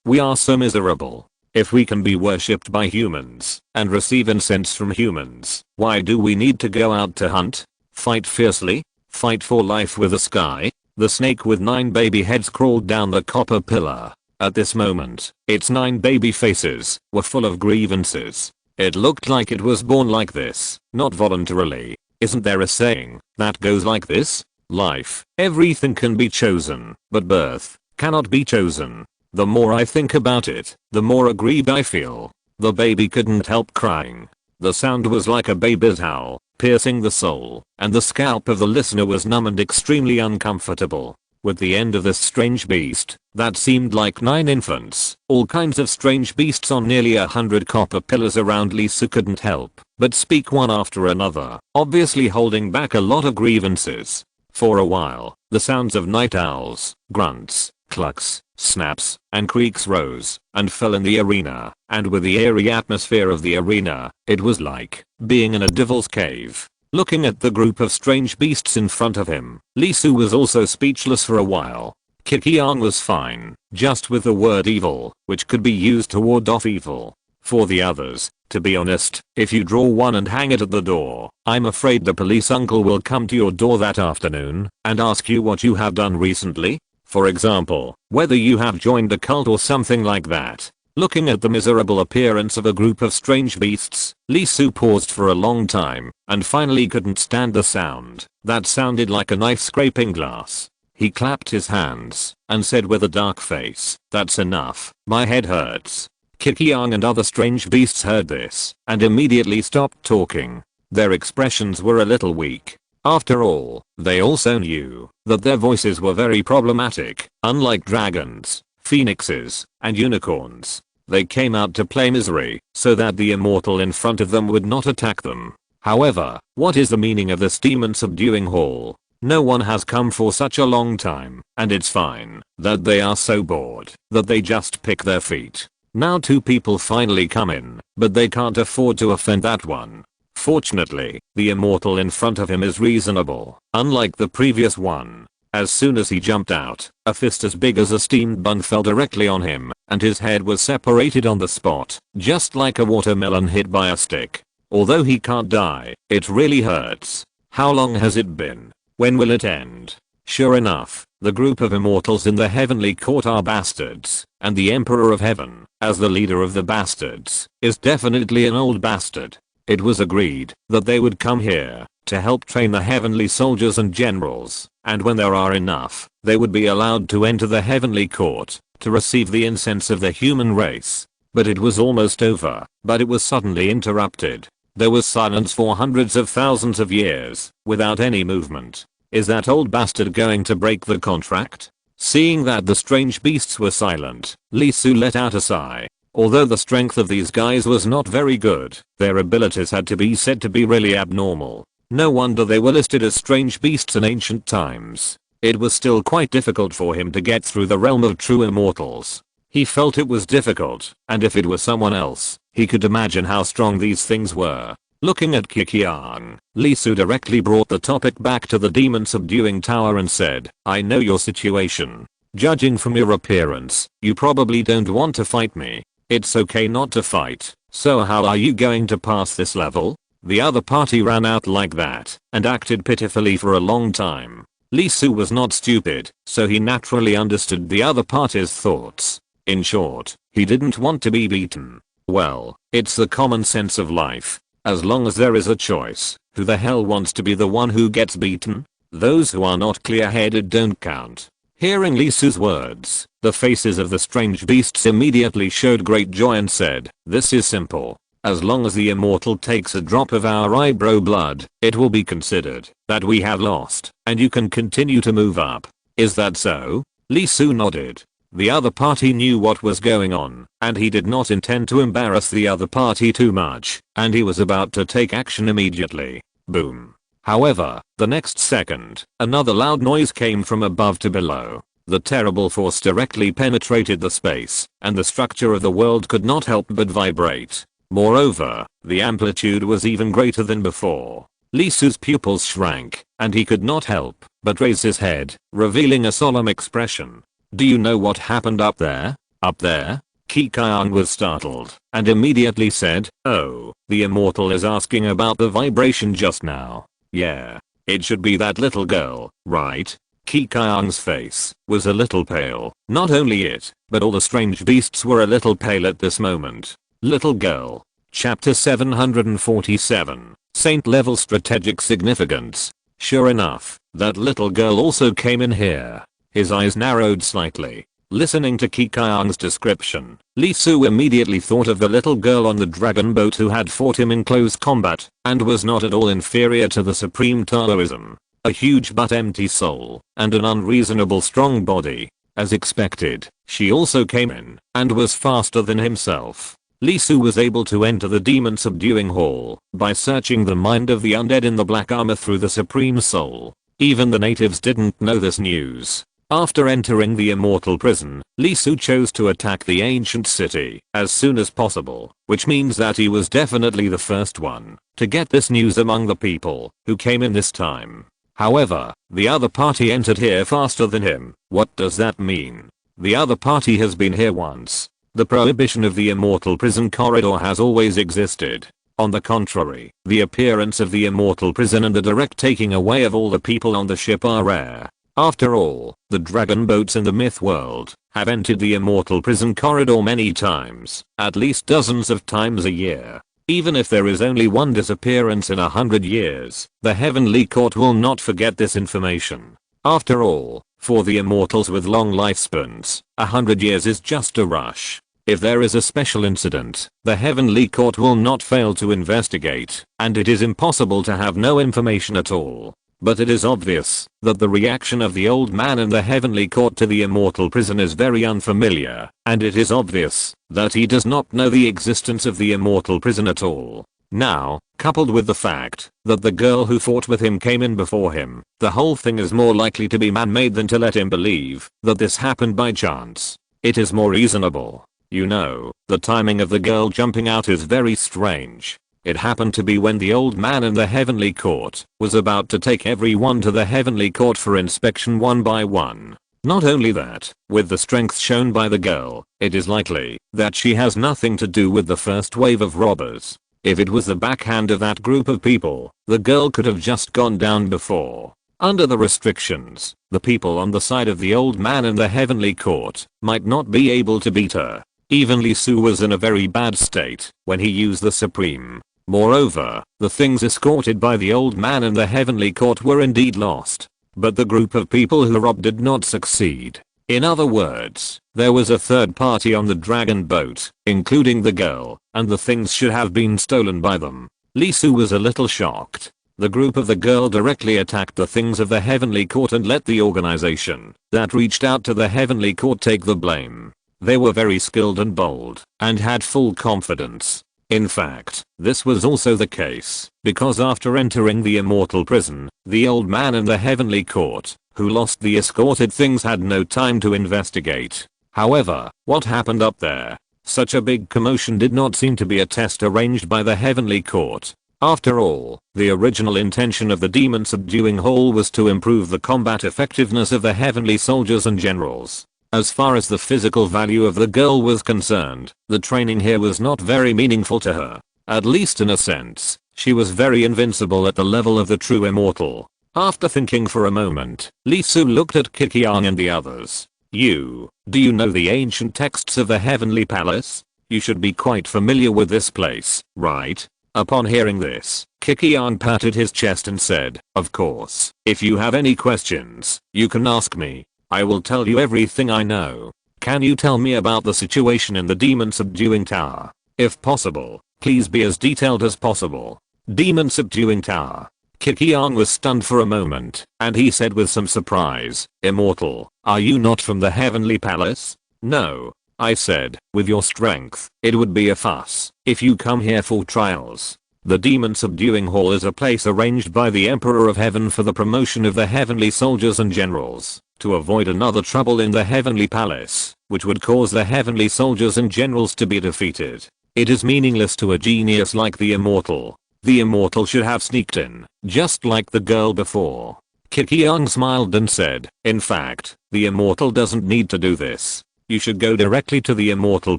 Speaker 1: we are so miserable. If we can be worshipped by humans and receive incense from humans, why do we need to go out to hunt? Fight fiercely? Fight for life with the sky? The snake with 9 baby heads crawled down the copper pillar. At this moment, its 9 baby faces were full of grievances. It looked like it was born like this, not voluntarily. Isn't there a saying that goes like this? Life, everything can be chosen, but birth cannot be chosen. The more I think about it, the more aggrieved I feel. The baby couldn't help crying. The sound was like a baby's howl, piercing the soul, and the scalp of the listener was numb and extremely uncomfortable. With the end of this strange beast, that seemed like 9 infants, all kinds of strange beasts on nearly 100 copper pillars around, Lisa couldn't help but speak one after another, obviously holding back a lot of grievances. For a while, the sounds of night owls, grunts, clucks, snaps, and creaks rose and fell in the arena, and with the eerie atmosphere of the arena, it was like being in a devil's cave. Looking at the group of strange beasts in front of him, Lee Su was also speechless for a while. Kikian was fine, just with the word evil, which could be used to ward off evil. For the others, to be honest, if you draw one and hang it at the door, I'm afraid the police uncle will come to your door that afternoon and ask you what you have done recently. For example, whether you have joined a cult or something like that. Looking at the miserable appearance of a group of strange beasts, Lee Su paused for a long time and finally couldn't stand the sound that sounded like a knife scraping glass. He clapped his hands and said with a dark face, "That's enough, my head hurts." Kikiang and other strange beasts heard this and immediately stopped talking. Their expressions were a little weak. After all, they also knew that their voices were very problematic. Unlike dragons, phoenixes, and unicorns, they came out to play misery so that the immortal in front of them would not attack them. However, what is the meaning of this demon subduing hall? No one has come for such a long time, and it's fine that they are so bored that they just pick their feet. Now 2 people finally come in, but they can't afford to offend that one. Fortunately, the immortal in front of him is reasonable, unlike the previous one. As soon as he jumped out, a fist as big as a steamed bun fell directly on him, and his head was separated on the spot, just like a watermelon hit by a stick. Although he can't die, it really hurts. How long has it been? When will it end? Sure enough, the group of immortals in the heavenly court are bastards, and the Emperor of Heaven, as the leader of the bastards, is definitely an old bastard. It was agreed that they would come here to help train the heavenly soldiers and generals, and when there are enough, they would be allowed to enter the heavenly court to receive the incense of the human race. But it was almost over, but it was suddenly interrupted. There was silence for hundreds of thousands of years, without any movement. Is that old bastard going to break the contract? Seeing that the strange beasts were silent, Lee Su let out a sigh. Although the strength of these guys was not very good, their abilities had to be said to be really abnormal. No wonder they were listed as strange beasts in ancient times. It was still quite difficult for him to get through the realm of true immortals. He felt it was difficult, and if it were someone else, he could imagine how strong these things were. Looking at Kikiang, Lee Su directly brought the topic back to the demon subduing tower and said, "I know your situation. Judging from your appearance, you probably don't want to fight me. It's okay not to fight, so how are you going to pass this level?" The other party ran out like that and acted pitifully for a long time. Lee Su was not stupid, so he naturally understood the other party's thoughts. In short, he didn't want to be beaten. Well, it's the common sense of life. As long as there is a choice, who the hell wants to be the one who gets beaten? Those who are not clear-headed don't count. Hearing Lee Su's words, the faces of the strange beasts immediately showed great joy and said, "This is simple. As long as the immortal takes a drop of our eyebrow blood, it will be considered that we have lost, and you can continue to move up. Is that so?" Lee Su nodded. The other party knew what was going on, and he did not intend to embarrass the other party too much, and he was about to take action immediately. Boom. However, the next second, another loud noise came from above to below. The terrible force directly penetrated the space, and the structure of the world could not help but vibrate. Moreover, the amplitude was even greater than before. Lee Su's pupils shrank, and he could not help but raise his head, revealing a solemn expression. "Do you know what happened up there?" "Up there?" Kikiang was startled, and immediately said, "Oh, the immortal is asking about the vibration just now. Yeah. It should be that little girl, right?" Kikiang's face was a little pale. Not only it, but all the strange beasts were a little pale at this moment. Little girl. Chapter 747. Saint level strategic significance. Sure enough, that little girl also came in here. His eyes narrowed slightly. Listening to Kikiang's description, Lee Su immediately thought of the little girl on the dragon boat who had fought him in close combat and was not at all inferior to the supreme Taoism. A huge but empty soul and an unreasonable strong body. As expected, she also came in and was faster than himself. Lee Su was able to enter the demon subduing hall by searching the mind of the undead in the black armor through the supreme soul. Even the natives didn't know this news. After entering the immortal prison, Lee Su chose to attack the ancient city as soon as possible, which means that he was definitely the first one to get this news among the people who came in this time. However, the other party entered here faster than him. What does that mean? The other party has been here once. The prohibition of the immortal prison corridor has always existed. On the contrary, the appearance of the immortal prison and the direct taking away of all the people on the ship are rare. After all, the dragon boats in the myth world have entered the immortal prison corridor many times, at least dozens of times a year. Even if there is only one disappearance in 100 years, the Heavenly Court will not forget this information. After all, for the immortals with long lifespans, 100 years is just a rush. If there is a special incident, the Heavenly Court will not fail to investigate, and it is impossible to have no information at all. But it is obvious that the reaction of the old man in the Heavenly Court to the immortal prison is very unfamiliar, and it is obvious that he does not know the existence of the immortal prison at all. Now, coupled with the fact that the girl who fought with him came in before him, the whole thing is more likely to be man-made than to let him believe that this happened by chance. It is more reasonable. You know, the timing of the girl jumping out is very strange. It happened to be when the old man in the Heavenly Court was about to take everyone to the Heavenly Court for inspection one by one. Not only that, with the strength shown by the girl, it is likely that she has nothing to do with the first wave of robbers. If it was the backhand of that group of people, the girl could have just gone down before. Under the restrictions, the people on the side of the old man in the Heavenly Court might not be able to beat her. Even Lee Su was in a very bad state when he used the Supreme. Moreover, the things escorted by the old man in the Heavenly Court were indeed lost. But the group of people who robbed did not succeed. In other words, there was a third party on the dragon boat, including the girl, and the things should have been stolen by them. Lee Su was a little shocked. The group of the girl directly attacked the things of the Heavenly Court and let the organization that reached out to the Heavenly Court take the blame. They were very skilled and bold, and had full confidence. In fact, this was also the case, because after entering the immortal prison, the old man in the Heavenly Court, who lost the escorted things, had no time to investigate. However, what happened up there? Such a big commotion did not seem to be a test arranged by the Heavenly Court. After all, the original intention of the demon subduing hall was to improve the combat effectiveness of the heavenly soldiers and generals. As far as the physical value of the girl was concerned, the training here was not very meaningful to her. At least in a sense, she was very invincible at the level of the true immortal. After thinking for a moment, Lee Su looked at Kikiang and the others. Do you know the ancient texts of the Heavenly Palace? You should be quite familiar with this place, right? Upon hearing this, Kikiang patted his chest and said, "Of course, if you have any questions, you can ask me. I will tell you everything I know. Can you tell me about the situation in the demon subduing tower? If possible, please be as detailed as possible." Demon subduing tower. Kikiang was stunned for a moment, and he said with some surprise, "Immortal, are you not from the Heavenly Palace?" "No," I said, "with your strength, it would be a fuss if you come here for trials. The demon subduing hall is a place arranged by the Emperor of Heaven for the promotion of the heavenly soldiers and generals, to avoid another trouble in the Heavenly Palace, which would cause the heavenly soldiers and generals to be defeated. It is meaningless to a genius like the Immortal. The Immortal should have sneaked in, just like the girl before." Kikiang smiled and said, "In fact, the Immortal doesn't need to do this. You should go directly to the immortal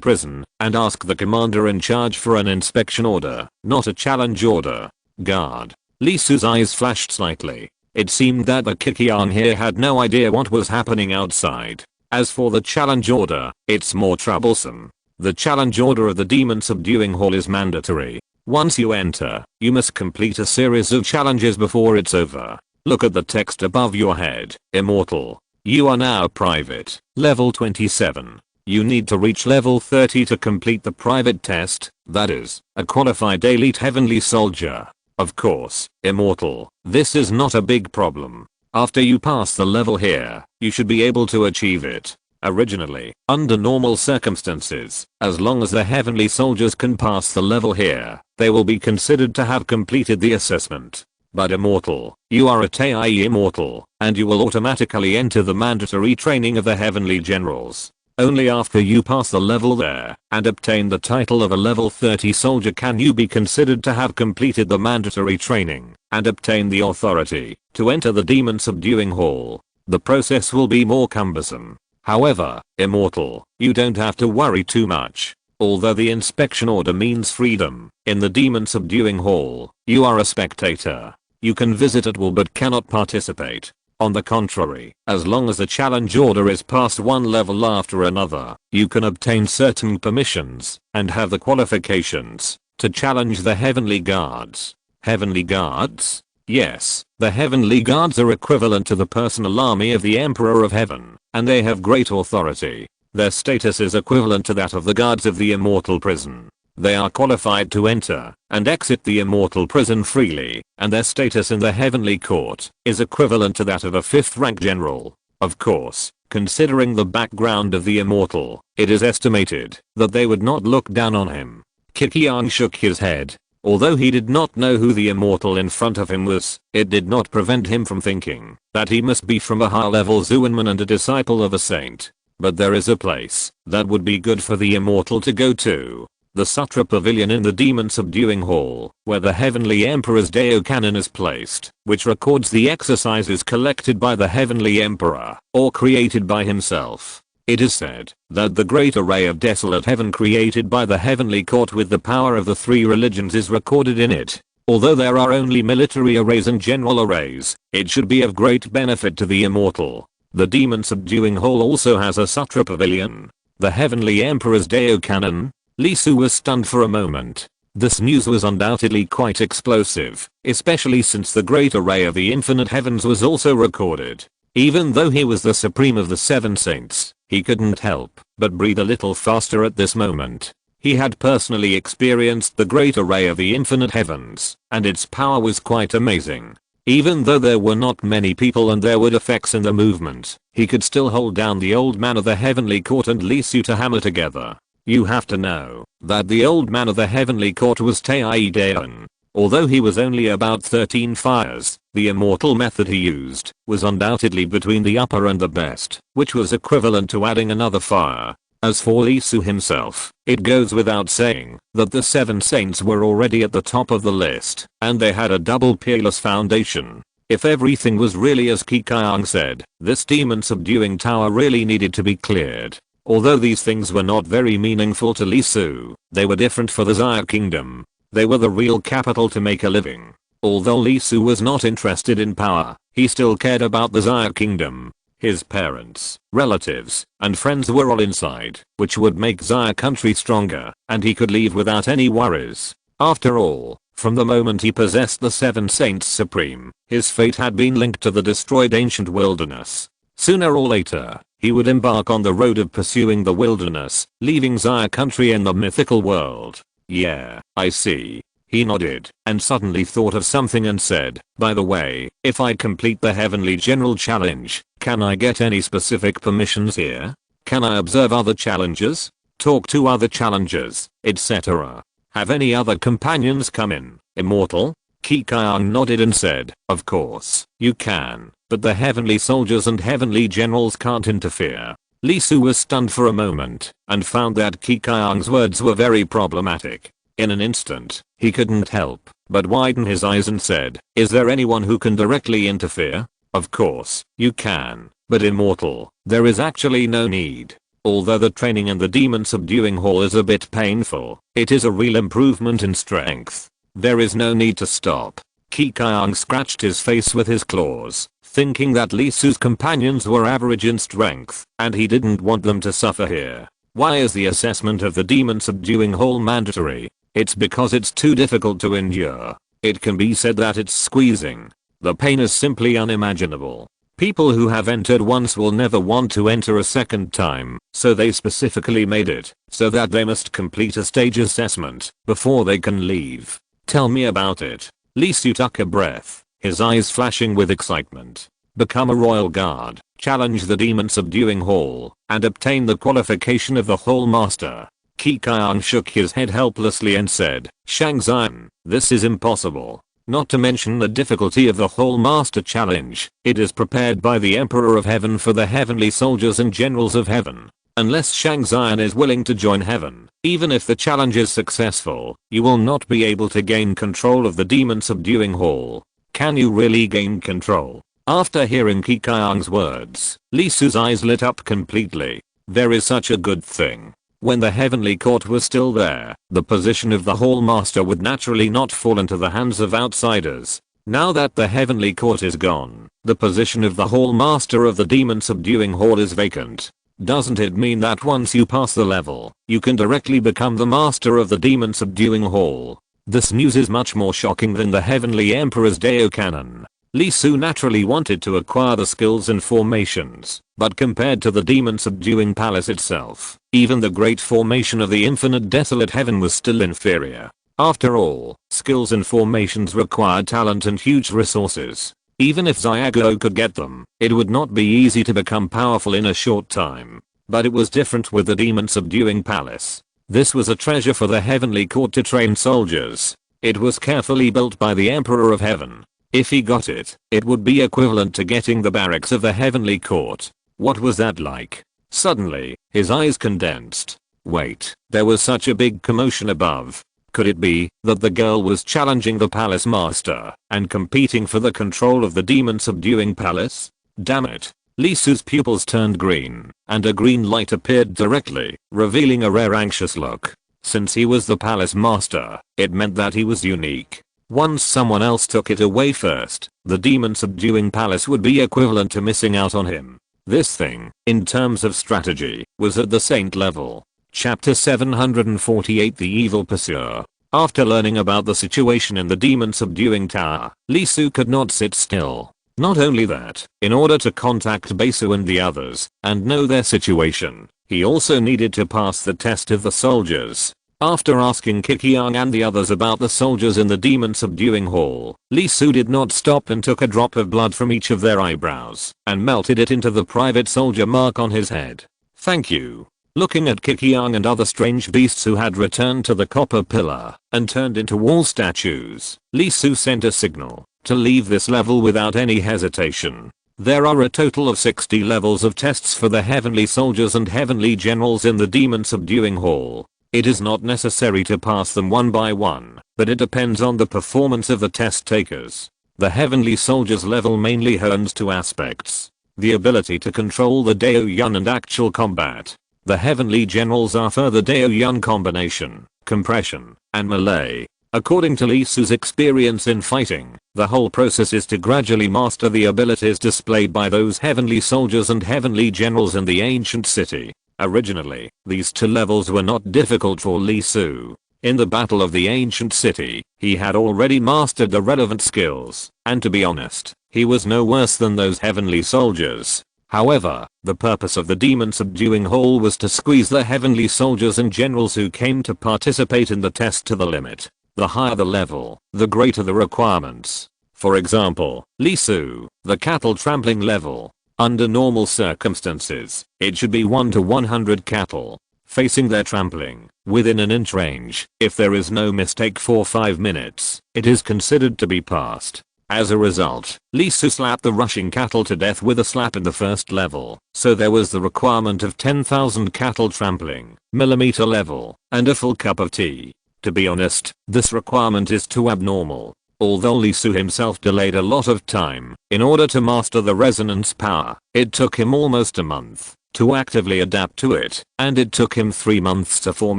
Speaker 1: prison and ask the commander in charge for an inspection order, not a challenge order." Guard. Lee Su's eyes flashed slightly. It seemed that the Kikiang here had no idea what was happening outside. As for the challenge order, it's more troublesome. The challenge order of the demon subduing hall is mandatory. Once you enter, you must complete a series of challenges before it's over. Look at the text above your head, Immortal. You are now private, level 27. You need to reach level 30 to complete the private test, that is, a qualified elite heavenly soldier. Of course, Immortal, this is not a big problem. After you pass the level here, you should be able to achieve it. Originally, under normal circumstances, as long as the heavenly soldiers can pass the level here, they will be considered to have completed the assessment. But immortal, you are a TIE immortal, and you will automatically enter the mandatory training of the heavenly generals. Only after you pass the level there and obtain the title of a level 30 soldier can you be considered to have completed the mandatory training and obtain the authority to enter the demon subduing hall. The process will be more cumbersome. However, immortal, you don't have to worry too much. Although the inspection order means freedom, in the demon subduing hall, you are a spectator. You can visit at will but cannot participate. On the contrary, as long as the challenge order is passed one level after another, you can obtain certain permissions and have the qualifications to challenge the heavenly guards. Heavenly guards? Yes, the heavenly guards are equivalent to the personal army of the Emperor of Heaven, and they have great authority. Their status is equivalent to that of the guards of the immortal prison. They are qualified to enter and exit the immortal prison freely, and their status in the heavenly court is equivalent to that of a 5th rank general. Of course, considering the background of the immortal, it is estimated that they would not look down on him. Kikyang shook his head. Although he did not know who the immortal in front of him was, it did not prevent him from thinking that he must be from a high-level Zuanman and a disciple of a saint. But there is a place that would be good for the immortal to go to. The Sutra Pavilion in the Demon Subduing Hall, where the Heavenly Emperor's Deo Canon is placed, which records the exercises collected by the Heavenly Emperor, or created by himself. It is said that the great array of desolate heaven created by the Heavenly Court with the power of the 3 religions is recorded in it. Although there are only military arrays and general arrays, it should be of great benefit to the immortal. The Demon Subduing Hall also has a Sutra Pavilion. The Heavenly Emperor's Deo Canon. Lee Su was stunned for a moment. This news was undoubtedly quite explosive, especially since the great array of the infinite heavens was also recorded. Even though he was the supreme of the 7 saints, he couldn't help but breathe a little faster at this moment. He had personally experienced the great array of the infinite heavens, and its power was quite amazing. Even though there were not many people and there were defects in the movement, he could still hold down the old man of the heavenly court and Lee Su to hammer together. You have to know that the old man of the heavenly court was Tai Daeun. Although he was only about 13 fires, the immortal method he used was undoubtedly between the upper and the best, which was equivalent to adding another fire. As for Lee Su himself, it goes without saying that the 7 saints were already at the top of the list, and they had a double peerless foundation. If everything was really as Kikyang said, this demon subduing tower really needed to be cleared. Although these things were not very meaningful to Lee Su, they were different for the Xia Kingdom. They were the real capital to make a living. Although Lee Su was not interested in power, he still cared about the Xia Kingdom. His parents, relatives, and friends were all inside, which would make Xia country stronger, and he could leave without any worries. After all, from the moment he possessed the 7 Saints Supreme, his fate had been linked to the destroyed ancient wilderness. Sooner or later, he would embark on the road of pursuing the wilderness, leaving Xia country in the mythical world. Yeah, I see. He nodded, and suddenly thought of something and said, by the way, if I complete the Heavenly General Challenge, can I get any specific permissions here? Can I observe other challenges? Talk to other challengers, etc.? Have any other companions come in, immortal? Kikyang nodded and said, of course, you can, but the heavenly soldiers and heavenly generals can't interfere. Lee Su was stunned for a moment, and found that Kikyang's words were very problematic. In an instant, he couldn't help but widen his eyes and said, is there anyone who can directly interfere? Of course, you can, but immortal, there is actually no need. Although the training in the demon subduing hall is a bit painful, it is a real improvement in strength. There is no need to stop. Kikyang scratched his face with his claws, thinking that Lee Su's companions were average in strength, and he didn't want them to suffer here. Why is the assessment of the demon subduing hall mandatory? It's because it's too difficult to endure. It can be said that it's squeezing. The pain is simply unimaginable. People who have entered once will never want to enter a second time, so they specifically made it so that they must complete a stage assessment before they can leave. Tell me about it. Lee Su took a breath, his eyes flashing with excitement. Become a royal guard, challenge the demon subduing hall, and obtain the qualification of the hall master. Kikyang shook his head helplessly and said, Shang Xian, this is impossible. Not to mention the difficulty of the whole master challenge. It is prepared by the Emperor of Heaven for the heavenly soldiers and generals of heaven. Unless Shang Xian is willing to join heaven, even if the challenge is successful, you will not be able to gain control of the demon subduing hall. Can you really gain control? After hearing Qiqiang's words, Li Su's eyes lit up completely. There is such a good thing. When the heavenly court was still there, the position of the hall master would naturally not fall into the hands of outsiders. Now that the heavenly court is gone, the position of the hall master of the demon subduing hall is vacant. Doesn't it mean that once you pass the level, you can directly become the master of the demon subduing hall? This news is much more shocking than the heavenly emperor's Dao Cannon. Li Su naturally wanted to acquire the skills and formations, but compared to the demon subduing palace itself, even the great formation of the infinite desolate heaven was still inferior. After all, skills and formations require talent and huge resources. Even if Xiago could get them, it would not be easy to become powerful in a short time. But it was different with the demon subduing palace. This was a treasure for the heavenly court to train soldiers. It was carefully built by the Emperor of Heaven. If he got it, it would be equivalent to getting the barracks of the heavenly court. What was that like? Suddenly, his eyes condensed. Wait, there was such a big commotion above. Could it be that the girl was challenging the palace master and competing for the control of the demon subduing palace? Damn it. Li Su's pupils turned green, and a green light appeared directly, revealing a rare anxious look. Since he was the palace master, it meant that he was unique. Once someone else took it away first, the demon subduing palace would be equivalent to missing out on him. This thing, in terms of strategy, was at the saint level. Chapter 748 The Evil Pursuer. After learning about the situation in the demon subduing tower, Li Su could not sit still. Not only that, in order to contact Besu and the others, and know their situation, he also needed to pass the test of the soldiers. After asking Qiqiang and the others about the soldiers in the demon subduing hall, Li Su did not stop and took a drop of blood from each of their eyebrows, and melted it into the private soldier mark on his head. Thank you. Looking at Qiqiang and other strange beasts who had returned to the copper pillar and turned into wall statues, Li Su sent a signal to leave this level without any hesitation. There are a total of 60 levels of tests for the heavenly soldiers and heavenly generals in the demon subduing hall. It is not necessary to pass them one by one, but it depends on the performance of the test takers. The heavenly soldiers level mainly hones two aspects: the ability to control the Dao Yun and actual combat. The heavenly generals are further Dao Yun combination, compression, and melee. According to Li Su's experience in fighting, the whole process is to gradually master the abilities displayed by those heavenly soldiers and heavenly generals in the ancient city. Originally, these two levels were not difficult for Li Su. In the battle of the ancient city, he had already mastered the relevant skills, and to be honest, he was no worse than those heavenly soldiers. However, the purpose of the demon subduing hall was to squeeze the heavenly soldiers and generals who came to participate in the test to the limit. The higher the level, the greater the requirements. For example, Li Su, the cattle trampling level. Under normal circumstances, it should be 1 to 100 cattle facing their trampling within an inch range. If there is no mistake for 5 minutes, it is considered to be passed. As a result, Li Su slapped the rushing cattle to death with a slap in the first level, so there was the requirement of 10,000 cattle trampling, millimeter level, and a full cup of tea. To be honest, this requirement is too abnormal. Although Li Su himself delayed a lot of time in order to master the resonance power, it took him almost a month to actively adapt to it, and it took him 3 months to form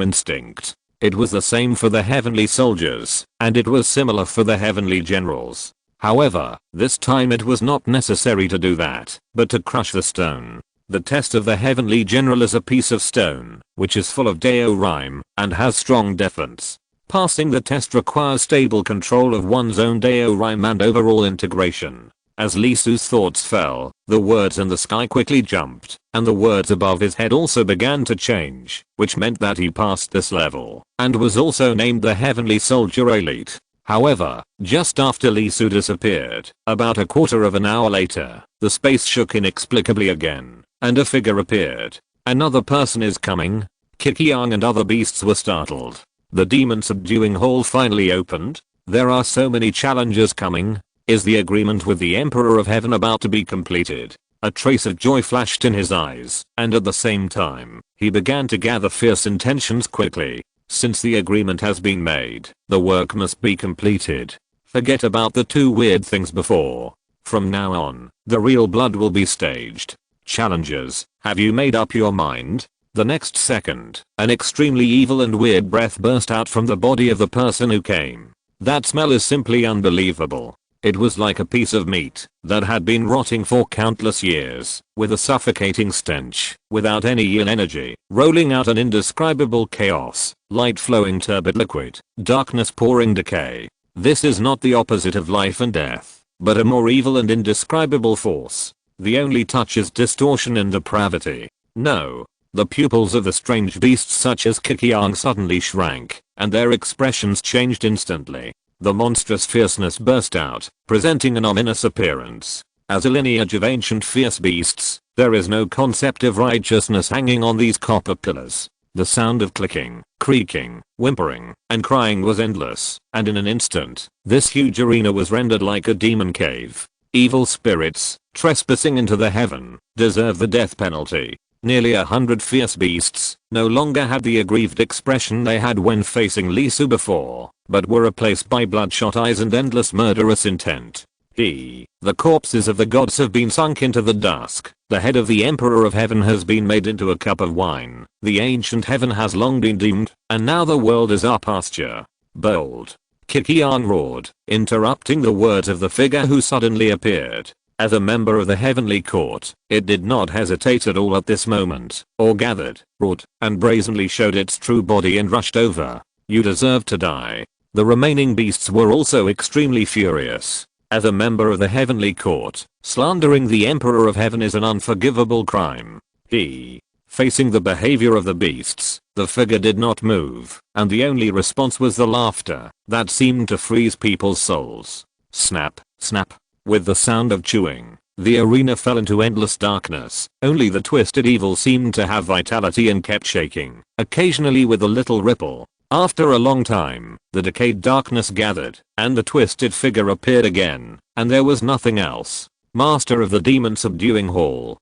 Speaker 1: instinct. It was the same for the heavenly soldiers, and it was similar for the heavenly generals. However, this time it was not necessary to do that, but to crush the stone. The test of the heavenly general is a piece of stone, which is full of Dao rhyme, and has strong defense. Passing the test requires stable control of one's own Dao rhyme and overall integration. As Li Su's thoughts fell, the words in the sky quickly jumped, and the words above his head also began to change, which meant that he passed this level, and was also named the Heavenly Soldier Elite. However, just after Li Su disappeared, about a quarter of an hour later, the space shook inexplicably again, and a figure appeared. Another person is coming. Qiqiang and other beasts were startled. The demon subduing hall finally opened. There are so many challenges coming. Is the agreement with the Emperor of Heaven about to be completed? A trace of joy flashed in his eyes, and at the same time, he began to gather fierce intentions quickly. Since the agreement has been made, the work must be completed. Forget about the two weird things before. From now on, the real blood will be staged. Challenges, have you made up your mind? The next second, an extremely evil and weird breath burst out from the body of the person who came. That smell is simply unbelievable. It was like a piece of meat that had been rotting for countless years, with a suffocating stench, without any yin energy, rolling out an indescribable chaos, light flowing turbid liquid, darkness pouring decay. This is not the opposite of life and death, but a more evil and indescribable force. The only touch is distortion and depravity. No. The pupils of the strange beasts such as Kikiang suddenly shrank, and their expressions changed instantly. The monstrous fierceness burst out, presenting an ominous appearance. As a lineage of ancient fierce beasts, there is no concept of righteousness hanging on these copper pillars. The sound of clicking, creaking, whimpering, and crying was endless, and in an instant, this huge arena was rendered like a demon cave. Evil spirits, trespassing into the heaven, deserve the death penalty. Nearly 100 fierce beasts no longer had the aggrieved expression they had when facing Lee Su before, but were replaced by bloodshot eyes and endless murderous intent. The corpses of the gods have been sunk into the dusk. The head of the Emperor of Heaven has been made into a cup of wine. The ancient heaven has long been doomed, and now the world is our pasture. Bold. Kikiang roared, interrupting the words of the figure who suddenly appeared. As a member of the heavenly court, it did not hesitate at all at this moment, or gathered, roared, and brazenly showed its true body and rushed over. You deserve to die. The remaining beasts were also extremely furious. As a member of the heavenly court, slandering the Emperor of Heaven is an unforgivable crime. Facing the behavior of the beasts, the figure did not move, and the only response was the laughter that seemed to freeze people's souls. Snap, snap. With the sound of chewing, the arena fell into endless darkness. Only the twisted evil seemed to have vitality and kept shaking, occasionally with a little ripple. After a long time, the decayed darkness gathered, and the twisted figure appeared again, and there was nothing else. Master of the demon subduing hall.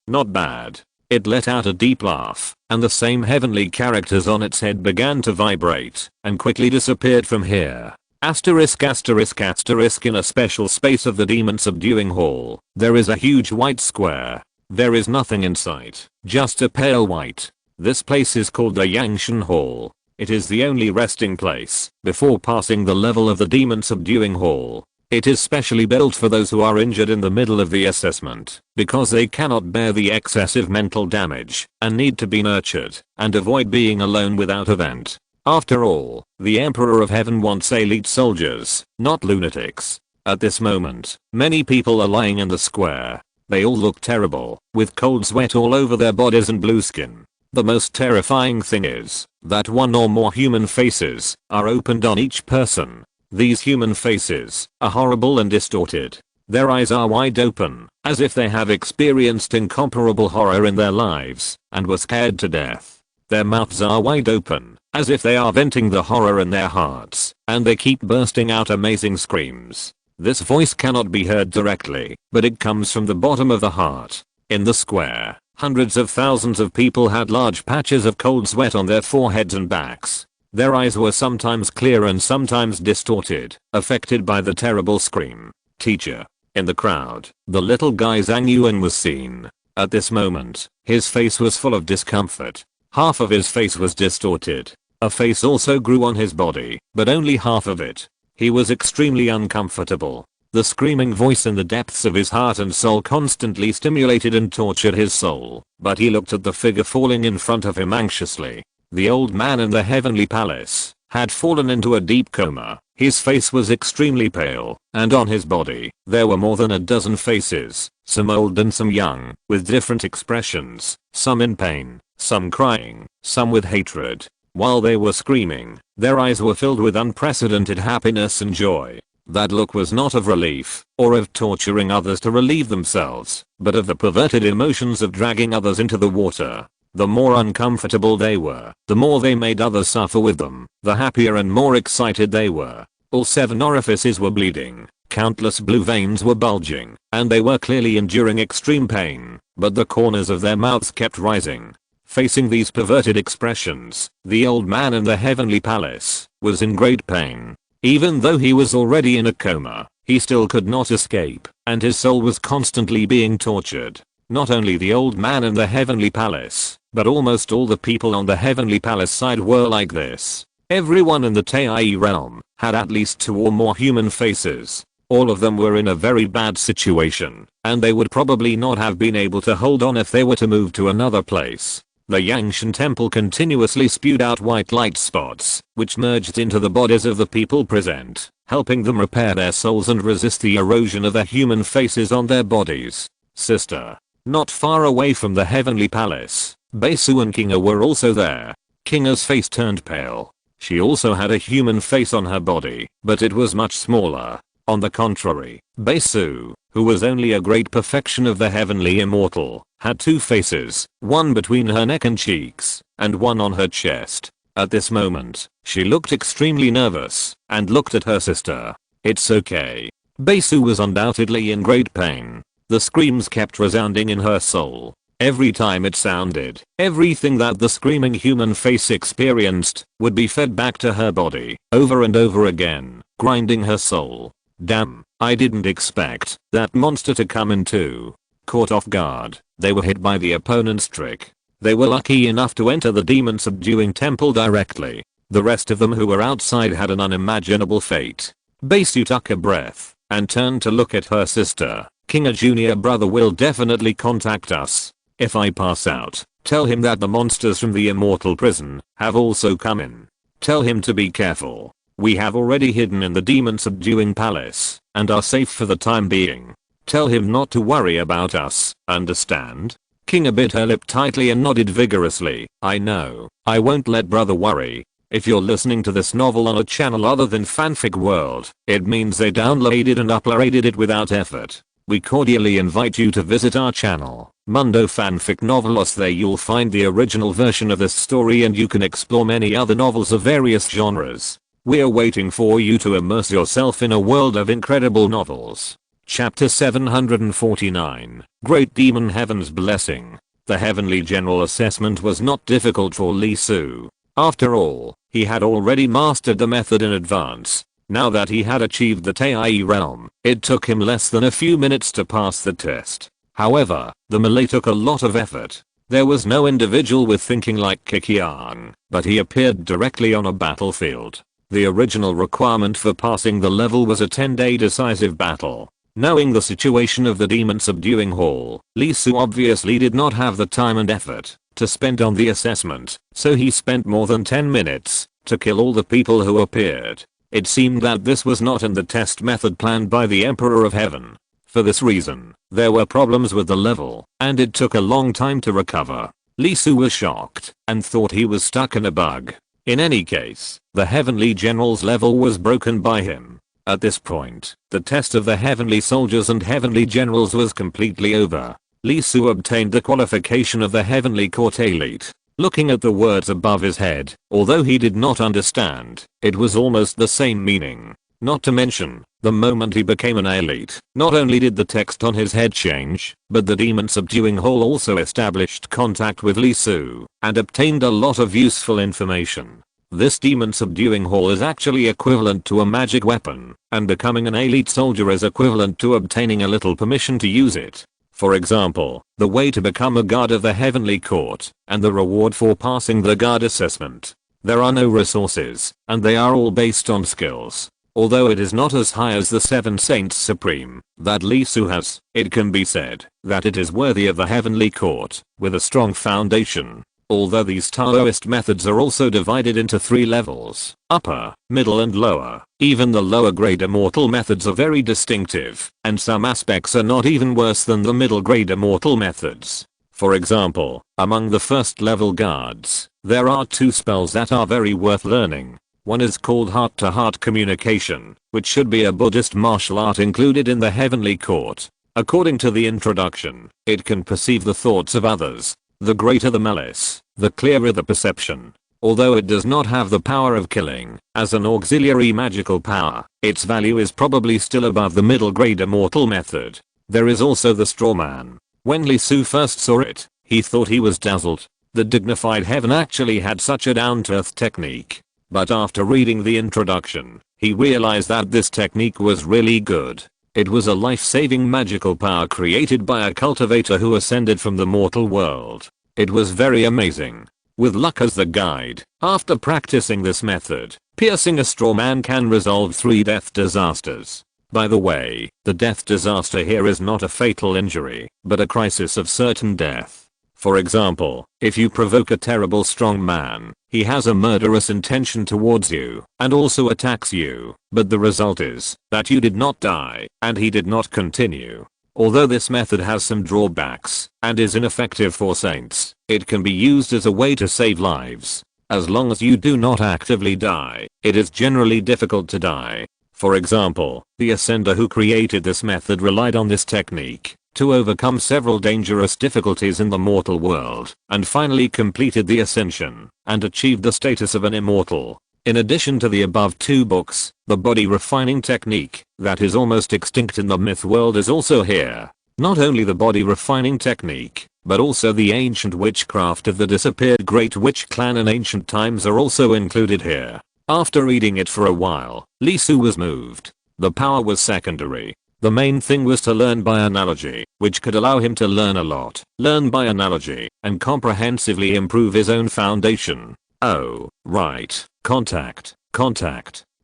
Speaker 1: Not bad. It let out a deep laugh, and the same heavenly characters on its head began to vibrate, and quickly disappeared from here. Asterisk asterisk asterisk in a special space of the demon subduing hall, there is a huge white square. There is nothing in sight, just a pale white. This place is called the Yangshan Hall. It is the only resting place before passing the level of the demon subduing hall. It is specially built for those who are injured in the middle of the assessment, because they cannot bear the excessive mental damage and need to be nurtured and avoid being alone without a vent. After all, the Emperor of Heaven wants elite soldiers, not lunatics. At this moment, many people are lying in the square. They all look terrible, with cold sweat all over their bodies and blue skin. The most terrifying thing is that one or more human faces are opened on each person. These human faces are horrible and distorted. Their eyes are wide open, as if they have experienced incomparable horror in their lives and were scared to death. Their mouths are wide open, as if they are venting the horror in their hearts, and they keep bursting out amazing screams. This voice cannot be heard directly, but it comes from the bottom of the heart. In the square, hundreds of thousands of people had large patches of cold sweat on their foreheads and backs. Their eyes were sometimes clear and sometimes distorted, affected by the terrible scream. Teacher. In the crowd, the little guy Zhang Yuan was seen. At this moment, his face was full of discomfort. Half of his face was distorted. A face also grew on his body, but only half of it. He was extremely uncomfortable. The screaming voice in the depths of his heart and soul constantly stimulated and tortured his soul, but he looked at the figure falling in front of him anxiously. The old man in the heavenly palace had fallen into a deep coma. His face was extremely pale, and on his body, there were more than a dozen faces, some old and some young, with different expressions, some in pain, some crying, some with hatred. While they were screaming, their eyes were filled with unprecedented happiness and joy. That look was not of relief, or of torturing others to relieve themselves, but of the perverted emotions of dragging others into the water. The more uncomfortable they were, the more they made others suffer with them, the happier and more excited they were. All 7 orifices were bleeding, countless blue veins were bulging, and they were clearly enduring extreme pain, but the corners of their mouths kept rising. Facing these perverted expressions, the old man in the heavenly palace was in great pain. Even though he was already in a coma, he still could not escape, and his soul was constantly being tortured. Not only the old man in the heavenly palace, but almost all the people on the heavenly palace side were like this. Everyone in the Tai realm had at least 2 or more human faces. All of them were in a very bad situation, and they would probably not have been able to hold on if they were to move to another place. The Yangshan temple continuously spewed out white light spots, which merged into the bodies of the people present, helping them repair their souls and resist the erosion of the human faces on their bodies. Sister. Not far away from the heavenly palace, Besu and Kinga were also there. Kinga's face turned pale. She also had a human face on her body, but it was much smaller. On the contrary, Besu, who was only a great perfection of the heavenly immortal, had 2 faces, one between her neck and cheeks, and one on her chest. At this moment, she looked extremely nervous, and looked at her sister. It's okay. Besu was undoubtedly in great pain. The screams kept resounding in her soul. Every time it sounded, everything that the screaming human face experienced would be fed back to her body, over and over again, grinding her soul. Damn, I didn't expect that monster to come in too. Caught off guard, they were hit by the opponent's trick. They were lucky enough to enter the demon subduing temple directly. The rest of them who were outside had an unimaginable fate. Besu took a breath, and turned to look at her sister. Kinga junior brother will definitely contact us. If I pass out, tell him that the monsters from the immortal prison have also come in. Tell him to be careful. We have already hidden in the demon subduing palace, and are safe for the time being. Tell him not to worry about us, understand? Kinga bit her lip tightly and nodded vigorously. I know, I won't let brother worry. If you're listening to this novel on a channel other than Fanfic World, it means they downloaded and uploaded it without effort. We cordially invite you to visit our channel, Mundo Fanfic Novelos. There you'll find the original version of this story and you can explore many other novels of various genres. We're waiting for you to immerse yourself in a world of incredible novels. Chapter 749, Great Demon Heaven's Blessing. The Heavenly General Assessment was not difficult for Lee Su. After all, he had already mastered the method in advance. Now that he had achieved the Tai realm, it took him less than a few minutes to pass the test. However, the melee took a lot of effort. There was no individual with thinking like Kikian, but he appeared directly on a battlefield. The original requirement for passing the level was a 10-day decisive battle. Knowing the situation of the demon subduing hall, Lee Su obviously did not have the time and effort to spend on the assessment, so he spent more than 10 minutes to kill all the people who appeared. It seemed that this was not in the test method planned by the Emperor of Heaven. For this reason, there were problems with the level, and it took a long time to recover. Lee Su was shocked and thought he was stuck in a bug. In any case, the Heavenly General's level was broken by him. At this point, the test of the Heavenly Soldiers and Heavenly Generals was completely over. Lee Su obtained the qualification of the Heavenly Court Elite. Looking at the words above his head, although he did not understand, it was almost the same meaning. Not to mention, the moment he became an elite, not only did the text on his head change, but the demon subduing hall also established contact with Lee Su and obtained a lot of useful information. This demon subduing hall is actually equivalent to a magic weapon, and becoming an elite soldier is equivalent to obtaining a little permission to use it. For example, the way to become a guard of the Heavenly Court, and the reward for passing the guard assessment. There are no resources, and they are all based on skills. Although it is not as high as the 7 Saints Supreme that Lee Su has, it can be said that it is worthy of the Heavenly Court, with a strong foundation. Although these Taoist methods are also divided into 3 levels, upper, middle and lower, even the lower grade immortal methods are very distinctive, and some aspects are not even worse than the middle grade immortal methods. For example, among the first level guards, there are 2 spells that are very worth learning. One is called heart-to-heart communication, which should be a Buddhist martial art included in the Heavenly Court. According to the introduction, it can perceive the thoughts of others. The greater the malice, the clearer the perception. Although it does not have the power of killing, as an auxiliary magical power, its value is probably still above the middle grade immortal method. There is also the straw man. When Lee Su first saw it, he thought he was dazzled. The dignified heaven actually had such a down-to-earth technique. But after reading the introduction, he realized that this technique was really good. It was a life-saving magical power created by a cultivator who ascended from the mortal world. It was very amazing. With luck as the guide, after practicing this method, piercing a straw man can resolve 3 death disasters. By the way, the death disaster here is not a fatal injury, but a crisis of certain death. For example, if you provoke a terrible strong man, he has a murderous intention towards you and also attacks you, but the result is that you did not die and he did not continue. Although this method has some drawbacks and is ineffective for saints, it can be used as a way to save lives. As long as you do not actively die, it is generally difficult to die. For example, the ascender who created this method relied on this technique to overcome several dangerous difficulties in the mortal world, and finally completed the ascension, and achieved the status of an immortal. In addition to the above 2 books, the body refining technique, that is almost extinct in the myth world, is also here. Not only the body refining technique, but also the ancient witchcraft of the disappeared Great Witch Clan in ancient times are also included here. After reading it for a while, Lee Su was moved. The power was secondary. The main thing was to learn by analogy, which could allow him to learn a lot, learn by analogy, and comprehensively improve his own foundation. Oh, right, contact.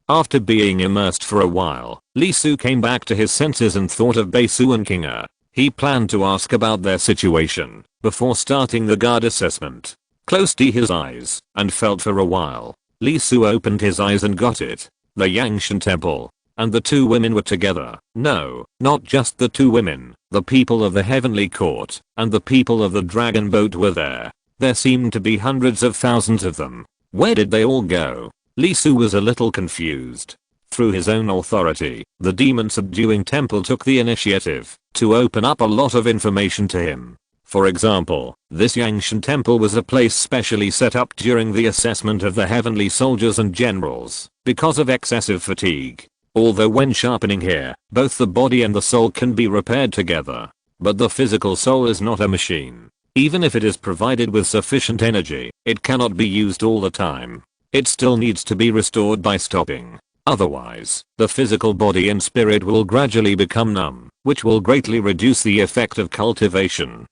Speaker 1: After being immersed for a while, Lee Su came back to his senses and thought of Baesu and Kinga. He planned to ask about their situation before starting the guard assessment. Closed his eyes and felt for a while. Lee Su opened his eyes and got it. The Yangshan temple. And the 2 women were together. No, not just the 2 women. The people of the heavenly court and the people of the dragon boat were there. There seemed to be hundreds of thousands of them. Where did they all go? Lee Su was a little confused. Through his own authority, the demon subduing temple took the initiative to open up a lot of information to him. For example, this Yangshan temple was a place specially set up during the assessment of the heavenly soldiers and generals because of excessive fatigue. Although when sharpening here, both the body and the soul can be repaired together. But the physical soul is not a machine. Even if it is provided with sufficient energy, it cannot be used all the time. It still needs to be restored by stopping. Otherwise, the physical body and spirit will gradually become numb, which will greatly reduce the effect of cultivation.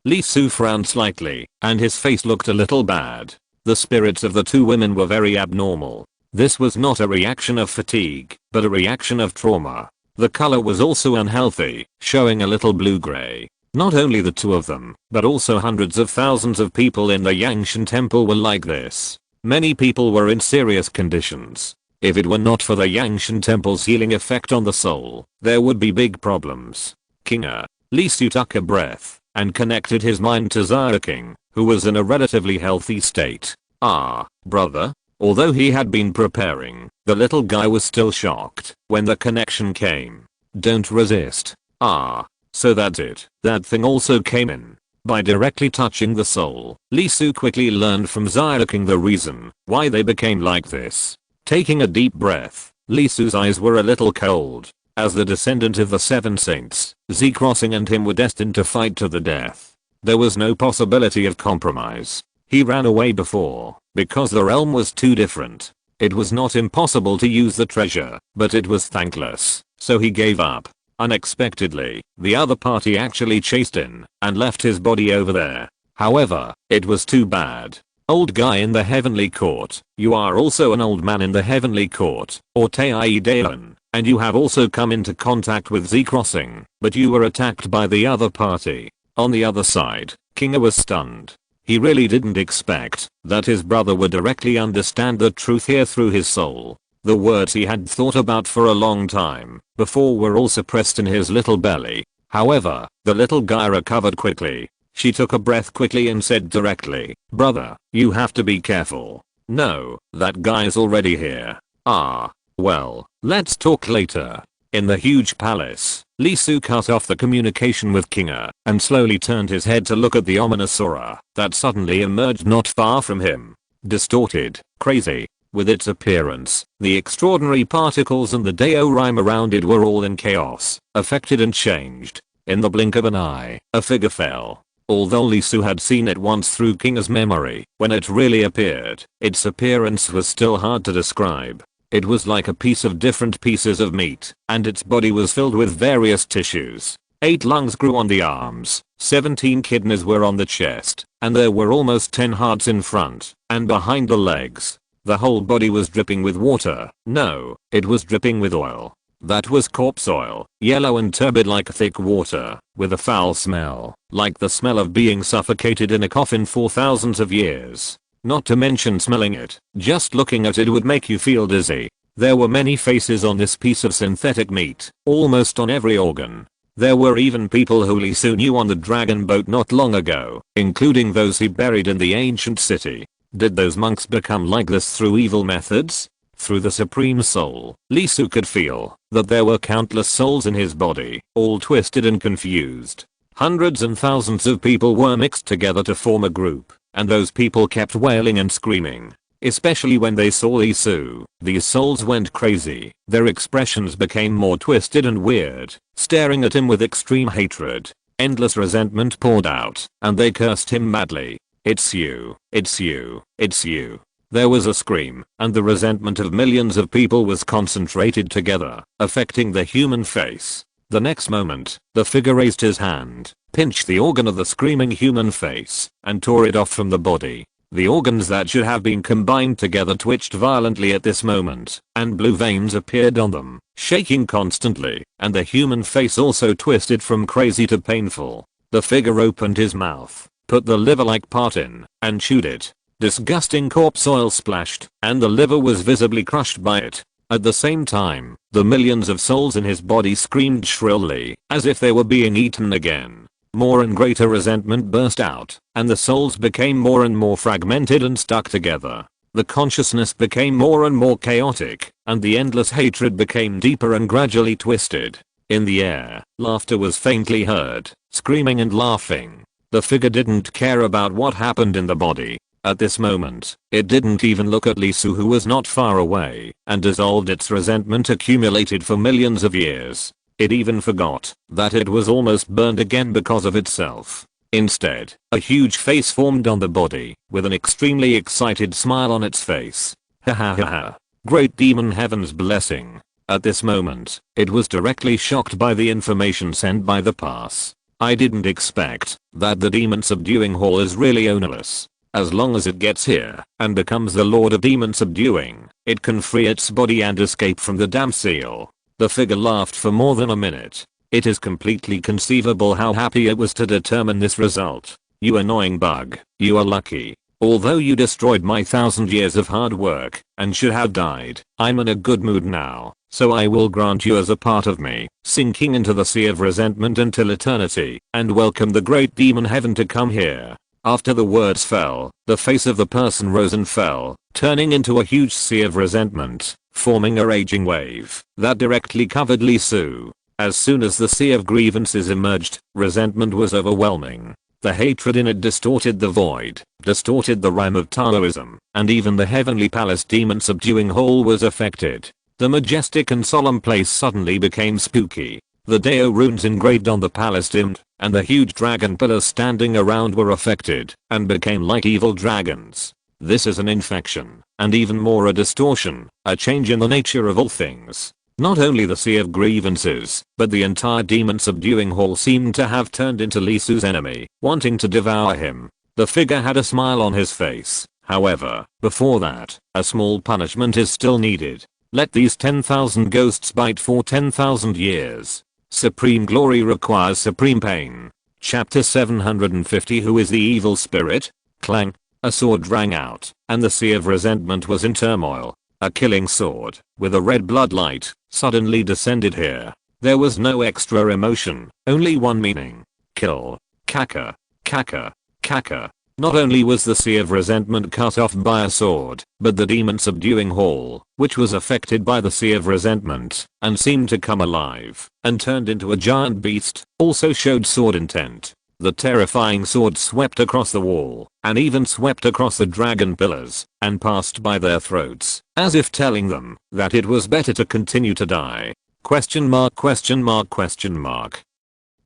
Speaker 1: Lee Su frowned slightly, and his face looked a little bad. The spirits of the 2 women were very abnormal. This was not a reaction of fatigue, but a reaction of trauma. The color was also unhealthy, showing a little blue-gray. Not only the 2 of them, but also hundreds of thousands of people in the Yangshan temple were like this. Many people were in serious conditions. If it were not for the Yangshan temple's healing effect on the soul, there would be big problems. Kinga. Lee Su took a breath and connected his mind to King, who was in a relatively healthy state. Ah, brother? Although he had been preparing, the little guy was still shocked when the connection came. Don't resist. Ah, so that's it. That thing also came in. By directly touching the soul, Lee Su quickly learned from King the reason why they became like this. Taking a deep breath, Lee Su's eyes were a little cold. As the descendant of the 7 saints, Crossing and him were destined to fight to the death. There was no possibility of compromise. He ran away before, because the realm was too different. It was not impossible to use the treasure, but it was thankless, so he gave up. Unexpectedly, the other party actually chased in and left his body over there. However, it was too bad. Old guy in the heavenly court, you are also an old man in the heavenly court, or Taidalan, and you have also come into contact with Crossing, but you were attacked by the other party. On the other side, Kinga was stunned. He really didn't expect that his brother would directly understand the truth here through his soul. The words he had thought about for a long time before were all suppressed in his little belly. However, the little guy recovered quickly. She took a breath quickly and said directly, brother, you have to be careful. No, that guy's already here. Ah, well, let's talk later. In the huge palace, Lee Su cut off the communication with Kinga and slowly turned his head to look at the ominous aura that suddenly emerged not far from him. distorted, crazy. With its appearance, the extraordinary particles and the diorama around it were all in chaos, affected and changed. In the blink of an eye, a figure fell. Although Lisu had seen it once through Kinga's memory, when it really appeared, its appearance was still hard to describe. It was like a piece of different pieces of meat, and its body was filled with various tissues. 8 lungs grew on the arms, 17 kidneys were on the chest, and there were almost 10 hearts in front and behind the legs. The whole body was dripping with water. No, it was dripping with oil. That was corpse oil, yellow and turbid like thick water, with a foul smell, like the smell of being suffocated in a coffin for thousands of years. Not to mention smelling it, just looking at it would make you feel dizzy. There were many faces on this piece of synthetic meat, almost on every organ. There were even people who Lisu knew on the dragon boat not long ago, including those he buried in the ancient city. Did those monks become like this through evil methods? Through the supreme soul, Lisu could feel that there were countless souls in his body, all twisted and confused. Hundreds and thousands of people were mixed together to form a group, and those people kept wailing and screaming. Especially when they saw Lisu, these souls went crazy. Their expressions became more twisted and weird, staring at him with extreme hatred. Endless resentment poured out, and they cursed him madly. It's you, it's you, it's you. There was a scream, and the resentment of millions of people was concentrated together, affecting the human face. The next moment, the figure raised his hand, pinched the organ of the screaming human face, and tore it off from the body. The organs that should have been combined together twitched violently at this moment, and blue veins appeared on them, shaking constantly, and the human face also twisted from crazy to painful. The figure opened his mouth, put the liver-like part in, and chewed it. Disgusting corpse oil splashed, and the liver was visibly crushed by it. At the same time, the millions of souls in his body screamed shrilly, as if they were being eaten again. More and greater resentment burst out, and the souls became more and more fragmented and stuck together. The consciousness became more and more chaotic, and the endless hatred became deeper and gradually twisted. In the air, laughter was faintly heard, screaming and laughing. The figure didn't care about what happened in the body. At this moment, it didn't even look at Lisu, who was not far away, and dissolved its resentment accumulated for millions of years. It even forgot that it was almost burned again because of itself. Instead, a huge face formed on the body, with an extremely excited smile on its face. Ha ha ha ha. Great demon heaven's blessing. At this moment, it was directly shocked by the information sent by the pass. I didn't expect that the demon subduing hall is really ownerless. As long as it gets here and becomes the lord of demon subduing, it can free its body and escape from the damn seal. The figure laughed for more than a minute. It is completely conceivable how happy it was to determine this result. You annoying bug, you are lucky. Although you destroyed my 1,000 years of hard work and should have died, I'm in a good mood now, so I will grant you as a part of me, sinking into the sea of resentment until eternity, and welcome the great demon heaven to come here. After the words fell, the face of the person rose and fell, turning into a huge sea of resentment, forming a raging wave that directly covered Lisu. As soon as the sea of grievances emerged, resentment was overwhelming. The hatred in it distorted the void, distorted the rhyme of Taoism, and even the heavenly palace demon subduing hall was affected. The majestic and solemn place suddenly became spooky. The Dao runes engraved on the palace dimmed, and the huge dragon pillars standing around were affected, and became like evil dragons. This is an infection, and even more a distortion, a change in the nature of all things. Not only the sea of grievances, but the entire demon subduing hall seemed to have turned into Lisu's enemy, wanting to devour him. The figure had a smile on his face. However, before that, a small punishment is still needed. Let these 10,000 ghosts bite for 10,000 years. Supreme glory requires supreme pain. Chapter 750. Who is the evil spirit? Clang. A sword rang out, and the sea of resentment was in turmoil. A killing sword, with a red bloodlight, suddenly descended here. There was no extra emotion, only one meaning. Kill. Kaka. Kaka. Kaka. Not only was the sea of resentment cut off by a sword, but the demon subduing hall, which was affected by the sea of resentment, and seemed to come alive, and turned into a giant beast, also showed sword intent. The terrifying sword swept across the wall, and even swept across the dragon pillars, and passed by their throats, as if telling them that it was better to continue to die. Question mark, question mark, question mark.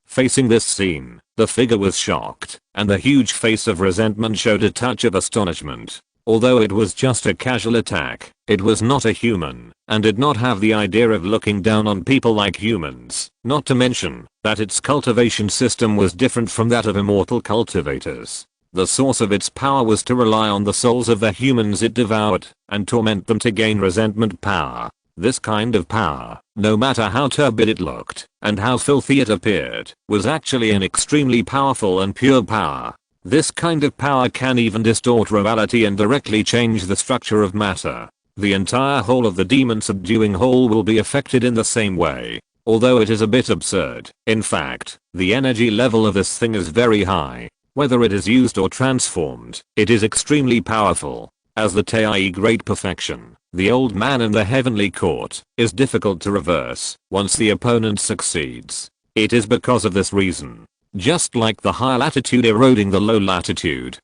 Speaker 1: Facing this scene, the figure was shocked, and the huge face of resentment showed a touch of astonishment. Although it was just a casual attack, it was not a human, and did not have the idea of looking down on people like humans, not to mention that its cultivation system was different from that of immortal cultivators. The source of its power was to rely on the souls of the humans it devoured, and torment them to gain resentment power. This kind of power, no matter how turbid it looked, and how filthy it appeared, was actually an extremely powerful and pure power. This kind of power can even distort reality and directly change the structure of matter. The entire whole of the demon subduing whole will be affected in the same way. Although it is a bit absurd, in fact, the energy level of this thing is very high. Whether it is used or transformed, it is extremely powerful. As the Tei great perfection, the old man in the heavenly court is difficult to reverse once the opponent succeeds. It is because of this reason. Just like the high latitude eroding the low latitude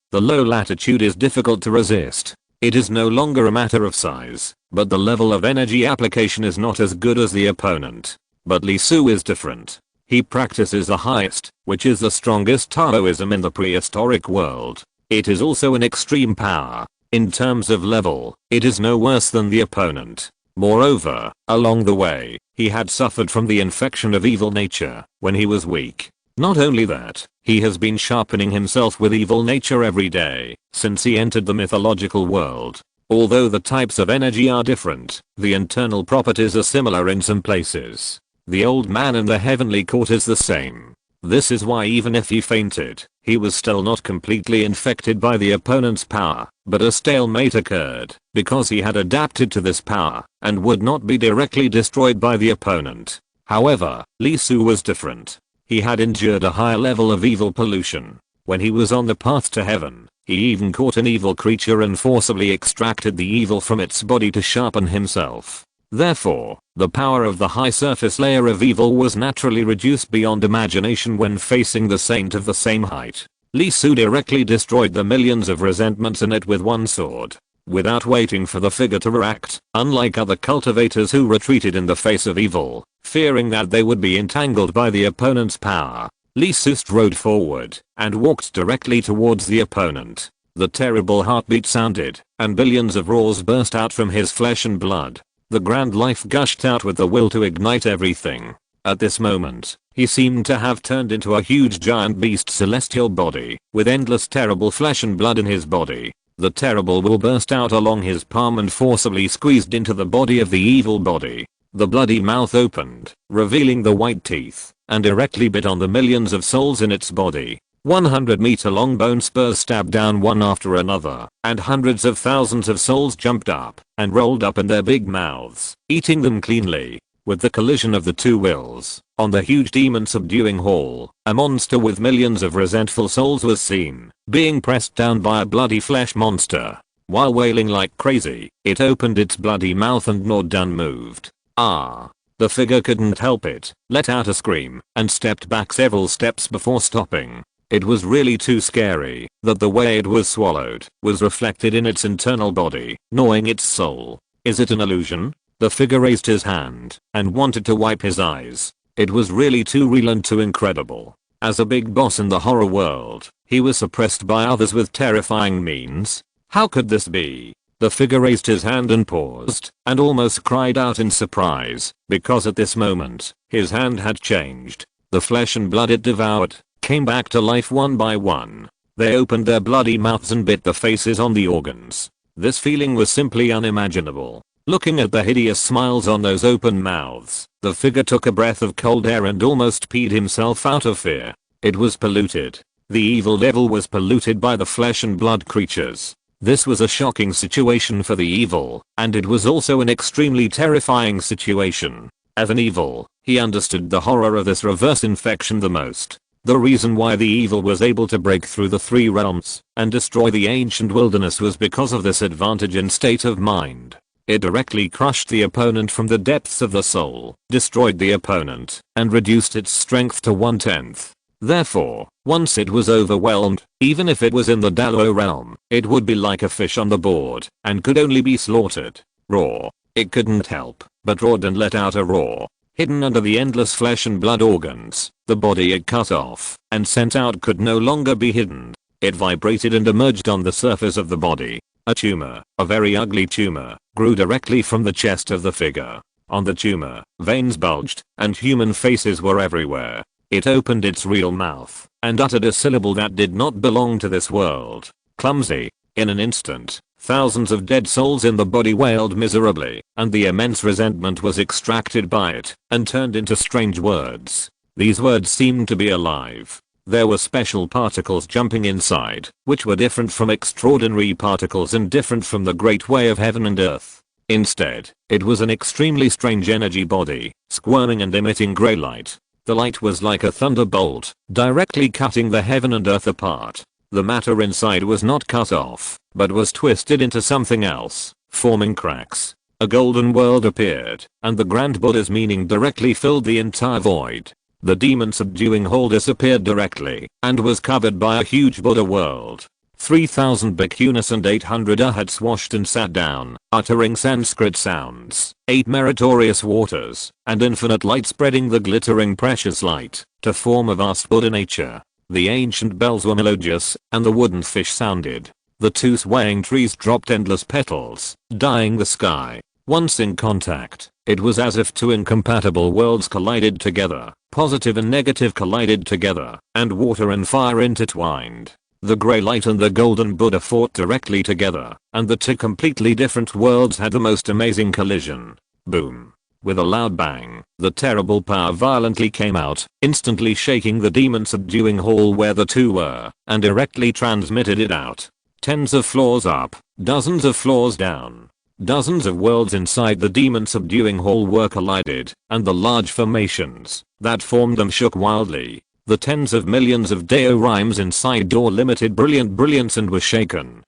Speaker 1: is difficult to resist. It is no longer a matter of size, but the level of energy application is not as good as the opponent. But Li Su is different. He practices the highest, which is the strongest Taoism in the prehistoric world. It is also an extreme power. In terms of level, it is no worse than the opponent. Moreover, along the way, he had suffered from the infection of evil nature when he was weak. Not only that, he has been sharpening himself with evil nature every day since he entered the mythological world. Although the types of energy are different, the internal properties are similar in some places. The old man in the heavenly court is the same. This is why even if he fainted, he was still not completely infected by the opponent's power, but a stalemate occurred because he had adapted to this power and would not be directly destroyed by the opponent. However, Li Su was different. He had endured a higher level of evil pollution. When he was on the path to heaven, he even caught an evil creature and forcibly extracted the evil from its body to sharpen himself. Therefore, the power of the high surface layer of evil was naturally reduced beyond imagination when facing the saint of the same height. Li Su directly destroyed the millions of resentments in it with one sword, without waiting for the figure to react. Unlike other cultivators who retreated in the face of evil, fearing that they would be entangled by the opponent's power, Li Su strode forward and walked directly towards the opponent. The terrible heartbeat sounded, and billions of roars burst out from his flesh and blood. The grand life gushed out with the will to ignite everything. At this moment, he seemed to have turned into a huge giant beast celestial body, with endless terrible flesh and blood in his body. The terrible will burst out along his palm and forcibly squeezed into the body of the evil body. The bloody mouth opened, revealing the white teeth, and directly bit on the millions of souls in its body. 100-meter long bone spurs stabbed down one after another, and hundreds of thousands of souls jumped up and rolled up in their big mouths, eating them cleanly. With the collision of the two wills, on the huge demon subduing hall, a monster with millions of resentful souls was seen, being pressed down by a bloody flesh monster. While wailing like crazy, it opened its bloody mouth and gnawed unmoved. The figure couldn't help it, let out a scream, and stepped back several steps before stopping. It was really too scary that the way it was swallowed was reflected in its internal body, gnawing its soul. Is it an illusion? The figure raised his hand and wanted to wipe his eyes. It was really too real and too incredible. As a big boss in the horror world, he was suppressed by others with terrifying means. How could this be? The figure raised his hand and paused, and almost cried out in surprise, because at this moment, his hand had changed. The flesh and blood it devoured came back to life one by one. They opened their bloody mouths and bit the faces on the organs. This feeling was simply unimaginable. Looking at the hideous smiles on those open mouths, the figure took a breath of cold air and almost peed himself out of fear. It was polluted. The evil devil was polluted by the flesh and blood creatures. This was a shocking situation for the evil, and it was also an extremely terrifying situation. As an evil, he understood the horror of this reverse infection the most. The reason why the evil was able to break through the three realms and destroy the ancient wilderness was because of this advantage and state of mind. It directly crushed the opponent from the depths of the soul, destroyed the opponent, and reduced its strength to 1/10. Therefore, Once it was overwhelmed, even if it was in the Dalo realm, it would be like a fish on the board and could only be slaughtered. Raw. It couldn't help but roared and let out a roar. Hidden under the endless flesh and blood organs, the body it cut off and sent out could no longer be hidden. It vibrated and emerged on the surface of the body. A tumor, a very ugly tumor, grew directly from the chest of the figure. On the tumor, veins bulged, and human faces were everywhere. It opened its real mouth and uttered a syllable that did not belong to this world. Clumsy. In an instant, thousands of dead souls in the body wailed miserably, and the immense resentment was extracted by it and turned into strange words. These words seemed to be alive. There were special particles jumping inside, which were different from extraordinary particles and different from the great way of heaven and earth. Instead, it was an extremely strange energy body, squirming and emitting grey light. The light was like a thunderbolt, directly cutting the heaven and earth apart. The matter inside was not cut off, but was twisted into something else, forming cracks. A golden world appeared, and the Grand Buddha's meaning directly filled the entire void. The demon subduing hole disappeared directly, and was covered by a huge Buddha world. 3,000 bhikkhunis and 800 arhats washed and sat down, uttering Sanskrit sounds, 8 meritorious waters, and infinite light spreading the glittering precious light, to form a vast Buddha nature. The ancient bells were melodious, and the wooden fish sounded. The 2 swaying trees dropped endless petals, dyeing the sky. Once in contact, it was as if 2 incompatible worlds collided together, positive and negative collided together, and water and fire intertwined. The grey light and the golden Buddha fought directly together, and the 2 completely different worlds had the most amazing collision. Boom. With a loud bang, the terrible power violently came out, instantly shaking the demon subduing hall where the 2 were, and directly transmitted it out. Tens of floors up, dozens of floors down. Dozens of worlds inside the demon subduing hall were collided, and the large formations that formed them shook wildly. The tens of millions of Deo rhymes inside door limited brilliant brilliance and were shaken.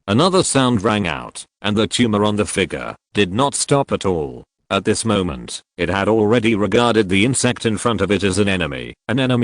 Speaker 1: Another sound rang out, and the tumor on the figure did not stop at all. At this moment, it had already regarded the insect in front of it as an enemy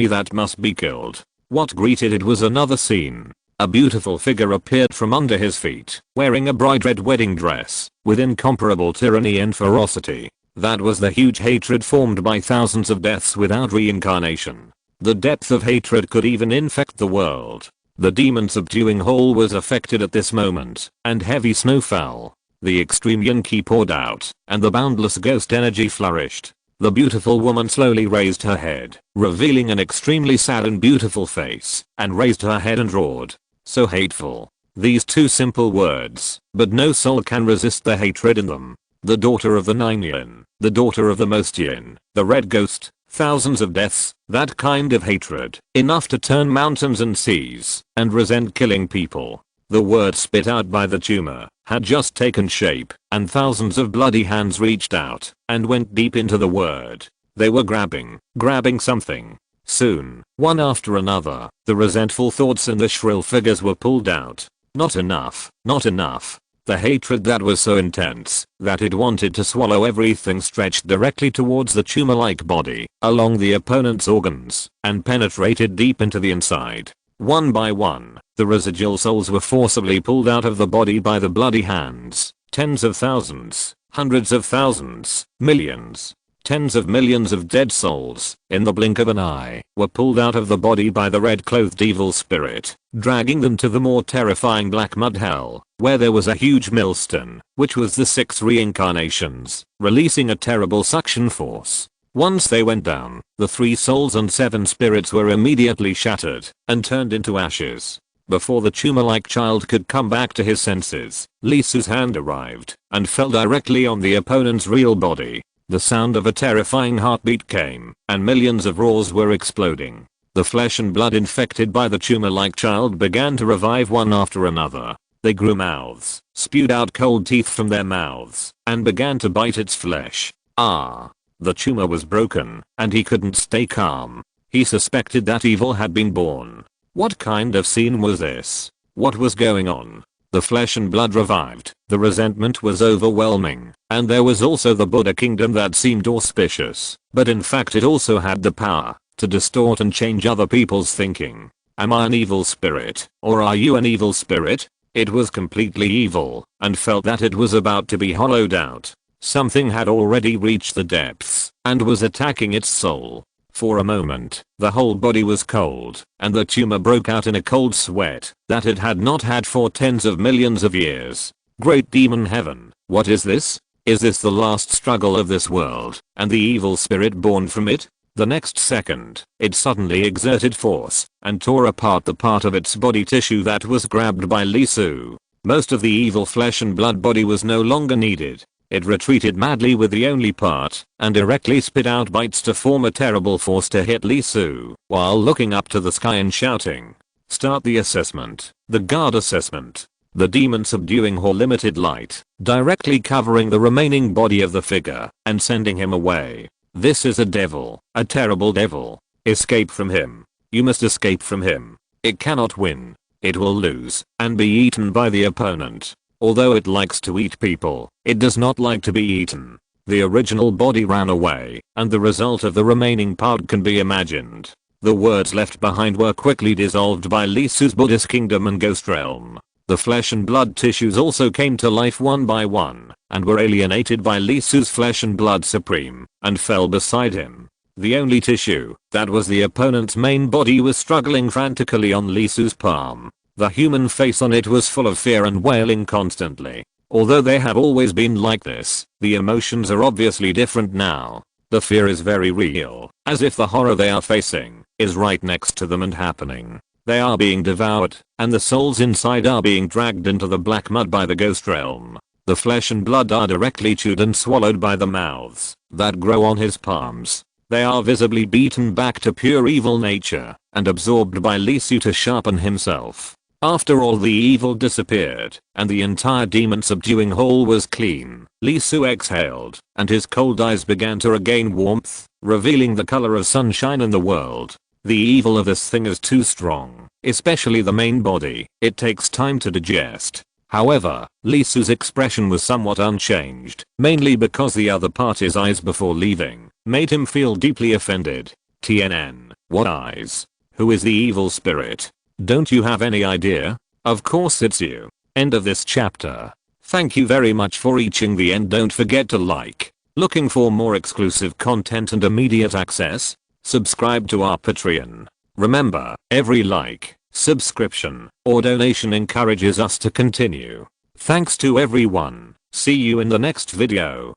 Speaker 1: that must be killed. What greeted it was another scene. A beautiful figure appeared from under his feet, wearing a bright red wedding dress, with incomparable tyranny and ferocity. That was the huge hatred formed by thousands of deaths without reincarnation. The depth of hatred could even infect the world. The demon subduing hole was affected at this moment, and heavy snow fell. The extreme yin ki poured out, and the boundless ghost energy flourished. The beautiful woman slowly raised her head, revealing an extremely sad and beautiful face, and raised her head and roared. So hateful. These 2 simple words, but no soul can resist the hatred in them. The daughter of the 9 yin, the daughter of the most yin, the red ghost, thousands of deaths, that kind of hatred, enough to turn mountains and seas, and resent killing people. The word spit out by the tumor had just taken shape, and thousands of bloody hands reached out and went deep into the word. They were grabbing something. Soon, one after another, the resentful thoughts and the shrill figures were pulled out. Not enough, not enough. The hatred that was so intense that it wanted to swallow everything stretched directly towards the tumor-like body, along the opponent's organs, and penetrated deep into the inside. One by one, the residual souls were forcibly pulled out of the body by the bloody hands. Tens of thousands, hundreds of thousands, millions. Tens of millions of dead souls, in the blink of an eye, were pulled out of the body by the red-clothed evil spirit, dragging them to the more terrifying black mud hell, where there was a huge millstone, which was the 6 reincarnations, releasing a terrible suction force. Once they went down, the 3 souls and 7 spirits were immediately shattered, and turned into ashes. Before the tumor-like child could come back to his senses, Lisu's hand arrived, and fell directly on the opponent's real body. The sound of a terrifying heartbeat came, and millions of roars were exploding. The flesh and blood infected by the tumor-like child began to revive one after another. They grew mouths, spewed out cold teeth from their mouths, and began to bite its flesh. The tumor was broken, and he couldn't stay calm. He suspected that evil had been born. What kind of scene was this? What was going on? The flesh and blood revived, the resentment was overwhelming, and there was also the Buddha kingdom that seemed auspicious, but in fact it also had the power to distort and change other people's thinking. Am I an evil spirit, or are you an evil spirit? It was completely evil, and felt that it was about to be hollowed out. Something had already reached the depths, and was attacking its soul. For a moment, the whole body was cold, and the tumor broke out in a cold sweat that it had not had for tens of millions of years. Great demon heaven, what is this? Is this the last struggle of this world, and the evil spirit born from it? The next second, it suddenly exerted force, and tore apart the part of its body tissue that was grabbed by Lee Su. Most of the evil flesh and blood body was no longer needed. It retreated madly with the only part, and directly spit out bites to form a terrible force to hit Lee Su, while looking up to the sky and shouting. Start the assessment. The guard assessment. The demon subduing her limited light, directly covering the remaining body of the figure, and sending him away. This is a devil, a terrible devil. Escape from him. You must escape from him. It cannot win. It will lose, and be eaten by the opponent. Although it likes to eat people, it does not like to be eaten. The original body ran away, and the result of the remaining part can be imagined. The words left behind were quickly dissolved by Lee Su's Buddhist kingdom and ghost realm. The flesh and blood tissues also came to life one by one, and were alienated by Lee Su's flesh and blood supreme, and fell beside him. The only tissue, that was the opponent's main body, was struggling frantically on Lee Su's palm. The human face on it was full of fear and wailing constantly. Although they have always been like this, the emotions are obviously different now. The fear is very real, as if the horror they are facing is right next to them and happening. They are being devoured, and the souls inside are being dragged into the black mud by the ghost realm. The flesh and blood are directly chewed and swallowed by the mouths that grow on his palms. They are visibly beaten back to pure evil nature, and absorbed by Lee Su to sharpen himself. After all the evil disappeared, and the entire demon subduing hole was clean, Lee Su exhaled, and his cold eyes began to regain warmth, revealing the color of sunshine in the world. The evil of this thing is too strong, especially the main body. It takes time to digest. However, Lee Su's expression was somewhat unchanged, mainly because the other party's eyes before leaving made him feel deeply offended. TNN, what eyes? Who is the evil spirit? Don't you have any idea? Of course it's you. End of this chapter. Thank you very much for reaching the end. Don't forget to like. Looking for more exclusive content and immediate access? Subscribe to our Patreon. Remember, every like, subscription, or donation encourages us to continue. Thanks to everyone. See you in the next video.